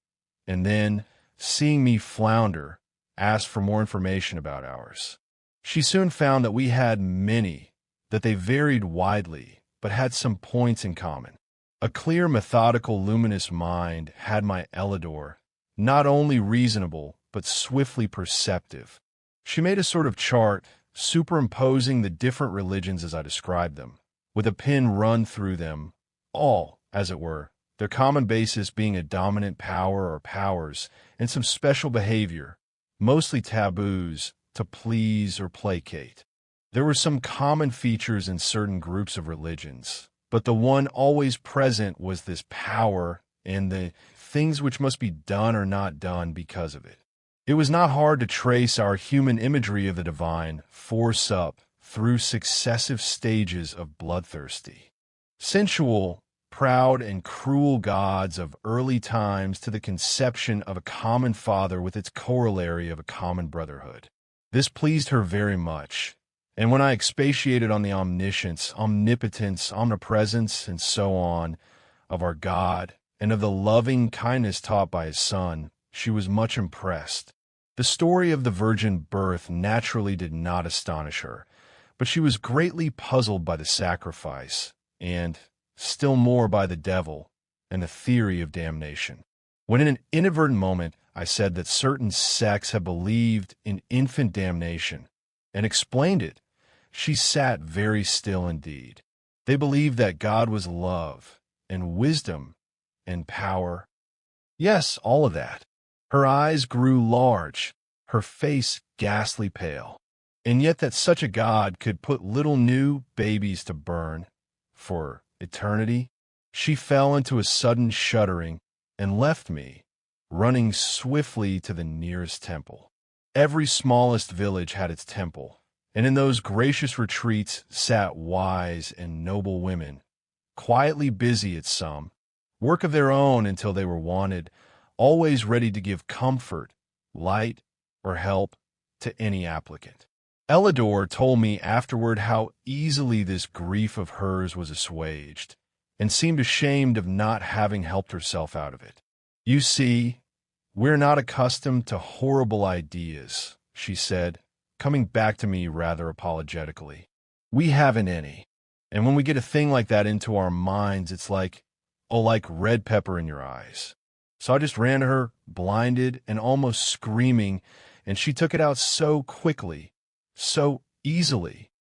[SPEAKER 1] and then, seeing me flounder, asked for more information about ours. She soon found that we had many, that they varied widely, but had some points in common. A clear, methodical, luminous mind had my Elidor, not only reasonable, but swiftly perceptive. She made a sort of chart, superimposing the different religions as I described them, with a pin run through them, all, as it were, their common basis being a dominant power or powers, and some special behavior, mostly taboos, to please or placate. There were some common features in certain groups of religions, but the one always present was this power and the things which must be done or not done because of it. It was not hard to trace our human imagery of the divine force up through successive stages of bloodthirsty, sensual, proud, and cruel gods of early times to the conception of a common father with its corollary of a common brotherhood. This pleased her very much. And when I expatiated on the omniscience, omnipotence, omnipresence, and so on of our God, and of the loving kindness taught by his Son, she was much impressed. The story of the virgin birth naturally did not astonish her, but she was greatly puzzled by the sacrifice, and still more by the devil and the theory of damnation. When in an inadvertent moment I said that certain sects had believed in infant damnation and explained it, she sat very still indeed. They believed that God was love and wisdom and power. Yes, all of that. Her eyes grew large, her face ghastly pale, and yet that such a God could put little new babies to burn for eternity. She fell into a sudden shuddering and left me, running swiftly to the nearest temple. Every smallest village had its temple, and in those gracious retreats sat wise and noble women, quietly busy at some work of their own until they were wanted, always ready to give comfort, light, or help to any applicant. Elidor told me afterward how easily this grief of hers was assuaged, and seemed ashamed of not having helped herself out of it. You see, we're not accustomed to horrible ideas, she said, coming back to me rather apologetically. We haven't any. And when we get a thing like that into our minds, it's like red pepper in your eyes. So I just ran to her, blinded and almost screaming, and she took it out so quickly, so easily.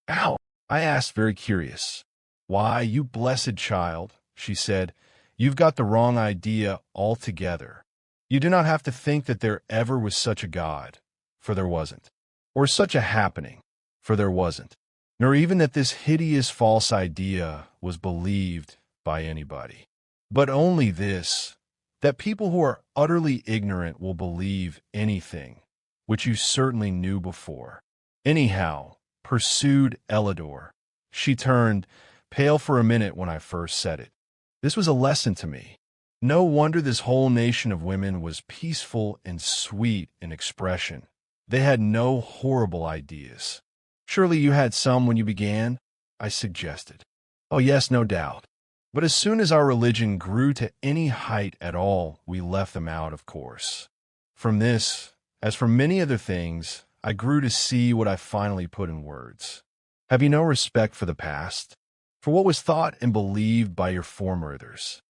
[SPEAKER 1] Ow, I asked, very curious. Why, you blessed child, she said, you've got the wrong idea altogether. You do not have to think that there ever was such a God, for there wasn't. Or such a happening, for there wasn't, nor even that this hideous false idea was believed by anybody. But only this, that people who are utterly ignorant will believe anything, which you certainly knew before. Anyhow, pursued Elidor. She turned pale for a minute when I first said it. This was a lesson to me. No wonder this whole nation of women was peaceful and sweet in expression. They had no horrible ideas. Surely you had some when you began? I suggested. Oh yes, no doubt. But as soon as our religion grew to any height at all, we left them out, of course. From this, as from many other things, I grew to see what I finally put in words. Have you no respect for the past? For what was thought and believed by your foremothers?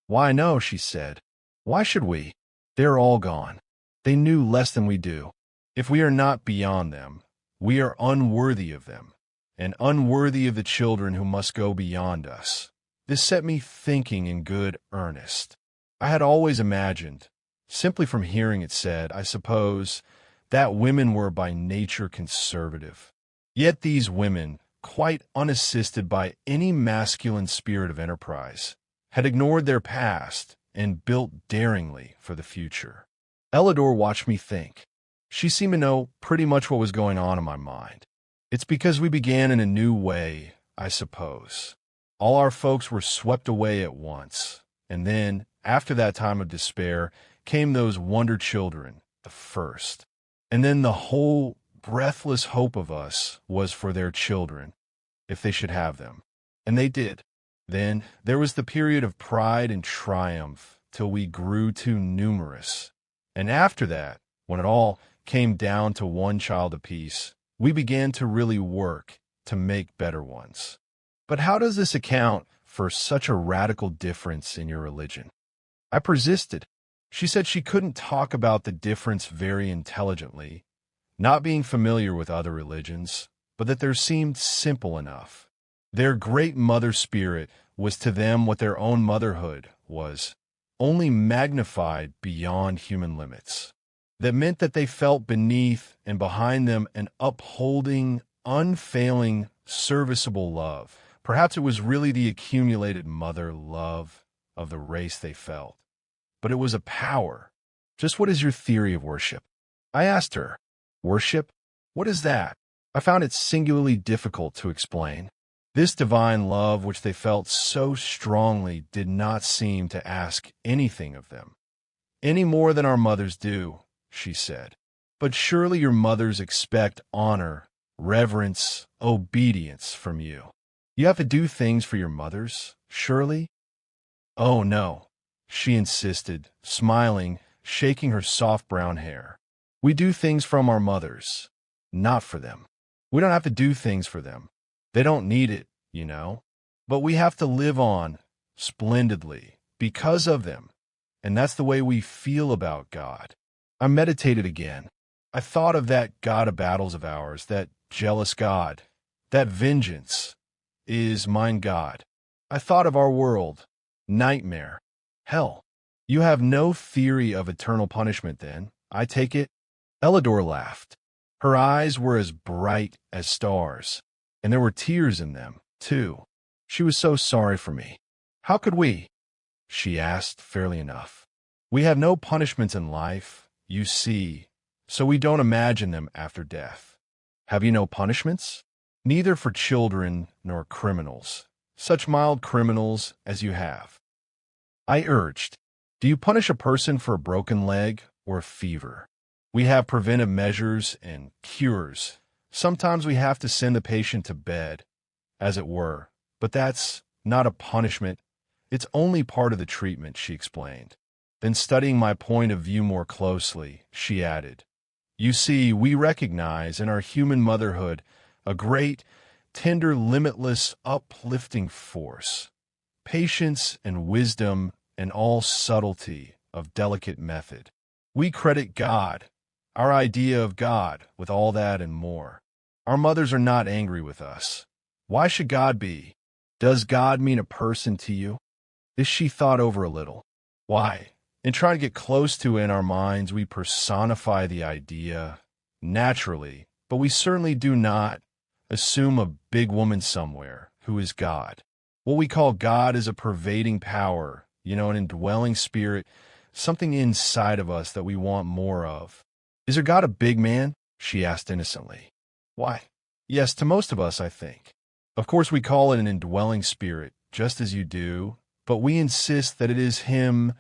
[SPEAKER 1] Why, no, she said. Why should we? They're all gone. They knew less than we do. If we are not beyond them, we are unworthy of them, and unworthy of the children who must go beyond us. This set me thinking in good earnest. I had always imagined, simply from hearing it said, I suppose, that women were by nature conservative. Yet these women, quite unassisted by any masculine spirit of enterprise, had ignored their past and built daringly for the future. Ellador watched me think. She seemed to know pretty much what was going on in my mind. It's because we began in a new way, I suppose. All our folks were swept away at once, and then, after that time of despair, came those wonder children, the first. And then the whole breathless hope of us was for their children, if they should have them. And they did. Then there was the period of pride and triumph till we grew too numerous. And after that, when it all came down to one child apiece, we began to really work to make better ones. But how does this account for such a radical difference in your religion? I persisted. She said she couldn't talk about the difference very intelligently, not being familiar with other religions, but that there seemed simple enough. Their great mother spirit was to them what their own motherhood was, only magnified beyond human limits. That meant that they felt beneath and behind them an upholding, unfailing, serviceable love. Perhaps it was really the accumulated mother love of the race they felt. But it was a power. Just what is your theory of worship? I asked her. Worship? What is that? I found it singularly difficult to explain. This divine love which they felt so strongly did not seem to ask anything of them. Any more than our mothers do, she said. But surely your mothers expect honor, reverence, obedience from you. You have to do things for your mothers, surely? Oh, no, she insisted, smiling, shaking her soft brown hair. We do things from our mothers, not for them. We don't have to do things for them. They don't need it, you know. But we have to live on splendidly because of them. And that's the way we feel about God. I meditated again. I thought of that God of battles of ours, that jealous God, that vengeance is mine God. I thought of our world, nightmare, hell. You have no theory of eternal punishment then, I take it? Ellador laughed. Her eyes were as bright as stars, and there were tears in them, too. She was so sorry for me. How could we? She asked, fairly enough. We have no punishments in life, you see, so we don't imagine them after death. Have you no punishments? Neither for children nor criminals, such mild criminals as you have. I urged, do you punish a person for a broken leg or a fever? We have preventive measures and cures. Sometimes we have to send the patient to bed, as it were, but that's not a punishment. It's only part of the treatment, she explained. Then, studying my point of view more closely, she added, you see, we recognize in our human motherhood a great, tender, limitless, uplifting force, patience and wisdom and all subtlety of delicate method. We credit God, our idea of God, with all that and more. Our mothers are not angry with us. Why should God be? Does God mean a person to you? This she thought over a little. Why, in trying to get close to it in our minds, we personify the idea, naturally, but we certainly do not assume a big woman somewhere who is God. What we call God is a pervading power, an indwelling spirit, something inside of us that we want more of. Is there God a big man? She asked innocently. Why, yes, to most of us, I think. Of course, we call it an indwelling spirit, just as you do, but we insist that it is him,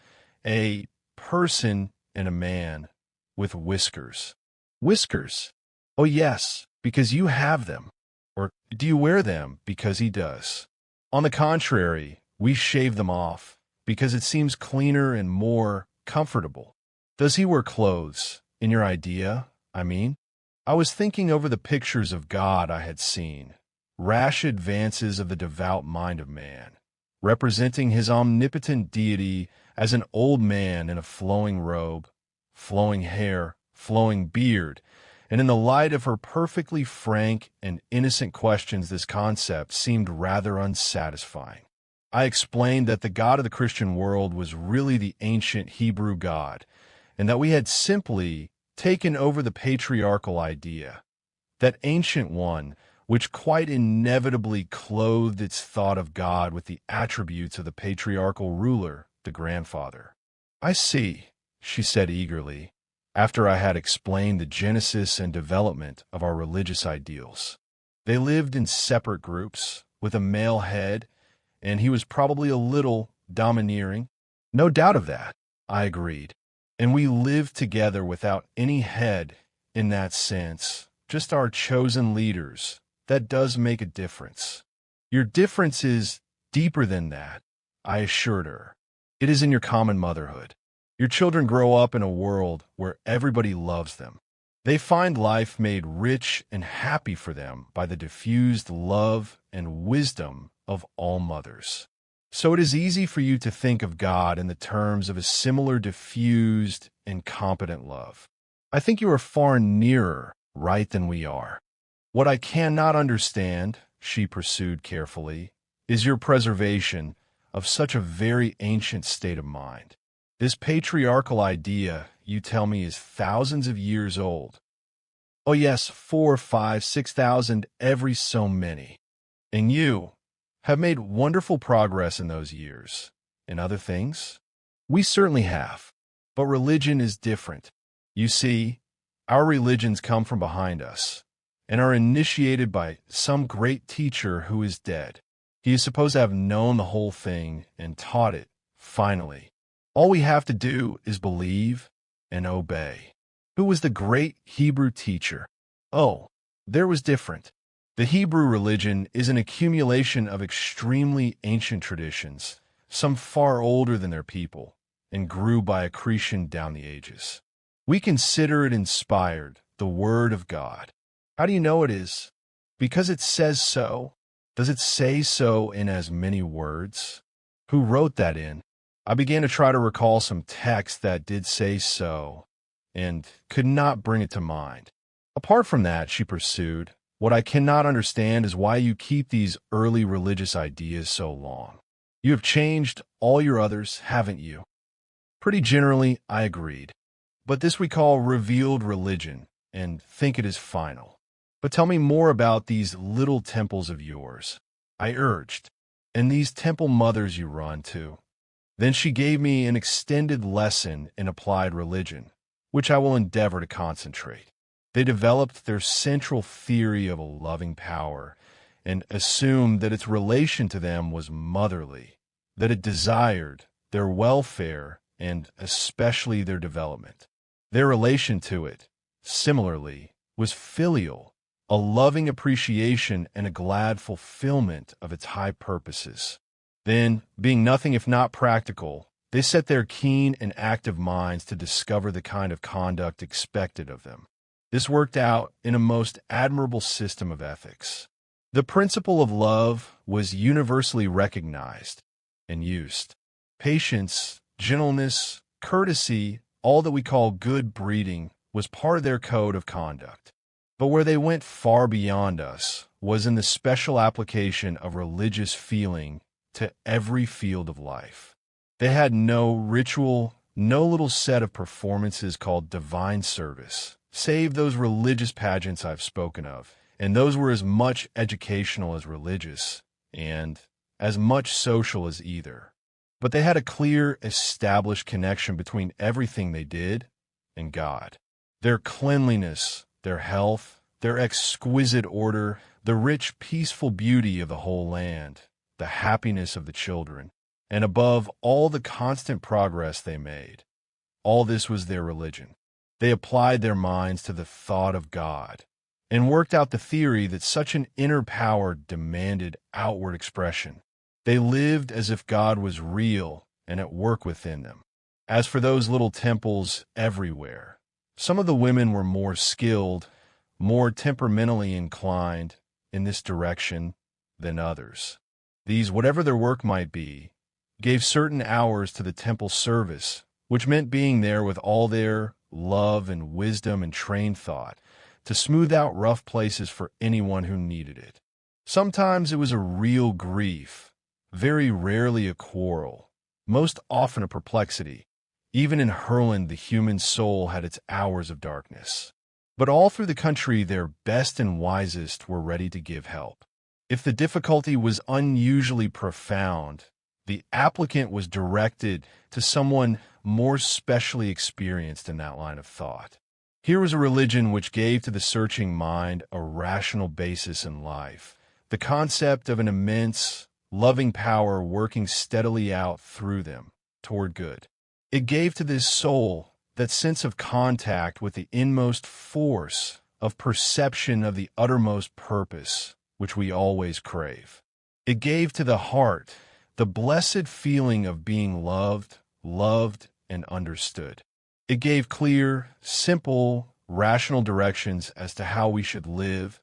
[SPEAKER 1] a person and a man, with whiskers. Whiskers? Oh, yes, because you have them. Or do you wear them because he does? On the contrary, we shave them off, because it seems cleaner and more comfortable. Does he wear clothes, in your idea, I mean? I was thinking over the pictures of God I had seen, rash advances of the devout mind of man, representing his omnipotent deity as an old man in a flowing robe, flowing hair, flowing beard, and in the light of her perfectly frank and innocent questions, this concept seemed rather unsatisfying. I explained that the God of the Christian world was really the ancient Hebrew God, and that we had simply taken over the patriarchal idea, that ancient one, which quite inevitably clothed its thought of God with the attributes of the patriarchal ruler, the grandfather. "I see," she said eagerly, after I had explained the genesis and development of our religious ideals. They lived in separate groups, with a male head, and he was probably a little domineering. "No doubt of that," I agreed. "And we lived together without any head in that sense, just our chosen leaders. That does make a difference." "Your difference is deeper than that," I assured her. "It is in your common motherhood. Your children grow up in a world where everybody loves them. They find life made rich and happy for them by the diffused love and wisdom of all mothers. So it is easy for you to think of God in the terms of a similar diffused and competent love. I think you are far nearer right than we are. What I cannot understand," she pursued carefully, "is your preservation of such a very ancient state of mind. This patriarchal idea, you tell me, is thousands of years old." "Oh yes, 4, 5, 6,000, every so many. And you have made wonderful progress in those years. In other things?" "We certainly have. But religion is different. You see, our religions come from behind us, and are initiated by some great teacher who is dead. He is supposed to have known the whole thing and taught it, finally. All we have to do is believe and obey." "Who was the great Hebrew teacher?" "Oh, there was different. The Hebrew religion is an accumulation of extremely ancient traditions, some far older than their people, and grew by accretion down the ages. We consider it inspired, the Word of God." "How do you know it is?" "Because it says so." "Does it say so in as many words?" "Who wrote that in?" I began to try to recall some text that did say so, and could not bring it to mind. "Apart from that," she pursued, "what I cannot understand is why you keep these early religious ideas so long. You have changed all your others, haven't you?" "Pretty generally," I agreed. "But this we call revealed religion, and think it is final. But tell me more about these little temples of yours," I urged, "and these temple mothers you run to." Then she gave me an extended lesson in applied religion, which I will endeavor to concentrate. They developed their central theory of a loving power, and assumed that its relation to them was motherly, that it desired their welfare and especially their development. Their relation to it, similarly, was filial, a loving appreciation and a glad fulfillment of its high purposes. Then, being nothing if not practical, they set their keen and active minds to discover the kind of conduct expected of them. This worked out in a most admirable system of ethics. The principle of love was universally recognized and used. Patience, gentleness, courtesy, all that we call good breeding, was part of their code of conduct. But where they went far beyond us was in the special application of religious feeling to every field of life. They had no ritual, no little set of performances called divine service, save those religious pageants I've spoken of, and those were as much educational as religious, and as much social as either. But they had a clear, established connection between everything they did and God. Their cleanliness, their health, their exquisite order, the rich, peaceful beauty of the whole land, the happiness of the children, and above all the constant progress they made. All this was their religion. They applied their minds to the thought of God, and worked out the theory that such an inner power demanded outward expression. They lived as if God was real and at work within them. As for those little temples everywhere, some of the women were more skilled, more temperamentally inclined in this direction than others. These, whatever their work might be, gave certain hours to the temple service, which meant being there with all their love and wisdom and trained thought to smooth out rough places for anyone who needed it. Sometimes it was a real grief, very rarely a quarrel, most often a perplexity. Even in Herland, the human soul had its hours of darkness. But all through the country, their best and wisest were ready to give help. If the difficulty was unusually profound, the applicant was directed to someone more specially experienced in that line of thought. Here was a religion which gave to the searching mind a rational basis in life, the concept of an immense, loving power working steadily out through them toward good. It gave to this soul that sense of contact with the inmost force of perception of the uttermost purpose, which we always crave. It gave to the heart the blessed feeling of being loved, and understood. It gave clear, simple, rational directions as to how we should live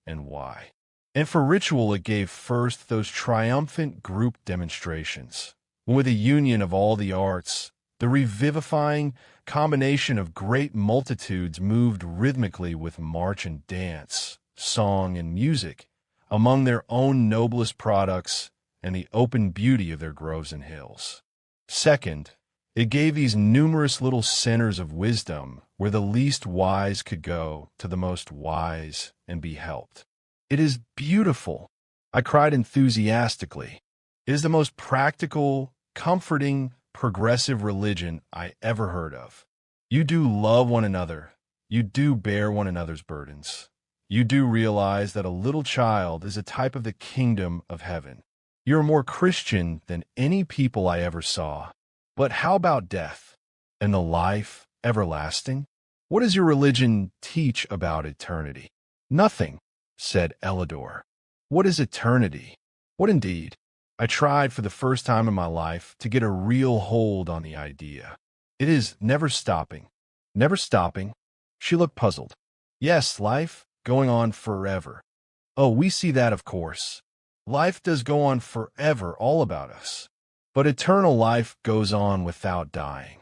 [SPEAKER 1] and why. And for ritual, it gave first those triumphant group demonstrations, with a union of all the arts, the revivifying combination of great multitudes moved rhythmically with march and dance, song and music, among their own noblest products and the open beauty of their groves and hills. Second, it gave these numerous little centers of wisdom where the least wise could go to the most wise and be helped. It is beautiful, I cried enthusiastically. It is the most practical, comforting, progressive religion I ever heard of. You do love one another. You do bear one another's burdens. You do realize that a little child is a type of the kingdom of heaven. You're more Christian than any people I ever saw. But how about death and the life everlasting? What does your religion teach about eternity? Nothing, said Elidor. What is eternity? What indeed? I tried for the first time in my life to get a real hold on the idea. It is never stopping. Never stopping? She looked puzzled. Yes, life going on forever. Oh, we see that, of course. Life does go on forever, all about us. But eternal life goes on without dying.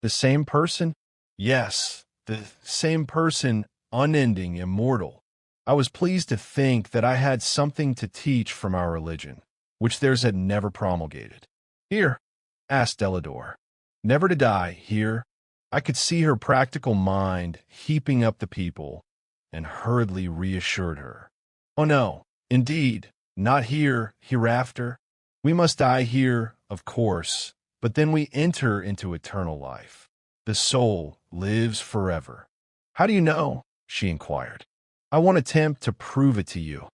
[SPEAKER 1] The same person? Yes, the same person, unending, immortal. I was pleased to think that I had something to teach from our religion, which theirs had never promulgated. Here, asked Elidor. Never to die, here. I could see her practical mind heaping up the people, and hurriedly reassured her. Oh no, indeed, not here, hereafter. We must die here, of course, but then we enter into eternal life. The soul lives forever. How do you know? She inquired. I won't attempt to prove it to you.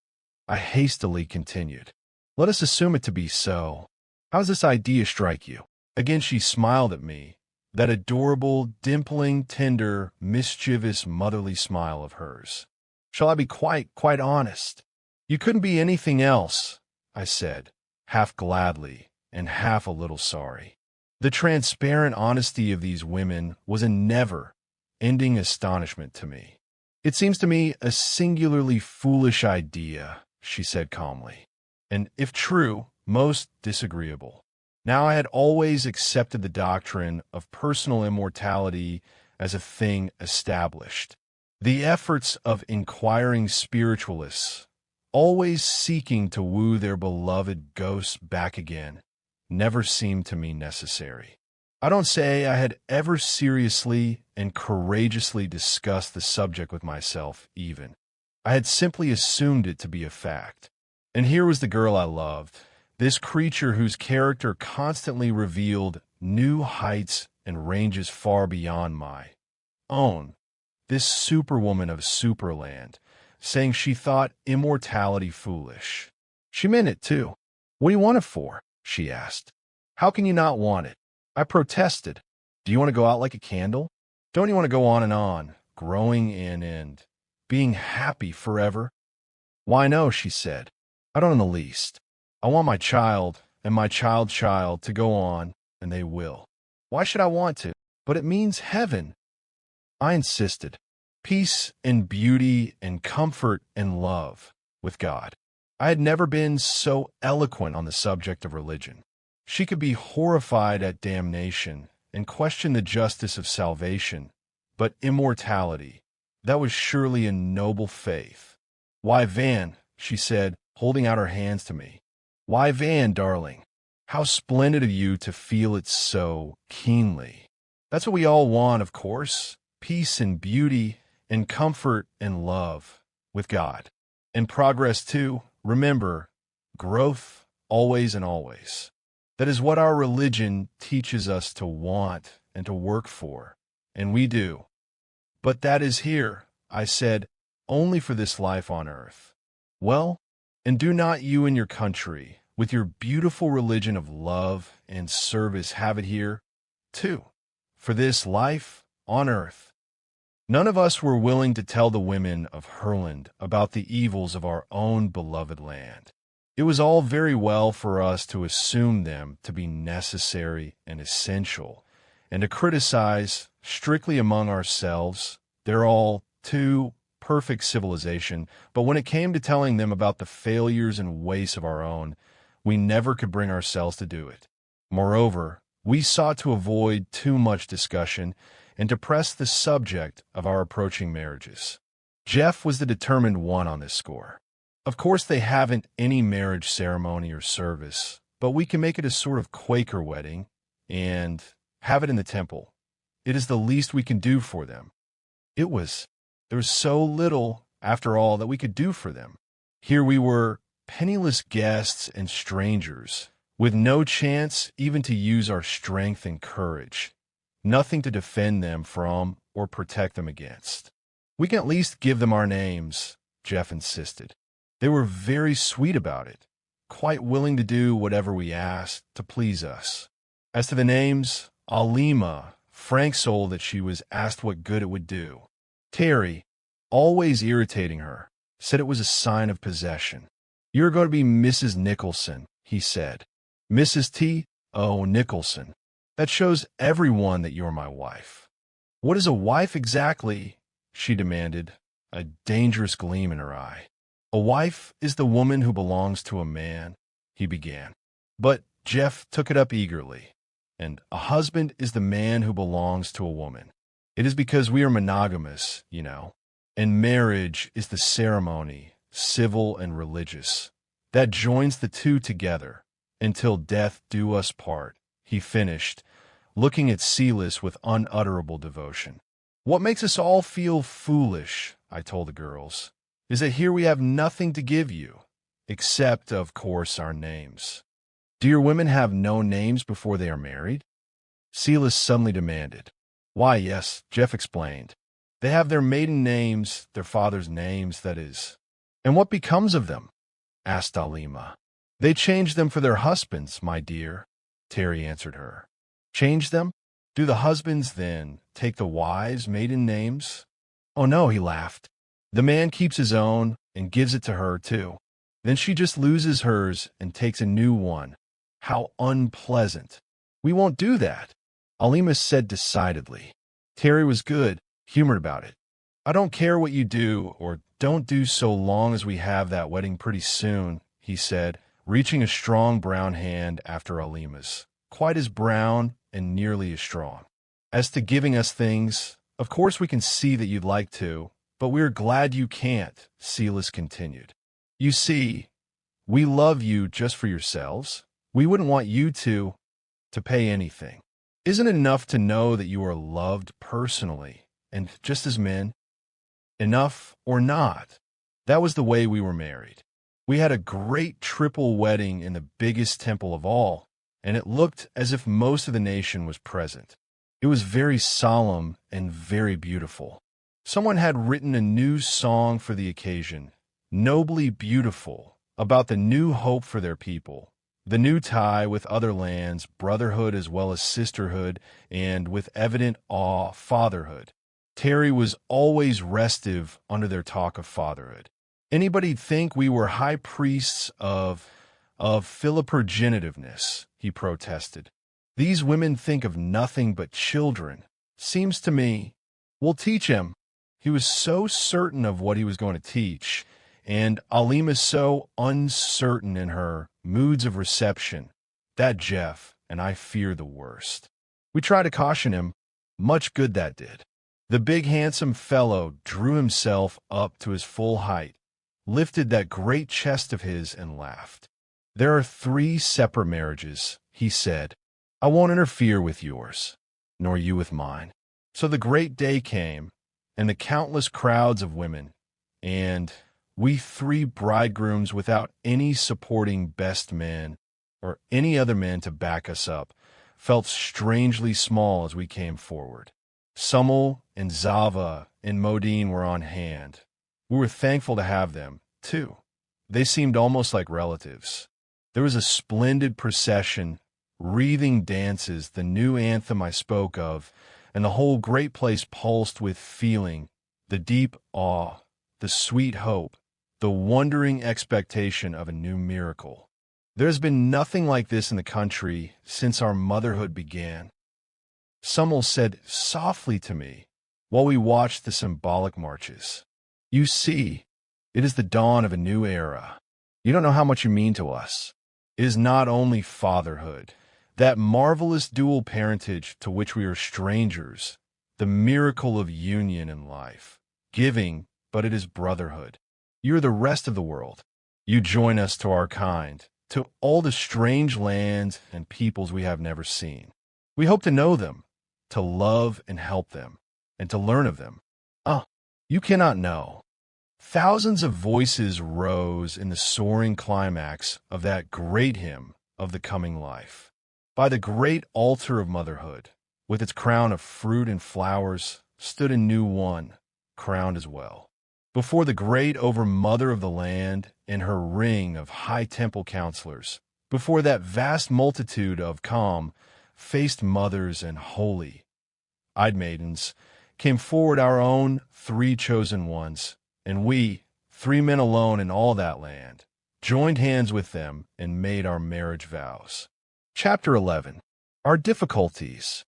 [SPEAKER 1] I hastily continued. Let us assume it to be so. How does this idea strike you? Again she smiled at me, that adorable, dimpling, tender, mischievous, motherly smile of hers. Shall I be quite honest? You couldn't be anything else, I said, half gladly and half a little sorry. The transparent honesty of these women was a never-ending astonishment to me. It seems to me a singularly foolish idea, she said calmly, and, if true, most disagreeable. Now I had always accepted the doctrine of personal immortality as a thing established. The efforts of inquiring spiritualists, always seeking to woo their beloved ghosts back again, never seemed to me necessary. I don't say I had ever seriously and courageously discussed the subject with myself, even. I had simply assumed it to be a fact. And here was the girl I loved, this creature whose character constantly revealed new heights and ranges far beyond my own, this superwoman of Superland, saying she thought immortality foolish. She meant it, too. What do you want it for? She asked. How can you not want it? I protested. Do you want to go out like a candle? Don't you want to go on, growing in and being happy forever? Why, no, she said. I don't in the least. I want my child and my child's child to go on, and they will. Why should I want to? But it means heaven. I insisted. Peace and beauty and comfort and love with God. I had never been so eloquent on the subject of religion. She could be horrified at damnation and question the justice of salvation, but immortality, that was surely a noble faith. "Why, Van," she said, holding out her hands to me. "Why, Van, darling, how splendid of you to feel it so keenly. That's what we all want, of course, peace and beauty and comfort and love with God. And progress, too. Remember, growth always and always. That is what our religion teaches us to want and to work for, and we do. But that is here," I said, "only for this life on earth. Well, and do not you and your country, with your beautiful religion of love and service, have it here, too, for this life on earth?" None of us were willing to tell the women of Herland about the evils of our own beloved land. It was all very well for us to assume them to be necessary and essential, and to criticize, strictly among ourselves, their all too perfect civilization, but when it came to telling them about the failures and wastes of our own, we never could bring ourselves to do it. Moreover, we sought to avoid too much discussion and to press the subject of our approaching marriages. Jeff was the determined one on this score. Of course, they haven't any marriage ceremony or service, but we can make it a sort of Quaker wedding and have it in the temple. It is the least we can do for them. There was so little, after all, that we could do for them. Here we were, penniless guests and strangers, with no chance even to use our strength and courage, nothing to defend them from or protect them against. "We can at least give them our names," Jeff insisted. They were very sweet about it, quite willing to do whatever we asked to please us. As to the names, Alima, frank soul that she was asked what good it would do. Terry, always irritating her, said it was a sign of possession. "You're going to be Mrs. Nicholson," he said. "Mrs. T. Oh, Nicholson. That shows everyone that you're my wife." "What is a wife exactly?" she demanded, a dangerous gleam in her eye. "A wife is the woman who belongs to a man," he began. But Jeff took it up eagerly. "And a husband is the man who belongs to a woman. It is because we are monogamous, you know. And marriage is the ceremony, civil and religious, that joins the two together, until death do us part," he finished, looking at Silas with unutterable devotion. "What makes us all feel foolish," I told the girls, "is that here we have nothing to give you, except, of course, our names." "Do your women have no names before they are married?" Silas suddenly demanded. "Why, yes," Jeff explained. "They have their maiden names, their father's names, that is." "And what becomes of them?" asked Alima. "They change them for their husbands, my dear," Terry answered her. "Change them? Do the husbands, then, take the wives' maiden names?" "Oh, no," he laughed. "The man keeps his own and gives it to her, too. Then she just loses hers and takes a new one. How unpleasant. We won't do that," Alima said decidedly. Terry was good, humored about it. "I don't care what you do or don't do so long as we have that wedding pretty soon," he said, reaching a strong brown hand after Alima's, quite as brown and nearly as strong. "As to giving us things, of course we can see that you'd like to, but we're glad you can't," Silas continued. "You see, we love you just for yourselves. We wouldn't want you to pay anything. Isn't it enough to know that you are loved personally, and just as men? Enough or not? That was the way we were married. We had a great triple wedding in the biggest temple of all, and it looked as if most of the nation was present. It was very solemn and very beautiful. Someone had written a new song for the occasion, nobly beautiful, about the new hope for their people, the new tie with other lands, brotherhood as well as sisterhood, and with evident awe, fatherhood. Terry was always restive under their talk of fatherhood. "Anybody'd think we were high priests of philoprogenitiveness," he protested. "These women think of nothing but children. Seems to me, we'll teach him." He was so certain of what he was going to teach, and Alima so uncertain in her moods of reception. That Jeff, and I fear the worst. We tried to caution him. Much good that did. The big handsome fellow drew himself up to his full height, lifted that great chest of his, and laughed. There are 3 separate marriages, he said. I won't interfere with yours, nor you with mine. So the great day came, and the countless crowds of women, and we 3 bridegrooms without any supporting best men or any other men to back us up, felt strangely small as we came forward. Summel and Zava and Modine were on hand. We were thankful to have them, too. They seemed almost like relatives. There was a splendid procession, wreathing dances, the new anthem I spoke of, and the whole great place pulsed with feeling, the deep awe, the sweet hope, the wondering expectation of a new miracle. There has been nothing like this in the country since our motherhood began. Summel said softly to me while we watched the symbolic marches. You see, it is the dawn of a new era. You don't know how much you mean to us. It is not only fatherhood, that marvelous dual parentage to which we are strangers, the miracle of union in life, giving, but it is brotherhood. You are the rest of the world. You join us to our kind, to all the strange lands and peoples we have never seen. We hope to know them, to love and help them, and to learn of them. You cannot know. Thousands of voices rose in the soaring climax of that great hymn of the coming life. By the great altar of motherhood, with its crown of fruit and flowers, stood a new one, crowned as well. Before the great over-mother of the land and her ring of high temple counselors, before that vast multitude of calm-faced mothers and holy-eyed maidens, came forward our own 3 chosen ones, and we, 3 men alone in all that land, joined hands with them and made our marriage vows. Chapter 11. Our difficulties.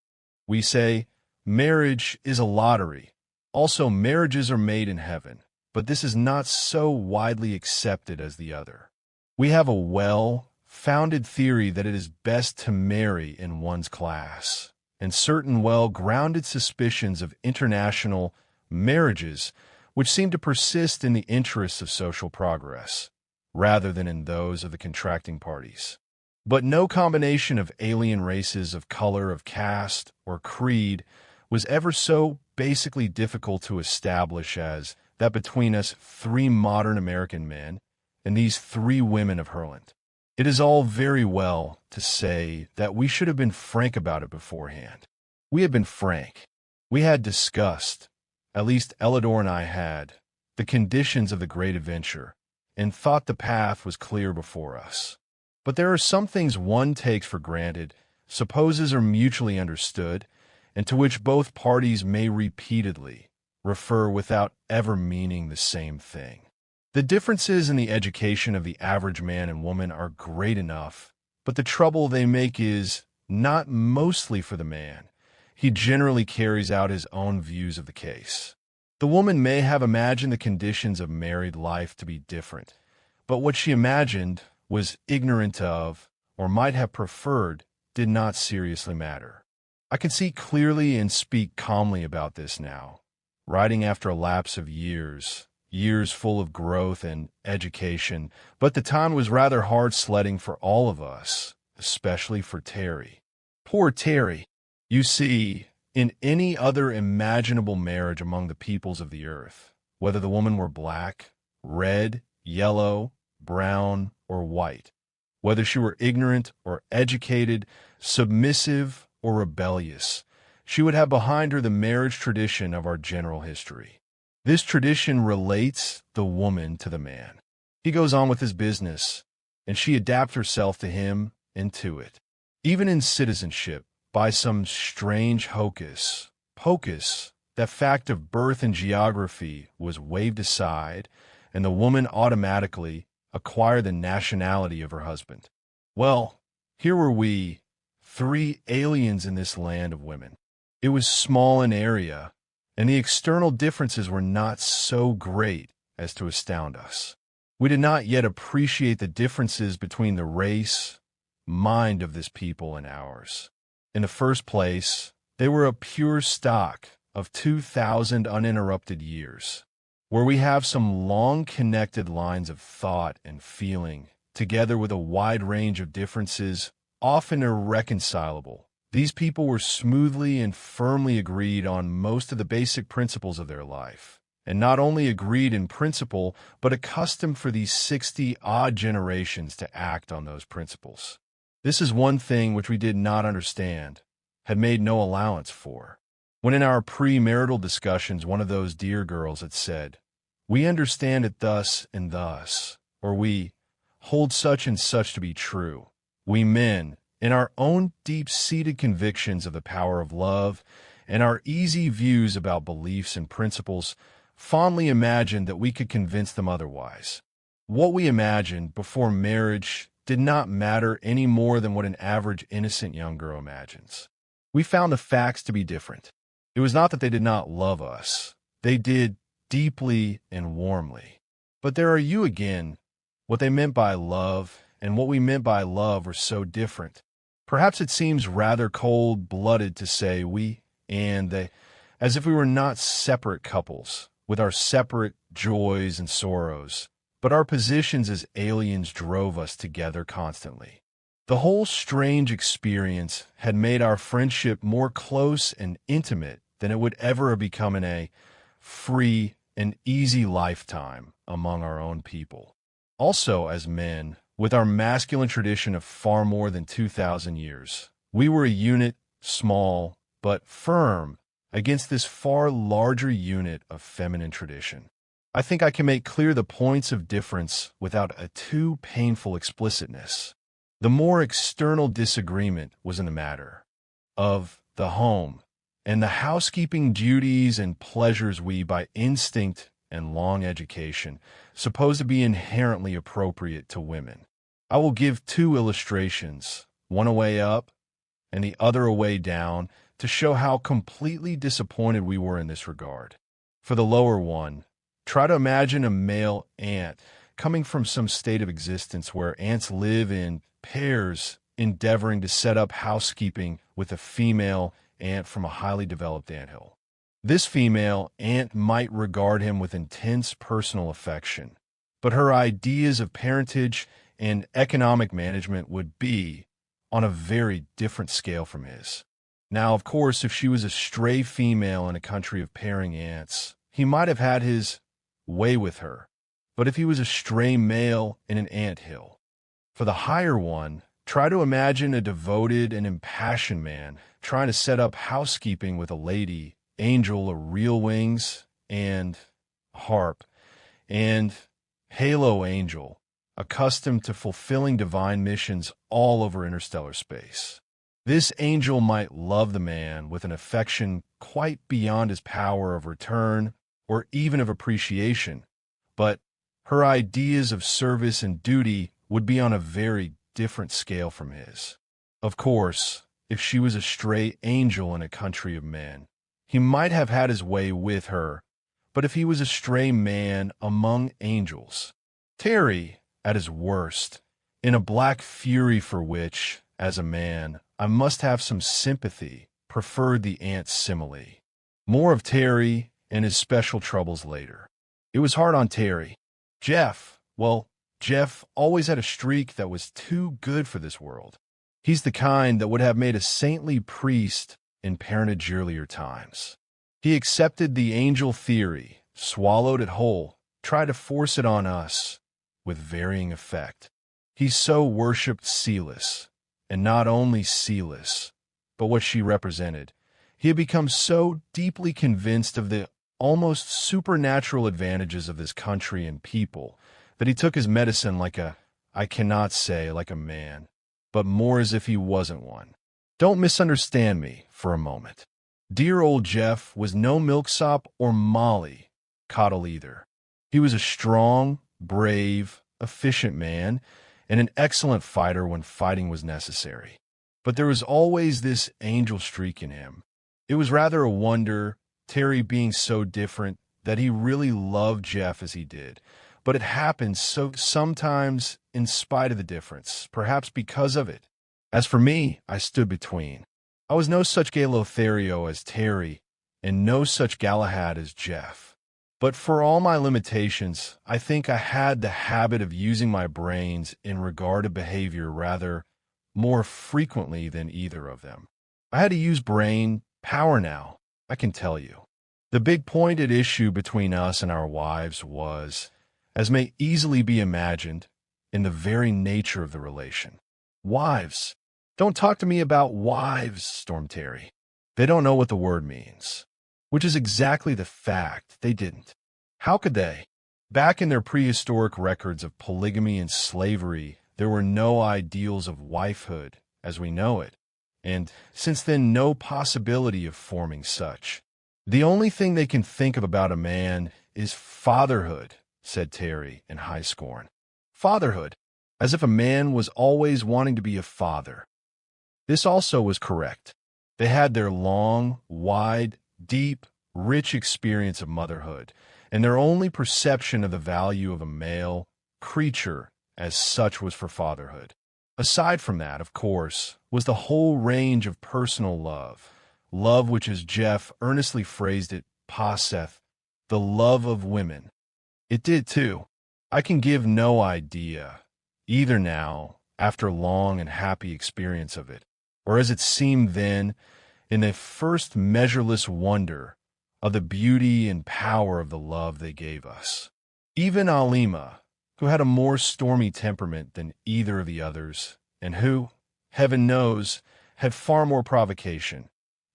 [SPEAKER 1] We say, marriage is a lottery. Also, marriages are made in heaven, but this is not so widely accepted as the other. We have a well-founded theory that it is best to marry in one's class, and certain well-grounded suspicions of international marriages which seem to persist in the interests of social progress, rather than in those of the contracting parties. But no combination of alien races of color, of caste, or creed was ever so basically difficult to establish as that between us 3 modern American men and these 3 women of Herland. It is all very well to say that we should have been frank about it beforehand. We had been frank. We had discussed, at least Elidor and I had, the conditions of the great adventure, and thought the path was clear before us. But there are some things one takes for granted, supposes are mutually understood, and to which both parties may repeatedly refer without ever meaning the same thing. The differences in the education of the average man and woman are great enough, but the trouble they make is not mostly for the man. He generally carries out his own views of the case. The woman may have imagined the conditions of married life to be different, but what she imagined, was ignorant of, or might have preferred, did not seriously matter. I can see clearly and speak calmly about this now, writing after a lapse of years full of growth and education, but the time was rather hard sledding for all of us, especially for Terry. Poor Terry! You see, in any other imaginable marriage among the peoples of the earth, whether the woman were black, red, yellow, brown, or white, whether she were ignorant or educated, submissive or rebellious, she would have behind her the marriage tradition of our general history. This tradition relates the woman to the man. He goes on with his business, and she adapts herself to him and to it. Even in citizenship, by some strange hocus-pocus, that fact of birth and geography was waved aside, and the woman automatically acquired the nationality of her husband. Well, here were we, 3 aliens in this land of women. It was small in area, and the external differences were not so great as to astound us. We did not yet appreciate the differences between the race, mind of this people and ours. In the first place, they were a pure stock of 2,000 uninterrupted years, where we have some long connected lines of thought and feeling, together with a wide range of differences, often irreconcilable. These people were smoothly and firmly agreed on most of the basic principles of their life, and not only agreed in principle, but accustomed for these 60-odd generations to act on those principles. This is one thing which we did not understand, had made no allowance for. When in our premarital discussions one of those dear girls had said, "We understand it thus and thus," or "We hold such and such to be true," we men, in our own deep-seated convictions of the power of love and our easy views about beliefs and principles, fondly imagined that we could convince them otherwise. What we imagined before marriage did not matter any more than what an average innocent young girl imagines. We found the facts to be different. It was not that they did not love us. They did deeply and warmly. But there are you again. What they meant by love and what we meant by love were so different. Perhaps it seems rather cold-blooded to say we and they, as if we were not separate couples, with our separate joys and sorrows, but our positions as aliens drove us together constantly. The whole strange experience had made our friendship more close and intimate than it would ever have become in a free and easy lifetime among our own people. Also, as men, with our masculine tradition of far more than 2,000 years, we were a unit, small but firm, against this far larger unit of feminine tradition. I think I can make clear the points of difference without a too painful explicitness. The more external disagreement was in the matter of the home and the housekeeping duties and pleasures we, by instinct and long education, suppose to be inherently appropriate to women. I will give two illustrations, one a way up and the other a way down, to show how completely disappointed we were in this regard. For the lower one, try to imagine a male ant coming from some state of existence where ants live in pairs, endeavoring to set up housekeeping with a female ant from a highly developed anthill. This female ant might regard him with intense personal affection, but her ideas of parentage and economic management would be on a very different scale from his. Now, of course, if she was a stray female in a country of pairing ants, he might have had his way with her. But if he was a stray male in an anthill, for the higher one, try to imagine a devoted and impassioned man trying to set up housekeeping with a lady, angel of real wings and harp, and halo angel, accustomed to fulfilling divine missions all over interstellar space. This angel might love the man with an affection quite beyond his power of return or even of appreciation, but her ideas of service and duty would be on a very different scale from his. Of course, if she was a stray angel in a country of men, he might have had his way with her, but if he was a stray man among angels, Terry, at his worst, in a black fury for which, as a man, I must have some sympathy, preferred the ant simile. More of Terry and his special troubles later. It was hard on Terry. Jeff always had a streak that was too good for this world. He's the kind that would have made a saintly priest in parentage earlier times. He accepted the angel theory, swallowed it whole, tried to force it on us, with varying effect. He so worshipped Celis, and not only Celis, but what she represented. He had become so deeply convinced of the almost supernatural advantages of this country and people that he took his medicine I cannot say like a man, but more as if he wasn't one. Don't misunderstand me for a moment. Dear old Jeff was no milksop or Molly Coddle either. He was a strong, brave, efficient man, and an excellent fighter when fighting was necessary. But there was always this angel streak in him. It was rather a wonder, Terry being so different, that he really loved Jeff as he did, but it happened so sometimes in spite of the difference, perhaps because of it. As for me, I stood between. I was no such gay Lothario as Terry, and no such Galahad as Jeff. But for all my limitations, I think I had the habit of using my brains in regard to behavior rather more frequently than either of them. I had to use brain power now, I can tell you. The big point at issue between us and our wives was, as may easily be imagined, in the very nature of the relation. Wives. Don't talk to me about wives, stormed Terry. They don't know what the word means. Which is exactly the fact. They didn't. How could they? Back in their prehistoric records of polygamy and slavery, there were no ideals of wifehood as we know it, and since then no possibility of forming such. The only thing they can think of about a man is fatherhood, said Terry in high scorn. Fatherhood, as if a man was always wanting to be a father. This also was correct. They had their long, wide, deep, rich experience of motherhood, and their only perception of the value of a male creature as such was for fatherhood. Aside from that, of course, was the whole range of personal love, love which, as Jeff earnestly phrased it, passeth, the love of women. It did too. I can give no idea, either now, after long and happy experience of it, or as it seemed then, in the first measureless wonder of the beauty and power of the love they gave us. Even Alima, who had a more stormy temperament than either of the others, and who, heaven knows, had far more provocation.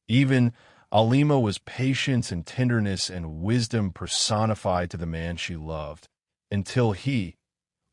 [SPEAKER 1] Even Alima was patience and tenderness and wisdom personified to the man she loved, until he,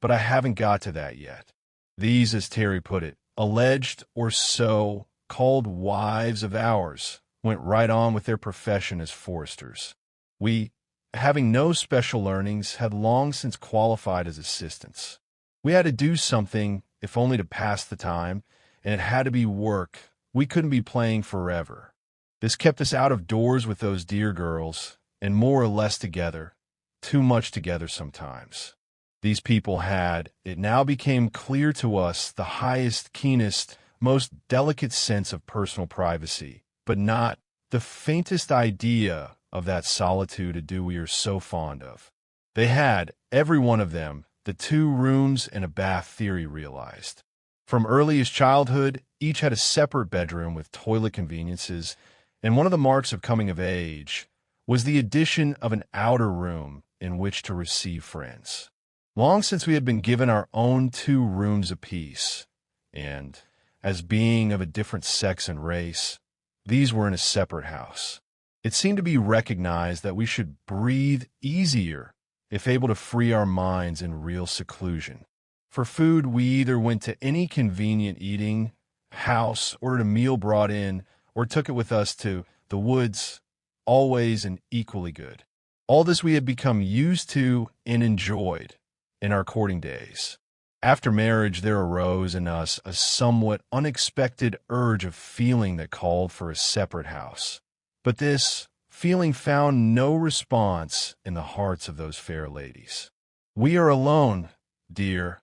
[SPEAKER 1] but I haven't got to that yet. These, as Terry put it, alleged or so-called wives of ours went right on with their profession as foresters. We, having no special learnings, had long since qualified as assistants. We had to do something, if only to pass the time, and it had to be work. We couldn't be playing forever. This kept us out of doors with those dear girls, and more or less together, too much together sometimes. These people had, it now became clear to us, the highest, keenest, most delicate sense of personal privacy, but not the faintest idea of that solitude ado we are so fond of. They had, every one of them, the 2 rooms and a bath theory realized. From earliest childhood, each had a separate bedroom with toilet conveniences, and one of the marks of coming of age was the addition of an outer room in which to receive friends. Long since we had been given our own 2 rooms apiece, and, as being of a different sex and race, these were in a separate house. It seemed to be recognized that we should breathe easier if able to free our minds in real seclusion. For food, we either went to any convenient eating house, ordered a meal brought in, or took it with us to the woods, always and equally good. All this we had become used to and enjoyed in our courting days. After marriage, there arose in us a somewhat unexpected urge of feeling that called for a separate house. But this feeling found no response in the hearts of those fair ladies. "We are alone, dear,"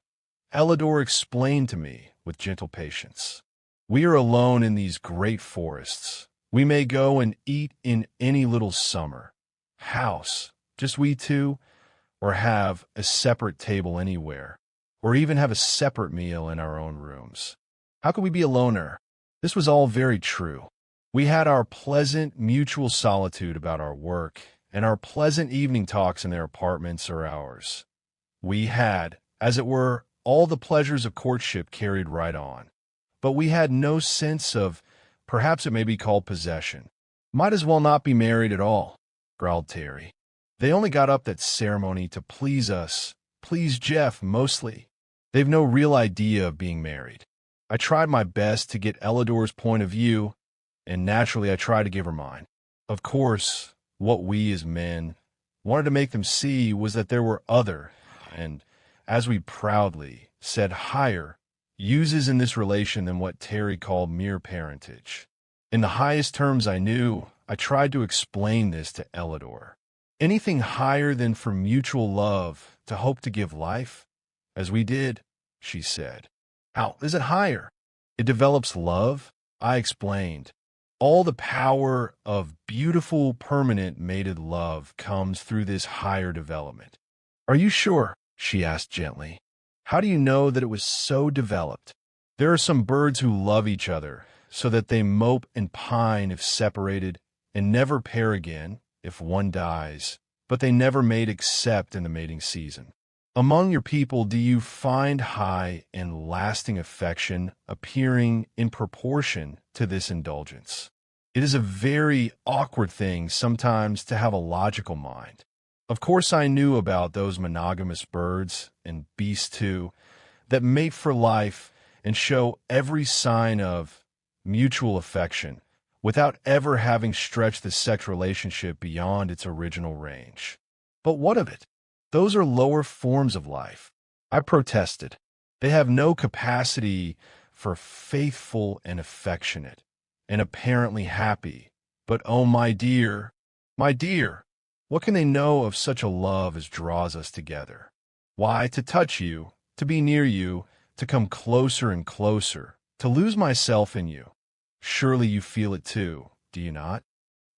[SPEAKER 1] Elidor explained to me with gentle patience. "We are alone in these great forests. We may go and eat in any little summer house, just we 2, or have a separate table anywhere, or even have a separate meal in our own rooms. How could we be aloner?" This was all very true. We had our pleasant mutual solitude about our work, and our pleasant evening talks in their apartments or ours. We had, as it were, all the pleasures of courtship carried right on. But we had no sense of, perhaps it may be called possession. "Might as well not be married at all," growled Terry. "They only got up that ceremony to please us, please Jeff mostly. They've no real idea of being married." I tried my best to get Elidor's point of view, and naturally I tried to give her mine. Of course, what we as men wanted to make them see was that there were other, and, as we proudly said, higher, uses in this relation than what Terry called mere parentage. In the highest terms I knew, I tried to explain this to Elidor. Anything higher than for mutual love to hope to give life? As we did, she said. How is it higher? It develops love, I explained. All the power of beautiful, permanent mated love comes through this higher development. Are you sure? She asked gently. How do you know that it was so developed? There are some birds who love each other, so that they mope and pine if separated, and never pair again if one dies, but they never mate except in the mating season. Among your people, do you find high and lasting affection appearing in proportion to this indulgence? It is a very awkward thing sometimes to have a logical mind. Of course, I knew about those monogamous birds, and beasts too, that mate for life and show every sign of mutual affection without ever having stretched the sex relationship beyond its original range. But what of it? Those are lower forms of life. I protested. They have no capacity for faithful and affectionate and apparently happy. But oh, my dear, what can they know of such a love as draws us together? Why, to touch you, to be near you, to come closer and closer, to lose myself in you. Surely you feel it too, do you not?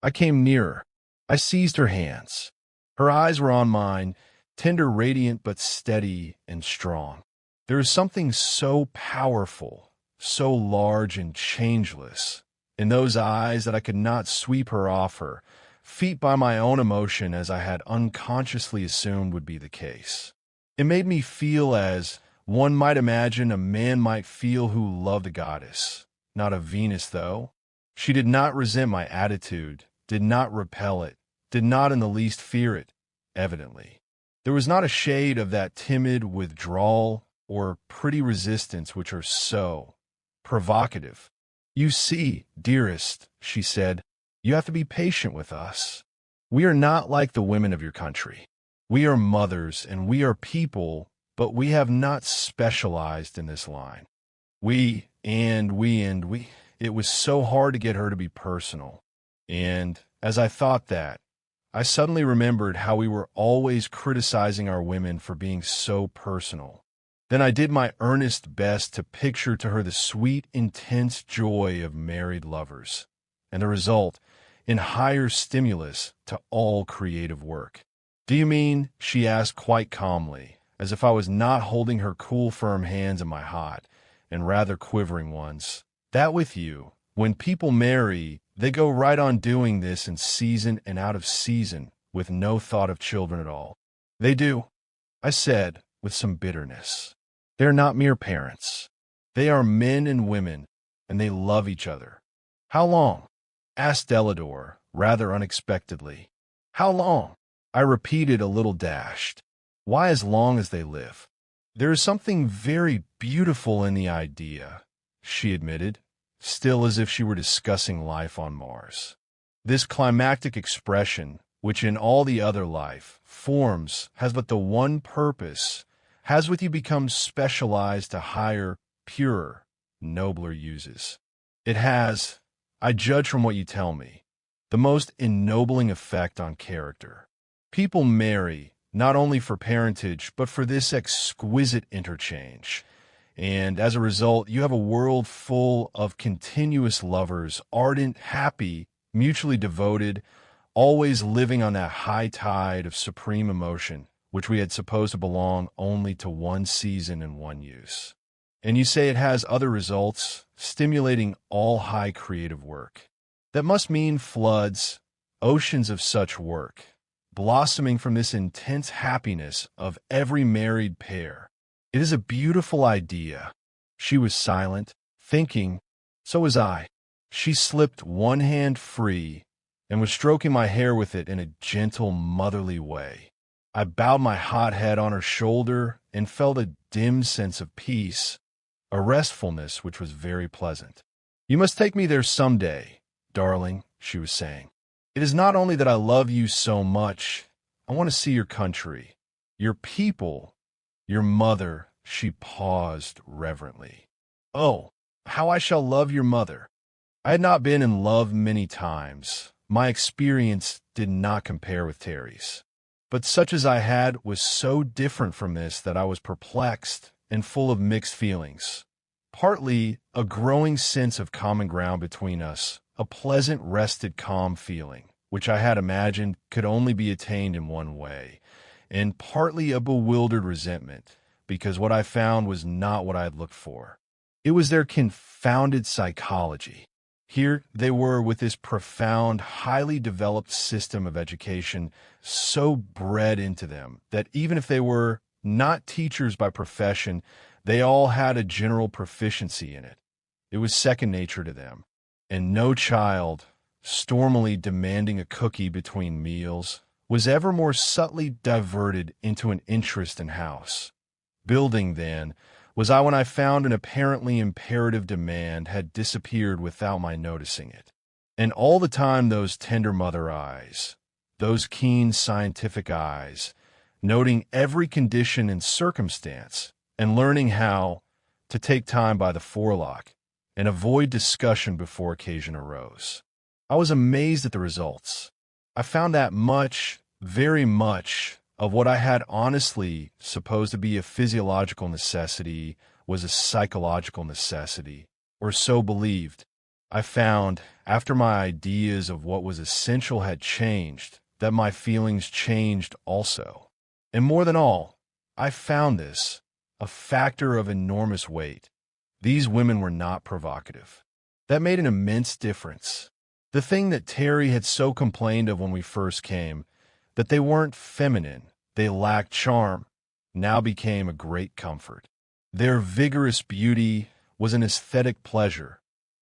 [SPEAKER 1] I came nearer. I seized her hands. Her eyes were on mine, tender, radiant, but steady and strong. There is something so powerful, so large and changeless in those eyes that I could not sweep her off her feet by my own emotion as I had unconsciously assumed would be the case. It made me feel as one might imagine a man might feel who loved a goddess. Not a Venus, though. She did not resent my attitude, did not repel it, did not in the least fear it, evidently. There was not a shade of that timid withdrawal or pretty resistance which are so provocative. You see, dearest, she said, you have to be patient with us. We are not like the women of your country. We are mothers and we are people, but we have not specialized in this line. We. It was so hard to get her to be personal. And as I thought that, I suddenly remembered how we were always criticizing our women for being so personal. Then I did my earnest best to picture to her the sweet, intense joy of married lovers, and the result in higher stimulus to all creative work. Do you mean, she asked quite calmly, as if I was not holding her cool, firm hands in my hot and rather quivering ones, that with you, when people marry, they go right on doing this in season and out of season with no thought of children at all? They do, I said with some bitterness. They're not mere parents. They are men and women, and they love each other. How long? Asked Delador, rather unexpectedly. How long? I repeated, a little dashed. Why, as long as they live. There is something very beautiful in the idea, she admitted, still as if she were discussing life on Mars. This climactic expression, which in all the other life forms has but the one purpose, has with you become specialized to higher, purer, nobler uses. It has, I judge from what you tell me, the most ennobling effect on character. People marry, not only for parentage, but for this exquisite interchange. And as a result, you have a world full of continuous lovers, ardent, happy, mutually devoted, always living on that high tide of supreme emotion, which we had supposed to belong only to one season and one use. And you say it has other results, stimulating all high creative work. That must mean floods, oceans of such work, blossoming from this intense happiness of every married pair. It is a beautiful idea. She was silent, thinking. So was I. She slipped one hand free and was stroking my hair with it in a gentle, motherly way. I bowed my hot head on her shoulder and felt a dim sense of peace, a restfulness which was very pleasant. You must take me there someday, darling, she was saying. It is not only that I love you so much, I want to see your country, your people, your mother. She paused reverently. Oh, how I shall love your mother. I had not been in love many times. My experience did not compare with Terry's. But such as I had was so different from this that I was perplexed and full of mixed feelings. Partly a growing sense of common ground between us, a pleasant, rested, calm feeling, which I had imagined could only be attained in one way, and partly a bewildered resentment, because what I found was not what I had looked for. It was their confounded psychology. Here they were with this profound, highly developed system of education so bred into them that even if they were not teachers by profession, they all had a general proficiency in it. It was second nature to them. And no child, stormily demanding a cookie between meals, was ever more subtly diverted into an interest in house building, then, was I when I found an apparently imperative demand had disappeared without my noticing it. And all the time those tender mother eyes, those keen scientific eyes, noting every condition and circumstance, and learning how to take time by the forelock and avoid discussion before occasion arose. I was amazed at the results. I found that much, very much, of what I had honestly supposed to be a physiological necessity was a psychological necessity, or so believed. I found, after my ideas of what was essential had changed, that my feelings changed also. And more than all, I found this a factor of enormous weight. These women were not provocative. That made an immense difference. The thing that Terry had so complained of when we first came, that they weren't feminine, they lacked charm, now became a great comfort. Their vigorous beauty was an aesthetic pleasure,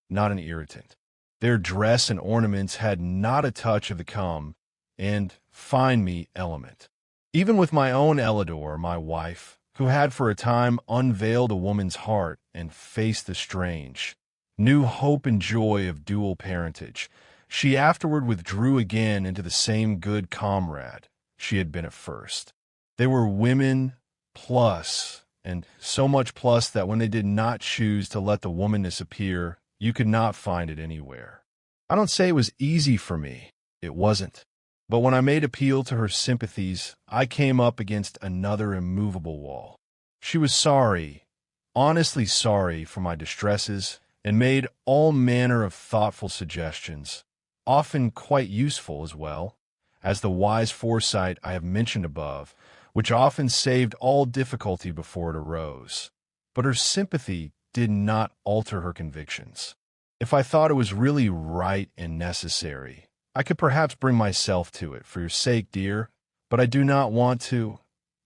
[SPEAKER 1] not an irritant. Their dress and ornaments had not a touch of the come and find me element. Even with my own Elidor, my wife, who had for a time unveiled a woman's heart and faced the strange, new hope and joy of dual parentage, she afterward withdrew again into the same good comrade she had been at first. They were women plus, and so much plus that when they did not choose to let the womanness appear, you could not find it anywhere. I don't say it was easy for me. It wasn't. But when I made appeal to her sympathies, I came up against another immovable wall. She was sorry, honestly sorry for my distresses, and made all manner of thoughtful suggestions, often quite useful as well, as the wise foresight I have mentioned above, which often saved all difficulty before it arose. But her sympathy did not alter her convictions. If I thought it was really right and necessary, I could perhaps bring myself to it for your sake, dear, but I do not want to.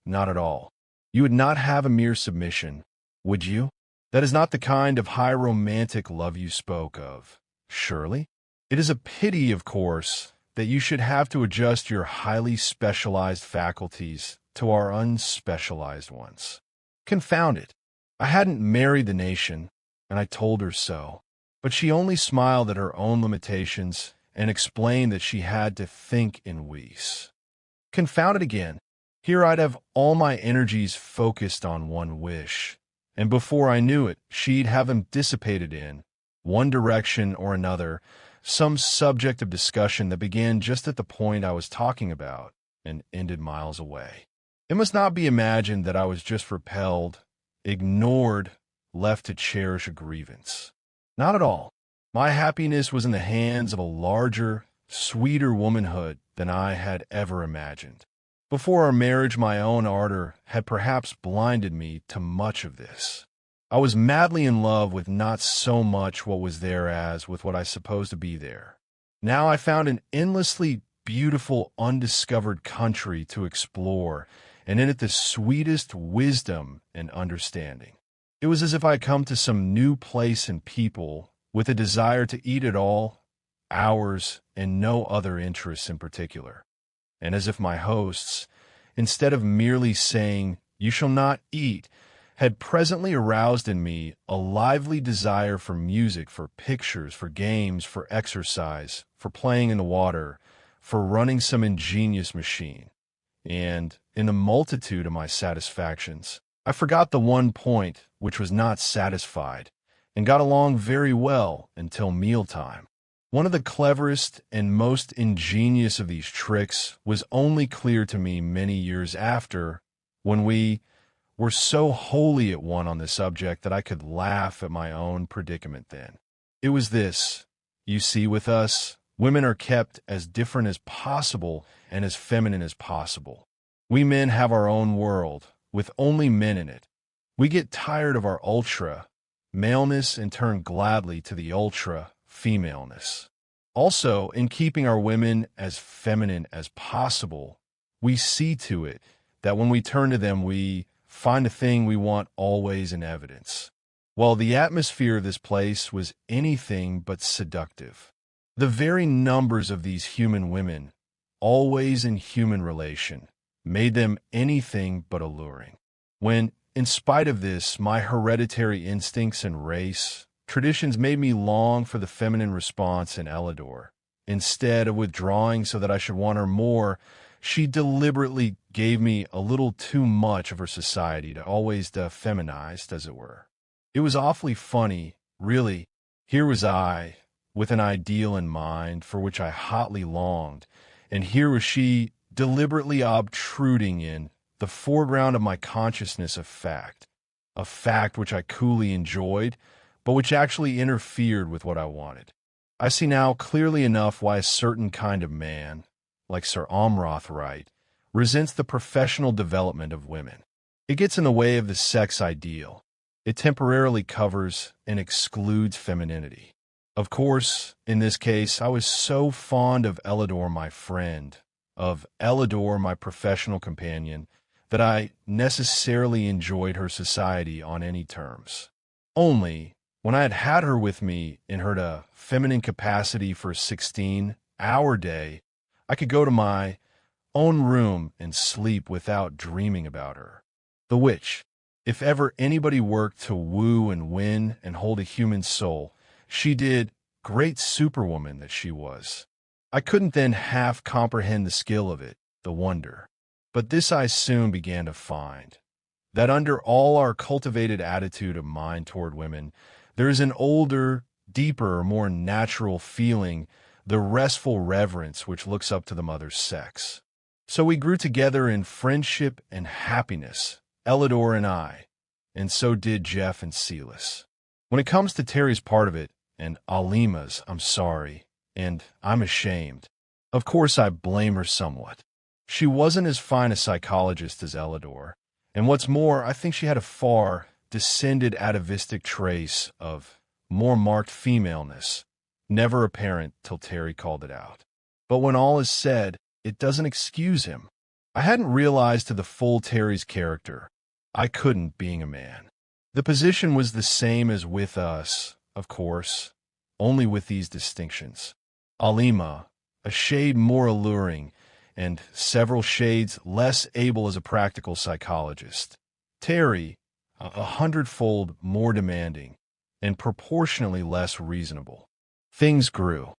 [SPEAKER 1] Not at all. You would not have a mere submission, would you? That is not the kind of high romantic love you spoke of, surely? It is a pity, of course, that you should have to adjust your highly specialized faculties to our unspecialized ones. Confound it. I hadn't married the nation, and I told her so. But she only smiled at her own limitations and explained that she had to think in we's. Confound it again. Here I'd have all my energies focused on one wish, and before I knew it, she'd have them dissipated in one direction or another, some subject of discussion that began just at the point I was talking about and ended miles away. It must not be imagined that I was just repelled, ignored, left to cherish a grievance. Not at all. My happiness was in the hands of a larger, sweeter womanhood than I had ever imagined. Before our marriage, my own ardor had perhaps blinded me to much of this. I was madly in love with not so much what was there as with what I supposed to be there. Now I found an endlessly beautiful, undiscovered country to explore, and in it the sweetest wisdom and understanding. It was as if I had come to some new place and people with a desire to eat it all, ours, and no other interests in particular. And as if my hosts, instead of merely saying, "You shall not eat," had presently aroused in me a lively desire for music, for pictures, for games, for exercise, for playing in the water, for running some ingenious machine. And, in the multitude of my satisfactions, I forgot the one point which was not satisfied, and got along very well until mealtime. One of the cleverest and most ingenious of these tricks was only clear to me many years after, when we were so wholly at one on the subject that I could laugh at my own predicament then. It was this: you see, with us, women are kept as different as possible and as feminine as possible. We men have our own world, with only men in it. We get tired of our ultra-maleness and turn gladly to the ultra-femaleness. Also, in keeping our women as feminine as possible, we see to it that when we turn to them, we find the thing we want always in evidence. Well, the atmosphere of this place was anything but seductive. The very numbers of these human women, always in human relation, made them anything but alluring. When, in spite of this, my hereditary instincts and race, traditions made me long for the feminine response in Elidor. Instead of withdrawing so that I should want her more, she deliberately gave me a little too much of her society to always feminized, as it were. It was awfully funny, really. Here was I, with an ideal in mind for which I hotly longed, and here was she deliberately obtruding in the foreground of my consciousness a fact which I coolly enjoyed, but which actually interfered with what I wanted. I see now clearly enough why a certain kind of man, like Sir Amroth Wright, resents the professional development of women. It gets in the way of the sex ideal. It temporarily covers and excludes femininity. Of course, in this case, I was so fond of Elidor, my friend, of Elidor, my professional companion, that I necessarily enjoyed her society on any terms. Only, when I had had her with me in her feminine capacity for a 16-hour day, I could go to my own room and sleep without dreaming about her. The which, if ever anybody worked to woo and win and hold a human soul, she did, great superwoman that she was. I couldn't then half comprehend the skill of it, the wonder. But this I soon began to find, that under all our cultivated attitude of mind toward women, there is an older, deeper, more natural feeling, the restful reverence which looks up to the mother's sex. So we grew together in friendship and happiness, Elidor and I, and so did Jeff and Silas. When it comes to Terry's part of it, and Alima's, I'm sorry, and I'm ashamed. Of course I blame her somewhat. She wasn't as fine a psychologist as Elidor, and what's more, I think she had a far descended atavistic trace of more marked femaleness, never apparent till Terry called it out. But when all is said, it doesn't excuse him. I hadn't realized to the full Terry's character. I couldn't, being a man. The position was the same as with us, of course, only with these distinctions. Alima, a shade more alluring, and several shades less able as a practical psychologist. Terry, a hundredfold more demanding, and proportionally less reasonable. Things grew,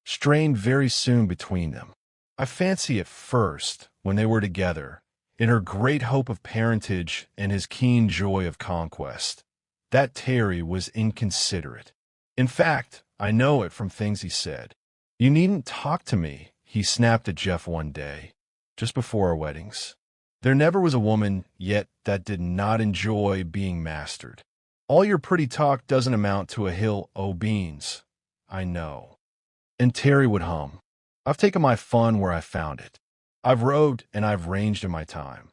[SPEAKER 1] strained very soon between them. I fancy at first, when they were together, in her great hope of parentage and his keen joy of conquest, that Terry was inconsiderate. In fact, I know it from things he said. "You needn't talk to me," he snapped at Jeff one day, just before our weddings. There never was a woman yet that did not enjoy being mastered. All your pretty talk doesn't amount to a hill o' beans, I know. And Terry would hum, "I've taken my fun where I found it. I've roved and I've ranged in my time.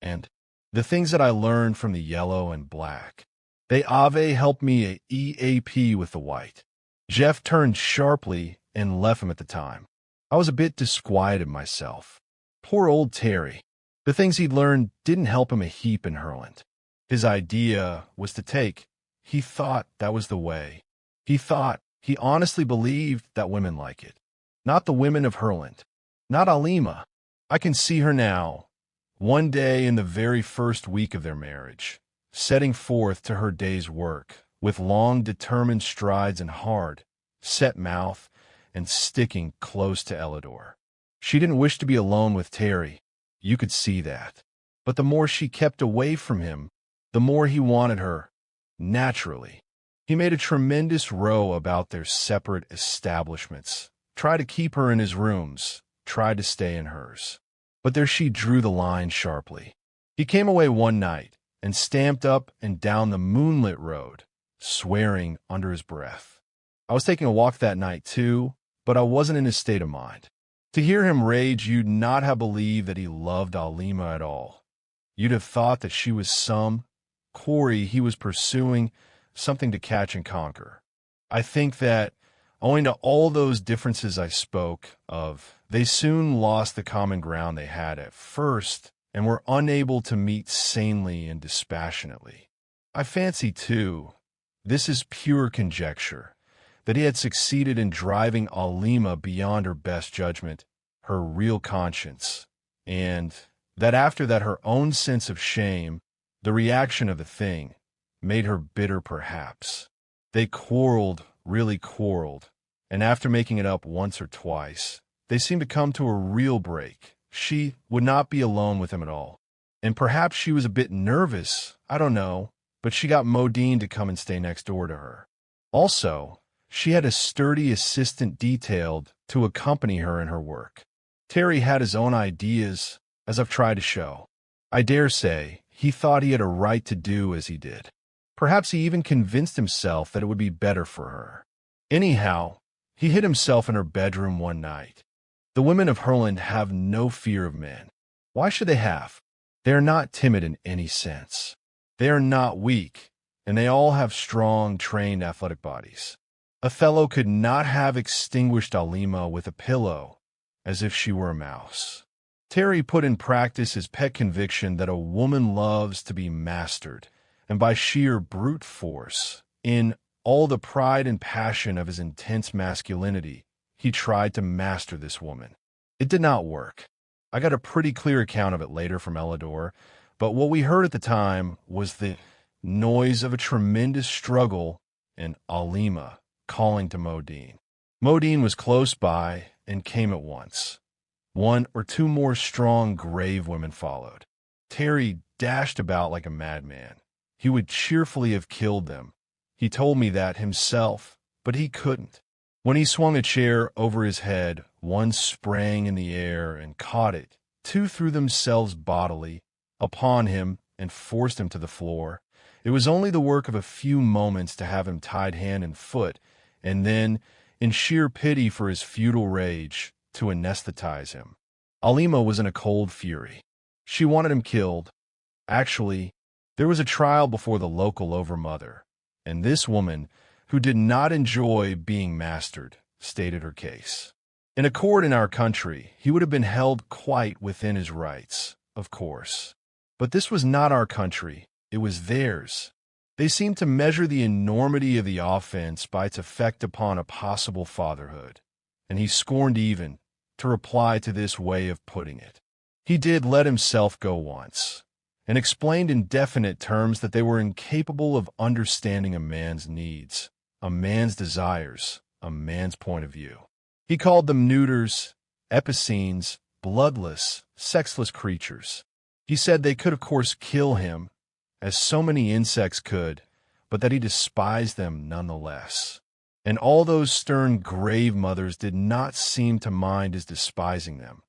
[SPEAKER 1] And the things that I learned from the yellow and black, they ave helped me a EAP with the white." Jeff turned sharply and left him at the time. I was a bit disquieted myself. Poor old Terry. The things he'd learned didn't help him a heap in Herland. His idea was to take. He thought that was the way. He honestly believed that women like it. Not the women of Herland. Not Alima. I can see her now, one day in the very first week of their marriage, setting forth to her day's work, with long determined strides and hard, set mouth, and sticking close to Elidor. She didn't wish to be alone with Terry. You could see that. But the more she kept away from him, the more he wanted her, naturally. He made a tremendous row about their separate establishments, tried to keep her in his rooms, tried to stay in hers. But there she drew the line sharply. He came away one night and stamped up and down the moonlit road, swearing under his breath. I was taking a walk that night too, but I wasn't in his state of mind. To hear him rage, you'd not have believed that he loved Alima at all. You'd have thought that she was some quarry he was pursuing, something to catch and conquer. I think that, owing to all those differences I spoke of, they soon lost the common ground they had at first and were unable to meet sanely and dispassionately. I fancy, too, this is pure conjecture, that he had succeeded in driving Alima beyond her best judgment, her real conscience, and that after that her own sense of shame, the reaction of the thing, made her bitter perhaps. They quarreled, really quarreled, and after making it up once or twice, they seemed to come to a real break. She would not be alone with him at all. And perhaps she was a bit nervous, I don't know, but she got Modine to come and stay next door to her. Also, she had a sturdy assistant detailed to accompany her in her work. Terry had his own ideas, as I've tried to show. I dare say he thought he had a right to do as he did. Perhaps he even convinced himself that it would be better for her. Anyhow, he hid himself in her bedroom one night. The women of Herland have no fear of men. Why should they have? They are not timid in any sense. They are not weak, and they all have strong, trained, athletic bodies. Othello could not have extinguished Alima with a pillow, as if she were a mouse. Terry put in practice his pet conviction that a woman loves to be mastered, and by sheer brute force, in all the pride and passion of his intense masculinity, he tried to master this woman. It did not work. I got a pretty clear account of it later from Elidor, but what we heard at the time was the noise of a tremendous struggle and Alima calling to Modine. Modine was close by and came at once. One or two more strong, grave women followed. Terry dashed about like a madman. He would cheerfully have killed them. He told me that himself, but he couldn't. When he swung a chair over his head, one sprang in the air and caught it. Two threw themselves bodily upon him and forced him to the floor. It was only the work of a few moments to have him tied hand and foot, and then, in sheer pity for his futile rage, to anesthetize him. Alima was in a cold fury. She wanted him killed. Actually, there was a trial before the local overmother, and this woman, who did not enjoy being mastered, stated her case. In a court in our country, he would have been held quite within his rights, of course. But this was not our country, it was theirs. They seemed to measure the enormity of the offense by its effect upon a possible fatherhood, and he scorned even to reply to this way of putting it. He did let himself go once, and explained in definite terms that they were incapable of understanding a man's needs, a man's desires, a man's point of view. He called them neuters, epicines, bloodless, sexless creatures. He said they could of course kill him, as so many insects could, but that he despised them nonetheless. And all those stern grave mothers did not seem to mind his despising them,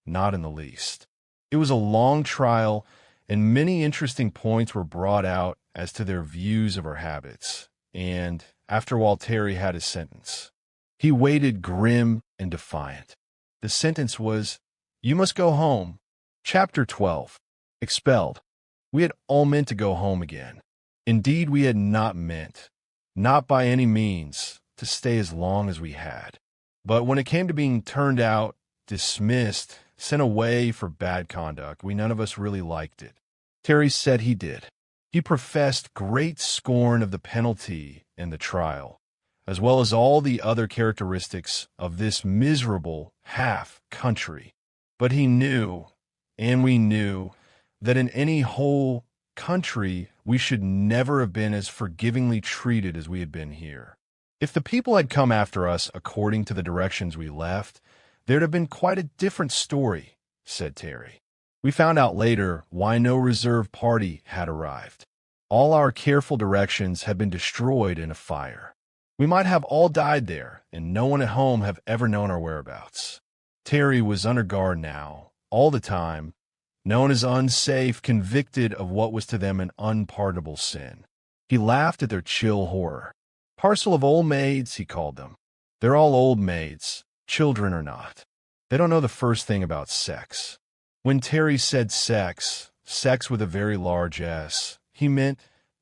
[SPEAKER 1] not in the least. It was a long trial, and many interesting points were brought out as to their views of her habits. And, after a while, Terry had his sentence. He waited grim and defiant. The sentence was, "You must go home." Chapter 12. Expelled. We had all meant to go home again. Indeed, we had not meant, not by any means, to stay as long as we had. But when it came to being turned out, dismissed, sent away for bad conduct, we none of us really liked it. Terry said he did. He professed great scorn of the penalty and the trial, as well as all the other characteristics of this miserable half-country. But he knew, and we knew, that in any whole country we should never have been as forgivingly treated as we had been here. If the people had come after us according to the directions we left, there'd have been quite a different story, said Terry. We found out later why no reserve party had arrived. All our careful directions had been destroyed in a fire. We might have all died there, and no one at home have ever known our whereabouts. Terry was under guard now, all the time, known as unsafe, convicted of what was to them an unpardonable sin. He laughed at their chill horror. Parcel of old maids, he called them. They're all old maids, children or not. They don't know the first thing about sex. When Terry said sex, sex with a very large S, he meant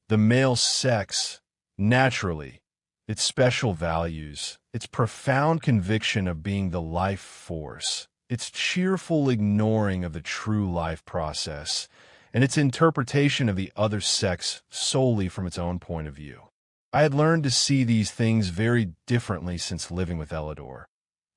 [SPEAKER 1] the male sex, naturally, its special values, its profound conviction of being the life force, its cheerful ignoring of the true life process, and its interpretation of the other sex solely from its own point of view. I had learned to see these things very differently since living with Elidor.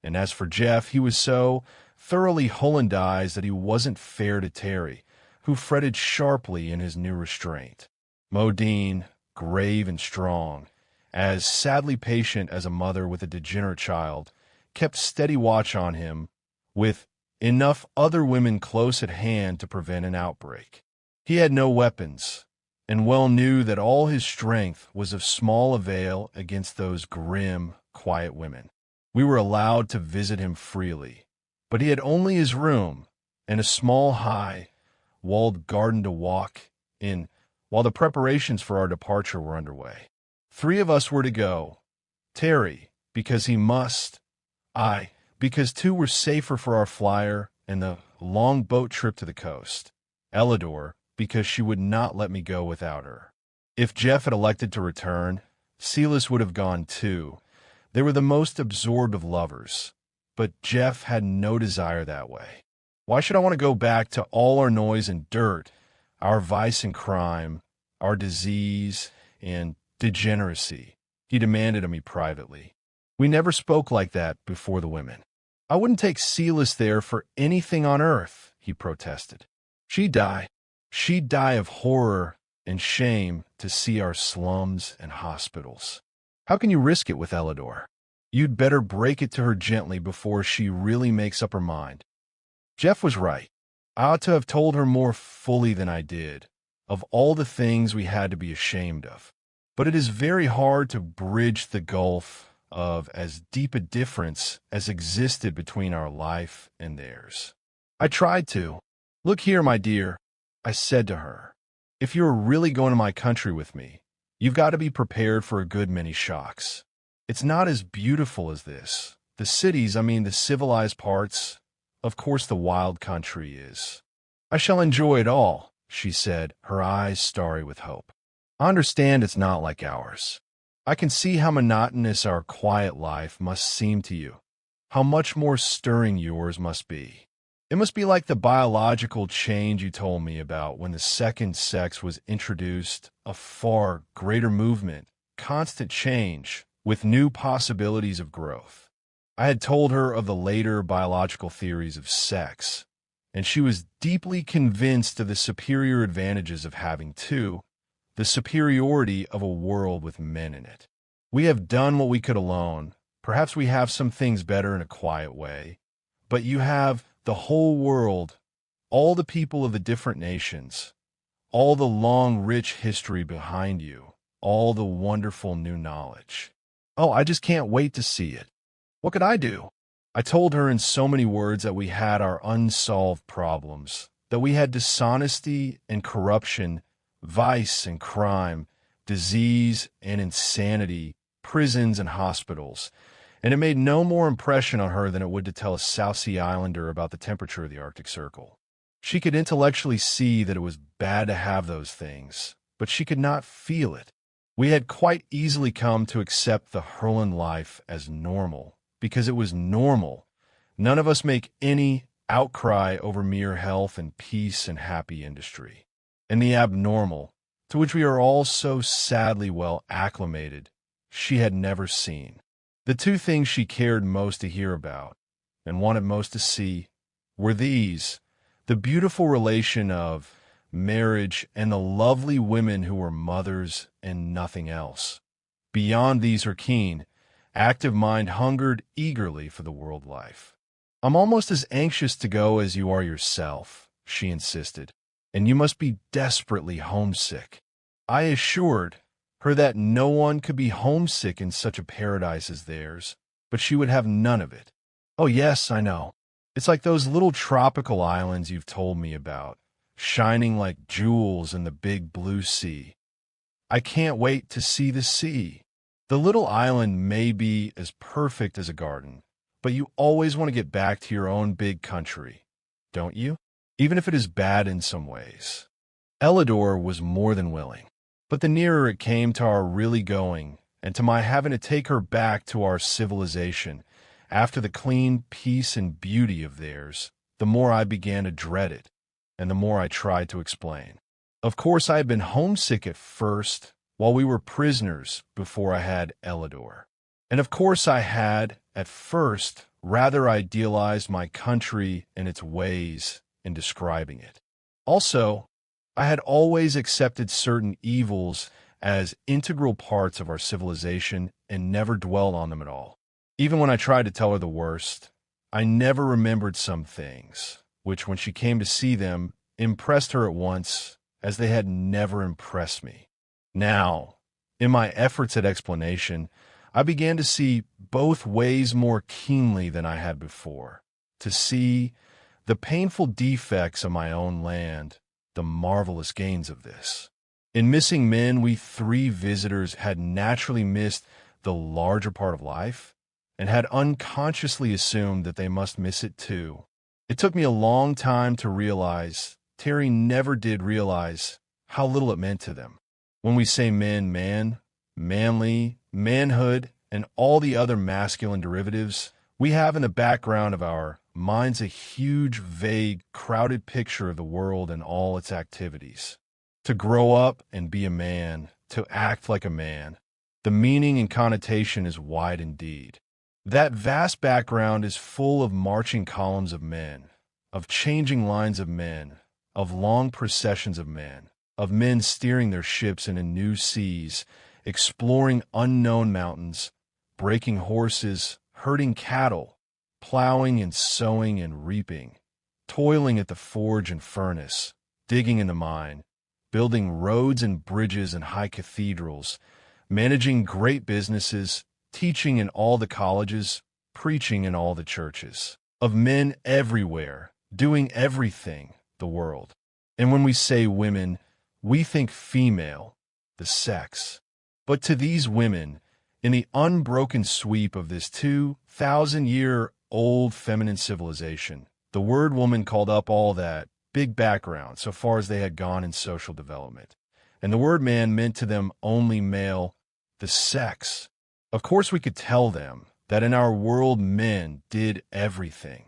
[SPEAKER 1] And as for Jeff, he was so thoroughly Hollandized that he wasn't fair to Terry, who fretted sharply in his new restraint. Modine, grave and strong, as sadly patient as a mother with a degenerate child, kept steady watch on him, with enough other women close at hand to prevent an outbreak. He had no weapons, and well knew that all his strength was of small avail against those grim, quiet women. We were allowed to visit him freely, but he had only his room and a small, high-walled garden to walk in while the preparations for our departure were underway. 3 of us were to go. Terry, because he must. I, because 2 were safer for our flyer and the long boat trip to the coast. Elidor, because she would not let me go without her. If Jeff had elected to return, Silas would have gone too. They were the most absorbed of lovers, but Jeff had no desire that way. Why should I want to go back to all our noise and dirt, our vice and crime, our disease and degeneracy? He demanded of me privately. We never spoke like that before the women. I wouldn't take Silas there for anything on earth, he protested. She'd die. She'd die of horror and shame to see our slums and hospitals. How can you risk it with Elidor? You'd better break it to her gently before she really makes up her mind. Jeff was right. I ought to have told her more fully than I did, of all the things we had to be ashamed of. But it is very hard to bridge the gulf of as deep a difference as existed between our life and theirs. I tried to. Look here, my dear, I said to her. If you're really going to my country with me, you've got to be prepared for a good many shocks. It's not as beautiful as this. The cities, the civilized parts, of course the wild country is. I shall enjoy it all, she said, her eyes starry with hope. I understand it's not like ours. I can see how monotonous our quiet life must seem to you, how much more stirring yours must be. It must be like the biological change you told me about when the second sex was introduced, a far greater movement, constant change, with new possibilities of growth. I had told her of the later biological theories of sex, and she was deeply convinced of the superior advantages of having two, the superiority of a world with men in it. We have done what we could alone. Perhaps we have some things better in a quiet way, but you have the whole world, all the people of the different nations, all the long, rich history behind you, all the wonderful new knowledge. Oh, I just can't wait to see it. What could I do? I told her in so many words that we had our unsolved problems, that we had dishonesty and corruption, vice and crime, disease and insanity, prisons and hospitals, and it made no more impression on her than it would to tell a South Sea Islander about the temperature of the Arctic Circle. She could intellectually see that it was bad to have those things, but she could not feel it. We had quite easily come to accept the Herland life as normal, because it was normal. None of us make any outcry over mere health and peace and happy industry. And the abnormal, to which we are all so sadly well acclimated, she had never seen. The two things she cared most to hear about, and wanted most to see, were these: the beautiful relation of marriage and the lovely women who were mothers and nothing else. Beyond these, her keen, active mind hungered eagerly for the world life. I'm almost as anxious to go as you are yourself, she insisted, and you must be desperately homesick. I assured her that no one could be homesick in such a paradise as theirs, but she would have none of it. Oh yes, I know. It's like those little tropical islands you've told me about, shining like jewels in the big blue sea. I can't wait to see the sea. The little island may be as perfect as a garden, but you always want to get back to your own big country, don't you? Even if it is bad in some ways. Elidor was more than willing, but the nearer it came to our really going, and to my having to take her back to our civilization, after the clean peace and beauty of theirs, the more I began to dread it, and the more I tried to explain. Of course, I had been homesick at first, while we were prisoners before I had Elidor. And of course I had, at first, rather idealized my country and its ways in describing it. Also, I had always accepted certain evils as integral parts of our civilization and never dwelled on them at all. Even when I tried to tell her the worst, I never remembered some things, which, when she came to see them, impressed her at once, as they had never impressed me. Now, in my efforts at explanation, I began to see both ways more keenly than I had before, to see the painful defects of my own land, the marvelous gains of this. In missing men, we three visitors had naturally missed the larger part of life, and had unconsciously assumed that they must miss it too. It took me a long time to realize, Terry never did realize, how little it meant to them. When we say men, man, manly, manhood, and all the other masculine derivatives, we have in the background of our minds a huge, vague, crowded picture of the world and all its activities. To grow up and be a man, to act like a man, the meaning and connotation is wide indeed. That vast background is full of marching columns of men, of changing lines of men, of long processions of men steering their ships into new seas, exploring unknown mountains, breaking horses, herding cattle, plowing and sowing and reaping, toiling at the forge and furnace, digging in the mine, building roads and bridges and high cathedrals, managing great businesses, teaching in all the colleges, preaching in all the churches, of men everywhere, doing everything, the world. And when we say women, we think female, the sex. But to these women, in the unbroken sweep of this 2,000-year-old feminine civilization, the word woman called up all that big background so far as they had gone in social development. And the word man meant to them only male, the sex. Of course, we could tell them that in our world men did everything,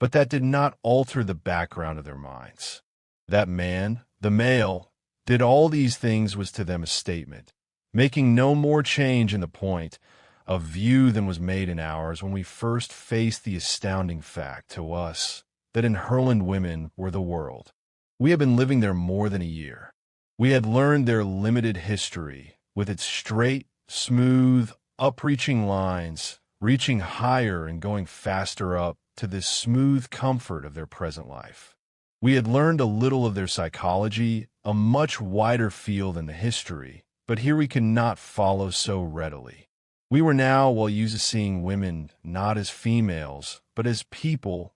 [SPEAKER 1] but that did not alter the background of their minds. That man, the male, did all these things was to them a statement, making no more change in the point of view than was made in ours when we first faced the astounding fact to us that in Herland women were the world. We had been living there more than a year. We had learned their limited history, with its straight, smooth, upreaching lines, reaching higher and going faster up to this smooth comfort of their present life. We had learned a little of their psychology, a much wider field than the history, but here we could not follow so readily. We were now well used to seeing women not as females, but as people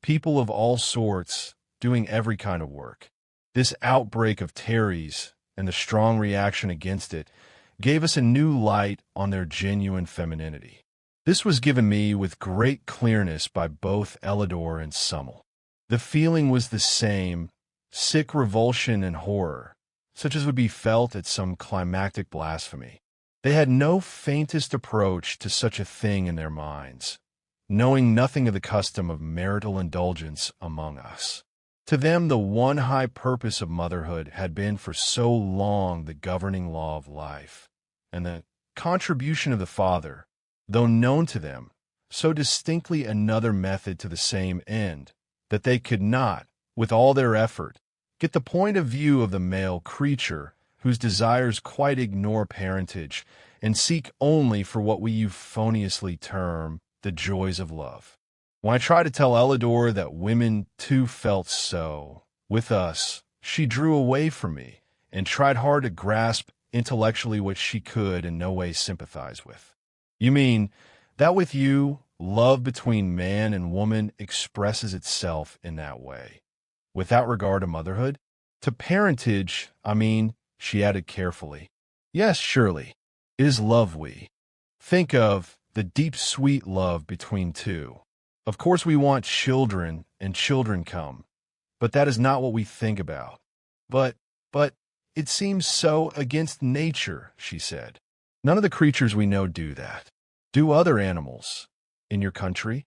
[SPEAKER 1] of all sorts, doing every kind of work. This outbreak of Terry's and the strong reaction against it gave us a new light on their genuine femininity. This was given me with great clearness by both Elidor and Summel. The feeling was the same, sick revulsion and horror, such as would be felt at some climactic blasphemy. They had no faintest approach to such a thing in their minds, knowing nothing of the custom of marital indulgence among us. To them, the one high purpose of motherhood had been for so long the governing law of life, and the contribution of the father, though known to them, so distinctly another method to the same end, that they could not, with all their effort, get the point of view of the male creature whose desires quite ignore parentage and seek only for what we euphoniously term the joys of love. When I tried to tell Elidor that women too felt so, with us, she drew away from me, and tried hard to grasp intellectually what she could in no way sympathize with. You mean that with you, love between man and woman expresses itself in that way, without regard to motherhood? To parentage, I mean, she added carefully. Yes, surely. It is love we think of, the deep, sweet love between two. Of course we want children, and children come, but that is not what we think about. But, it seems so against nature, she said. None of the creatures we know do that. Do other animals in your country?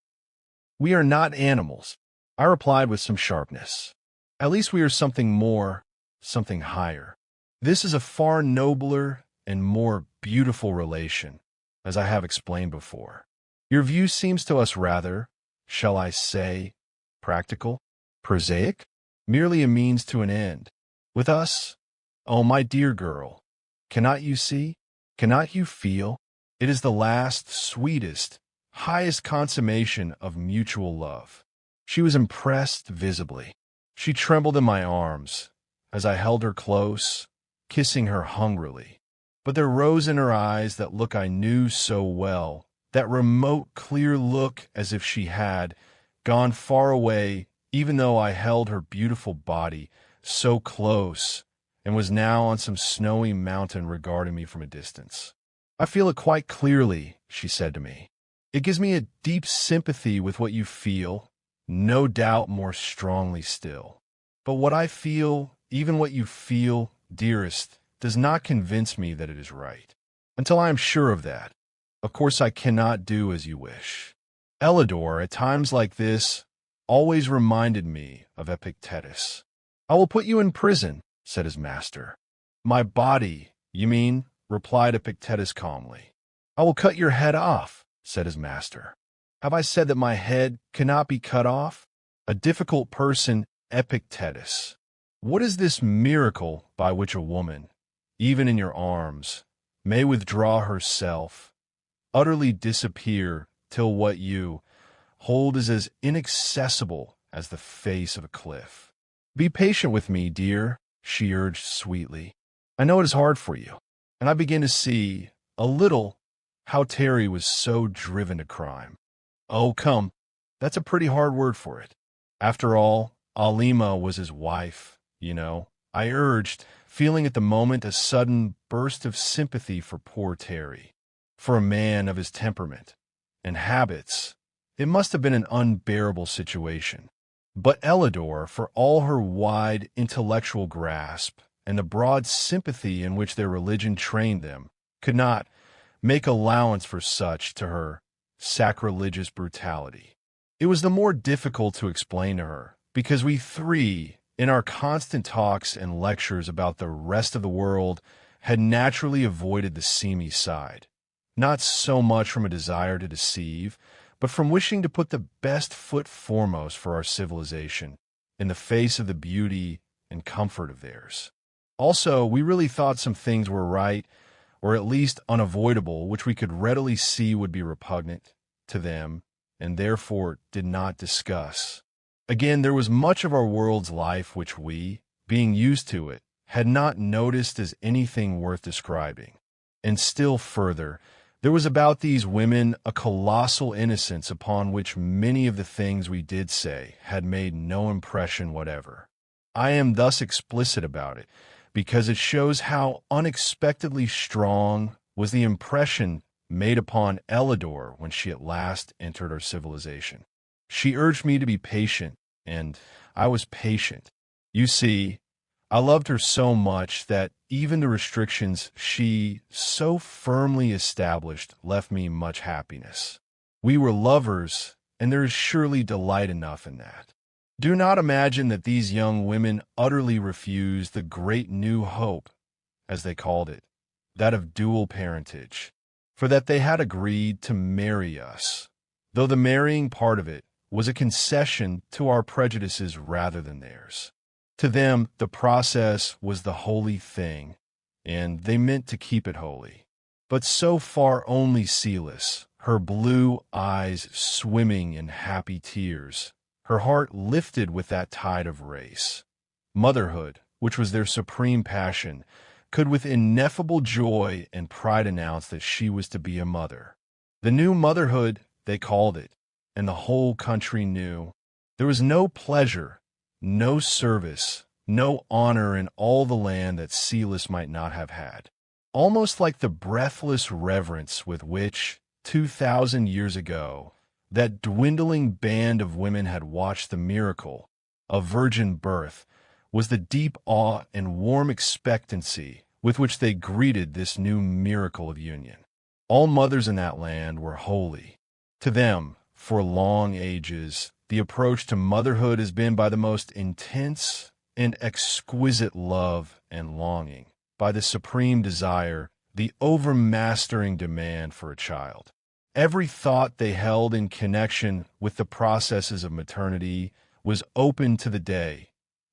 [SPEAKER 1] We are not animals, I replied with some sharpness. At least we are something more, something higher. This is a far nobler and more beautiful relation, as I have explained before. Your view seems to us rather, shall I say, practical, prosaic, merely a means to an end. With us, oh, my dear girl, cannot you see, cannot you feel? It is the last, sweetest, highest consummation of mutual love. She was impressed visibly. She trembled in my arms as I held her close, kissing her hungrily. But there rose in her eyes that look I knew so well, that remote, clear look as if she had gone far away, even though I held her beautiful body so close and was now on some snowy mountain regarding me from a distance. I feel it quite clearly, she said to me. It gives me a deep sympathy with what you feel, no doubt more strongly still. But what I feel, even what you feel, dearest, does not convince me that it is right. Until I am sure of that, of course I cannot do as you wish. Elidor, at times like this, always reminded me of Epictetus. I will put you in prison, said his master. My body, you mean? Replied Epictetus calmly. I will cut your head off, said his master. Have I said that my head cannot be cut off? A difficult person, Epictetus. What is this miracle by which a woman, even in your arms, may withdraw herself, utterly disappear, till what you hold is as inaccessible as the face of a cliff? Be patient with me, dear, she urged sweetly. I know it is hard for you, and I begin to see, a little, how Terry was so driven to crime. Oh, come, that's a pretty hard word for it. After all, Alima was his wife, you know, I urged, feeling at the moment a sudden burst of sympathy for poor Terry. For a man of his temperament and habits, it must have been an unbearable situation. But Elidor, for all her wide intellectual grasp and the broad sympathy in which their religion trained them, could not make allowance for such, to her, sacrilegious brutality. It was the more difficult to explain to her, because we three, in our constant talks and lectures about the rest of the world, had naturally avoided the seamy side, not so much from a desire to deceive, but from wishing to put the best foot foremost for our civilization, in the face of the beauty and comfort of theirs. Also, we really thought some things were right, or at least unavoidable, which we could readily see would be repugnant to them, and therefore did not discuss. Again, there was much of our world's life which we, being used to it, had not noticed as anything worth describing. And still further, there was about these women a colossal innocence upon which many of the things we did say had made no impression whatever. I am thus explicit about it, because it shows how unexpectedly strong was the impression made upon Elidor when she at last entered our civilization. She urged me to be patient, and I was patient. You see, I loved her so much that even the restrictions she so firmly established left me much happiness. We were lovers, and there is surely delight enough in that. Do not imagine that these young women utterly refused the great new hope, as they called it, that of dual parentage, for that they had agreed to marry us, though the marrying part of it was a concession to our prejudices rather than theirs. To them, the process was the holy thing, and they meant to keep it holy. But so far only Celis, her blue eyes swimming in happy tears, her heart lifted with that tide of race. Motherhood which was their supreme passion, could with ineffable joy and pride announce that she was to be a mother. The new motherhood, they called it, and the whole country knew. There was no pleasure, no service, no honor in all the land that Celis might not have had. Almost like the breathless reverence with which, 2,000 years ago, that dwindling band of women had watched the miracle of virgin birth, was the deep awe and warm expectancy with which they greeted this new miracle of union. All mothers in that land were holy. To them, for long ages, the approach to motherhood has been by the most intense and exquisite love and longing, by the supreme desire, the overmastering demand for a child. Every thought they held in connection with the processes of maternity was open to the day,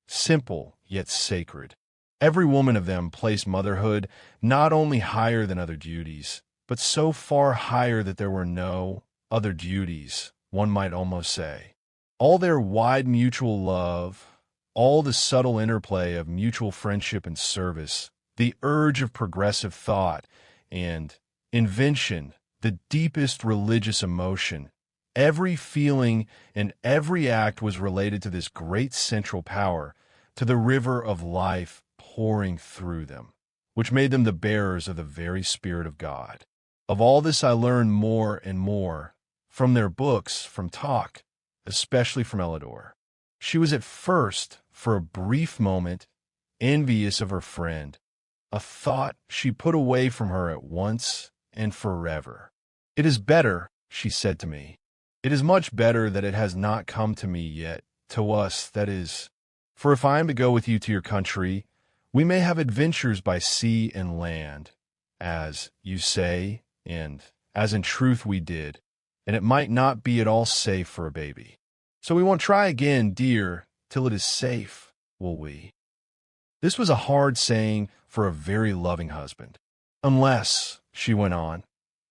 [SPEAKER 1] simple yet sacred. Every woman of them placed motherhood not only higher than other duties, but so far higher that there were no other duties, one might almost say. All their wide mutual love, all the subtle interplay of mutual friendship and service, the urge of progressive thought and invention, the deepest religious emotion, every feeling and every act was related to this great central power, to the river of life pouring through them, which made them the bearers of the very Spirit of God. Of all this I learned more and more, from their books, from talk, especially from Elidor. She was at first, for a brief moment, envious of her friend, a thought she put away from her at once and forever. "It is better," she said to me. "It is much better that it has not come to me yet, to us, that is. For if I am to go with you to your country, we may have adventures by sea and land, as you say, and as in truth we did, and it might not be at all safe for a baby. So we won't try again, dear, till it is safe, will we?" This was a hard saying for a very loving husband. "Unless," she went on,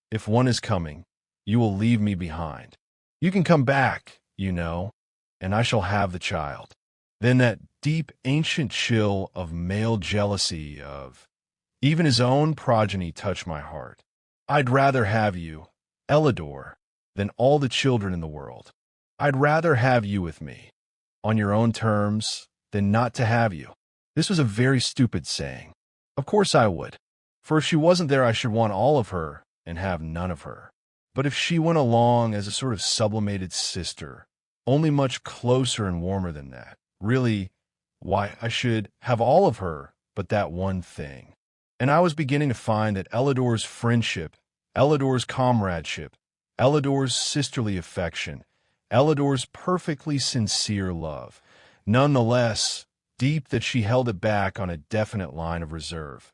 [SPEAKER 1] "if one is coming, you will leave me behind. You can come back, you know, and I shall have the child." Then that deep ancient chill of male jealousy of even his own progeny touched my heart. "I'd rather have you, Elidor, than all the children in the world. I'd rather have you with me, on your own terms, than not to have you." This was a very stupid saying. Of course I would. For if she wasn't there, I should want all of her and have none of her. But if she went along as a sort of sublimated sister, only much closer and warmer than that, really, why, I should have all of her but that one thing. And I was beginning to find that Elidor's friendship, Elidor's comradeship, Elidor's sisterly affection, Elidor's perfectly sincere love, none the less deep that she held it back on a definite line of reserve,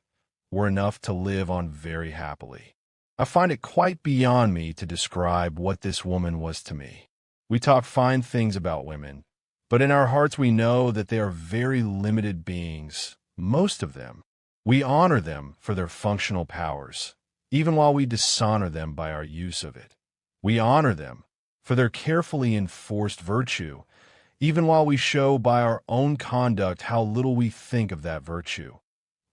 [SPEAKER 1] were enough to live on very happily. I find it quite beyond me to describe what this woman was to me. We talk fine things about women, but in our hearts we know that they are very limited beings, most of them. We honor them for their functional powers, even while we dishonor them by our use of it. We honor them for their carefully enforced virtue, even while we show by our own conduct how little we think of that virtue.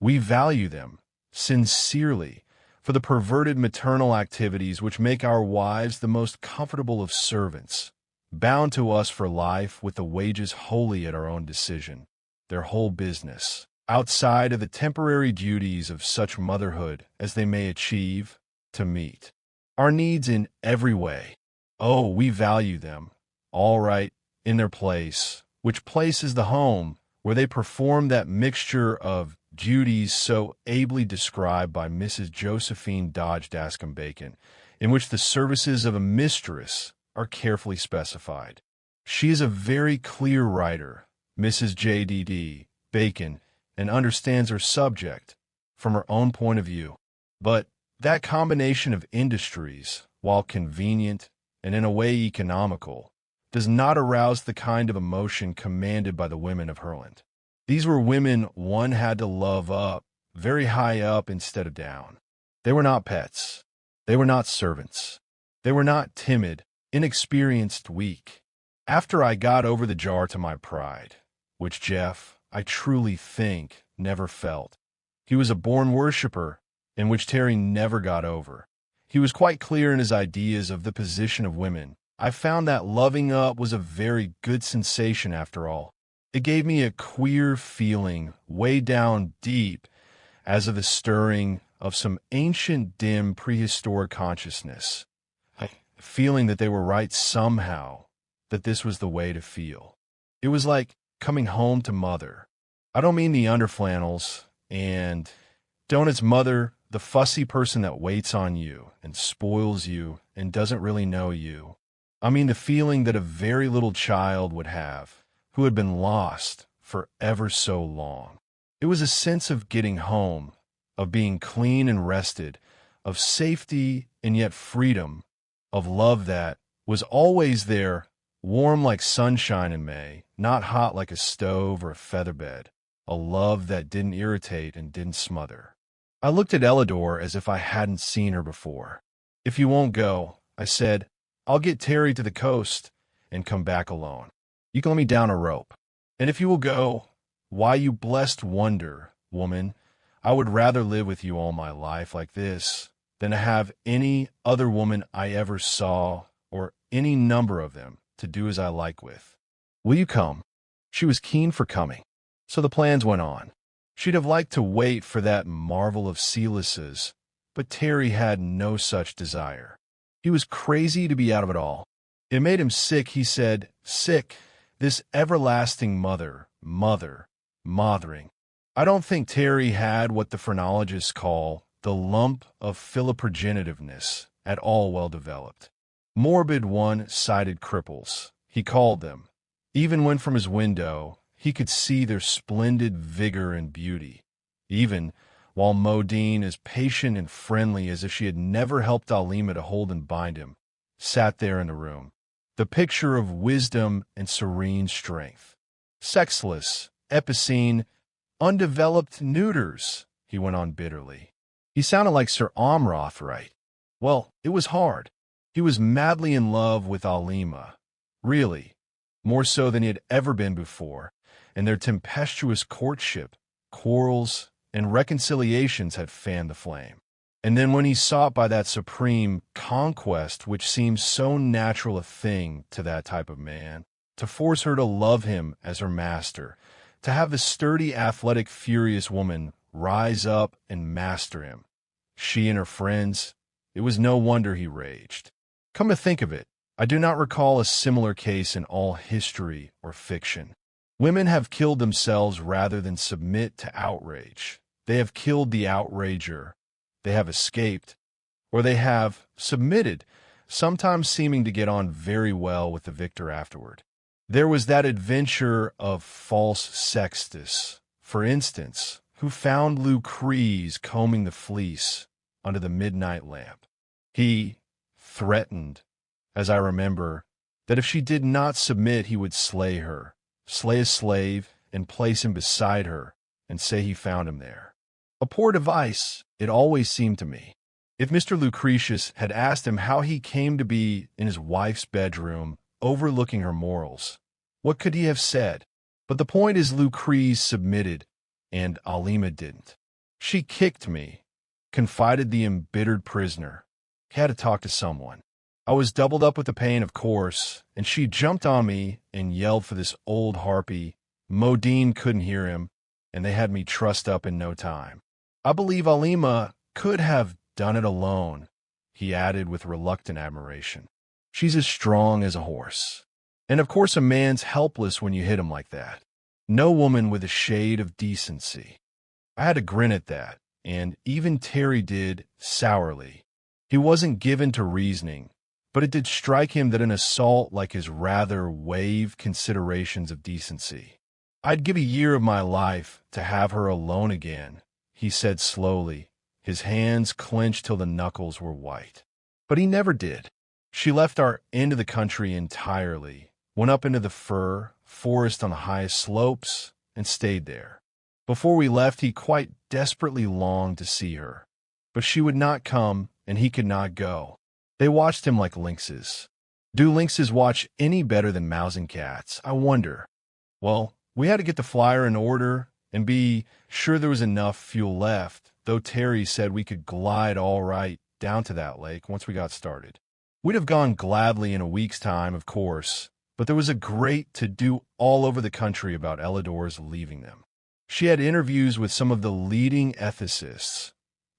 [SPEAKER 1] We value them, sincerely, for the perverted maternal activities which make our wives the most comfortable of servants, bound to us for life with the wages wholly at our own decision, their whole business, outside of the temporary duties of such motherhood as they may achieve, to meet our needs in every way. Oh, we value them, all right, in their place, which place is the home, where they perform that mixture of duties so ably described by Mrs. Josephine Dodge Dascombe Bacon, in which the services of a mistress are carefully specified. She is a very clear writer, Mrs. J.D.D. Bacon, and understands her subject from her own point of view. But that combination of industries, while convenient and in a way economical, does not arouse the kind of emotion commanded by the women of Herland. These were women one had to love up, very high up instead of down. They were not pets. They were not servants. They were not timid, inexperienced, weak. After I got over the jar to my pride, which Jeff, I truly think, never felt. He was a born worshiper, in which Terry never got over. He was quite clear in his ideas of the position of women. I found that loving up was a very good sensation after all. It gave me a queer feeling, way down deep, as of the stirring of some ancient, dim, prehistoric consciousness. Feeling that they were right somehow, that this was the way to feel. It was like coming home to mother. I don't mean the underflannels, and don't its mother, the fussy person that waits on you and spoils you and doesn't really know you. I mean the feeling that a very little child would have, who had been lost for ever so long. It was a sense of getting home, of being clean and rested, of safety and yet freedom, of love that was always there, warm like sunshine in May, not hot like a stove or a featherbed, a love that didn't irritate and didn't smother. I looked at Elidor as if I hadn't seen her before. "If you won't go," I said, "I'll get Terry to the coast and come back alone. You can let me down a rope. And if you will go, why, you blessed wonder, woman, I would rather live with you all my life like this than to have any other woman I ever saw, or any number of them, to do as I like with. Will you come?" She was keen for coming, so the plans went on. She'd have liked to wait for that marvel of Celis's, but Terry had no such desire. He was crazy to be out of it all. It made him sick, he said, sick, this everlasting mothering. I don't think Terry had what the phrenologists call the lump of philoprogenitiveness at all well developed. Morbid one-sided cripples, he called them. Even when from his window, he could see their splendid vigor and beauty. Even while Modine, as patient and friendly as if she had never helped Alima to hold and bind him, sat there in the room, the picture of wisdom and serene strength. Sexless, epicene, undeveloped neuters, he went on bitterly. He sounded like Sir Amroth, right? Well, it was hard. He was madly in love with Alima, really, more so than he had ever been before, and their tempestuous courtship, quarrels, and reconciliations had fanned the flame. And then when he sought by that supreme conquest which seems so natural a thing to that type of man, to force her to love him as her master, to have the sturdy, athletic, furious woman rise up and master him, she and her friends, it was no wonder he raged. Come to think of it, I do not recall a similar case in all history or fiction. Women have killed themselves rather than submit to outrage. They have killed the outrager. They have escaped, or they have submitted, sometimes seeming to get on very well with the victor afterward. There was that adventure of false Sextus, for instance, who found Lucrece combing the fleece under the midnight lamp. He threatened, as I remember, that if she did not submit he would slay her, slay a slave, and place him beside her, and say he found him there. A poor device, it always seemed to me. If Mr. Lucretius had asked him how he came to be in his wife's bedroom, overlooking her morals, what could he have said? But the point is Lucrece submitted, and Alima didn't. She kicked me, confided the embittered prisoner. Had to talk to someone. I was doubled up with the pain, of course, and she jumped on me and yelled for this old harpy. Modine couldn't hear him, and they had me trussed up in no time. I believe Alima could have done it alone, he added with reluctant admiration. She's as strong as a horse. And of course a man's helpless when you hit him like that. No woman with a shade of decency. I had to grin at that, and even Terry did, sourly. He wasn't given to reasoning, but it did strike him that an assault like his rather waived considerations of decency. I'd give a year of my life to have her alone again, he said slowly, his hands clenched till the knuckles were white. But he never did. She left our end of the country entirely, went up into the fir forest on the highest slopes, and stayed there. Before we left, he quite desperately longed to see her. But she would not come, and he could not go. They watched him like lynxes. Do lynxes watch any better than mousing cats, I wonder? Well, We had to get the flyer in order and be sure there was enough fuel left, though Terry said we could glide all right down to that lake once we got started. We'd have gone gladly in a week's time, of course, but there was a great to-do all over the country about Elidor's leaving them. She had interviews with some of the leading ethicists,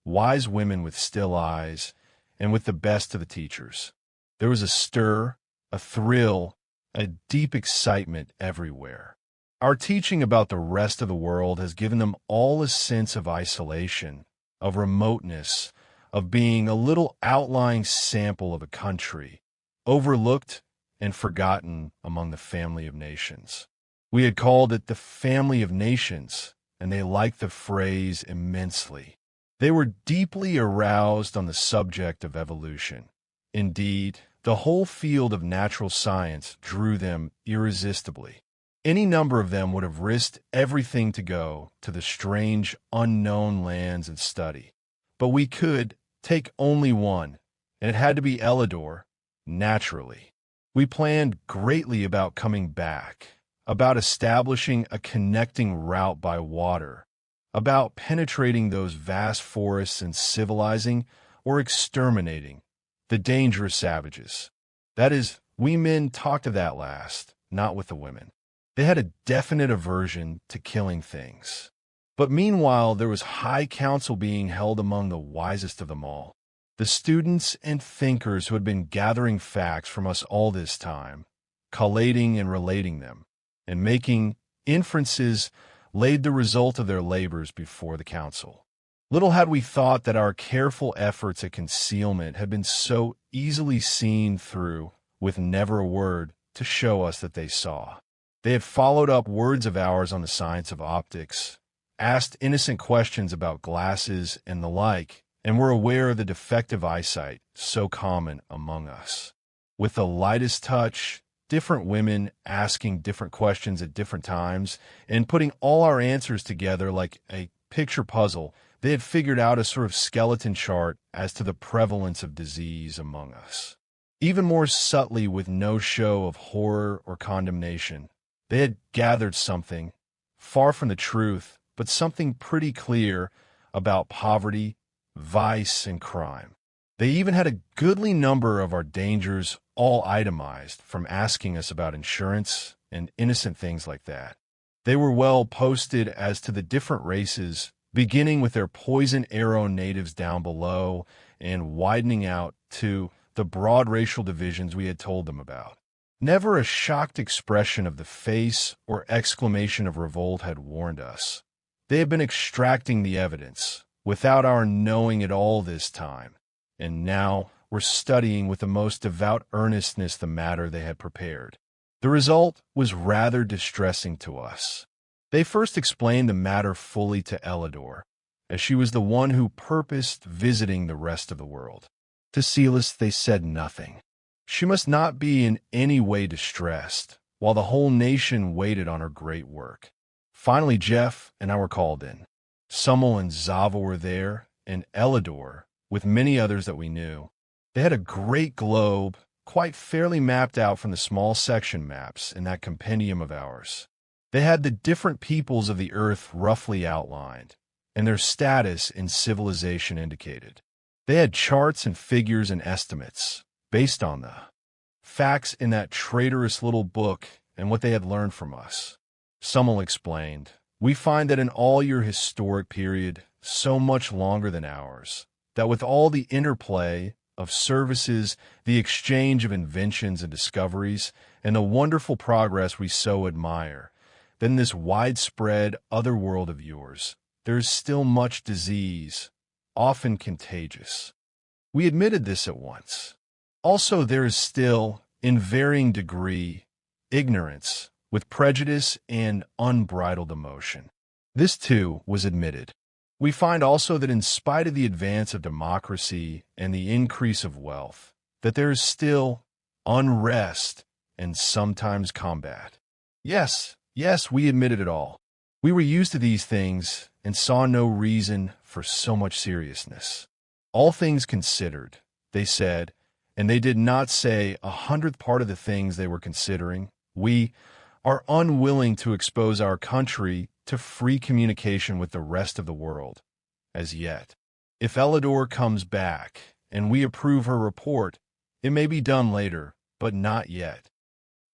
[SPEAKER 1] wise women with still eyes, and with the best of the teachers. There was a stir, a thrill, a deep excitement everywhere. Our teaching about the rest of the world has given them all a sense of isolation, of remoteness, of being a little outlying sample of a country, overlooked and forgotten among the family of nations. We had called it the family of nations, and they liked the phrase immensely. They were deeply aroused on the subject of evolution. Indeed, the whole field of natural science drew them irresistibly. Any number of them would have risked everything to go to the strange, unknown lands and study. But we could take only one, and it had to be Elidor, naturally. We planned greatly about coming back, about establishing a connecting route by water, about penetrating those vast forests and civilizing or exterminating the dangerous savages. That is, we men talked of that last, not with the women. They had a definite aversion to killing things. But meanwhile, there was high council being held among the wisest of them all, the students and thinkers who had been gathering facts from us all this time, collating and relating them, and making inferences laid the result of their labors before the council. Little had we thought that our careful efforts at concealment had been so easily seen through, with never a word to show us that they saw. They had followed up words of ours on the science of optics, asked innocent questions about glasses and the like, and were aware of the defective eyesight so common among us. With the lightest touch, different women asking different questions at different times, and putting all our answers together like a picture puzzle, they had figured out a sort of skeleton chart as to the prevalence of disease among us. Even more subtly, with no show of horror or condemnation, they had gathered something, far from the truth, but something pretty clear about poverty, vice, and crime. They even had a goodly number of our dangers all itemized, from asking us about insurance and innocent things like that. They were well posted as to the different races, beginning with their poison arrow natives down below and widening out to the broad racial divisions we had told them about. Never a shocked expression of the face or exclamation of revolt had warned us. They had been extracting the evidence, without our knowing it all this time, and now were studying with the most devout earnestness the matter they had prepared. The result was rather distressing to us. They first explained the matter fully to Elidor, as she was the one who purposed visiting the rest of the world. To Celis they said nothing. She must not be in any way distressed, while the whole nation waited on her great work. Finally, Jeff and I were called in. Summel and Zava were there, and Elidor, with many others that we knew. They had a great globe, quite fairly mapped out from the small section maps in that compendium of ours. They had the different peoples of the earth roughly outlined, and their status in civilization indicated. They had charts and figures and estimates, based on the facts in that traitorous little book and what they had learned from us. Summel explained, "We find that in all your historic period, so much longer than ours, that with all the interplay of services, the exchange of inventions and discoveries, and the wonderful progress we so admire, then this widespread other world of yours, there is still much disease, often contagious." We admitted this at once. Also, there is still, in varying degree, ignorance, with prejudice and unbridled emotion. This, too, was admitted. We find also that in spite of the advance of democracy and the increase of wealth, that there is still unrest and sometimes combat. Yes, we admitted it all. We were used to these things and saw no reason for so much seriousness. All things considered, they said, and they did not say 100th part of the things they were considering, we, are unwilling to expose our country to free communication with the rest of the world, as yet. If Elidor comes back and we approve her report, it may be done later, but not yet.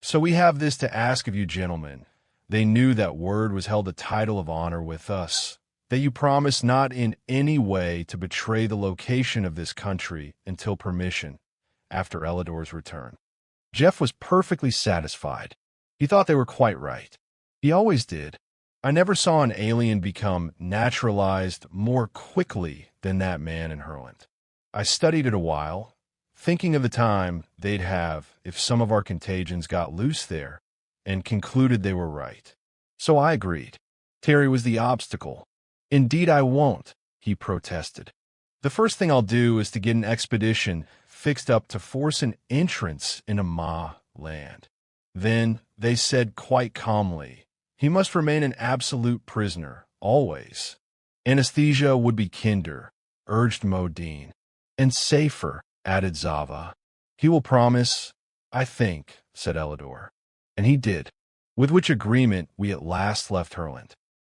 [SPEAKER 1] So we have this to ask of you gentlemen. They knew that word was held a title of honor with us, that you promise not in any way to betray the location of this country until permission, after Elidor's return. Jeff was perfectly satisfied. He thought they were quite right. He always did. I never saw an alien become naturalized more quickly than that man in Herland. I studied it a while, thinking of the time they'd have if some of our contagions got loose there, and concluded they were right. So I agreed. Terry was the obstacle. Indeed I won't, he protested. The first thing I'll do is to get an expedition fixed up to force an entrance into Ma land. Then, they said quite calmly, he must remain an absolute prisoner, always. Anesthesia would be kinder, urged Modine. And safer, added Zava. He will promise, I think, said Elidor. And he did, with which agreement we at last left Herland.